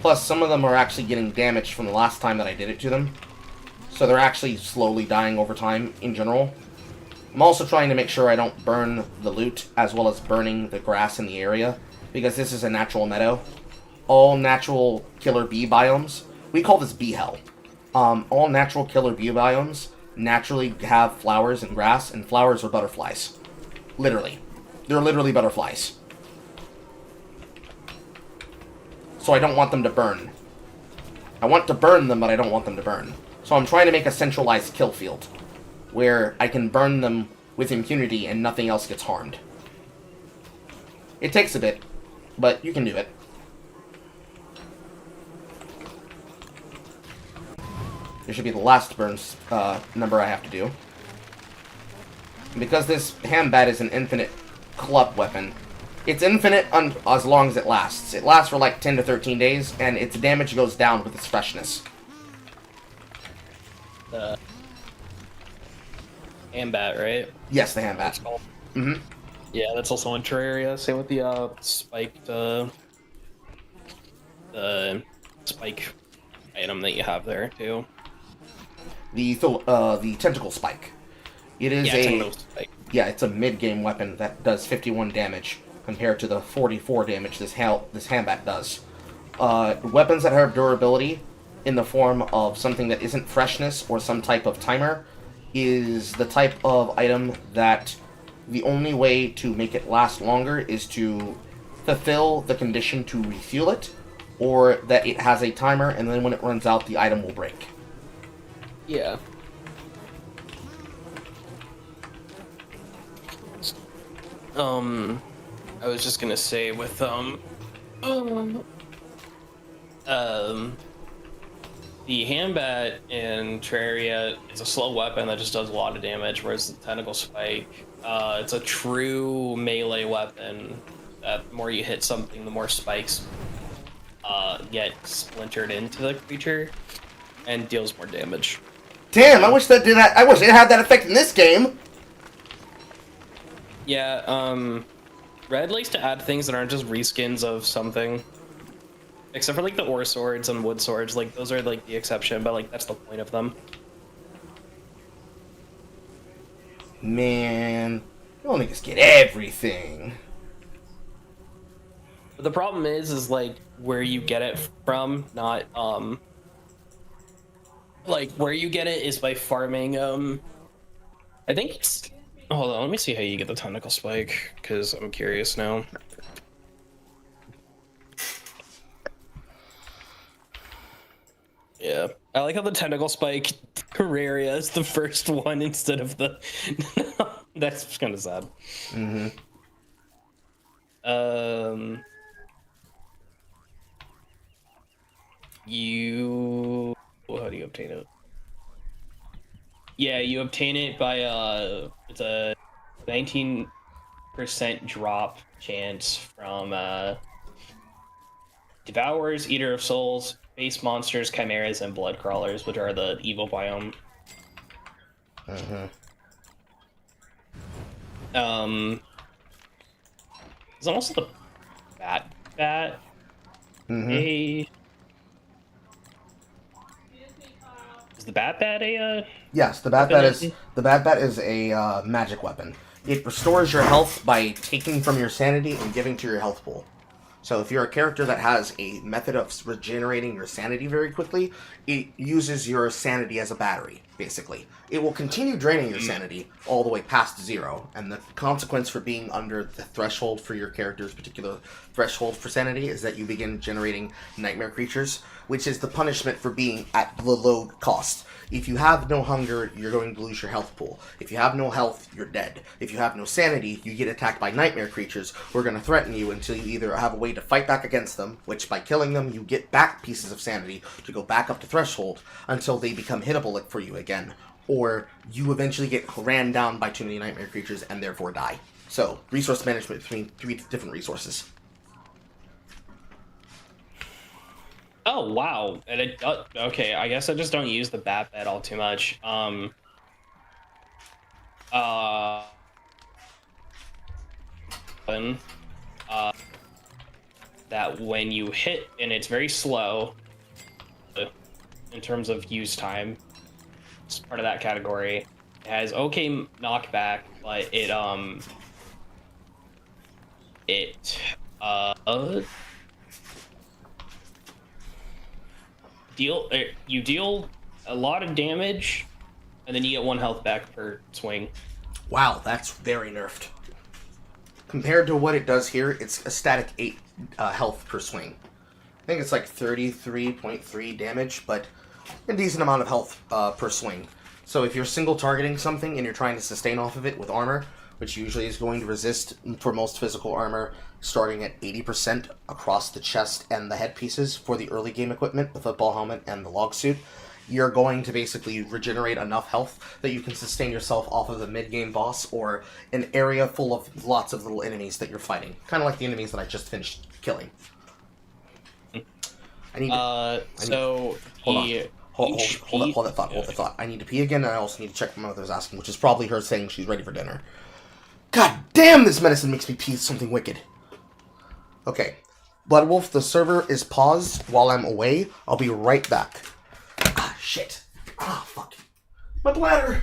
Plus, some of them are actually getting damaged from the last time that I did it to them. So they're actually slowly dying over time in general. I'm also trying to make sure I don't burn the loot, as well as burning the grass in the area, because this is a natural meadow. All natural killer bee biomes, we call this bee hell. All natural killer bee biomes naturally have flowers and grass, and flowers are butterflies. Literally. They're literally butterflies. So I don't want them to burn. I want to burn them, but I don't want them to burn. So I'm trying to make a centralized kill field, where I can burn them with impunity and nothing else gets harmed. It takes a bit, but you can do it. This should be the last burn number I have to do. And because this handbat is an infinite club weapon, it's infinite as long as it lasts. It lasts for like 10 to 13 days, and its damage goes down with its freshness. The handbat, right? Yes, the handbat. Mm-hmm. Yeah, that's also in Terraria. Same with the spiked the spike item that you have there too. The tentacle spike. It is it's a mid-game weapon that does 51 damage compared to the 44 damage this handbat does. Weapons that have durability in the form of something that isn't freshness or some type of timer is the type of item that the only way to make it last longer is to fulfill the condition to refuel it, or that it has a timer, and then when it runs out, the item will break. Yeah. I was just gonna say with the handbat in Terraria, it's a slow weapon that just does a lot of damage, whereas the tentacle spike, it's a true melee weapon. The more you hit something, the more spikes get splintered into the creature and deals more damage. Damn, I wish that did that. I wish it had that effect in this game. Yeah, Red likes to add things that aren't just reskins of something. Except for like the ore swords and wood swords, like those are like the exception, but like that's the point of them. Man, you only just get everything. But the problem is like where you get it from, not like where you get it is by farming. I think it's. Hold on, let me see how you get the tentacle spike, because I'm curious now. Yeah, I like how the tentacle spike Terraria is the first one instead of the. That's kind of sad. Mm-hmm. How do you obtain it? Yeah, you obtain it by it's a 19% drop chance from Devourers, Eater of Souls, Base Monsters, Chimeras, and Blood Crawlers, which are the evil biome. Mm-hmm. There's also the Bat. Mm-hmm. Is the Bat a Yes, the bat is a magic weapon. It restores your health by taking from your sanity and giving to your health pool. So if you're a character that has a method of regenerating your sanity very quickly, it uses your sanity as a battery, basically. It will continue draining your sanity all the way past 0, and the consequence for being under the threshold for your character's particular threshold for sanity is that you begin generating nightmare creatures, which is the punishment for being at the low cost. If you have no hunger, you're going to lose your health pool. If you have no health, you're dead. If you have no sanity, you get attacked by nightmare creatures who are going to threaten you until you either have a way to fight back against them, which by killing them, you get back pieces of sanity to go back up to threshold until they become hittable for you again, or you eventually get ran down by too many nightmare creatures and therefore die. So, resource management between 3 different resources. Oh wow! And it okay. I guess I just don't use the bat all too much. that when you hit, and it's very slow in terms of use time, it's part of that category. It has okay knockback, but it you deal a lot of damage, and then you get 1 health back per swing. Wow, that's very nerfed. Compared to what it does here, it's a static 8 health per swing. I think it's like 33.3 damage, but a decent amount of health per swing. So if you're single targeting something and you're trying to sustain off of it with armor, which usually is going to resist for most physical armor, starting at 80% across the chest and the headpieces for the early game equipment, the football helmet and the log suit, you're going to basically regenerate enough health that you can sustain yourself off of the mid-game boss or an area full of lots of little enemies that you're fighting. Kind of like the enemies that I just finished killing. I need to, So hold on. the Hold that thought. I need to pee again, and I also need to check what my mother's asking, which is probably her saying she's ready for dinner. God damn, this medicine makes me pee something wicked. Okay. Bloodwolf, the server is paused while I'm away. I'll be right back. Ah, shit. Ah, fuck. My bladder!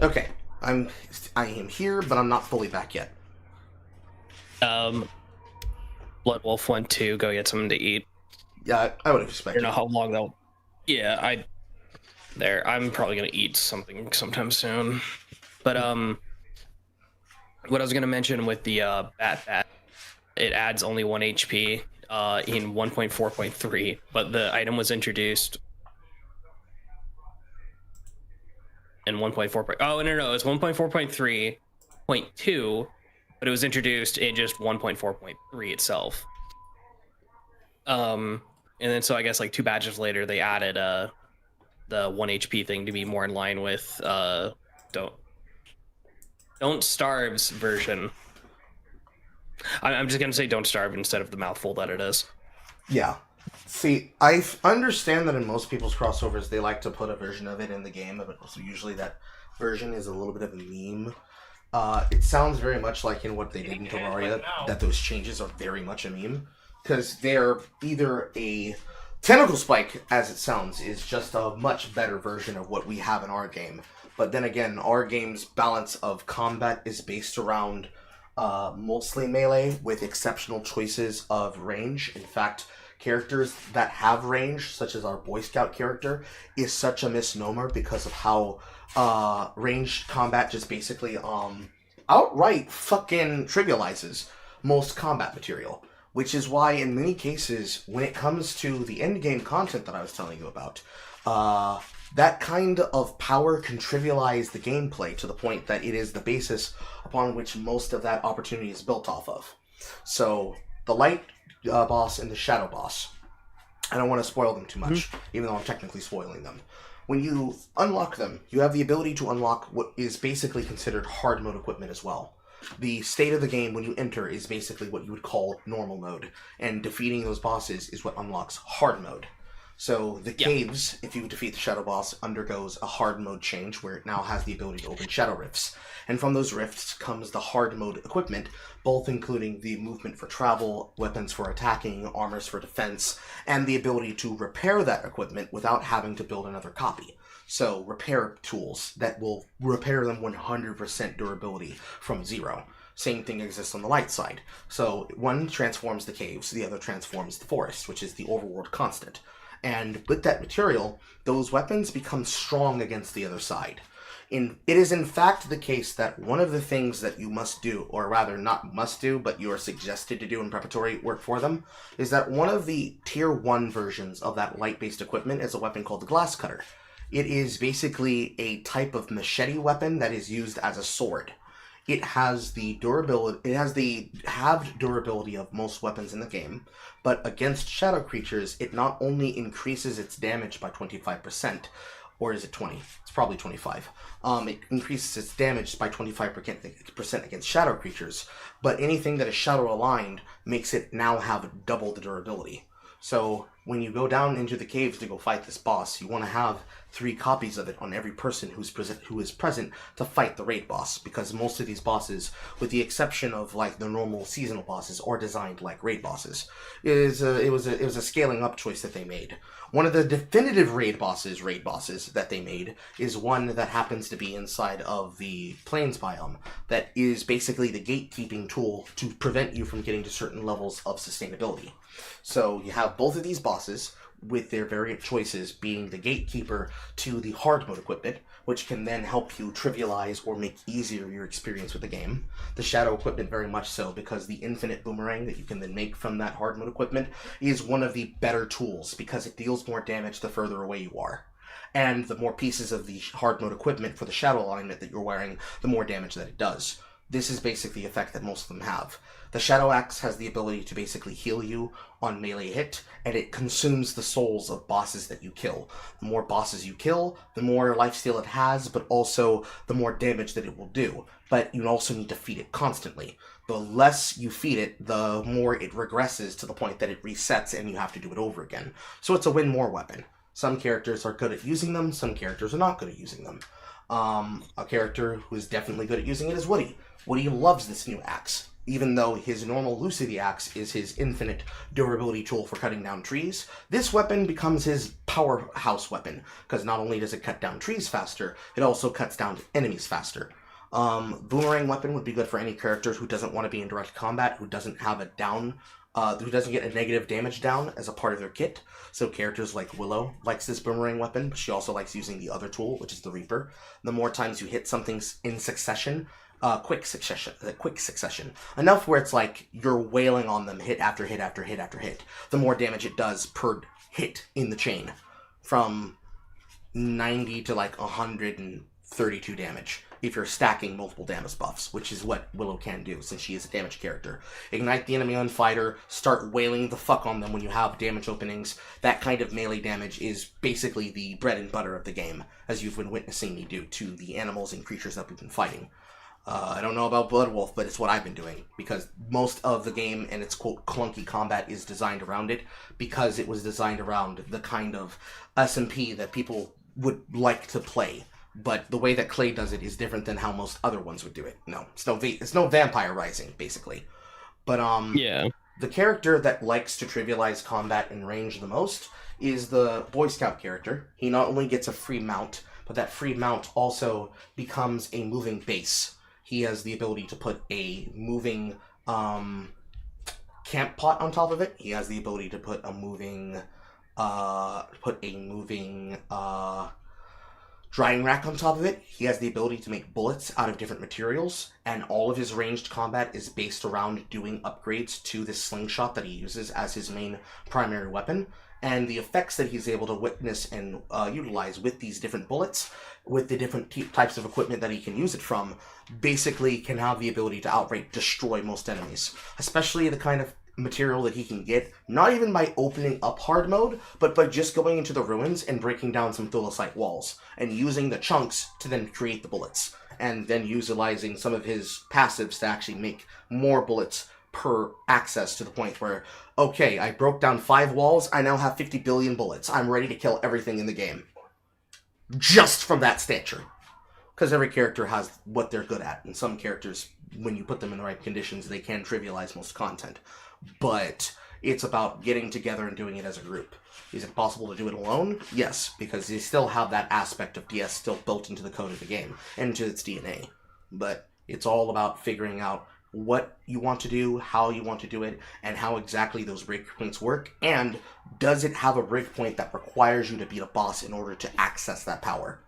Okay, I am here, but I'm not fully back yet. Blood Wolf went to go get something to eat. Yeah, I would have I expected. don't know how long they'll. Yeah, I'm probably gonna eat something sometime soon. But what I was gonna mention with the bat, it adds only 1 HP in 1.4.3, but the item was introduced in 1.4. Oh no, it's 1.4.3.2, but it was introduced in just 1.4.3 itself. And then so I guess like 2 badges later they added the 1 HP thing to be more in line with don't starve's version. I'm just gonna say don't starve instead of the mouthful that it is. Yeah. See, I understand that in most people's crossovers, they like to put a version of it in the game, but also usually that version is a little bit of a meme. It sounds very much like in what they did in Terraria, that those changes are very much a meme. Because they're either a tentacle spike, as it sounds, is just a much better version of what we have in our game. But then again, our game's balance of combat is based around mostly melee with exceptional choices of range. In fact, characters that have range, such as our Boy Scout character, is such a misnomer because of how ranged combat just basically outright fucking trivializes most combat material. Which is why, in many cases, when it comes to the endgame content that I was telling you about, that kind of power can trivialize the gameplay to the point that it is the basis upon which most of that opportunity is built off of. So, the light boss and the shadow boss. I don't want to spoil them too much, even though I'm technically spoiling them. When you unlock them, you have the ability to unlock what is basically considered hard mode equipment as well. The state of the game when you enter is basically what you would call normal mode, and defeating those bosses is what unlocks hard mode. So the caves, if you defeat the shadow boss, undergoes a hard mode change where it now has the ability to open shadow rifts. And from those rifts comes the hard mode equipment, both including the movement for travel, weapons for attacking, armors for defense, and the ability to repair that equipment without having to build another copy. So, repair tools that will repair them 100% durability from 0. Same thing exists on the light side. So, one transforms the caves, the other transforms the forest, which is the overworld constant. And with that material, those weapons become strong against the other side. It is in fact the case that one of the things that you must do, or rather not must do, but you are suggested to do in preparatory work for them, is that one of the tier 1 versions of that light-based equipment is a weapon called the Glass Cutter. It is basically a type of machete weapon that is used as a sword. It has the halved durability of most weapons in the game, but against shadow creatures, it not only increases its damage by 25%, or is it 20? It's probably 25. It increases its damage by 25% against shadow creatures, but anything that is shadow aligned makes it now have double the durability. So when you go down into the caves to go fight this boss, you want to have 3 copies of it on every person who is present to fight the raid boss, because most of these bosses, with the exception of like the normal seasonal bosses, are designed like raid bosses. It was a scaling up choice that they made. One of the definitive raid bosses that they made is one that happens to be inside of the plains biome, that is basically the gatekeeping tool to prevent you from getting to certain levels of sustainability. So you have both of these bosses with their variant choices being the gatekeeper to the hard mode equipment, which can then help you trivialize or make easier your experience with the game. The shadow equipment very much so, because the infinite boomerang that you can then make from that hard mode equipment is one of the better tools, because it deals more damage the further away you are. And the more pieces of the hard mode equipment for the shadow alignment that you're wearing, the more damage that it does. This is basically the effect that most of them have. The Shadow Axe has the ability to basically heal you on melee hit, and it consumes the souls of bosses that you kill. The more bosses you kill, the more lifesteal it has, but also the more damage that it will do. But you also need to feed it constantly. The less you feed it, the more it regresses to the point that it resets and you have to do it over again. So it's a win-more weapon. Some characters are good at using them, some characters are not good at using them. A character who is definitely good at using it is Woody. Woody loves this new axe. even though his normal Lucidity Axe is his infinite durability tool for cutting down trees, this weapon becomes his powerhouse weapon, because not only does it cut down trees faster, it also cuts down enemies faster. Boomerang weapon would be good for any character who doesn't want to be in direct combat, who doesn't have a down, who doesn't get a negative damage down as a part of their kit. So characters like Willow likes this boomerang weapon, but she also likes using the other tool, which is the Reaper. The more times you hit something in succession, quick succession, enough where it's like you're wailing on them hit after hit after hit after hit, the more damage it does per hit in the chain, from 90 to like 132 damage if you're stacking multiple damage buffs, which is what Willow can do since she is a damage character. Ignite the enemy on fighter, start wailing the fuck on them when you have damage openings. That kind of melee damage is basically the bread and butter of the game, as you've been witnessing me do to the animals and creatures that we've been fighting. I don't know about Bloodwolf, but it's what I've been doing, because most of the game and its quote clunky combat is designed around it, because it was designed around the kind of SMP that people would like to play. But the way that Clay does it is different than how most other ones would do it. No, it's no Vampire Rising, basically. But Yeah. the character that likes to trivialize combat and range the most is the Boy Scout character. He not only gets a free mount, but that free mount also becomes a moving base. He has the ability to put a moving camp pot on top of it. He has the ability to put a moving drying rack on top of it. He has the ability to make bullets out of different materials, and all of his ranged combat is based around doing upgrades to this slingshot that he uses as his main primary weapon. And the effects that he's able to witness and utilize with these different bullets, with the different types of equipment that he can use it from, basically can have the ability to outright destroy most enemies. Especially the kind of material that he can get, not even by opening up hard mode, but by just going into the ruins and breaking down some thulecite walls, and using the chunks to then create the bullets, and then utilizing some of his passives to actually make more bullets per access, to the point where, okay, I broke down 5 walls, I now have 50 billion bullets, I'm ready to kill everything in the game. Just from that stature. Because every character has what they're good at, and some characters, when you put them in the right conditions, they can trivialize most content. But it's about getting together and doing it as a group. Is it possible to do it alone? Yes, because you still have that aspect of DS still built into the code of the game, and into its DNA. But it's all about figuring out what you want to do, how you want to do it, and how exactly those breakpoints work, and does it have a breakpoint that requires you to beat a boss in order to access that power?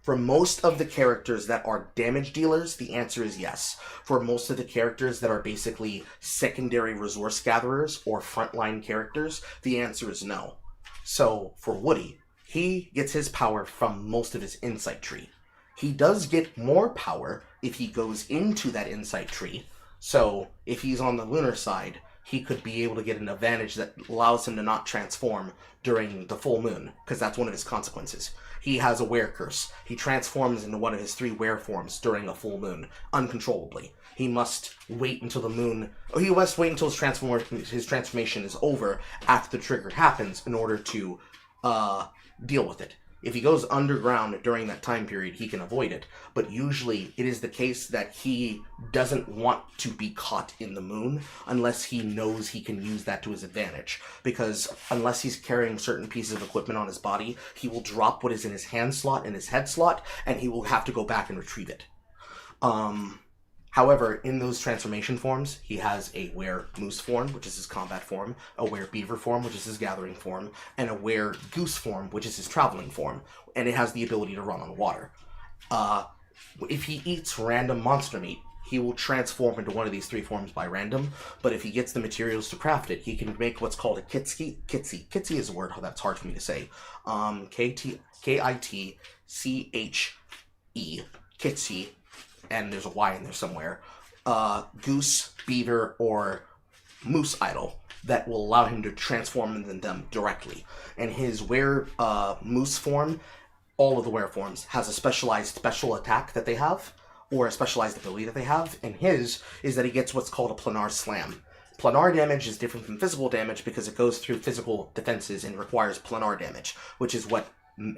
For most of the characters that are damage dealers, the answer is yes. For most of the characters that are basically secondary resource gatherers or frontline characters, the answer is no. So, for Woody, he gets his power from most of his insight tree. He does get more power if he goes into that insight tree. So, if he's on the lunar side, he could be able to get an advantage that allows him to not transform during the full moon, because that's one of his consequences. He has a were curse. He transforms into one of his 3 were forms during a full moon, uncontrollably. He must wait until the moon... He must wait until his transformation is over after the trigger happens in order to deal with it. If he goes underground during that time period, he can avoid it. But usually, it is the case that he doesn't want to be caught in the moon unless he knows he can use that to his advantage. Because unless he's carrying certain pieces of equipment on his body, he will drop what is in his hand slot and his head slot, and he will have to go back and retrieve it. However, in those transformation forms, he has a were moose form, which is his combat form, a were beaver form, which is his gathering form, and a were goose form, which is his traveling form, and it has the ability to run on water. If he eats random monster meat, he will transform into one of these 3 forms by random, but if he gets the materials to craft it, he can make what's called a kitsi. Kitsi is a word that's hard for me to say. Kitche, kitsi, and there's a Y in there somewhere, goose, beaver, or moose idol that will allow him to transform into them directly. And his were moose form, all of the were forms, has a specialized special attack that they have, or a specialized ability that they have, and his is that he gets what's called a planar slam. Planar damage is different from physical damage because it goes through physical defenses and requires planar damage, which is what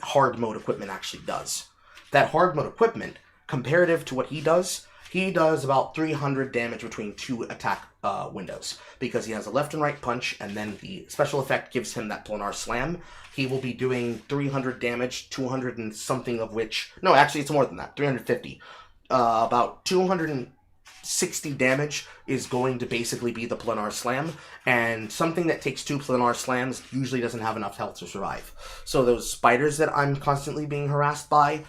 hard mode equipment actually does. That hard mode equipment, comparative to what he does, He does about 300 damage between 2 attack windows, because he has a left and right punch, and then the special effect gives him that planar slam. He will be doing 300 damage, 200 and something of which... No, actually, it's more than that, 350. About 260 damage is going to basically be the planar slam, and something that takes 2 planar slams usually doesn't have enough health to survive. So those spiders that I'm constantly being harassed by,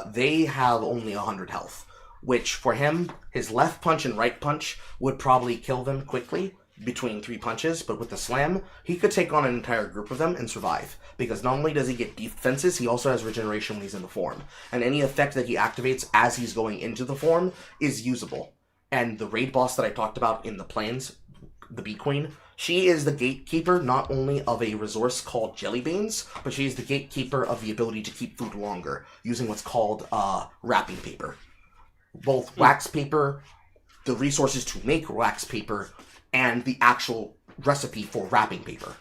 they have only 100 health, which for him, his left punch and right punch would probably kill them quickly between 3 punches, but with the slam, he could take on an entire group of them and survive, because not only does he get defenses, he also has regeneration when he's in the form, and any effect that he activates as he's going into the form is usable. And the raid boss that I talked about in the plains, the Bee Queen, she is the gatekeeper not only of a resource called jelly beans, but she is the gatekeeper of the ability to keep food longer, using what's called wrapping paper. Both wax paper, the resources to make wax paper, and the actual recipe for wrapping paper.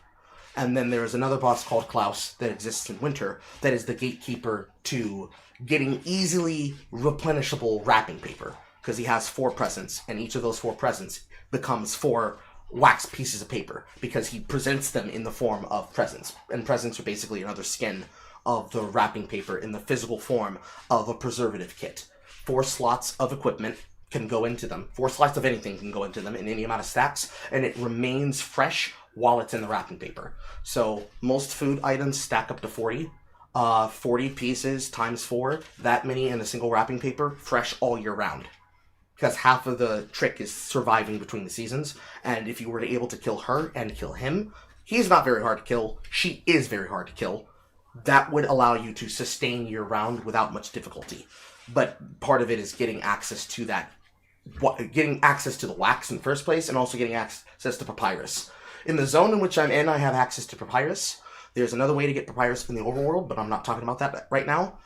And then there's another boss called Klaus that exists in winter that is the gatekeeper to getting easily replenishable wrapping paper, because he has 4 presents, and each of those 4 presents becomes 4 wax pieces of paper, because he presents them in the form of presents. And presents are basically another skin of the wrapping paper in the physical form of a preservative kit. 4 slots of equipment can go into them. 4 slots of anything can go into them in any amount of stacks, and it remains fresh while it's in the wrapping paper. So most food items stack up to 40. 40 pieces times 4, that many in a single wrapping paper, fresh all year round. Because half of the trick is surviving between the seasons, and if you were able to kill her and kill him, he's not very hard to kill, she is very hard to kill. That would allow you to sustain year round without much difficulty. But part of it is getting access to that, getting access to the wax in the first place, and also getting access to papyrus. In the zone in which I'm in, I have access to papyrus. There's another way to get papyrus from the overworld, but I'm not talking about that right now.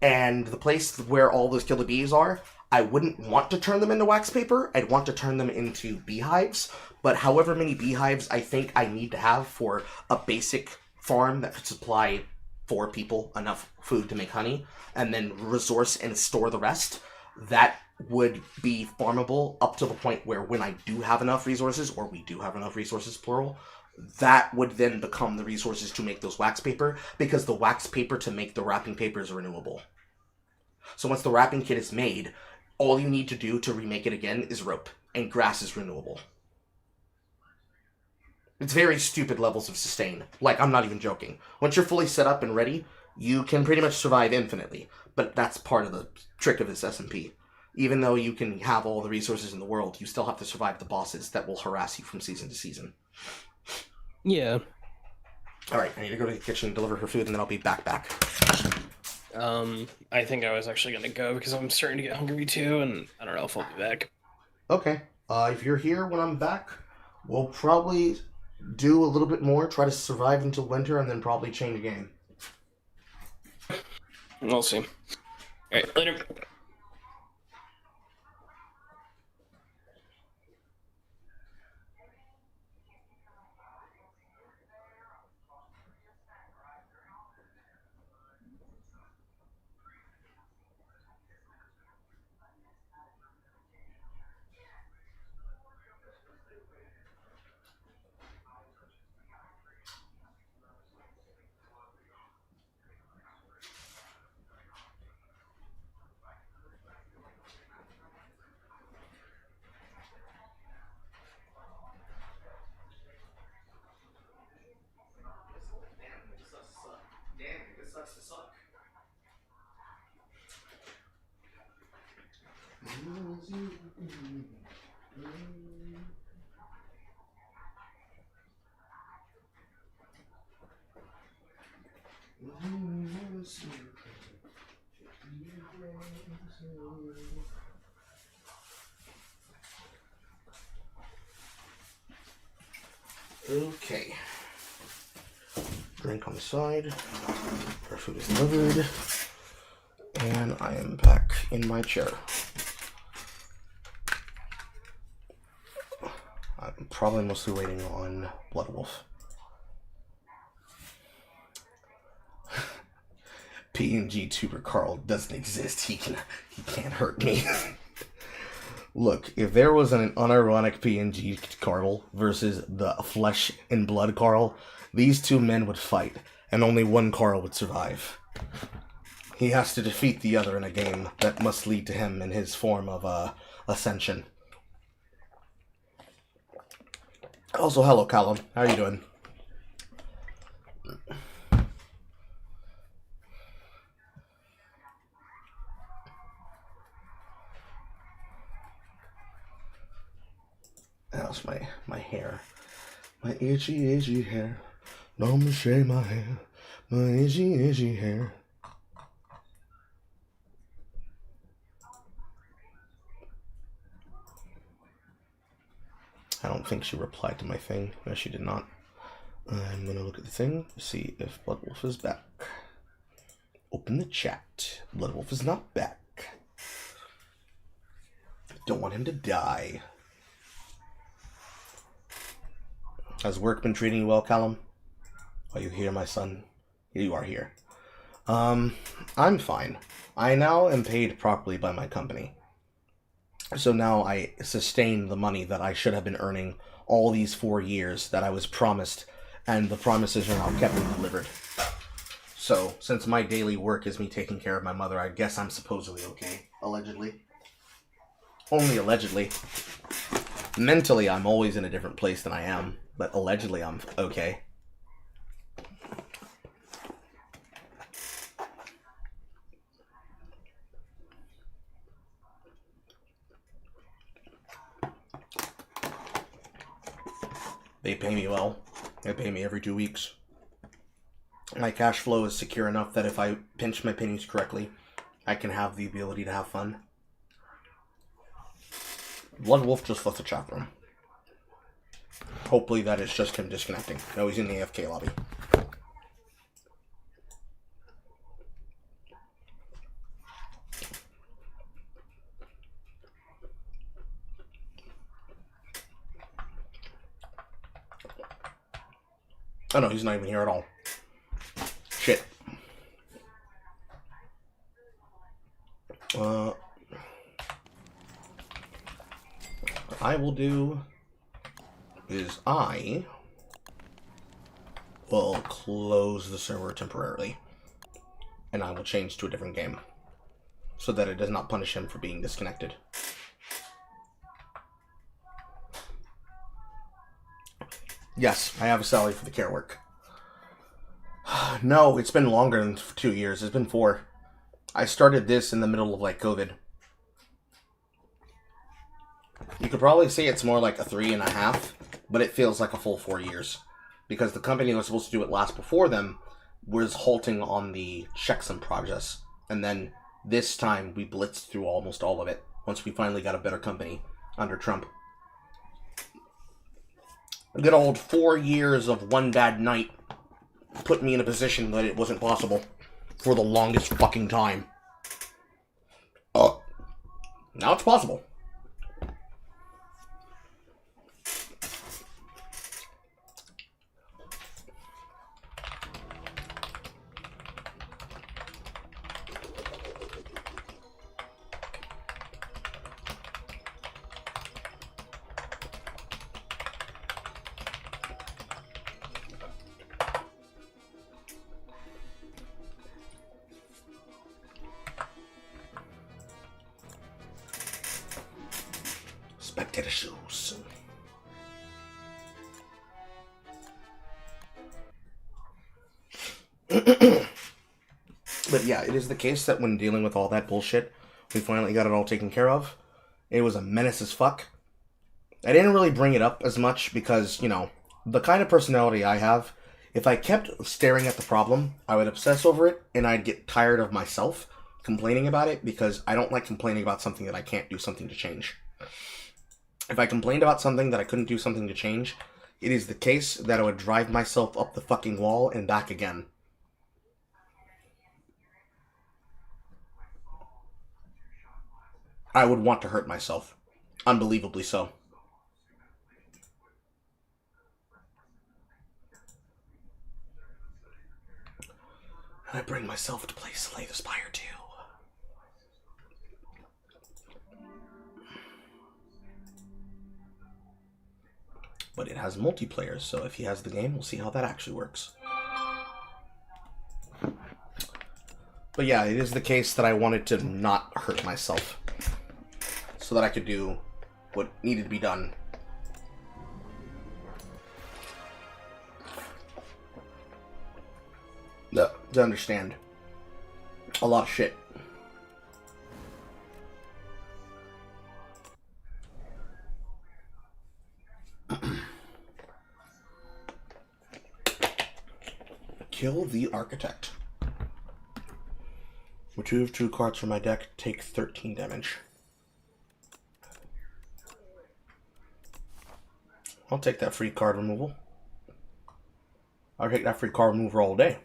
And the place where all those killer bees are, I wouldn't want to turn them into wax paper. I'd want to turn them into beehives. But however many beehives I think I need to have for a basic farm that could supply 4 people enough food to make honey, and then resource and store the rest, that would be farmable up to the point where when I do have enough resources, or we do have enough resources, plural, that would then become the resources to make those wax paper, because the wax paper to make the wrapping paper is renewable. So once the wrapping kit is made, all you need to do to remake it again is rope, and grass is renewable. It's very stupid levels of sustain. Like, I'm not even joking. Once you're fully set up and ready, you can pretty much survive infinitely, but that's part of the trick of this SMP. Even though you can have all the resources in the world, you still have to survive the bosses that will harass you from season to season. Yeah. Alright, I need to go to the kitchen, deliver her food, and then I'll be back. I think I was actually gonna go because I'm starting to get hungry too, and I don't know if I'll be back. Okay. If you're here when I'm back, we'll probably do a little bit more, try to survive until winter, and then probably change the game. We'll see. Alright, later. Okay. Drink on the side. Our food is delivered. And I am back in my chair. I'm probably mostly waiting on Blood Wolf. PNG tuber Carl doesn't exist. He can't hurt me. Look, if there was an unironic PNG Carl versus the flesh and blood Carl, these two men would fight, and only one Carl would survive. He has to defeat the other in a game that must lead to him in his form of ascension. Also, hello, Callum. How are you doing? How's my hair? My itchy hair. Don't me shave my hair. My itchy hair. I don't think she replied to my thing. No, she did not. I'm gonna look at the thing to see if Bloodwolf is back. Open the chat. Bloodwolf is not back. Don't want him to die. Has work been treating you well, Callum? Are you here, my son? Here you are here. I'm fine. I now am paid properly by my company. So now I sustain the money that I should have been earning all these 4 years that I was promised, and the promises are now kept and delivered. So, since my daily work is me taking care of my mother, I guess I'm supposedly okay. Allegedly. Only allegedly. Mentally, I'm always in a different place than I am, but allegedly I'm okay. They pay me well. They pay me every 2 weeks. My cash flow is secure enough that if I pinch my pennies correctly, I can have the ability to have fun. Bloodwolf just left the chat room. Hopefully that is just him disconnecting. No, he's in the AFK lobby. Oh no, he's not even here at all. Shit. What I will do is I will close the server temporarily, and I will change to a different game so that it does not punish him for being disconnected. Yes, I have a salary for the care work. No, it's been longer than 2 years. It's been 4. I started this in the middle of, COVID. You could probably say it's more like a 3.5, but it feels like a full 4 years. Because the company that was supposed to do it last before them was halting on the checksum process. And then this time we blitzed through almost all of it once we finally got a better company under Trump. Good old 4 years of one bad night put me in a position that it wasn't possible for the longest fucking time. Now it's possible. Spectator shoes. But yeah, it is the case that when dealing with all that bullshit, we finally got it all taken care of. It was a menace as fuck. I didn't really bring it up as much because, the kind of personality I have, if I kept staring at the problem, I would obsess over it and I'd get tired of myself complaining about it because I don't like complaining about something that I can't do something to change. If I complained about something that I couldn't do something to change, it is the case that I would drive myself up the fucking wall and back again. I would want to hurt myself. Unbelievably so. And I bring myself to play Slay the Spire 2. But it has multiplayer, so if he has the game, we'll see how that actually works. But yeah, it is the case that I wanted to not hurt myself, so that I could do what needed to be done. To understand a lot of shit. Kill the Architect. Retrieve 2 cards from my deck, take 13 damage. I'll take that free card removal. I'll take that free card remover all day.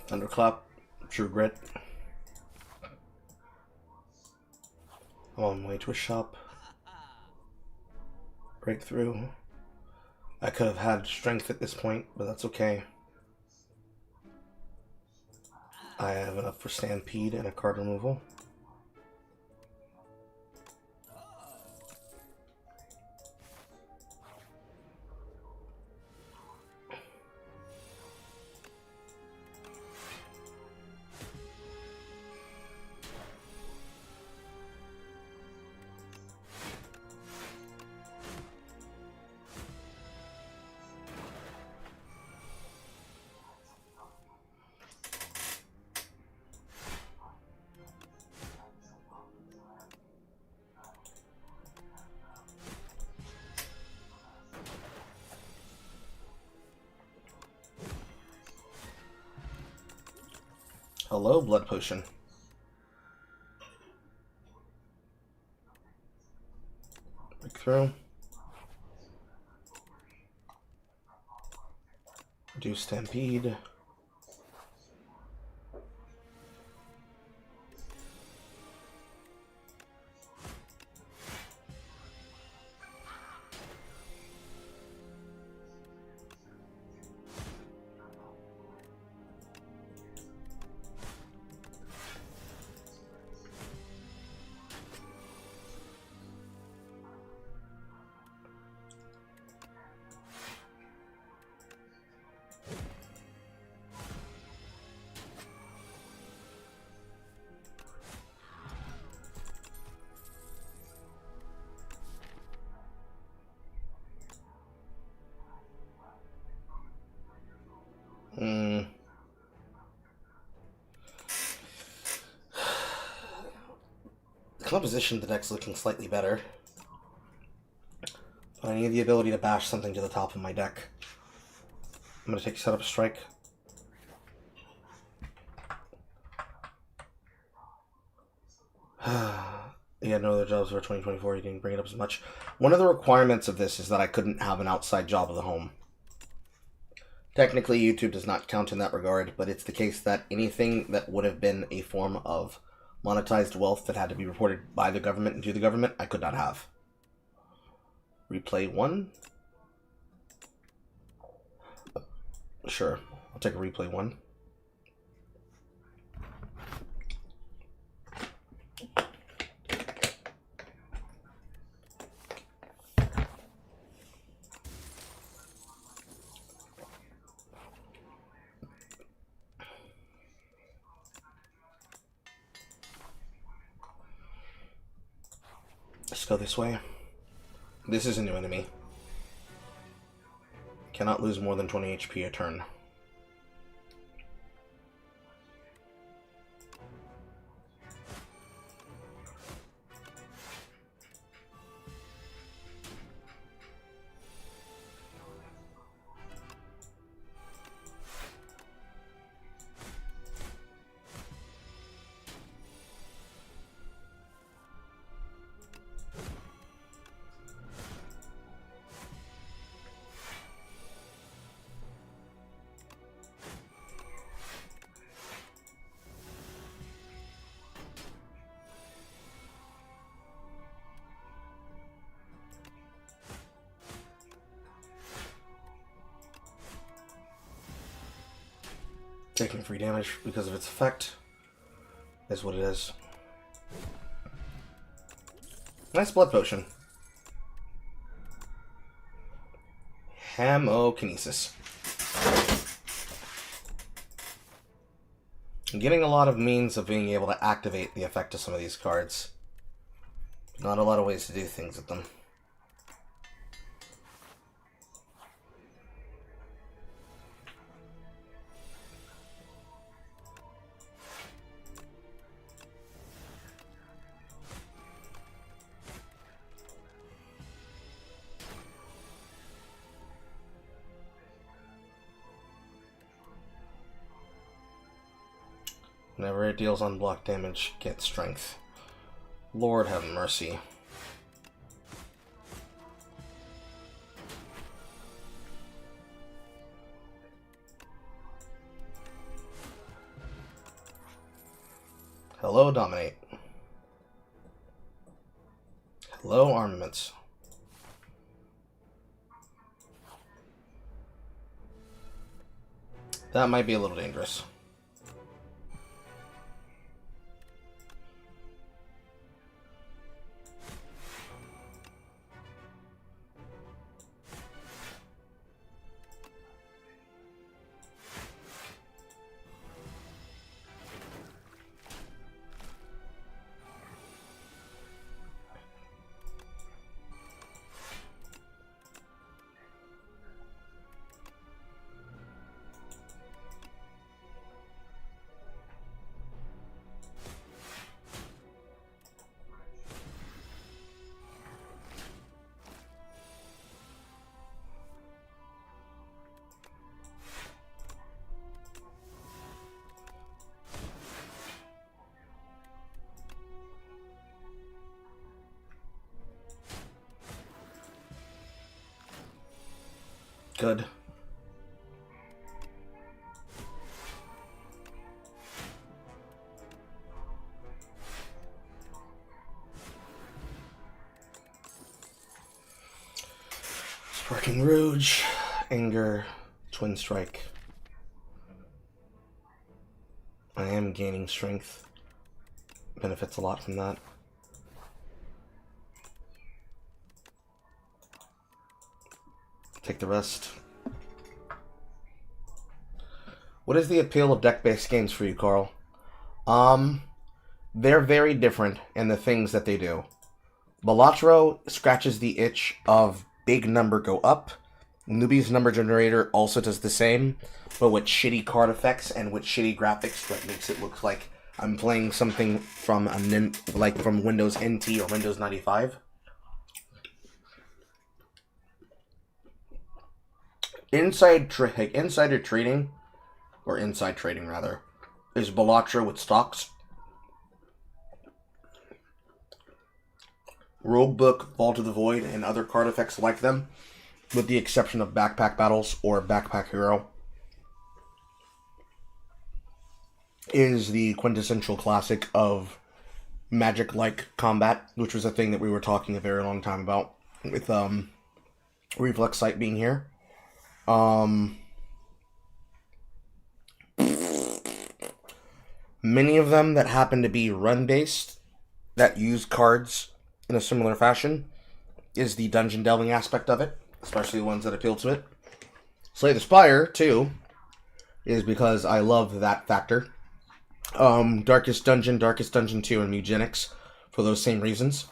Thunderclap, True Grit. I'm on my way to a shop. Breakthrough. I could have had strength at this point, but that's okay. I have enough for Stampede and a card removal. Hello, Blood Potion. Breakthrough. Do Stampede. The composition of the deck's looking slightly better. But I need the ability to bash something to the top of my deck. I'm going to take Setup Strike. He had no other jobs for 2024. He didn't bring it up as much. One of the requirements of this is that I couldn't have an outside job of the home. Technically, YouTube does not count in that regard, but it's the case that anything that would have been a form of monetized wealth that had to be reported by the government and to the government, I could not have. Replay 1? Sure, I'll take a replay 1. Let's go this way. This is a new enemy. Cannot lose more than 20 HP a turn. Taking free damage because of its effect is what it is. Nice blood potion. Hemokinesis. I'm getting a lot of means of being able to activate the effect of some of these cards. Not a lot of ways to do things with them. Whenever it deals unblocked damage, get strength. Lord have mercy. Hello, Dominate. Hello, Armaments. That might be a little dangerous. Good. Sparking Rouge, Anger, Twin Strike. I am gaining strength. Benefits a lot from that. Take the rest. What is the appeal of deck-based games for you, Carl? They're very different in the things that they do. Balatro scratches the itch of big number go up. Newbie's Number Generator also does the same, but with shitty card effects and with shitty graphics that makes it look like I'm playing something from from Windows NT or Windows 95. Inside trading rather, is Balatro with stocks. Roguebook, Vault of the Void, and other card effects like them, with the exception of Backpack Battles or Backpack Hero, is the quintessential classic of Magic-like combat, which was a thing that we were talking a very long time about, with Reflex Sight being here. Many of them that happen to be run-based, that use cards in a similar fashion, is the dungeon delving aspect of it, especially the ones that appeal to it. Slay the Spire, too, is because I love that factor. Darkest Dungeon 2, and Eugenics, for those same reasons.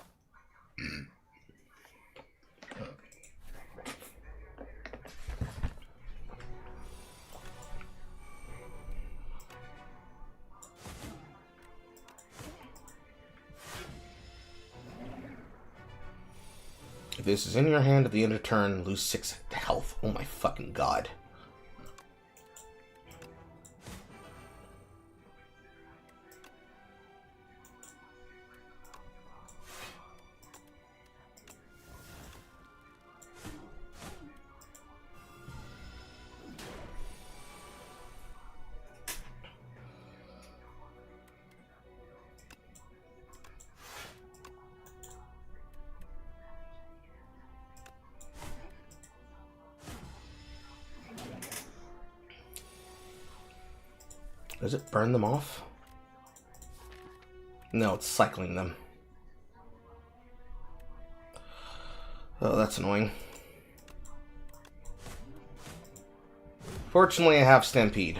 If this is in your hand at the end of turn, lose 6 health. Oh my fucking god. Does it burn them off? No, it's cycling them. Oh, that's annoying. Fortunately, I have Stampede.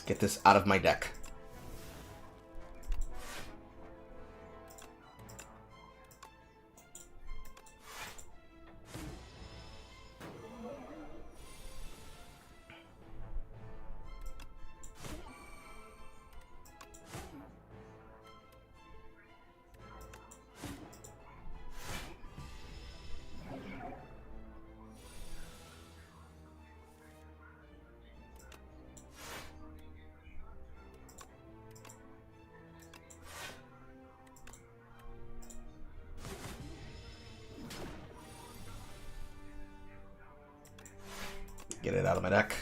Get this out of my deck. Get it out of my deck.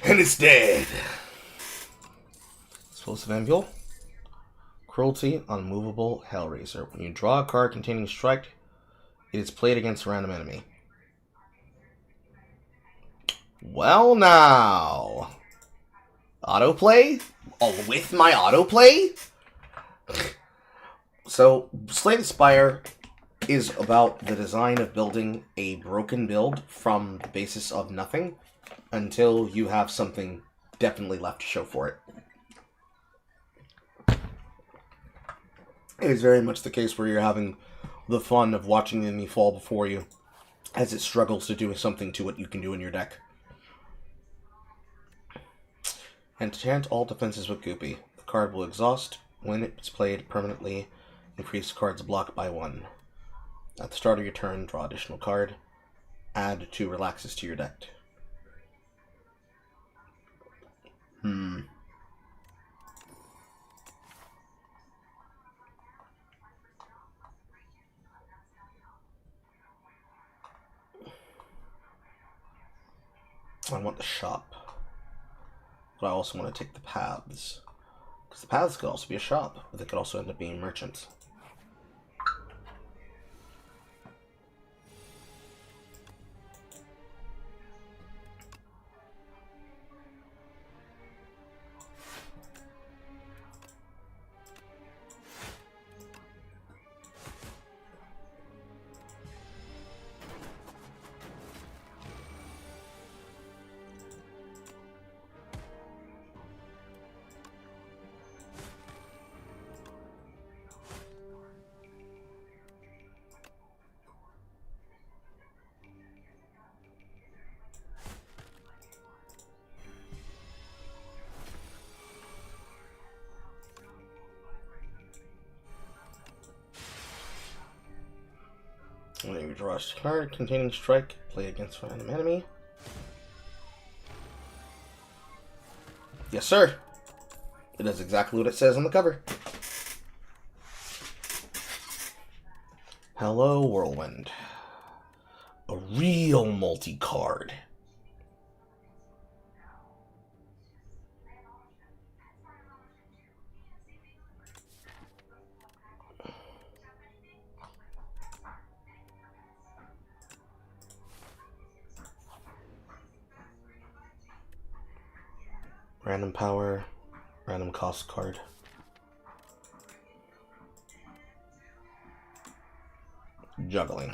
And it's dead. Explosive Ambule. Cruelty, Unmovable, Hellraiser. When you draw a card containing Strike, it is played against a random enemy. Well now. Autoplay? Oh, with my autoplay? So, Slay the Spire is about the design of building a broken build from the basis of nothing until you have something definitely left to show for it. It is very much the case where you're having the fun of watching the enemy fall before you as it struggles to do something to what you can do in your deck. Enchant all defenses with Goopy. The card will exhaust when it's played permanently. Increase the card's block by 1. At the start of your turn, draw additional card. Add 2 relaxes to your deck. I want the shop. But I also want to take the paths. Because the paths could also be a shop, but they could also end up being merchants. When you draw a card containing Strike, play against a random enemy. Yes, sir. It does exactly what it says on the cover. Hello, Whirlwind. A real multi-card. Random power, Random cost card. Juggling.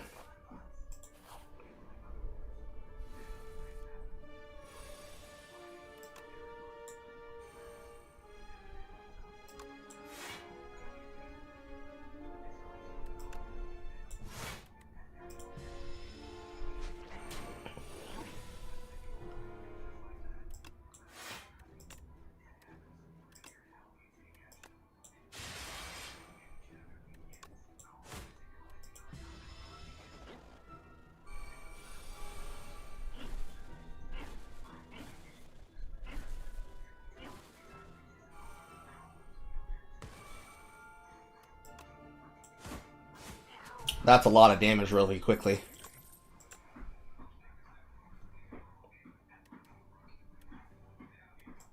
That's a lot of damage really quickly.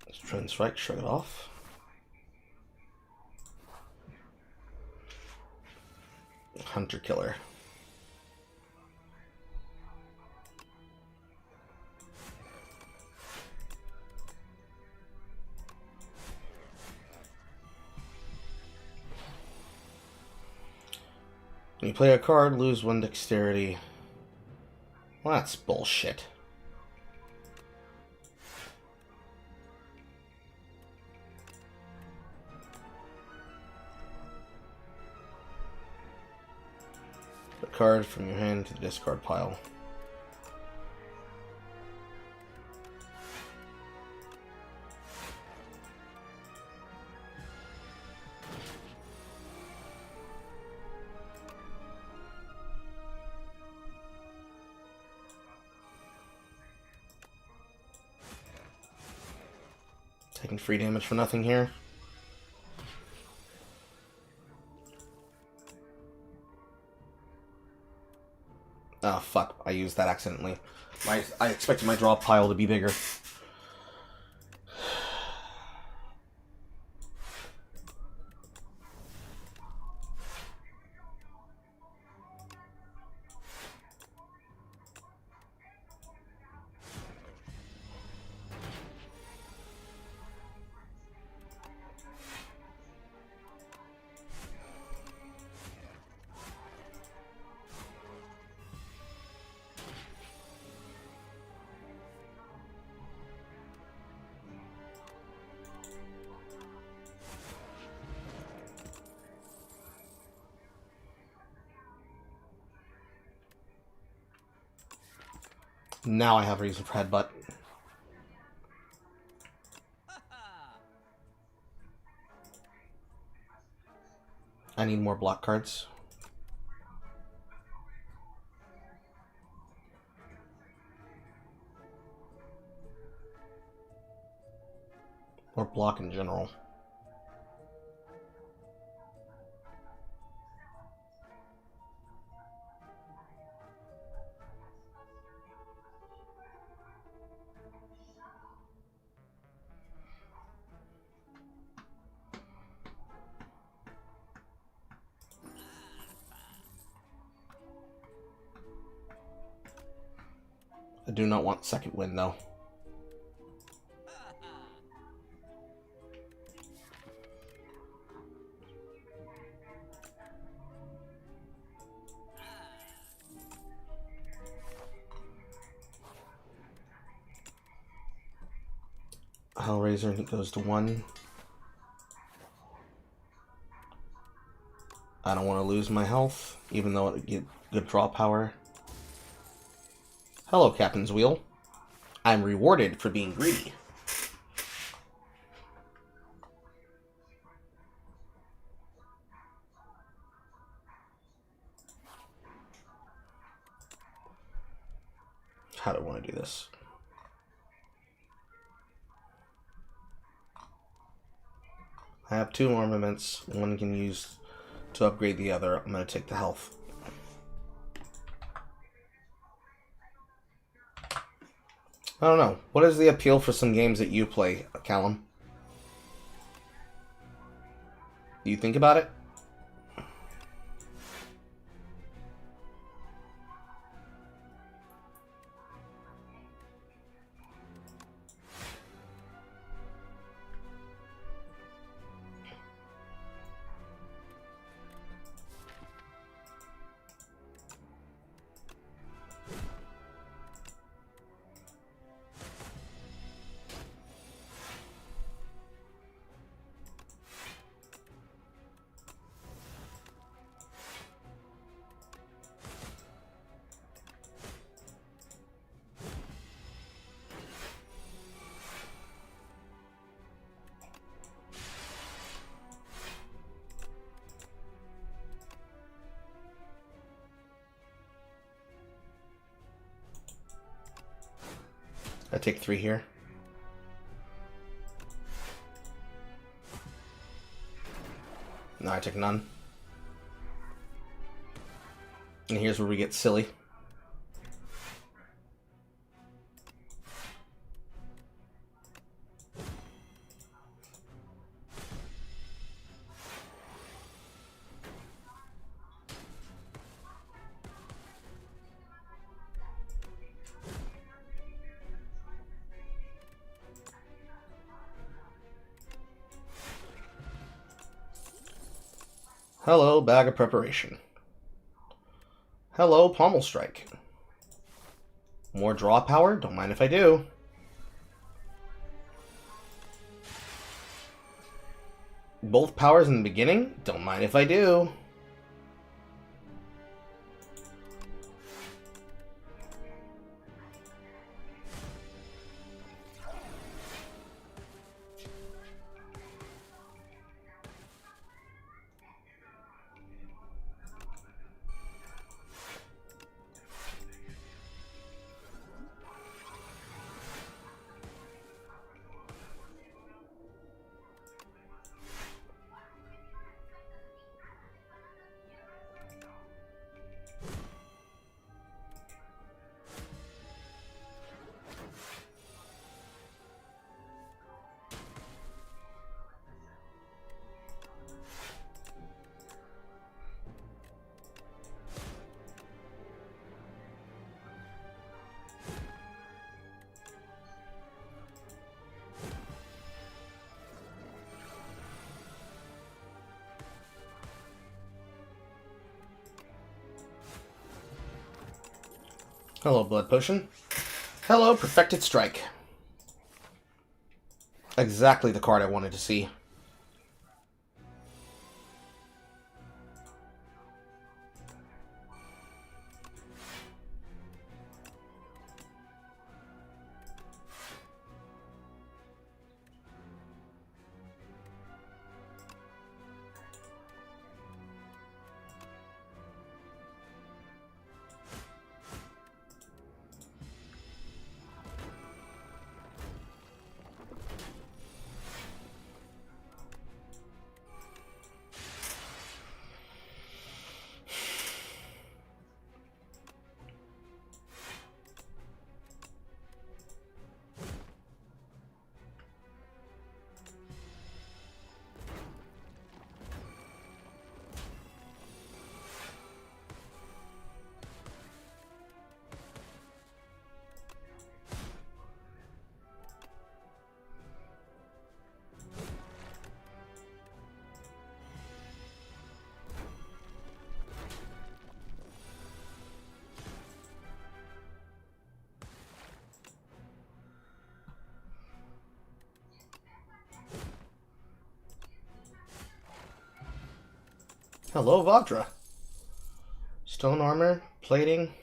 Let's try and strike, shrug it off. Hunter Killer. When you play a card, lose 1 dexterity. Well, that's bullshit. Put a card from your hand to the discard pile. Taking free damage for nothing here. Oh, fuck. I used that accidentally. I expected my draw pile to be bigger. Now I have a reason for headbutt. I need more block cards. Or block in general. I do not want second wind, though. Hellraiser, and it goes to 1. I don't want to lose my health, even though it get good draw power. Hello, Captain's Wheel. I'm rewarded for being greedy. How do I want to do this? I have 2 armaments. One can use to upgrade the other. I'm going to take the health. I don't know. What is the appeal for some games that you play, Callum? Do you think about it? I take 3 here. No, I took none. And here's where we get silly. Hello, bag of preparation. Hello, pommel strike. More draw power? Don't mind if I do. Both powers in the beginning? Don't mind if I do. Hello, blood potion. Hello, perfected strike. Exactly the card I wanted to see. Hello, Vajra. Stone armor, plating.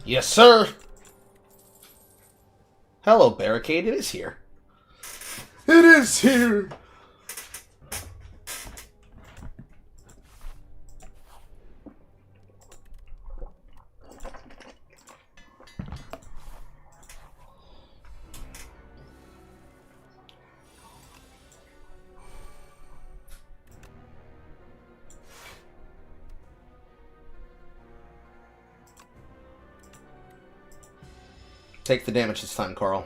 Yes, sir! Hello, barricade. It is here. It is here! Take the damage this time, Carl.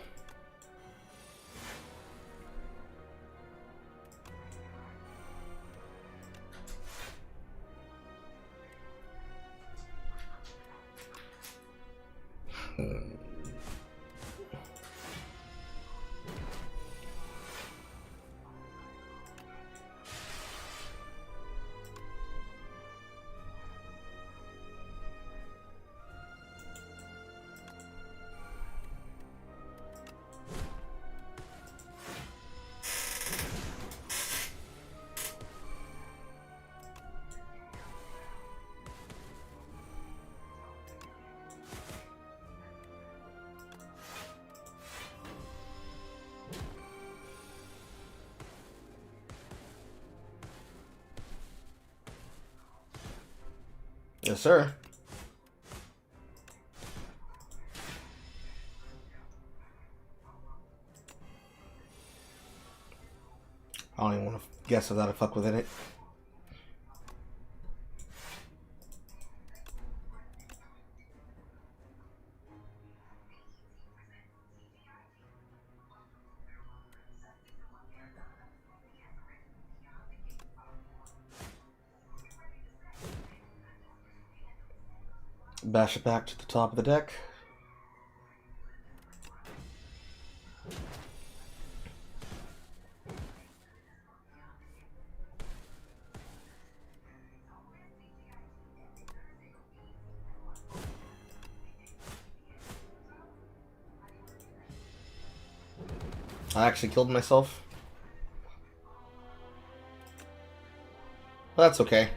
Yes, sir. I don't even want to guess if that'll fuck with it. Bash it back to the top of the deck. I actually killed myself. That's okay.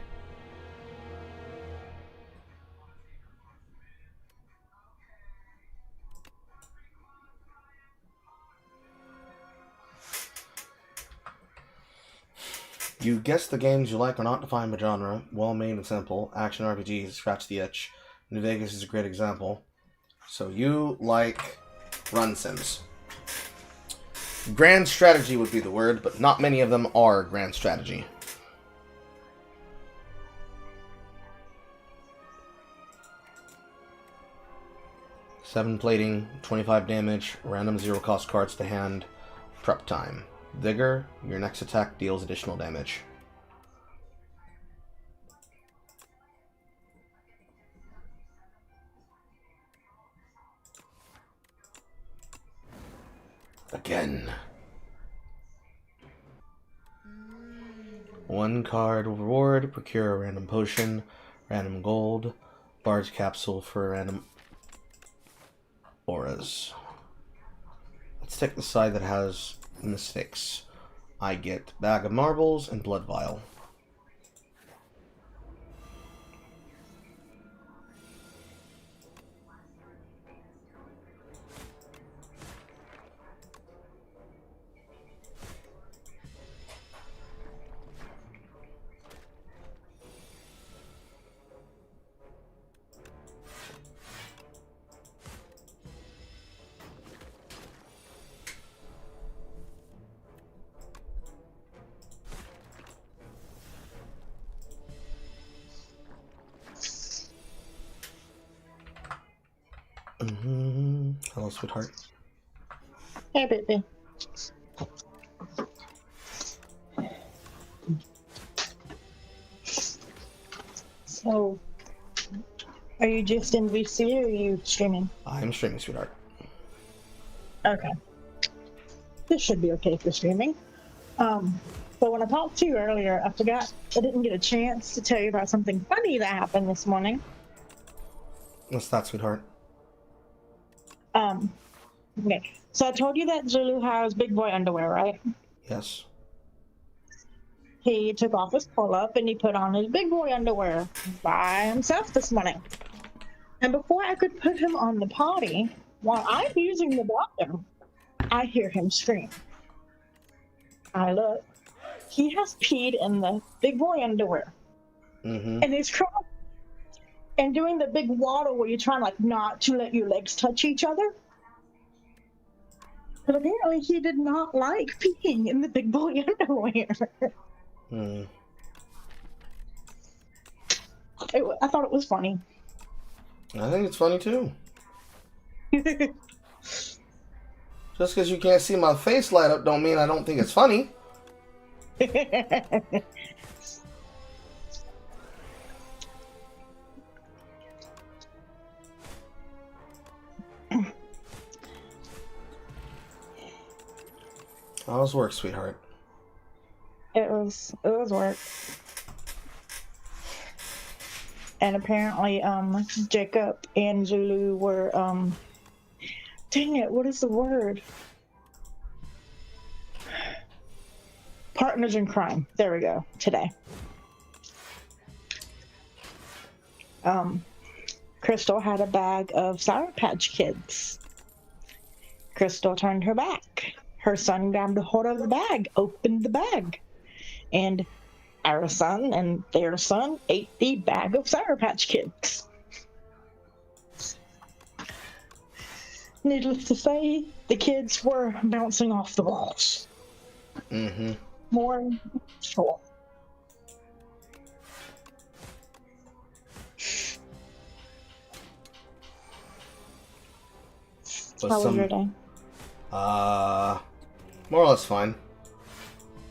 You guess the games you like are not defined by genre, well made and simple. Action RPGs scratch the itch. New Vegas is a great example. So you like run sims. Grand strategy would be the word, but not many of them are grand strategy. Seven plating, 25 damage, random zero cost cards to hand, prep time. Vigor, your next attack deals additional damage. Again. One card reward, procure a random potion, random gold, large capsule for random auras. Let's take the side that has mistakes. I get bag of marbles and blood vial. Hello, sweetheart. Hey, baby. So, are you just in VC or are you streaming? I'm streaming, sweetheart. Okay. This should be okay for streaming. But when I talked to you earlier, I forgot I didn't get a chance to tell you about something funny that happened this morning. What's that, sweetheart? Okay. So I told you that Zulu has big boy underwear, right? Yes. He took off his pull-up and he put on his big boy underwear by himself this morning. And before I could put him on the potty, while I'm using the bathroom, I hear him scream. I look. He has peed in the big boy underwear. Mm-hmm. And he's crying and doing the big waddle where you're trying like not to let your legs touch each other. But apparently he did not like peeing in the big boy underwear. I thought it was funny. I think it's funny too. Just because you can't see my face light up don't mean I don't think it's funny. How's work, sweetheart? It was work. And apparently, Jacob and Zulu were, dang it, what is the word? Partners in crime. There we go. Today. Crystal had a bag of Sour Patch Kids. Crystal turned her back. Her son grabbed a hold of the bag, opened the bag, and our son and their son ate the bag of Sour Patch Kids. Needless to say, the kids were bouncing off the walls. Mm-hmm. More sure. How was your day? More or less fine.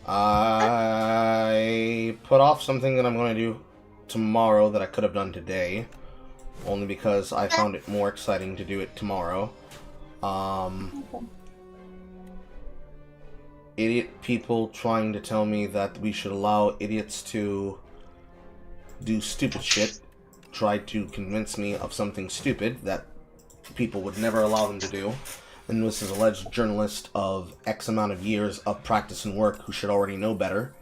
I put off something that I'm going to do tomorrow that I could have done today, only because I found it more exciting to do it tomorrow. Idiot people trying to tell me that we should allow idiots to do stupid shit tried to convince me of something stupid that people would never allow them to do. And this is alleged journalist of X amount of years of practice and work who should already know better.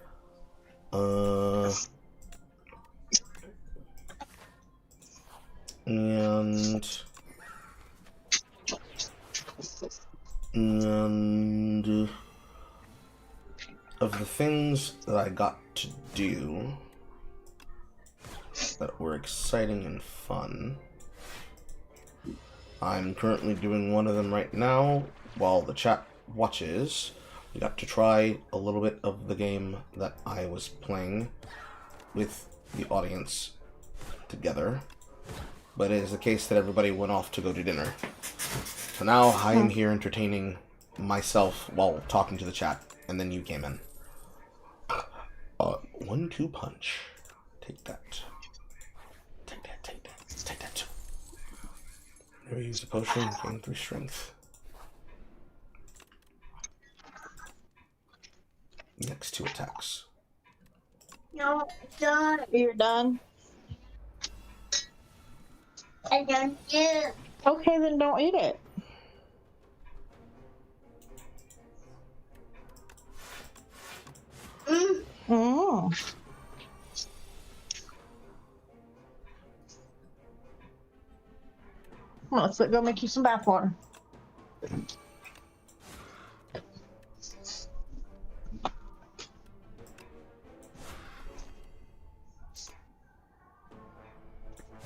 And of the things that I got to do that were exciting and fun, I'm currently doing one of them right now while the chat watches. We got to try a little bit of the game that I was playing with the audience together, but it is the case that everybody went off to go to dinner. So now I am here entertaining myself while talking to the chat, and then you came in. 1-2 punch. Take that. Take that, take that, take that. Never use a potion, gain 3 strength. Next 2 attacks. No, done. You're done? I don't eat. Okay, then don't eat it. Mm. Well, let's go make you some bath water.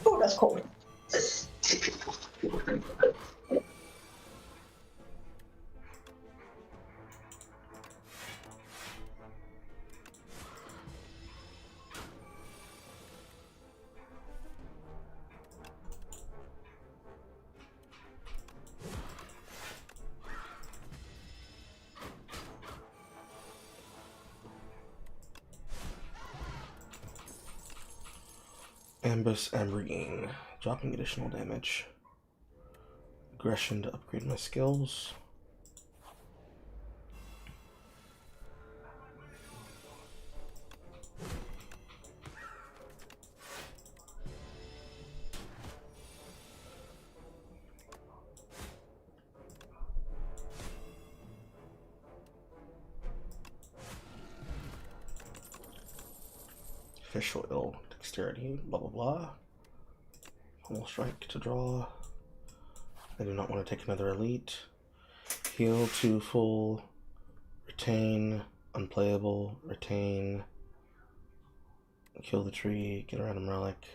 Oh, that's cold. Ambush Amberine. Dropping additional damage. Aggression to upgrade my skills. Fish oil, dexterity, blah blah blah. Full strike to draw. I do not want to take another elite. Heal to full. Retain. Unplayable. Retain. Kill the tree. Get a random relic.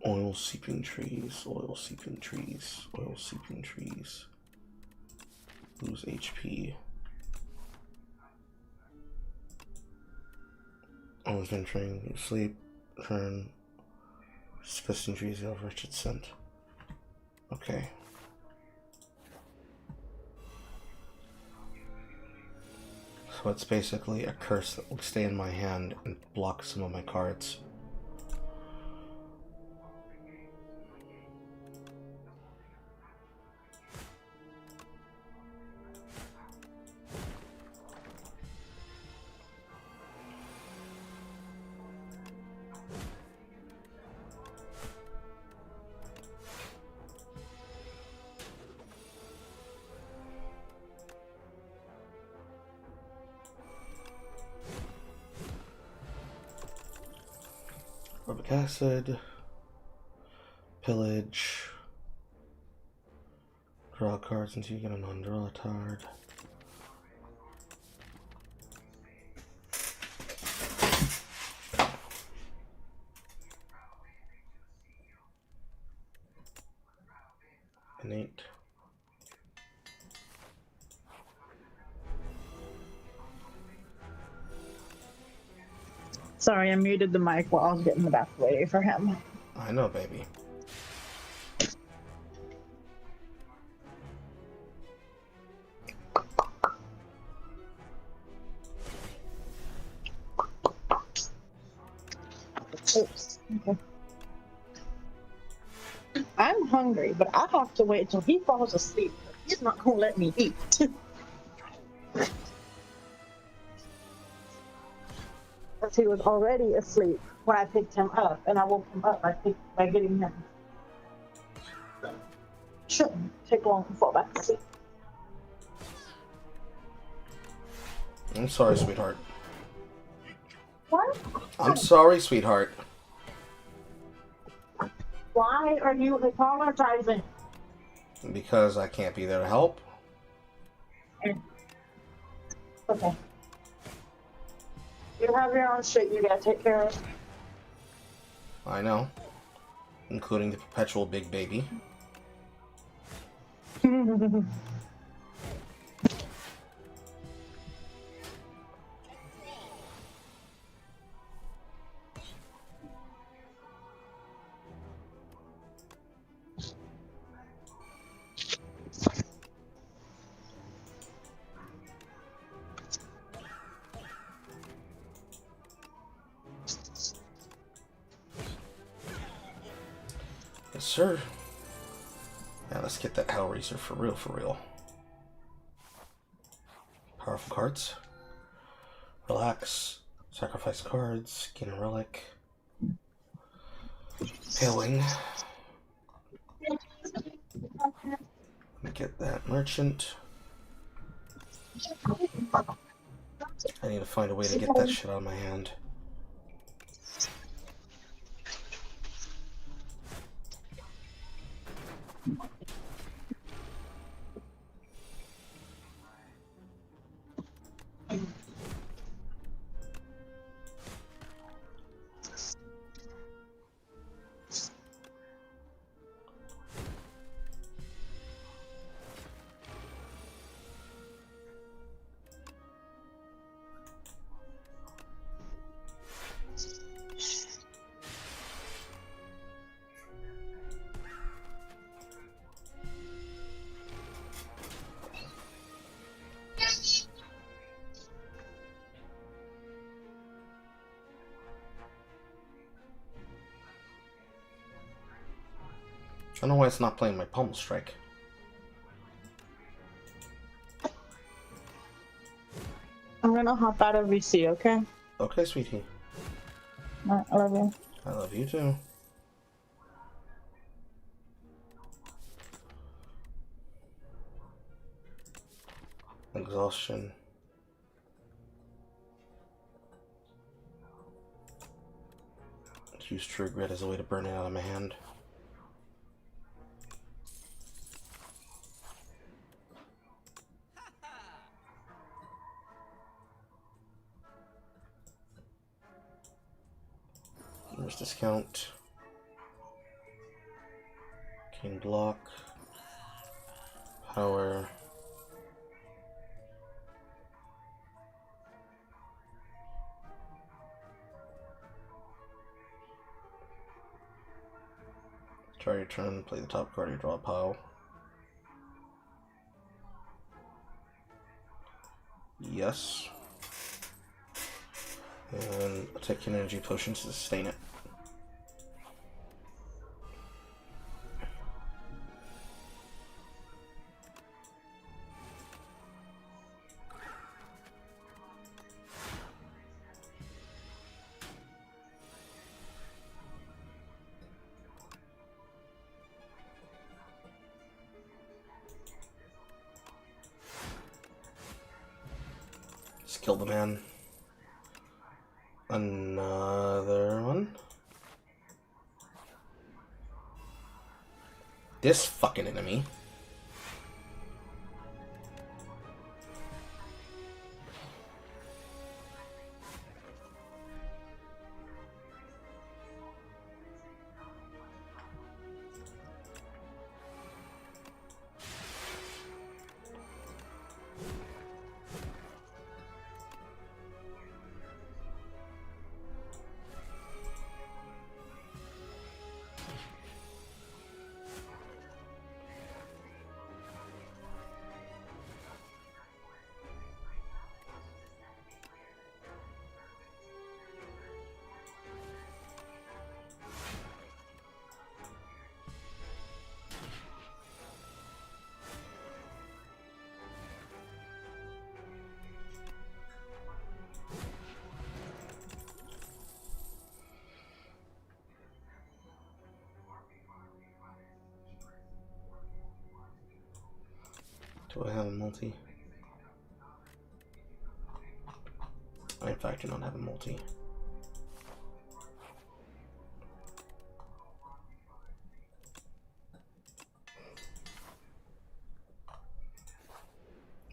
Oil seeping trees, oil seeping trees, oil seeping trees. Lose HP. Always venturing, you sleep, turn. Disgusting trees, you have wretched scent. Okay. So it's basically a curse that will stay in my hand and block some of my cards. Formic acid, pillage, draw cards until you get a non-draw card. Innate. Sorry, I muted the mic while I was getting the bath ready for him. I know, baby. Oops. Okay. I'm hungry, but I have to wait till he falls asleep. He's not gonna let me eat. Because he was already asleep when I picked him up, and I woke him up by getting him. Shouldn't take long to fall back asleep. I'm sorry, sweetheart. What? I'm sorry, sweetheart. Why are you apologizing? Because I can't be there to help. Okay. You have your own shit you gotta take care of. I know. Including the perpetual big baby. Yes, sir. Now let's get that Hellraiser for real, for real. Powerful cards. Relax. Sacrifice cards. Gain a relic. Pale Wing. Get that merchant. I need to find a way to get that shit out of my hand. I don't know why it's not playing my Pummel Strike. I'm gonna hop out of VC, okay? Okay, sweetie. Alright, I love you. I love you too. Exhaustion. Use True Grit as a way to burn it out of my hand. There's discount. King block. Power. Try your turn, play the top card, you draw a pile. Yes. And I'll take an energy potion to sustain it. Just kill the man. Another one. This fucking enemy. Do I have a multi? I in fact do not have a multi.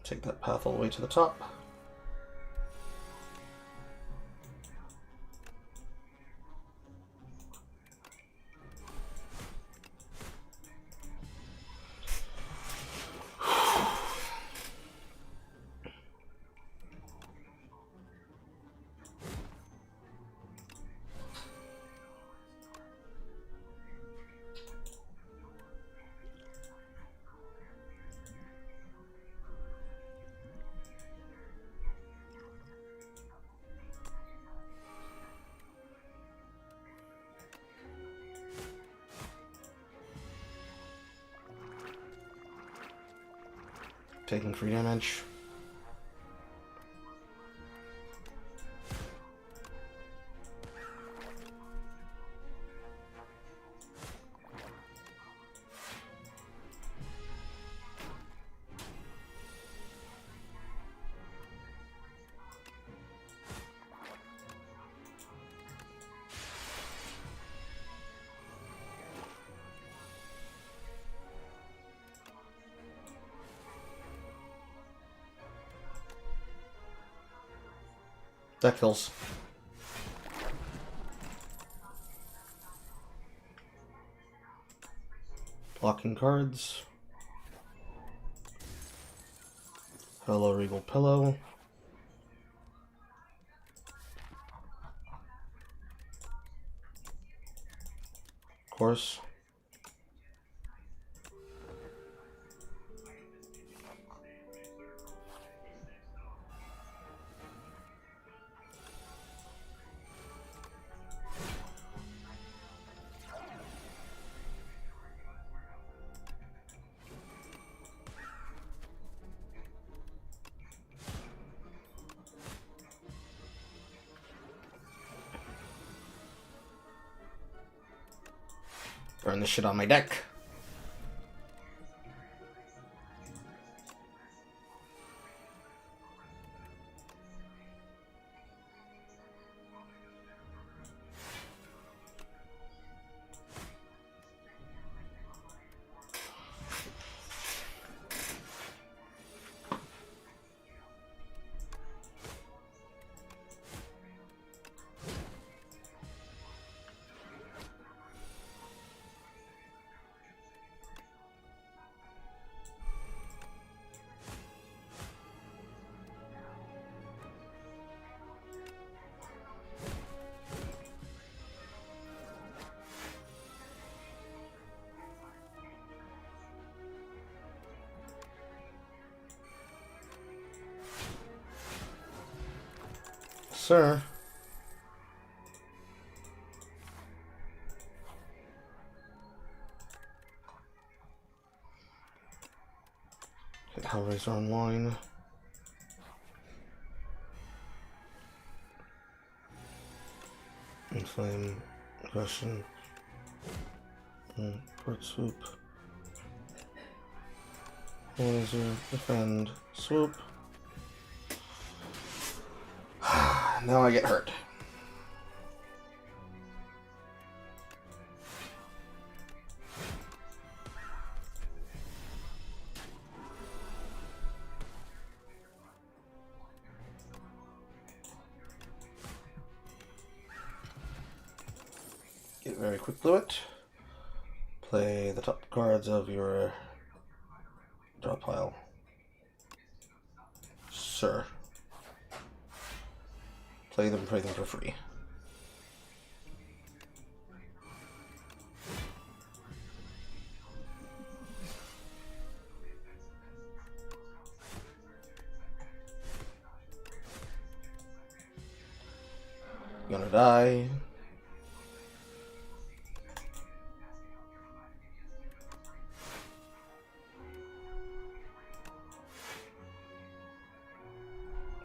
Take that path all the way to the top. Taking 3 damage. That kills. Blocking cards. Hello, Regal Pillow. Of course. Burn the shit on my deck. Sir. Hellraiser Online. Inflame. Aggression. Port Swoop. Hellraiser. Defend. Swoop. Now I get hurt. Get very quick to it. Play the top cards of your draw pile. Sir. Play them for free. Gonna die.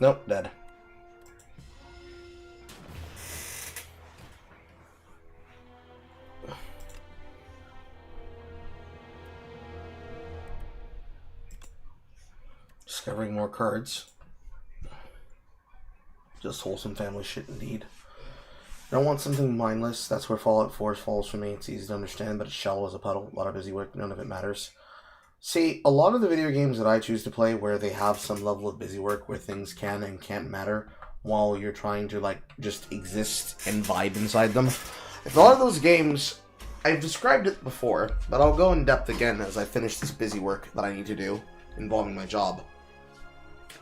Nope, dead. Discovering more cards. Just wholesome family shit indeed. I don't want something mindless. That's where Fallout 4 falls for me. It's easy to understand, but it's shallow as a puddle. A lot of busy work. None of it matters. See, a lot of the video games that I choose to play where they have some level of busy work where things can and can't matter while you're trying to, like, just exist and vibe inside them. If a lot of those games, I've described it before, but I'll go in depth again as I finish this busy work that I need to do involving my job.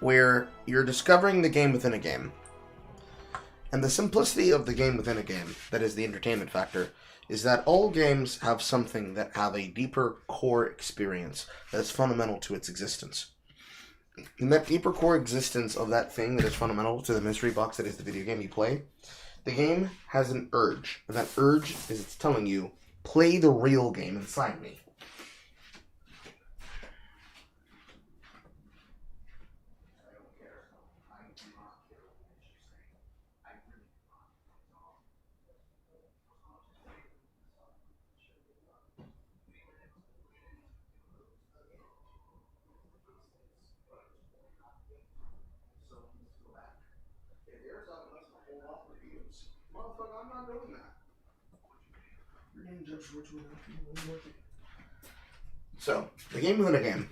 Where you're discovering the game within a game. And the simplicity of the game within a game, that is the entertainment factor, is that all games have something that have a deeper core experience that is fundamental to its existence. And that deeper core existence of that thing that is fundamental to the mystery box that is the video game you play, the game has an urge. And that urge is it's telling you, play the real game inside me. So, the game within a game.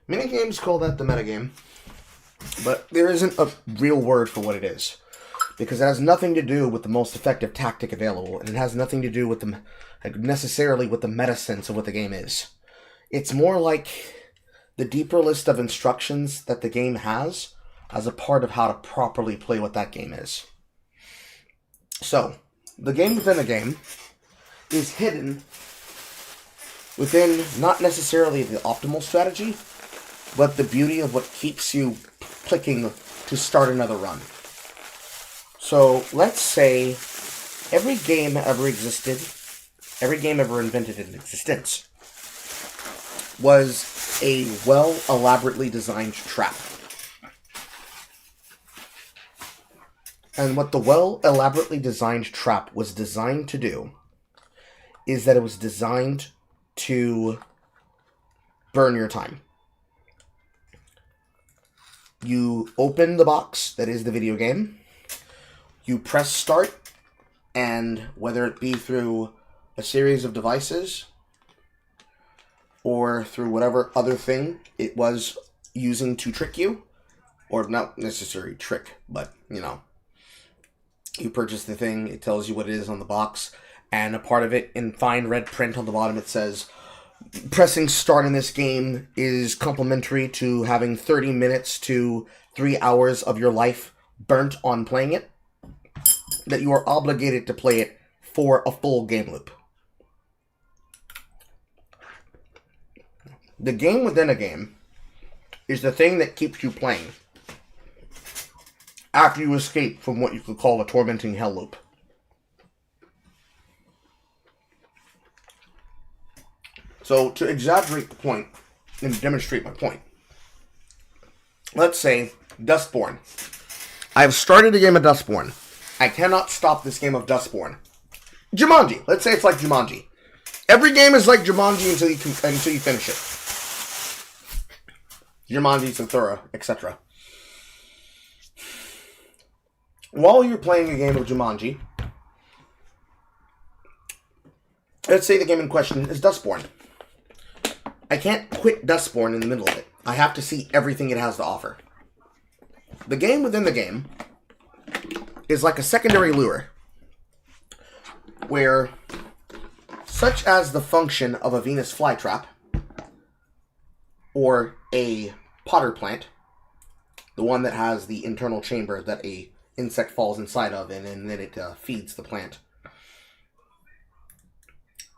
Many games call that the metagame, but there isn't a real word for what it is. Because it has nothing to do with the most effective tactic available, and it has nothing to do with necessarily with the meta sense of what the game is. It's more like the deeper list of instructions that the game has as a part of how to properly play what that game is. So, the game within a game is hidden within not necessarily the optimal strategy, but the beauty of what keeps you clicking to start another run. So, let's say every game ever existed, every game ever invented in existence, was a well elaborately designed trap. And what the well elaborately designed trap was designed to do is that it was designed to burn your time. You open the box that is the video game, you press start, and whether it be through a series of devices or through whatever other thing it was using to trick you, or not necessarily trick, but, you know, you purchase the thing, it tells you what it is on the box, and a part of it, in fine red print on the bottom, it says, pressing start in this game is complimentary to having 30 minutes to 3 hours of your life burnt on playing it, that you are obligated to play it for a full game loop. The game within a game is the thing that keeps you playing after you escape from what you could call a tormenting hell loop. So, to exaggerate the point, and demonstrate my point. Let's say Dustborn. I've started a game of Dustborn. I cannot stop this game of Dustborn. Jumanji. Let's say it's like Jumanji. Every game is like Jumanji until you finish it. Jumanji, Synthura, etc. While you're playing a game of Jumanji, let's say the game in question is Dustborn. I can't quit Dustborn in the middle of it. I have to see everything it has to offer. The game within the game is like a secondary lure, where, such as the function of a Venus flytrap, or a potter plant, the one that has the internal chamber that a insect falls inside of, and then it feeds the plant.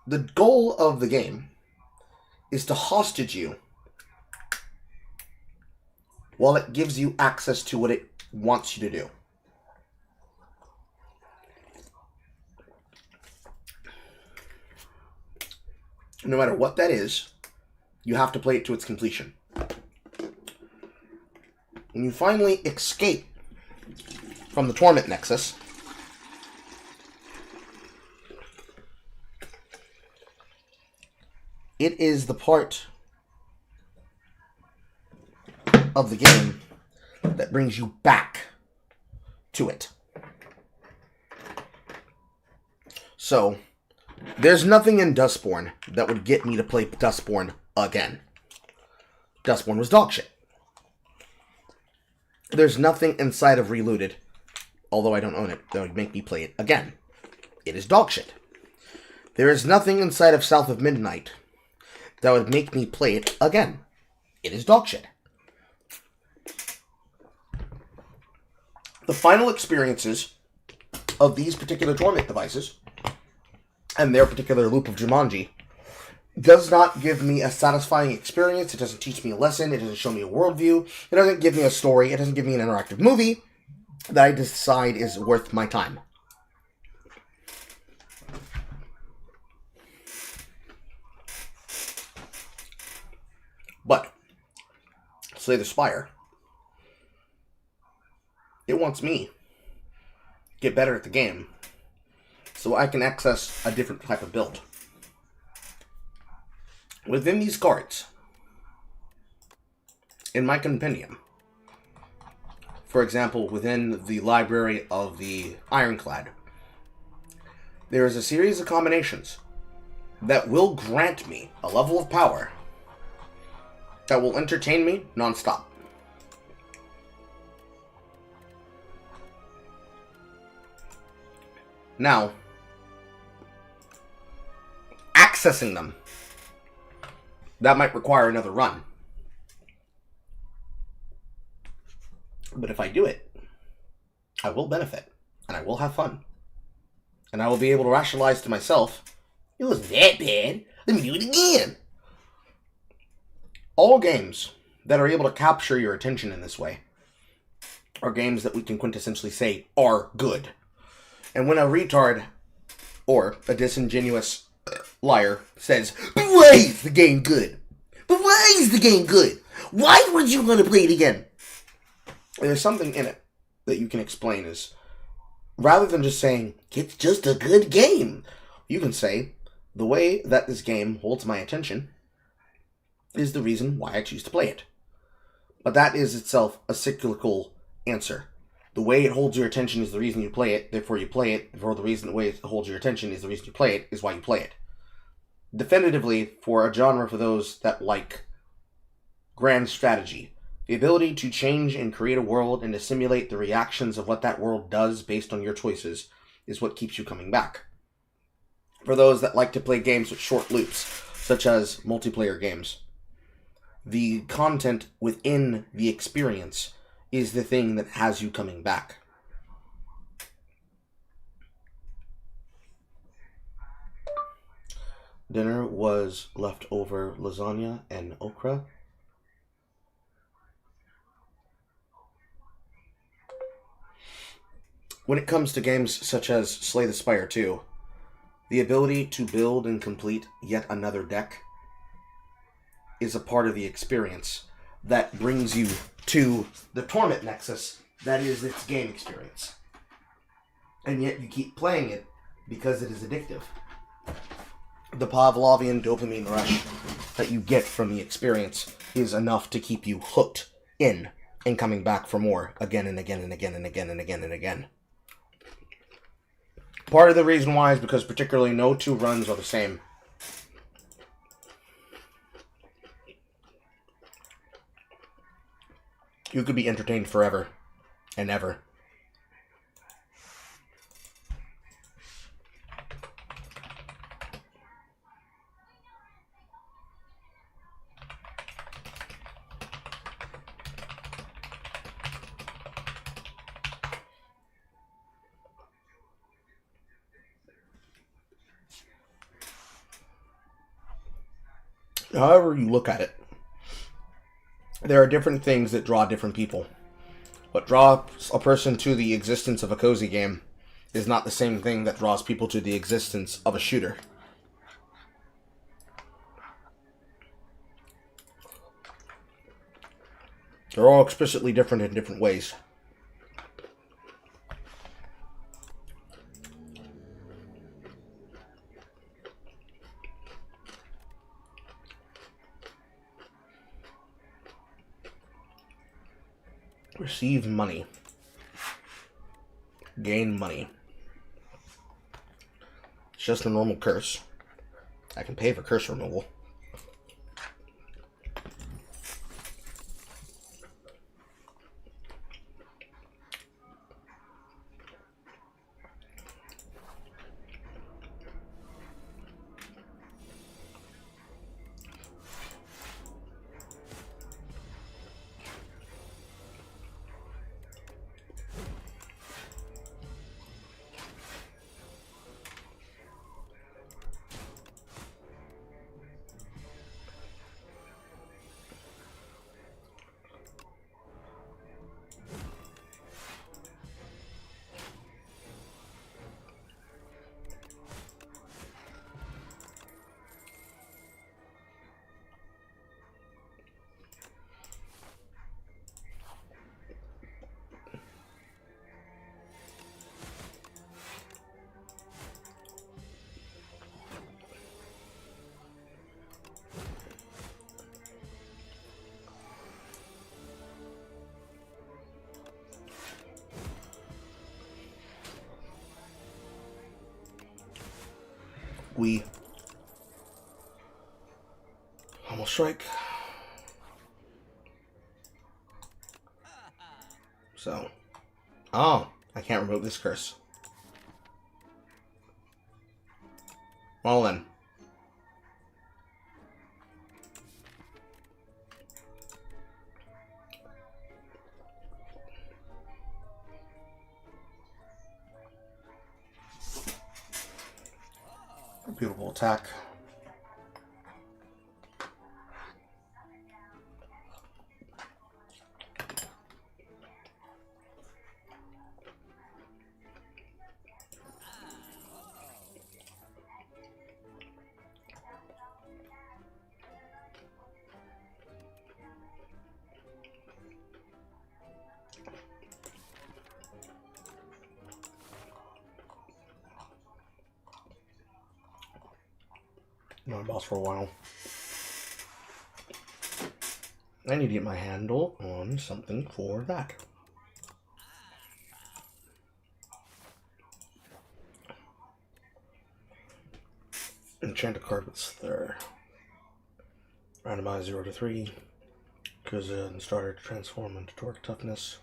The goal of the game is to hostage you while it gives you access to what it wants you to do. No matter what that is, you have to play it to its completion. When you finally escape from the Torment Nexus, it is the part of the game that brings you back to it. So, there's nothing in Dustborn that would get me to play Dustborn again. Dustborn was dog shit. There's nothing inside of Reloaded, although I don't own it, that would make me play it again. It is dog shit. There is nothing inside of South of Midnight that would make me play it again. It is dog shit. The final experiences of these particular torment devices and their particular loop of Jumanji does not give me a satisfying experience. It doesn't teach me a lesson. It doesn't show me a worldview. It doesn't give me a story. It doesn't give me an interactive movie that I decide is worth my time. But Slay the Spire, it wants me to get better at the game so I can access a different type of build. Within these cards, in my compendium, for example, within the library of the Ironclad, there is a series of combinations that will grant me a level of power that will entertain me non-stop. Now, accessing them, that might require another run. But if I do it, I will benefit, and I will have fun. And I will be able to rationalize to myself, it wasn't that bad, let me do it again. All games that are able to capture your attention in this way are games that we can quintessentially say are good. And when a retard or a disingenuous liar says, but why is the game good? But why is the game good? Why would you want to play it again? There's something in it that you can explain as, rather than just saying, it's just a good game, you can say, the way that this game holds my attention is the reason why I choose to play it. But that is itself a cyclical answer. The way it holds your attention is the reason you play it, therefore you play it, therefore the way it holds your attention is the reason you play it, is why you play it. Definitively, for a genre for those that like grand strategy, the ability to change and create a world and to simulate the reactions of what that world does based on your choices is what keeps you coming back. For those that like to play games with short loops, such as multiplayer games, the content within the experience is the thing that has you coming back. Dinner was leftover lasagna and okra. When it comes to games such as Slay the Spire 2, the ability to build and complete yet another deck is a part of the experience that brings you to the Torment Nexus that is its game experience. And yet you keep playing it because it is addictive. The Pavlovian dopamine rush that you get from the experience is enough to keep you hooked in and coming back for more again and again and again and again and again and again. Part of the reason why is because particularly no two runs are the same. You could be entertained forever and ever. However you look at it, there are different things that draw different people. What draws a person to the existence of a cozy game is not the same thing that draws people to the existence of a shooter. They're all explicitly different in different ways. Receive money. Gain money. It's just a normal curse. I can pay for curse removal. We almost strike. So, oh, I can't remove this curse. Well then. Beautiful attack. Not a boss for a while. I need to get my handle on something for that. Enchanted carpets there. Randomize 0 to 3. Because it started to transform into torque toughness.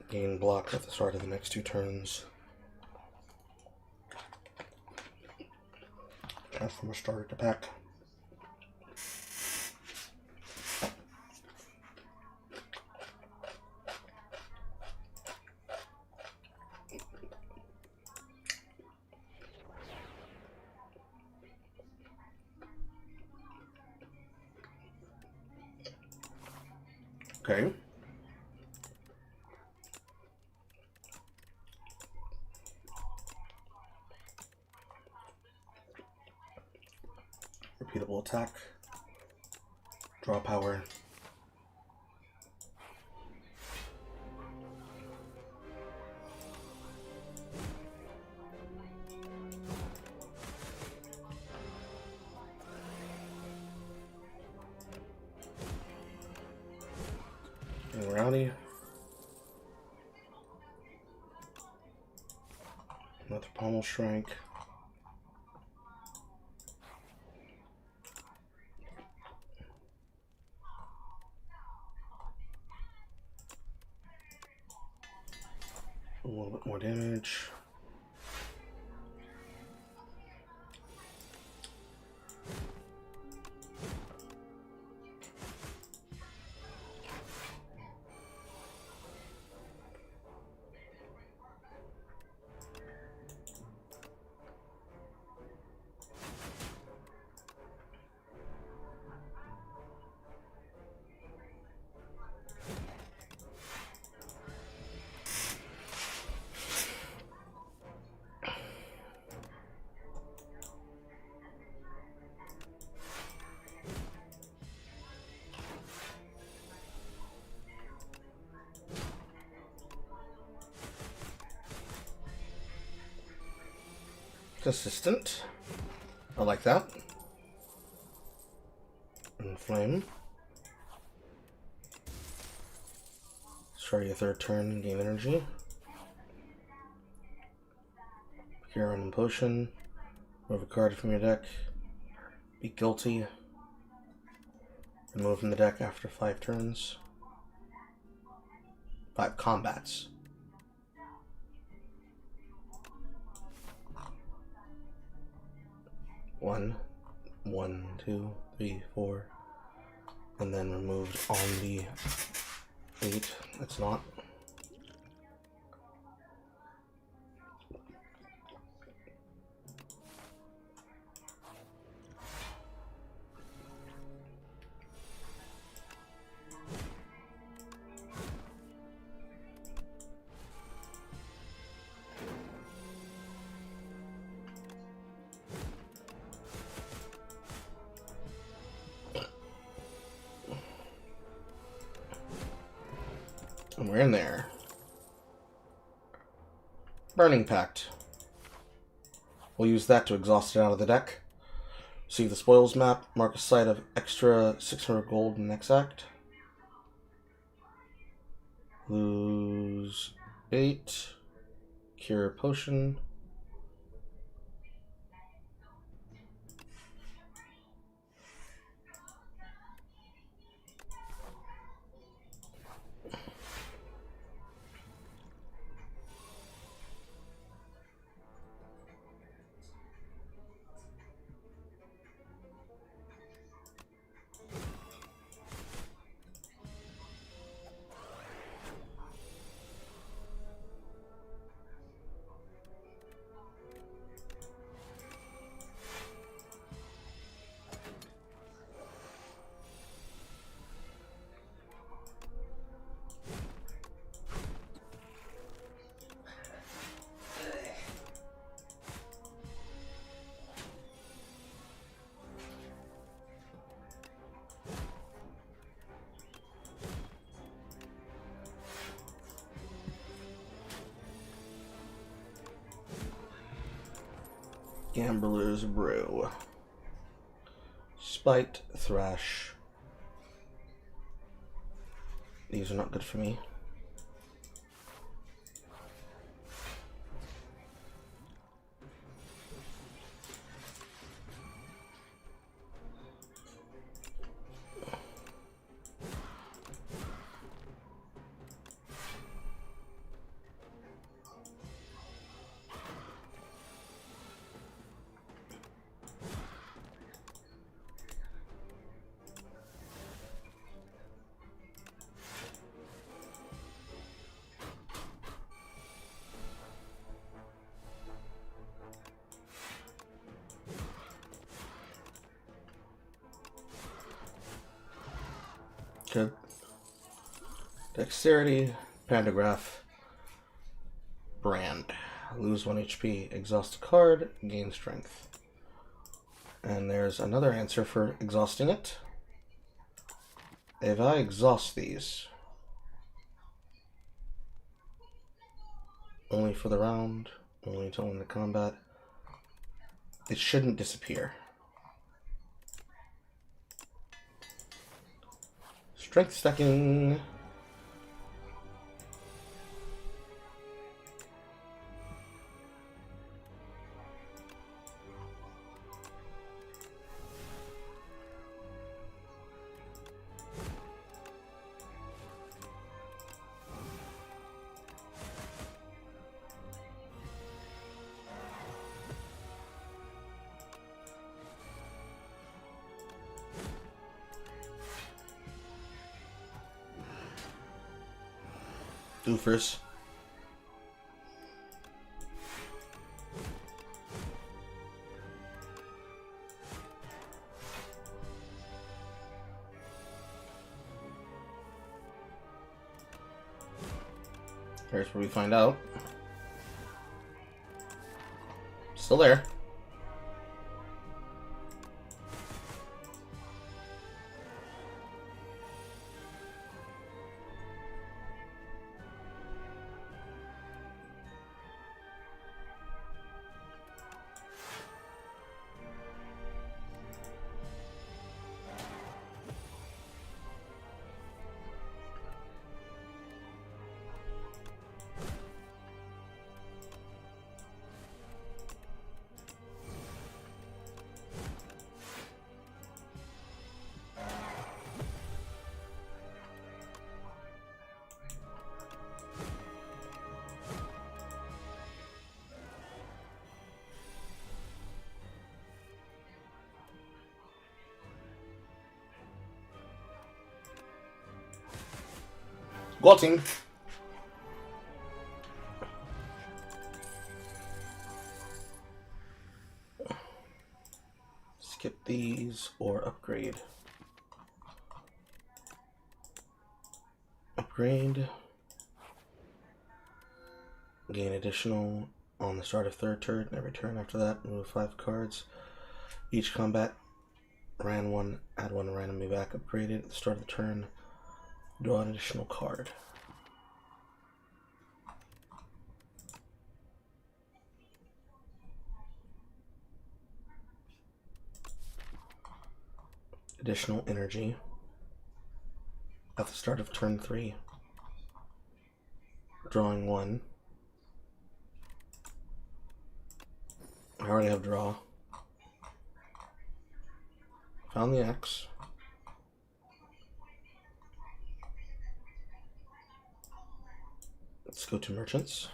Gain blocks at the start of the next 2 turns. Transformer starter to pack. Okay. Repeatable attack. Draw power. And Rowdy. Another pommel shrink. A little bit more damage. Consistent. I like that. Inflame. Start your third turn and gain energy. Procure random potion. Remove a card from your deck. Be guilty. Remove from the deck after 5 turns. 5 combats. One, 2, 3, 4, and then removed on the 8. It's not. And we're in there. Burning Pact. We'll use that to exhaust it out of the deck. See the spoils map. Mark a site of extra 600 gold in next act. Lose 8. Cure potion. Gambler's Brew. Spite, Thrash. These are not good for me. Good. Dexterity, Pandagraph, Brand. Lose 1 HP, exhaust a card, gain strength. And there's another answer for exhausting it. If I exhaust these, only for the round, only until in the combat, it shouldn't disappear. Strength stacking. Doofers. Here's where we find out. Still there. Glotting. Skip these or upgrade. Upgrade. Gain additional on the start of third turn. Every turn after that, remove 5 cards. Each combat, ran one, add one randomly back. Upgraded at the start of the turn. Draw an additional card. Additional energy at the start of turn 3. Drawing 1. I already have draw. Found the X. Let's go to merchants.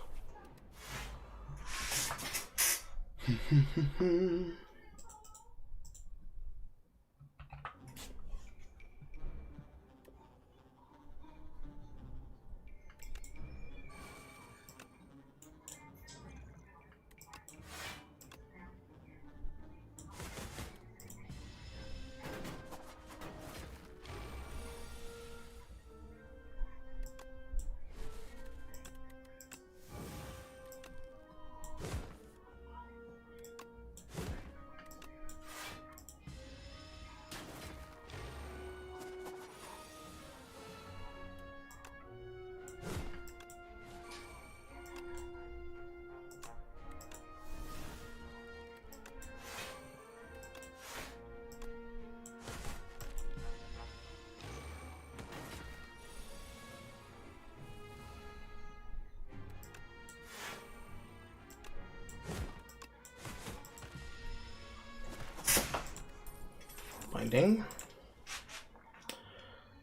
Binding.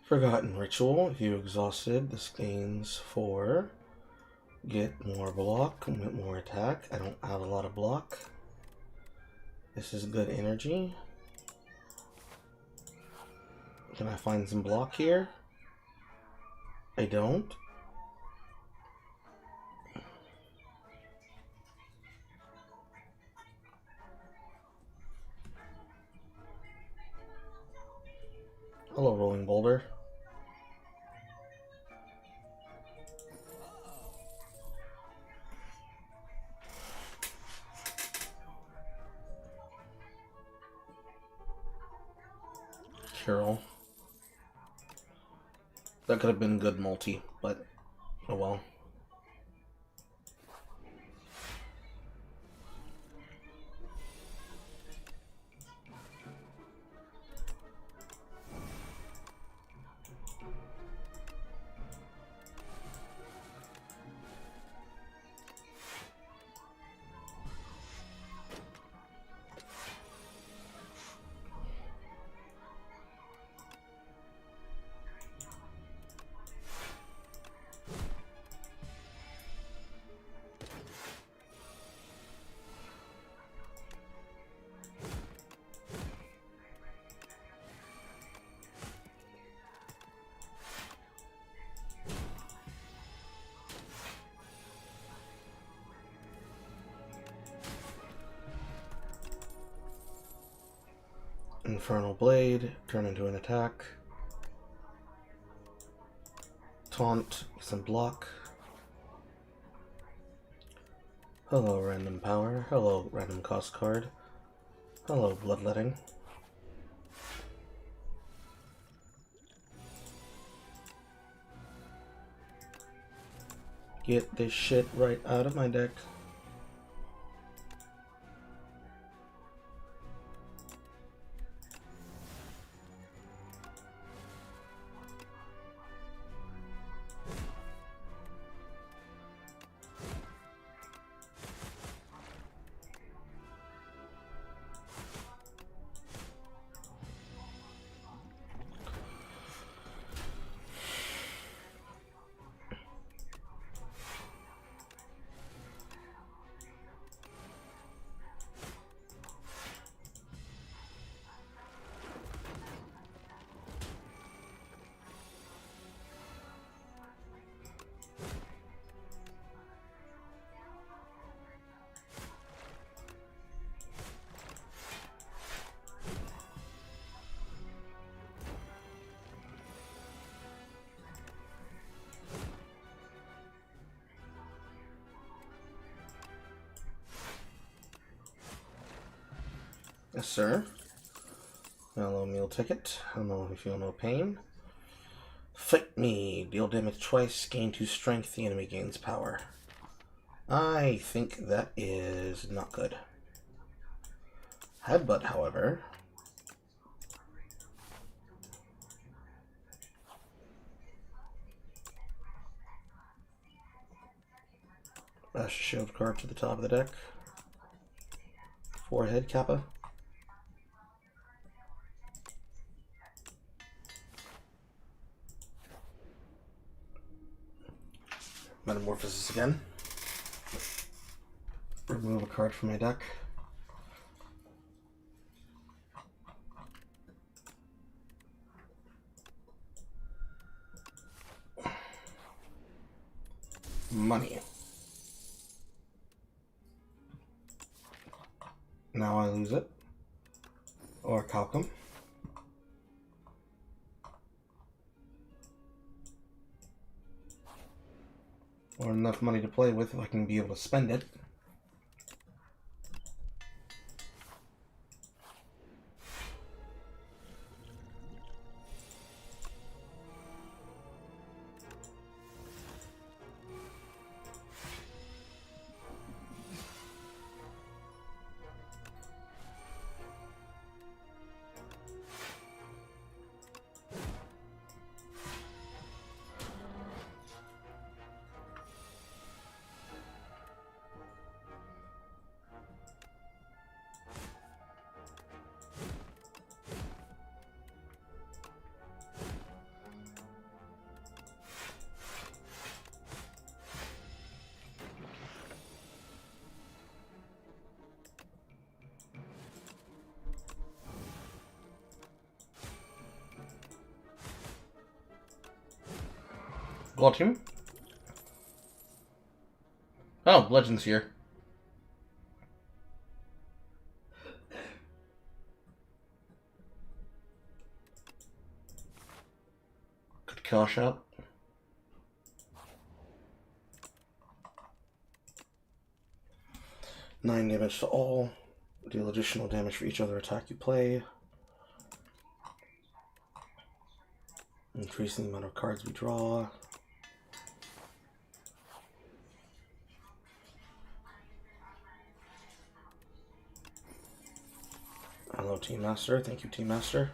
Forgotten Ritual. If you exhausted, this gains 4. Get more block, get more attack. I don't have a lot of block. This is good energy. Can I find some block here? I don't. Hello, Rolling Boulder. Carol. That could have been good multi, but oh well. Infernal Blade, turn into an attack. Taunt, some block. Hello, random power. Hello, random cost card. Hello, bloodletting. Get this shit right out of my deck. Yes, sir. Hello, meal ticket. Hello, if you feel no pain. Fight me. Deal damage twice. Gain 2 strength. The enemy gains power. I think that is not good. Headbutt, however. Bash a shield card to the top of the deck. Forehead Kappa. Metamorphosis again. Remove a card from my deck. Money. Now I lose it. Or Calcum. Or enough money to play with if I can be able to spend it. Got him. Oh, Legend's here. Good cash out. Nine damage to all. Deal additional damage for each other attack you play. Increasing the amount of cards we draw. Hello, Team Master. Thank you, Team Master.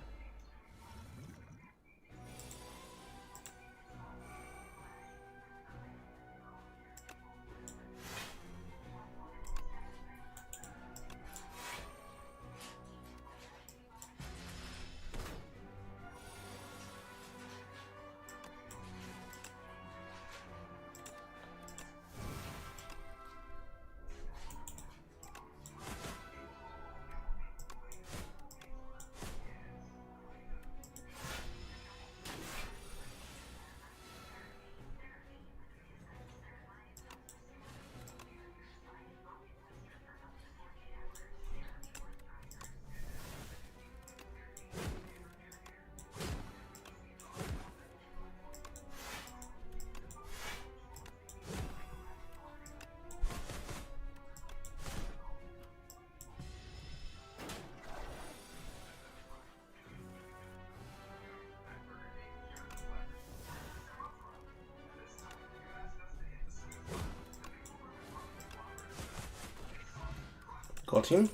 Go team.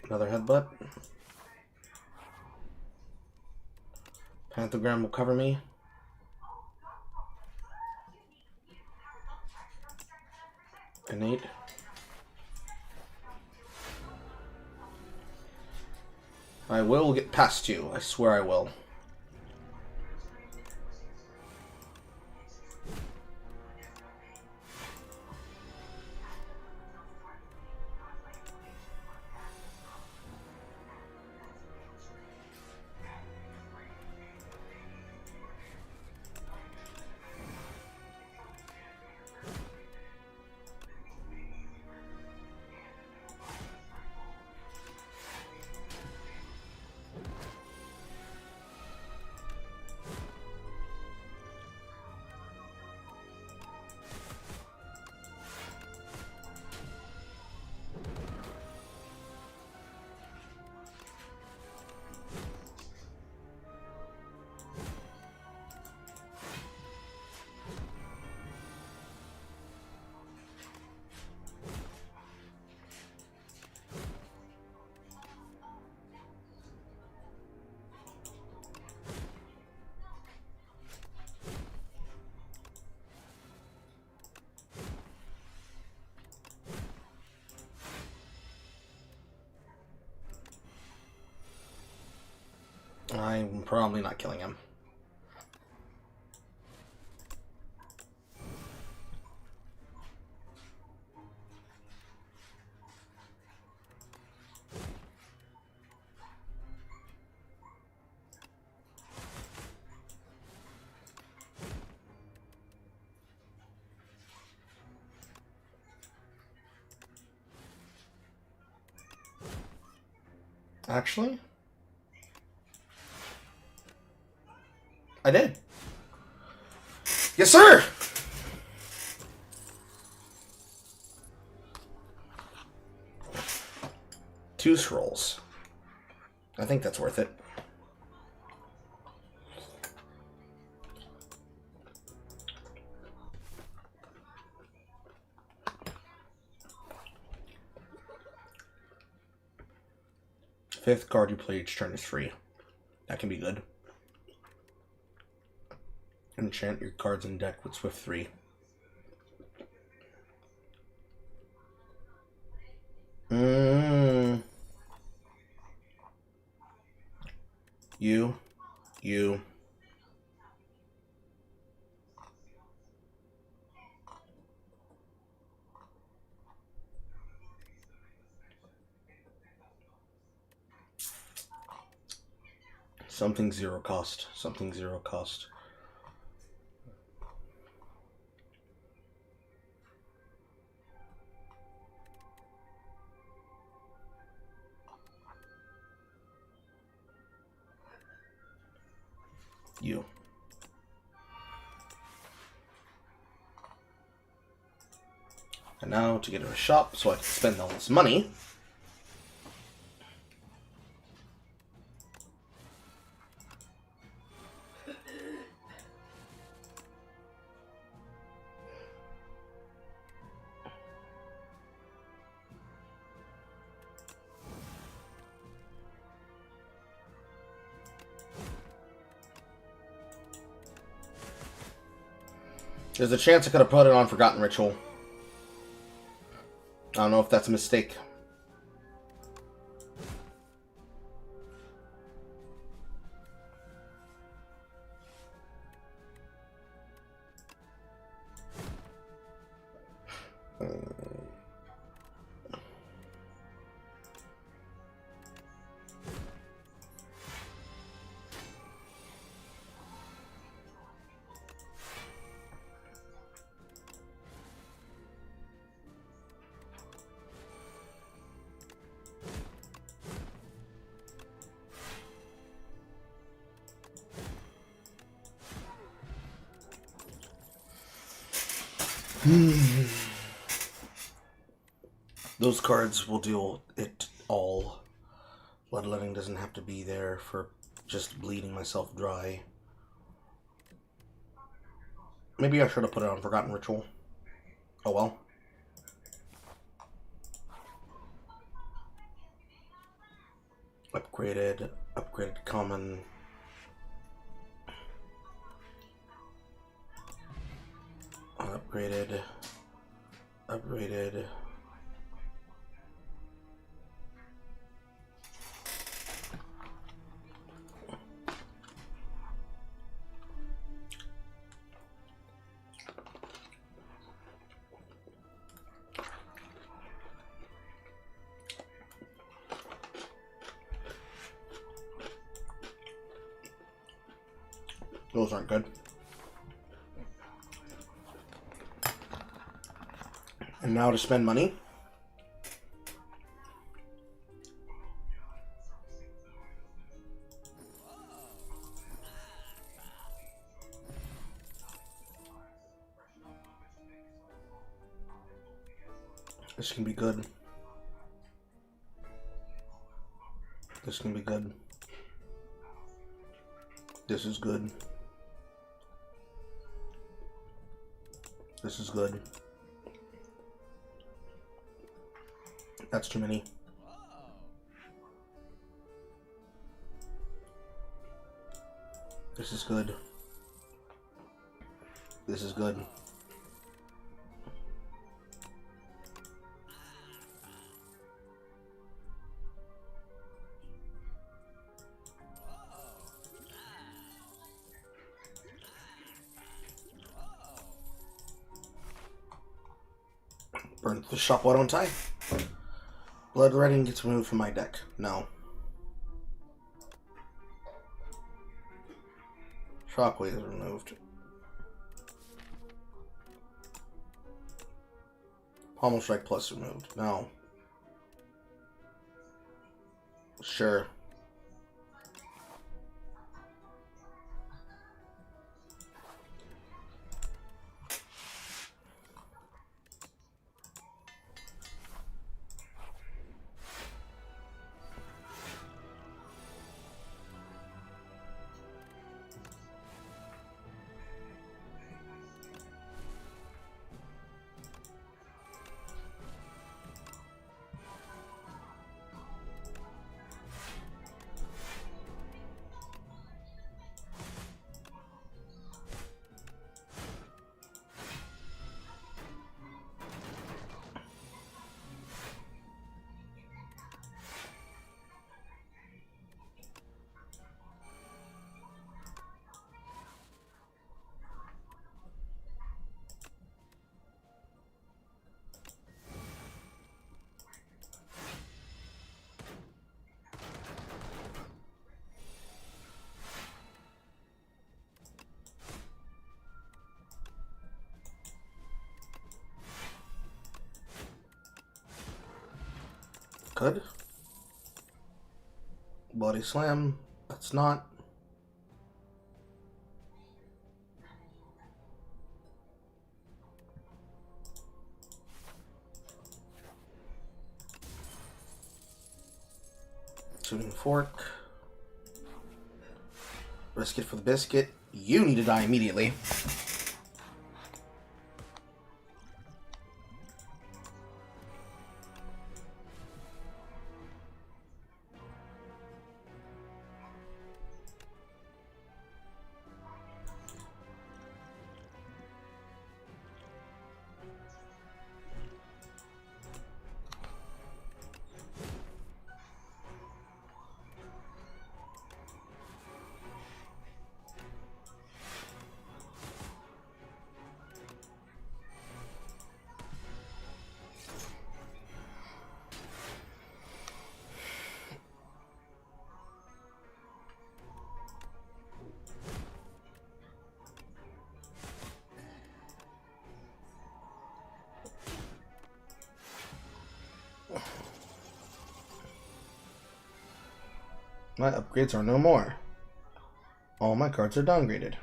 Another headbutt. Panthogram will cover me. Innate. I will get past you. I swear I will. I'm probably not killing him. Actually, I did. Yes, sir! Two scrolls. I think that's worth it. Fifth card you play each turn is free. That can be good. Enchant your cards in deck with Swift 3. You. Something zero cost. Something zero cost. You. And now to get to a shop so I can spend all this money. There's a chance I could have put it on Forgotten Ritual. I don't know if that's a mistake. Those cards will deal it all. Bloodletting doesn't have to be there for just bleeding myself dry. Maybe I should have put it on Forgotten Ritual. Oh well. Upgraded common. Upgraded. Those aren't good. And now to spend money. This can be good. This can be good. This is good. This is good. That's too many. This is good. This is good. Burn the shop, why don't I? Blood Redding gets removed from my deck. No. Shockwave is removed. Pommel Strike Plus removed. No. Sure. Good. Body Slam. That's not. Tuning Fork. Risk it for the biscuit. You need to die immediately. My upgrades are no more. All my cards are downgraded.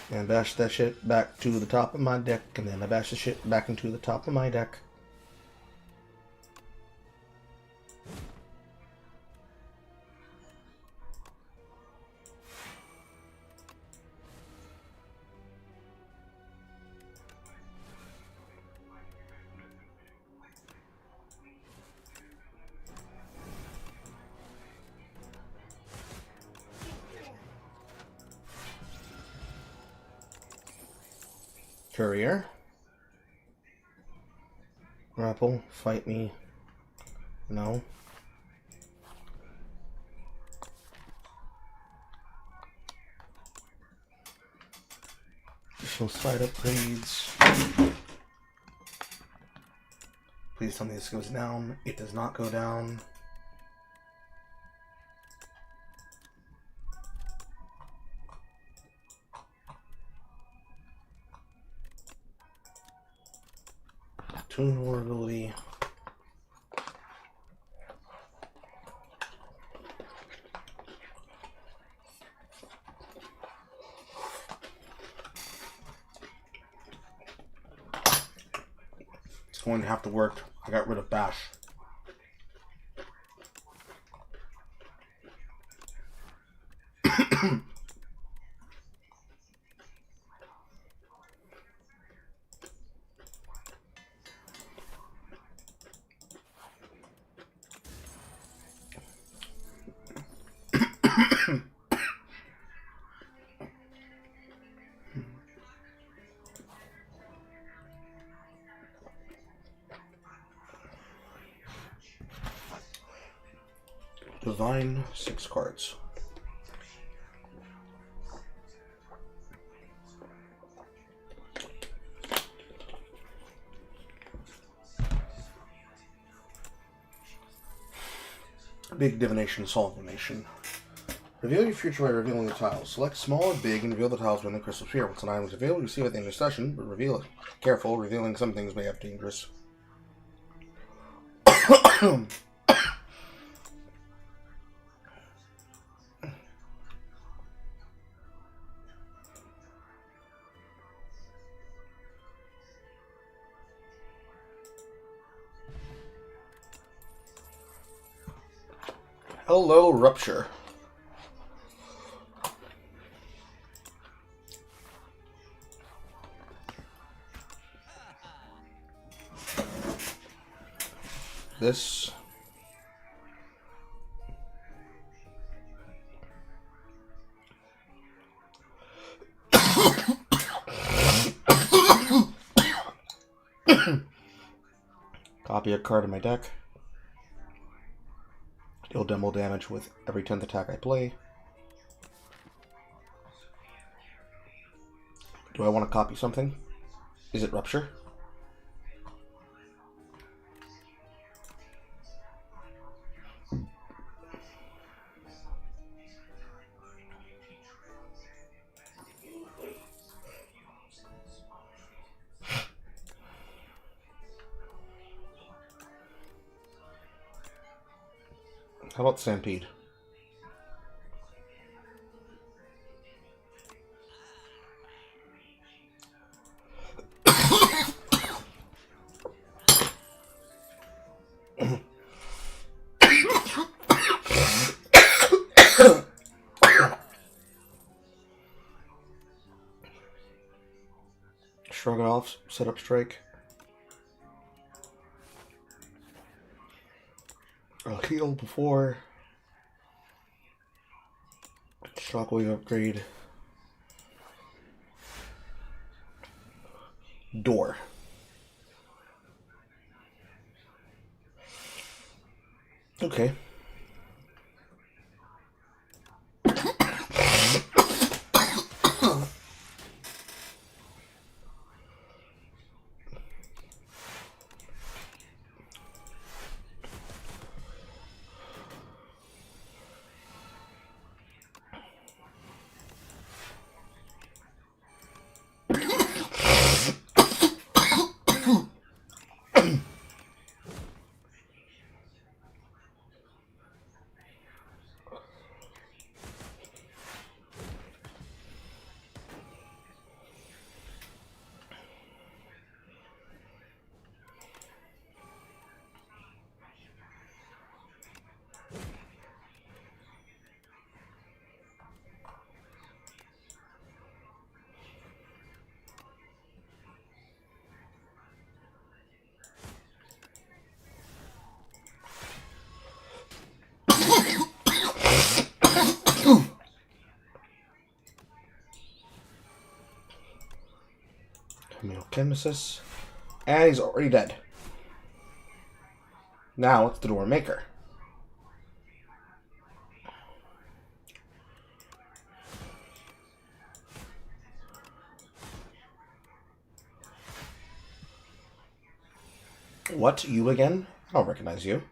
And bash that shit back to the top of my deck, and then I bash the shit back into the top of my deck. Courier. Grapple. Fight me. No. Additional side upgrades. Please tell me this goes down. It does not go down. Tune vulnerability. It's going to have to work. I got rid of bash. Divine 6 cards. Big divination, solve divination. Reveal your future by revealing the tiles. Select small or big and reveal the tiles within the crystal sphere. Once an item is revealed, receive it at the end of the session, but reveal it. Careful, revealing some things may have dangerous. Hello, Rupture. This. Copy a card in my deck. Deal demo damage with every 10th attack I play. Do I want to copy something? Is it Rupture? How about Stampede? Shrug it off, set up strike. I'll heal before. Shockwave upgrade. Door. Okay. Alchemist. And he's already dead. Now it's the door maker. What? You again? I don't recognize you.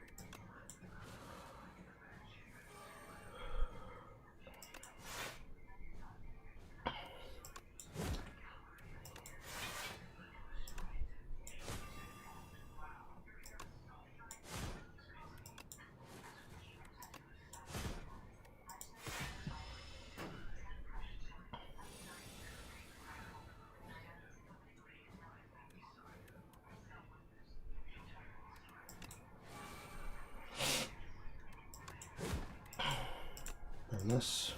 This.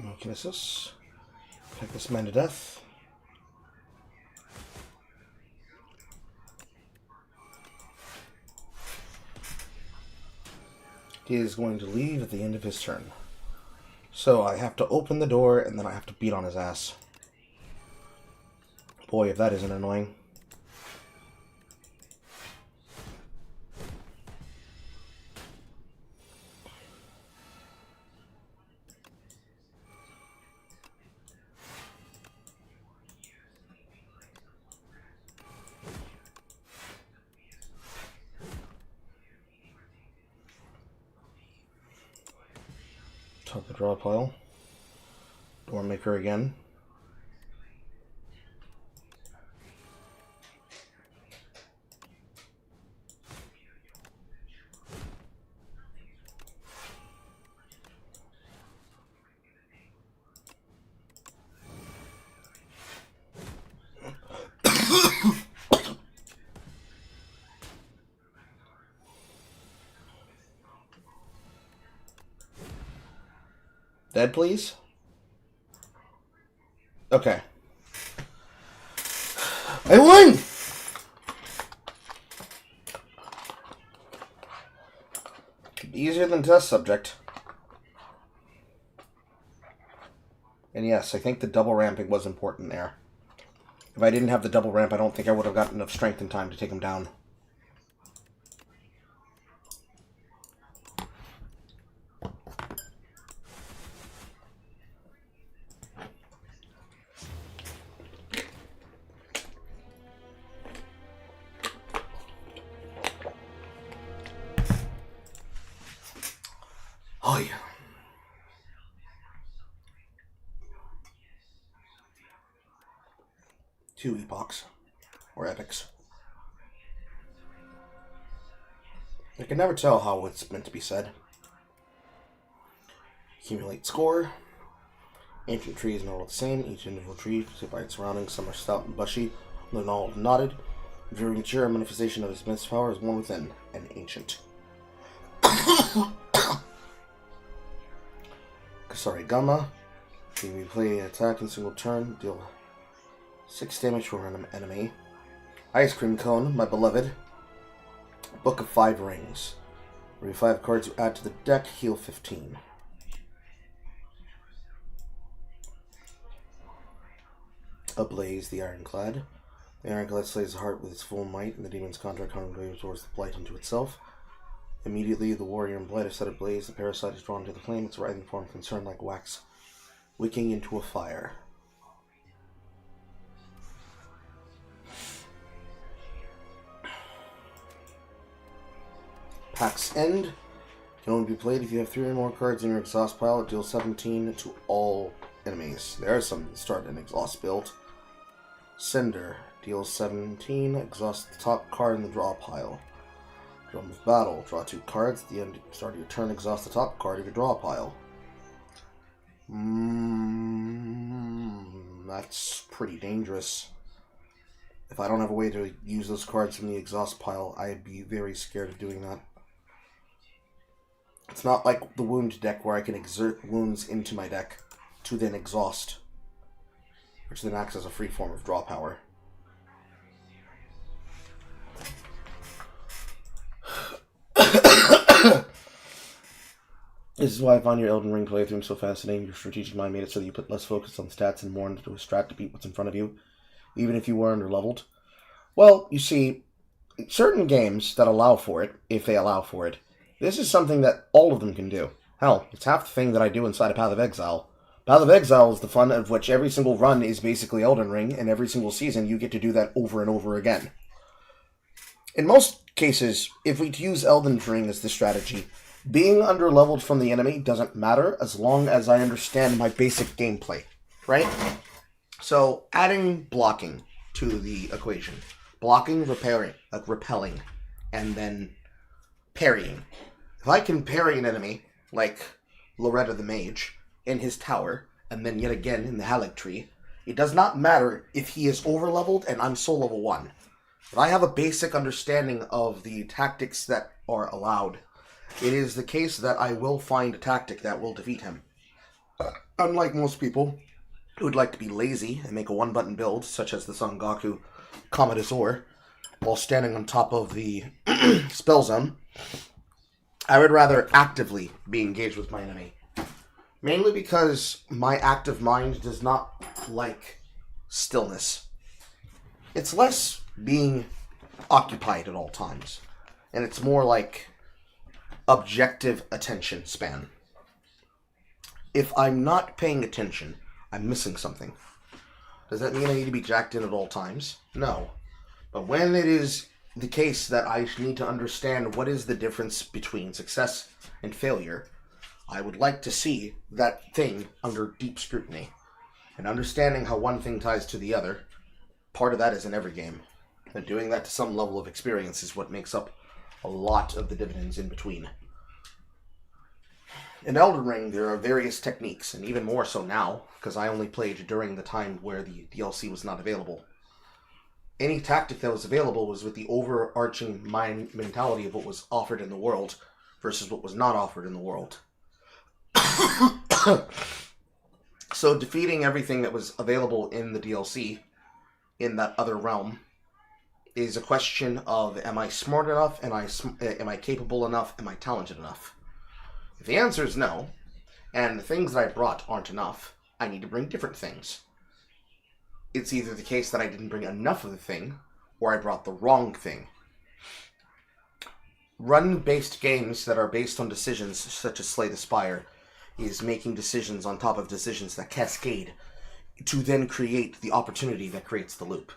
Telekinesis. Take this man to death. He is going to leave at the end of his turn. So I have to open the door and then I have to beat on his ass. Boy, if that isn't annoying. Top the draw pile. Door maker again. Dead, please? Okay. I win! Easier than test subject. And yes, I think the double ramping was important there. If I didn't have the double ramp, I don't think I would have gotten enough strength in time to take him down. Oh yeah. Two epochs. Or epics. I can never tell how it's meant to be said. Accumulate score. Ancient trees are all the same. Each individual tree, by its surroundings, some are stout and bushy, then all knotted. Very mature, a manifestation of his immense power is one within, an ancient. Sorry, Gamma. You replay an attack in a single turn, deal 6 damage to a random enemy. Ice Cream Cone, my beloved. Book of 5 Rings. Every 5 cards you add to the deck, heal 15. Ablaze, the Ironclad. The Ironclad slays the heart with its full might, and the demon's contract hunter absorbs the blight into itself. Immediately, the warrior and blight are set ablaze. The parasite is drawn to the flame, its writhing form concerned like wax, wicking into a fire. Pack's End can only be played if you have 3 or more cards in your exhaust pile. It deals 17 to all enemies. There's some start an exhaust build. Cinder deals 17, exhaust the top card in the draw pile. Drum of Battle, draw 2 cards. At the end, start of your turn, exhaust the top card of your draw pile. That's pretty dangerous. If I don't have a way to use those cards from the exhaust pile, I'd be very scared of doing that. It's not like the wound deck where I can exert wounds into my deck to then exhaust, which then acts as a free form of draw power. This is why I found your Elden Ring playthrough so fascinating. Your strategic mind made it so that you put less focus on stats and more into a strat to beat what's in front of you, even if you were underleveled. Well, you see, certain games that allow for it, if they allow for it, this is something that all of them can do. Hell, it's half the thing that I do inside of Path of Exile. Path of Exile is the fun of which every single run is basically Elden Ring, and every single season you get to do that over and over again. In most cases, if we use Elden Ring as the strategy, being underleveled from the enemy doesn't matter as long as I understand my basic gameplay, right? So, adding blocking to the equation. Blocking, repelling, and then parrying. If I can parry an enemy, like Loretta the Mage, in his tower, and then yet again in the Halig Tree, it does not matter if he is overleveled and I'm soul level 1. If I have a basic understanding of the tactics that are allowed, it is the case that I will find a tactic that will defeat him. Unlike most people who would like to be lazy and make a one-button build, such as the Son Goku Commodore, while standing on top of the spell zone, I would rather actively be engaged with my enemy. Mainly because my active mind does not like stillness. It's less being occupied at all times, and it's more like objective attention span. If I'm not paying attention, I'm missing something. Does that mean I need to be jacked in at all times? No. But when it is the case that I need to understand what is the difference between success and failure, I would like to see that thing under deep scrutiny. And understanding how one thing ties to the other, part of that is in every game. And doing that to some level of experience is what makes up a lot of the dividends in between. In Elden Ring, there are various techniques, and even more so now, because I only played during the time where the DLC was not available. Any tactic that was available was with the overarching mind mentality of what was offered in the world versus what was not offered in the world. So defeating everything that was available in the DLC, in that other realm, is a question of, am I smart enough? Am I capable enough? Am I talented enough? If the answer is no, and the things that I brought aren't enough, I need to bring different things. It's either the case that I didn't bring enough of the thing, or I brought the wrong thing. Run-based games that are based on decisions, such as Slay the Spire, is making decisions on top of decisions that cascade to then create the opportunity that creates the loop.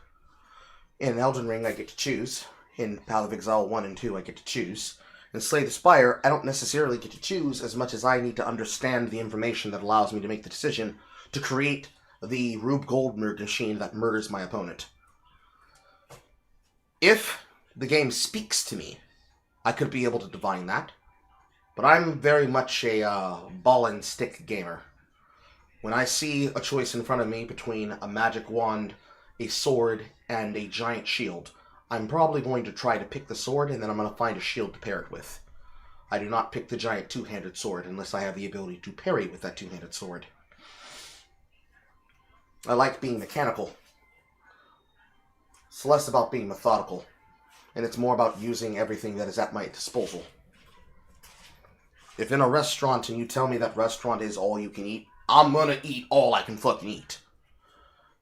In Elden Ring, I get to choose. In Path of Exile 1 and 2, I get to choose. In Slay the Spire, I don't necessarily get to choose as much as I need to understand the information that allows me to make the decision to create the Rube Goldberg machine that murders my opponent. If the game speaks to me, I could be able to divine that. But I'm very much a ball and stick gamer. When I see a choice in front of me between a magic wand, a sword, and a giant shield, I'm probably going to try to pick the sword, and then I'm going to find a shield to pair it with. I do not pick the giant two-handed sword unless I have the ability to parry with that two-handed sword. I like being mechanical. It's less about being methodical, and it's more about using everything that is at my disposal. If in a restaurant and you tell me that restaurant is all you can eat, I'm gonna eat all I can fucking eat.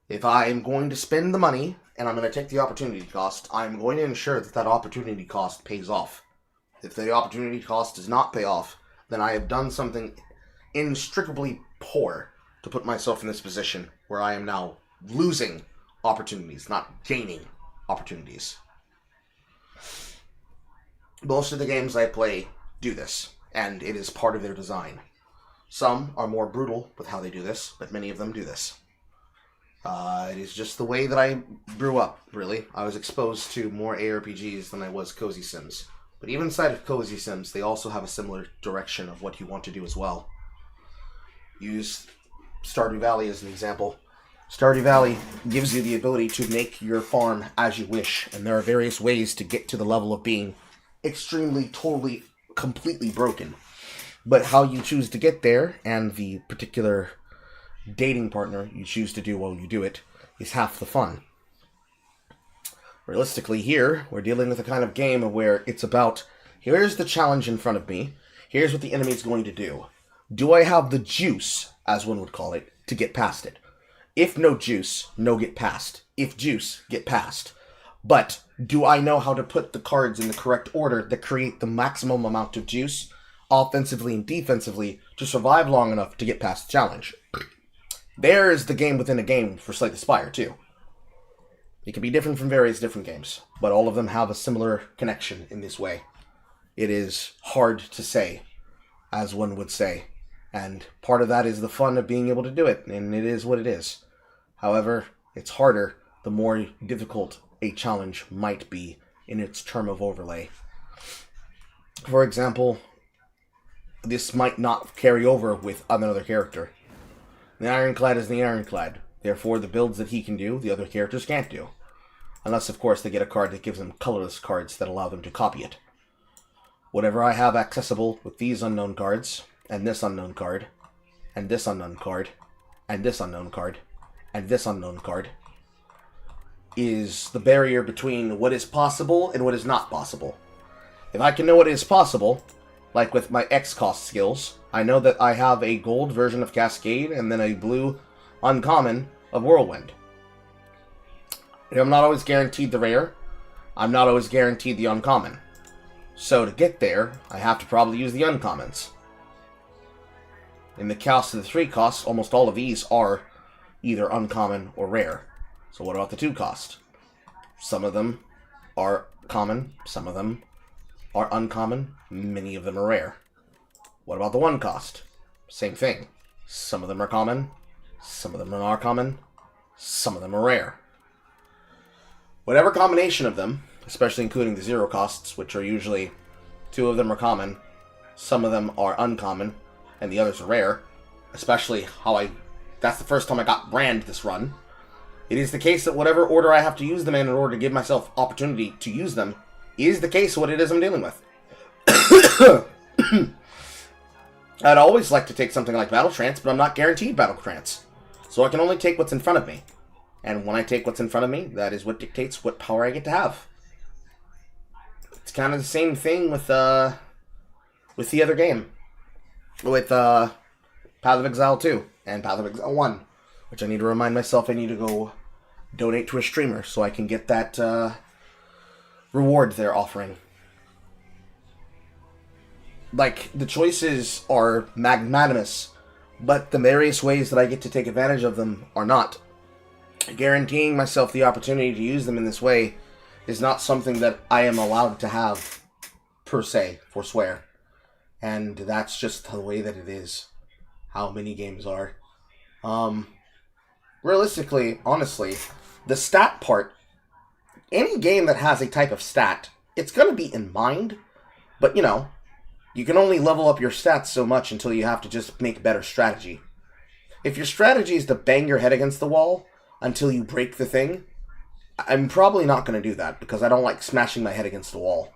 If I'm going to spend the money, and I'm going to take the opportunity cost, I'm going to ensure that that opportunity cost pays off. If the opportunity cost does not pay off, then I have done something inextricably poor to put myself in this position where I am now losing opportunities, not gaining opportunities. Most of the games I play do this, and it is part of their design. Some are more brutal with how they do this, but many of them do this. It is just the way that I grew up, really. I was exposed to more ARPGs than I was Cozy Sims. But even inside of Cozy Sims, they also have a similar direction of what you want to do as well. Use Stardew Valley as an example. Stardew Valley gives you the ability to make your farm as you wish, and there are various ways to get to the level of being extremely, totally, completely broken. But how you choose to get there, and the particular dating partner you choose to do while you do it, is half the fun. Realistically here, we're dealing with a kind of game where it's about, here's the challenge in front of me, Here's what the enemy's going to do. Do I have the juice, as one would call it, to get past it? If no juice, no get past. If juice, get past. But do I know how to put the cards in the correct order that create the maximum amount of juice, offensively and defensively, to survive long enough to get past the challenge? There's the game within a game for Slay the Spire, too. It can be different from various different games, but all of them have a similar connection in this way. It is hard to say, as one would say, and part of that is the fun of being able to do it, and it is what it is. However, it's harder the more difficult a challenge might be in its term of overlay. For example, this might not carry over with another character. The Ironclad is the Ironclad. Therefore, the builds that he can do, the other characters can't do. Unless, of course, they get a card that gives them colorless cards that allow them to copy it. Whatever I have accessible with these unknown cards, and this unknown card, and this unknown card, and this unknown card, and this unknown card, is the barrier between what is possible and what is not possible. If I can know what is possible, like with my X-Cost skills, I know that I have a gold version of Cascade and then a blue uncommon of Whirlwind. I'm not always guaranteed the rare. I'm not always guaranteed the uncommon. So to get there, I have to probably use the uncommons. In the cost of the 3 costs, almost all of these are either uncommon or rare. So what about the 2 cost? Some of them are common, some of them are uncommon, many of them are rare. What about the 1 cost? Same thing. Some of them are common, some of them are common, some of them are rare. Whatever combination of them, especially including the 0 costs, which are usually 2 of them are common, some of them are uncommon, and the others are rare, especially that's the first time I got Brand this run. It is the case that whatever order I have to use them in order to give myself opportunity to use them is the case what it is I'm dealing with. I'd always like to take something like Battle Trance, but I'm not guaranteed Battle Trance. So I can only take what's in front of me. And when I take what's in front of me, that is what dictates what power I get to have. It's kind of the same thing with the other game. With Path of Exile 2 and Path of Exile 1. Which I need to remind myself I need to go donate to a streamer so I can get that reward they're offering. Like, the choices are magnanimous, but the various ways that I get to take advantage of them are not. Guaranteeing myself the opportunity to use them in this way is not something that I am allowed to have, per se, forswear. And that's just the way that it is. How many games are. Realistically, honestly, the stat part, any game that has a type of stat, it's going to be in mind, but you can only level up your stats so much until you have to just make better strategy. If your strategy is to bang your head against the wall until you break the thing, I'm probably not going to do that because I don't like smashing my head against the wall.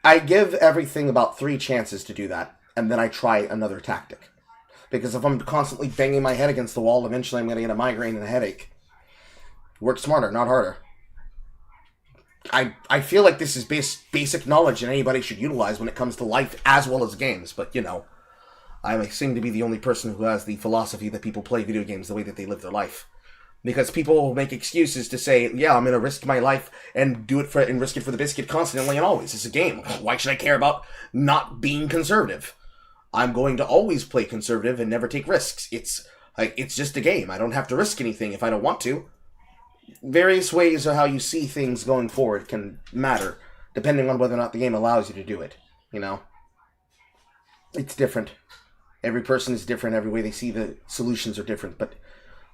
I give everything about 3 chances to do that, and then I try another tactic. Because if I'm constantly banging my head against the wall, eventually I'm going to get a migraine and a headache. Work smarter, not harder. I feel like this is basic knowledge that anybody should utilize when it comes to life as well as games, but I seem to be the only person who has the philosophy that people play video games the way that they live their life. Because people will make excuses to say, yeah, I'm going to risk my life and and risk it for the biscuit constantly and always. It's a game. Why should I care about not being conservative? I'm going to always play conservative and never take risks. It's just a game. I don't have to risk anything if I don't want to. Various ways of how you see things going forward can matter, depending on whether or not the game allows you to do it. It's different. Every person is different. Every way they see the solutions are different. But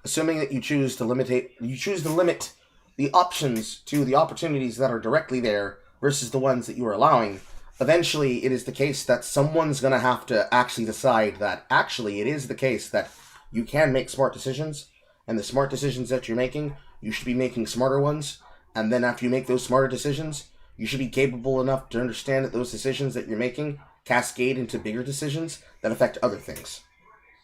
assuming that you choose to limit the options to the opportunities that are directly there versus the ones that you are allowing, eventually it is the case that someone's going to have to actually decide that actually it is the case that you can make smart decisions, and the smart decisions that you're making, you should be making smarter ones, and then after you make those smarter decisions, you should be capable enough to understand that those decisions that you're making cascade into bigger decisions that affect other things.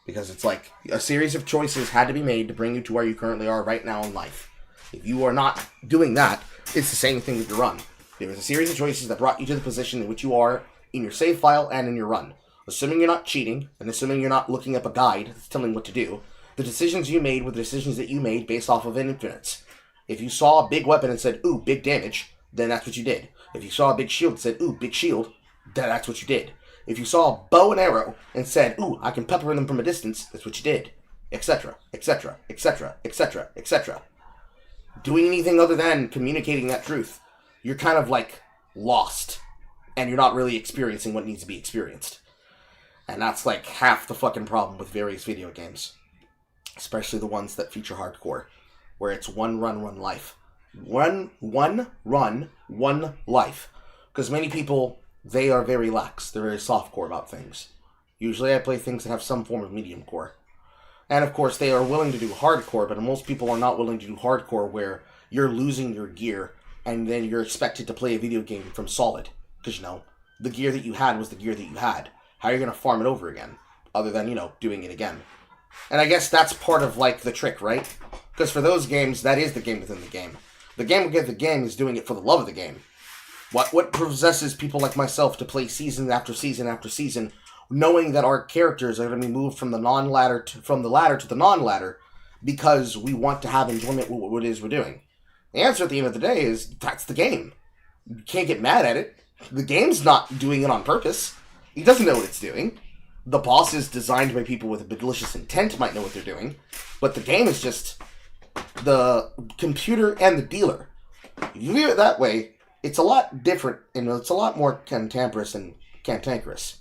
Because it's like a series of choices had to be made to bring you to where you currently are right now in life. If you are not doing that, it's the same thing with your run. There was a series of choices that brought you to the position in which you are in your save file and in your run. Assuming you're not cheating, and assuming you're not looking up a guide that's telling what to do, the decisions you made were the decisions that you made based off of infinites. If you saw a big weapon and said, ooh, big damage, then that's what you did. If you saw a big shield and said, ooh, big shield, then that's what you did. If you saw a bow and arrow and said, ooh, I can pepper them from a distance, that's what you did. Etc., etc., etc., etc., etc. Doing anything other than communicating that truth, you're kind of like lost. And you're not really experiencing what needs to be experienced. And that's like half the fucking problem with various video games. Especially the ones that feature hardcore. Where it's one run, one life. One run, one life. Because many people, they are very lax. They're very softcore about things. Usually I play things that have some form of medium core. And of course they are willing to do hardcore, but most people are not willing to do hardcore where you're losing your gear and then you're expected to play a video game from solid. Because, the gear that you had was the gear that you had. How are you going to farm it over again? Other than, doing it again. And I guess that's part of, the trick, right? Because for those games, that is the game within the game. The game within the game is doing it for the love of the game. What possesses people like myself to play season after season after season, knowing that our characters are going to be moved from the ladder to the non-ladder, because we want to have enjoyment with what it is we're doing. The answer at the end of the day is, that's the game. You can't get mad at it. The game's not doing it on purpose. He doesn't know what it's doing. The bosses designed by people with a malicious intent might know what they're doing, but the game is just the computer and the dealer. If you view it that way, it's a lot different, and it's a lot more cantankerous and cantankerous.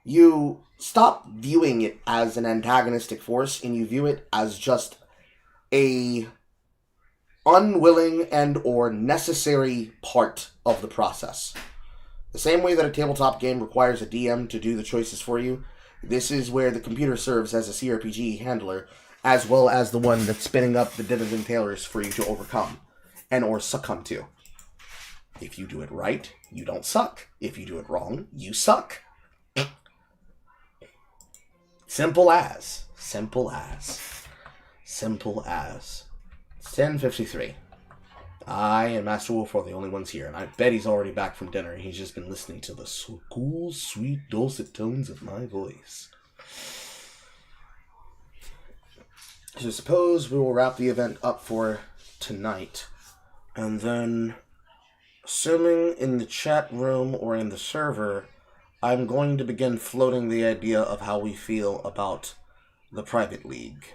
You stop viewing it as an antagonistic force, and you view it as just a unwilling and or necessary part of the process. The same way that a tabletop game requires a DM to do the choices for you, this is where the computer serves as a CRPG handler, as well as the one that's spinning up the dinners and tailors for you to overcome, and or succumb to. If you do it right, you don't suck. If you do it wrong, you suck. Simple as. Simple as. Simple as. It's 10:53. I and Master Wolf are the only ones here, and I bet he's already back from dinner. He's just been listening to the cool, sweet, dulcet tones of my voice. So suppose we will wrap the event up for tonight, and then, assuming in the chat room or in the server, I'm going to begin floating the idea of how we feel about the private league.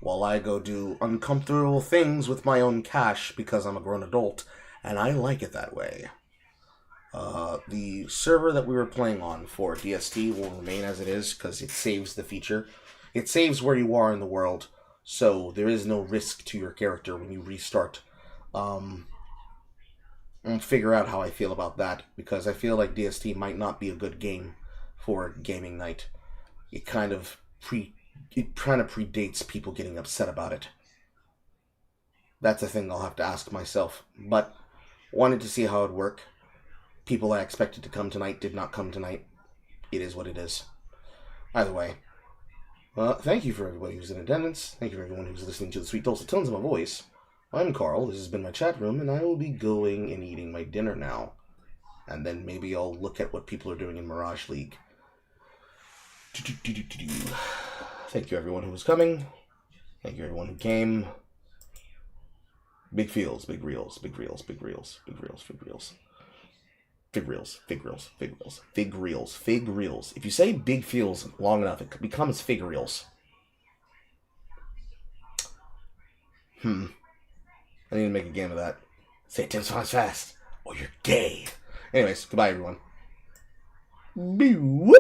While I go do uncomfortable things with my own cash because I'm a grown adult, and I like it that way. The server that we were playing on for DST will remain as it is because it saves the feature. It saves where you are in the world, so there is no risk to your character when you restart. And figure out how I feel about that, because I feel like DST might not be a good game for gaming night. It kind of predates people getting upset about it. That's a thing I'll have to ask myself. But wanted to see how it would work. People I expected to come tonight did not come tonight. It is what it is. Either way, thank you for everybody who's in attendance. Thank you for everyone who's listening to the sweet dulcet tones of my voice. I'm Carl. This has been my chat room, and I will be going and eating my dinner now. And then maybe I'll look at what people are doing in Mirage League. Thank you everyone who was coming. Thank you everyone who came. Big feels, big reels, big reels, big reels, big reels, big reels. Fig reels, fig reels, fig reels, fig reels, fig reels. If you say big feels long enough, it becomes fig reels. I need to make a game of that. Say it 10 times fast, or you're gay. Anyways, goodbye everyone. Boo.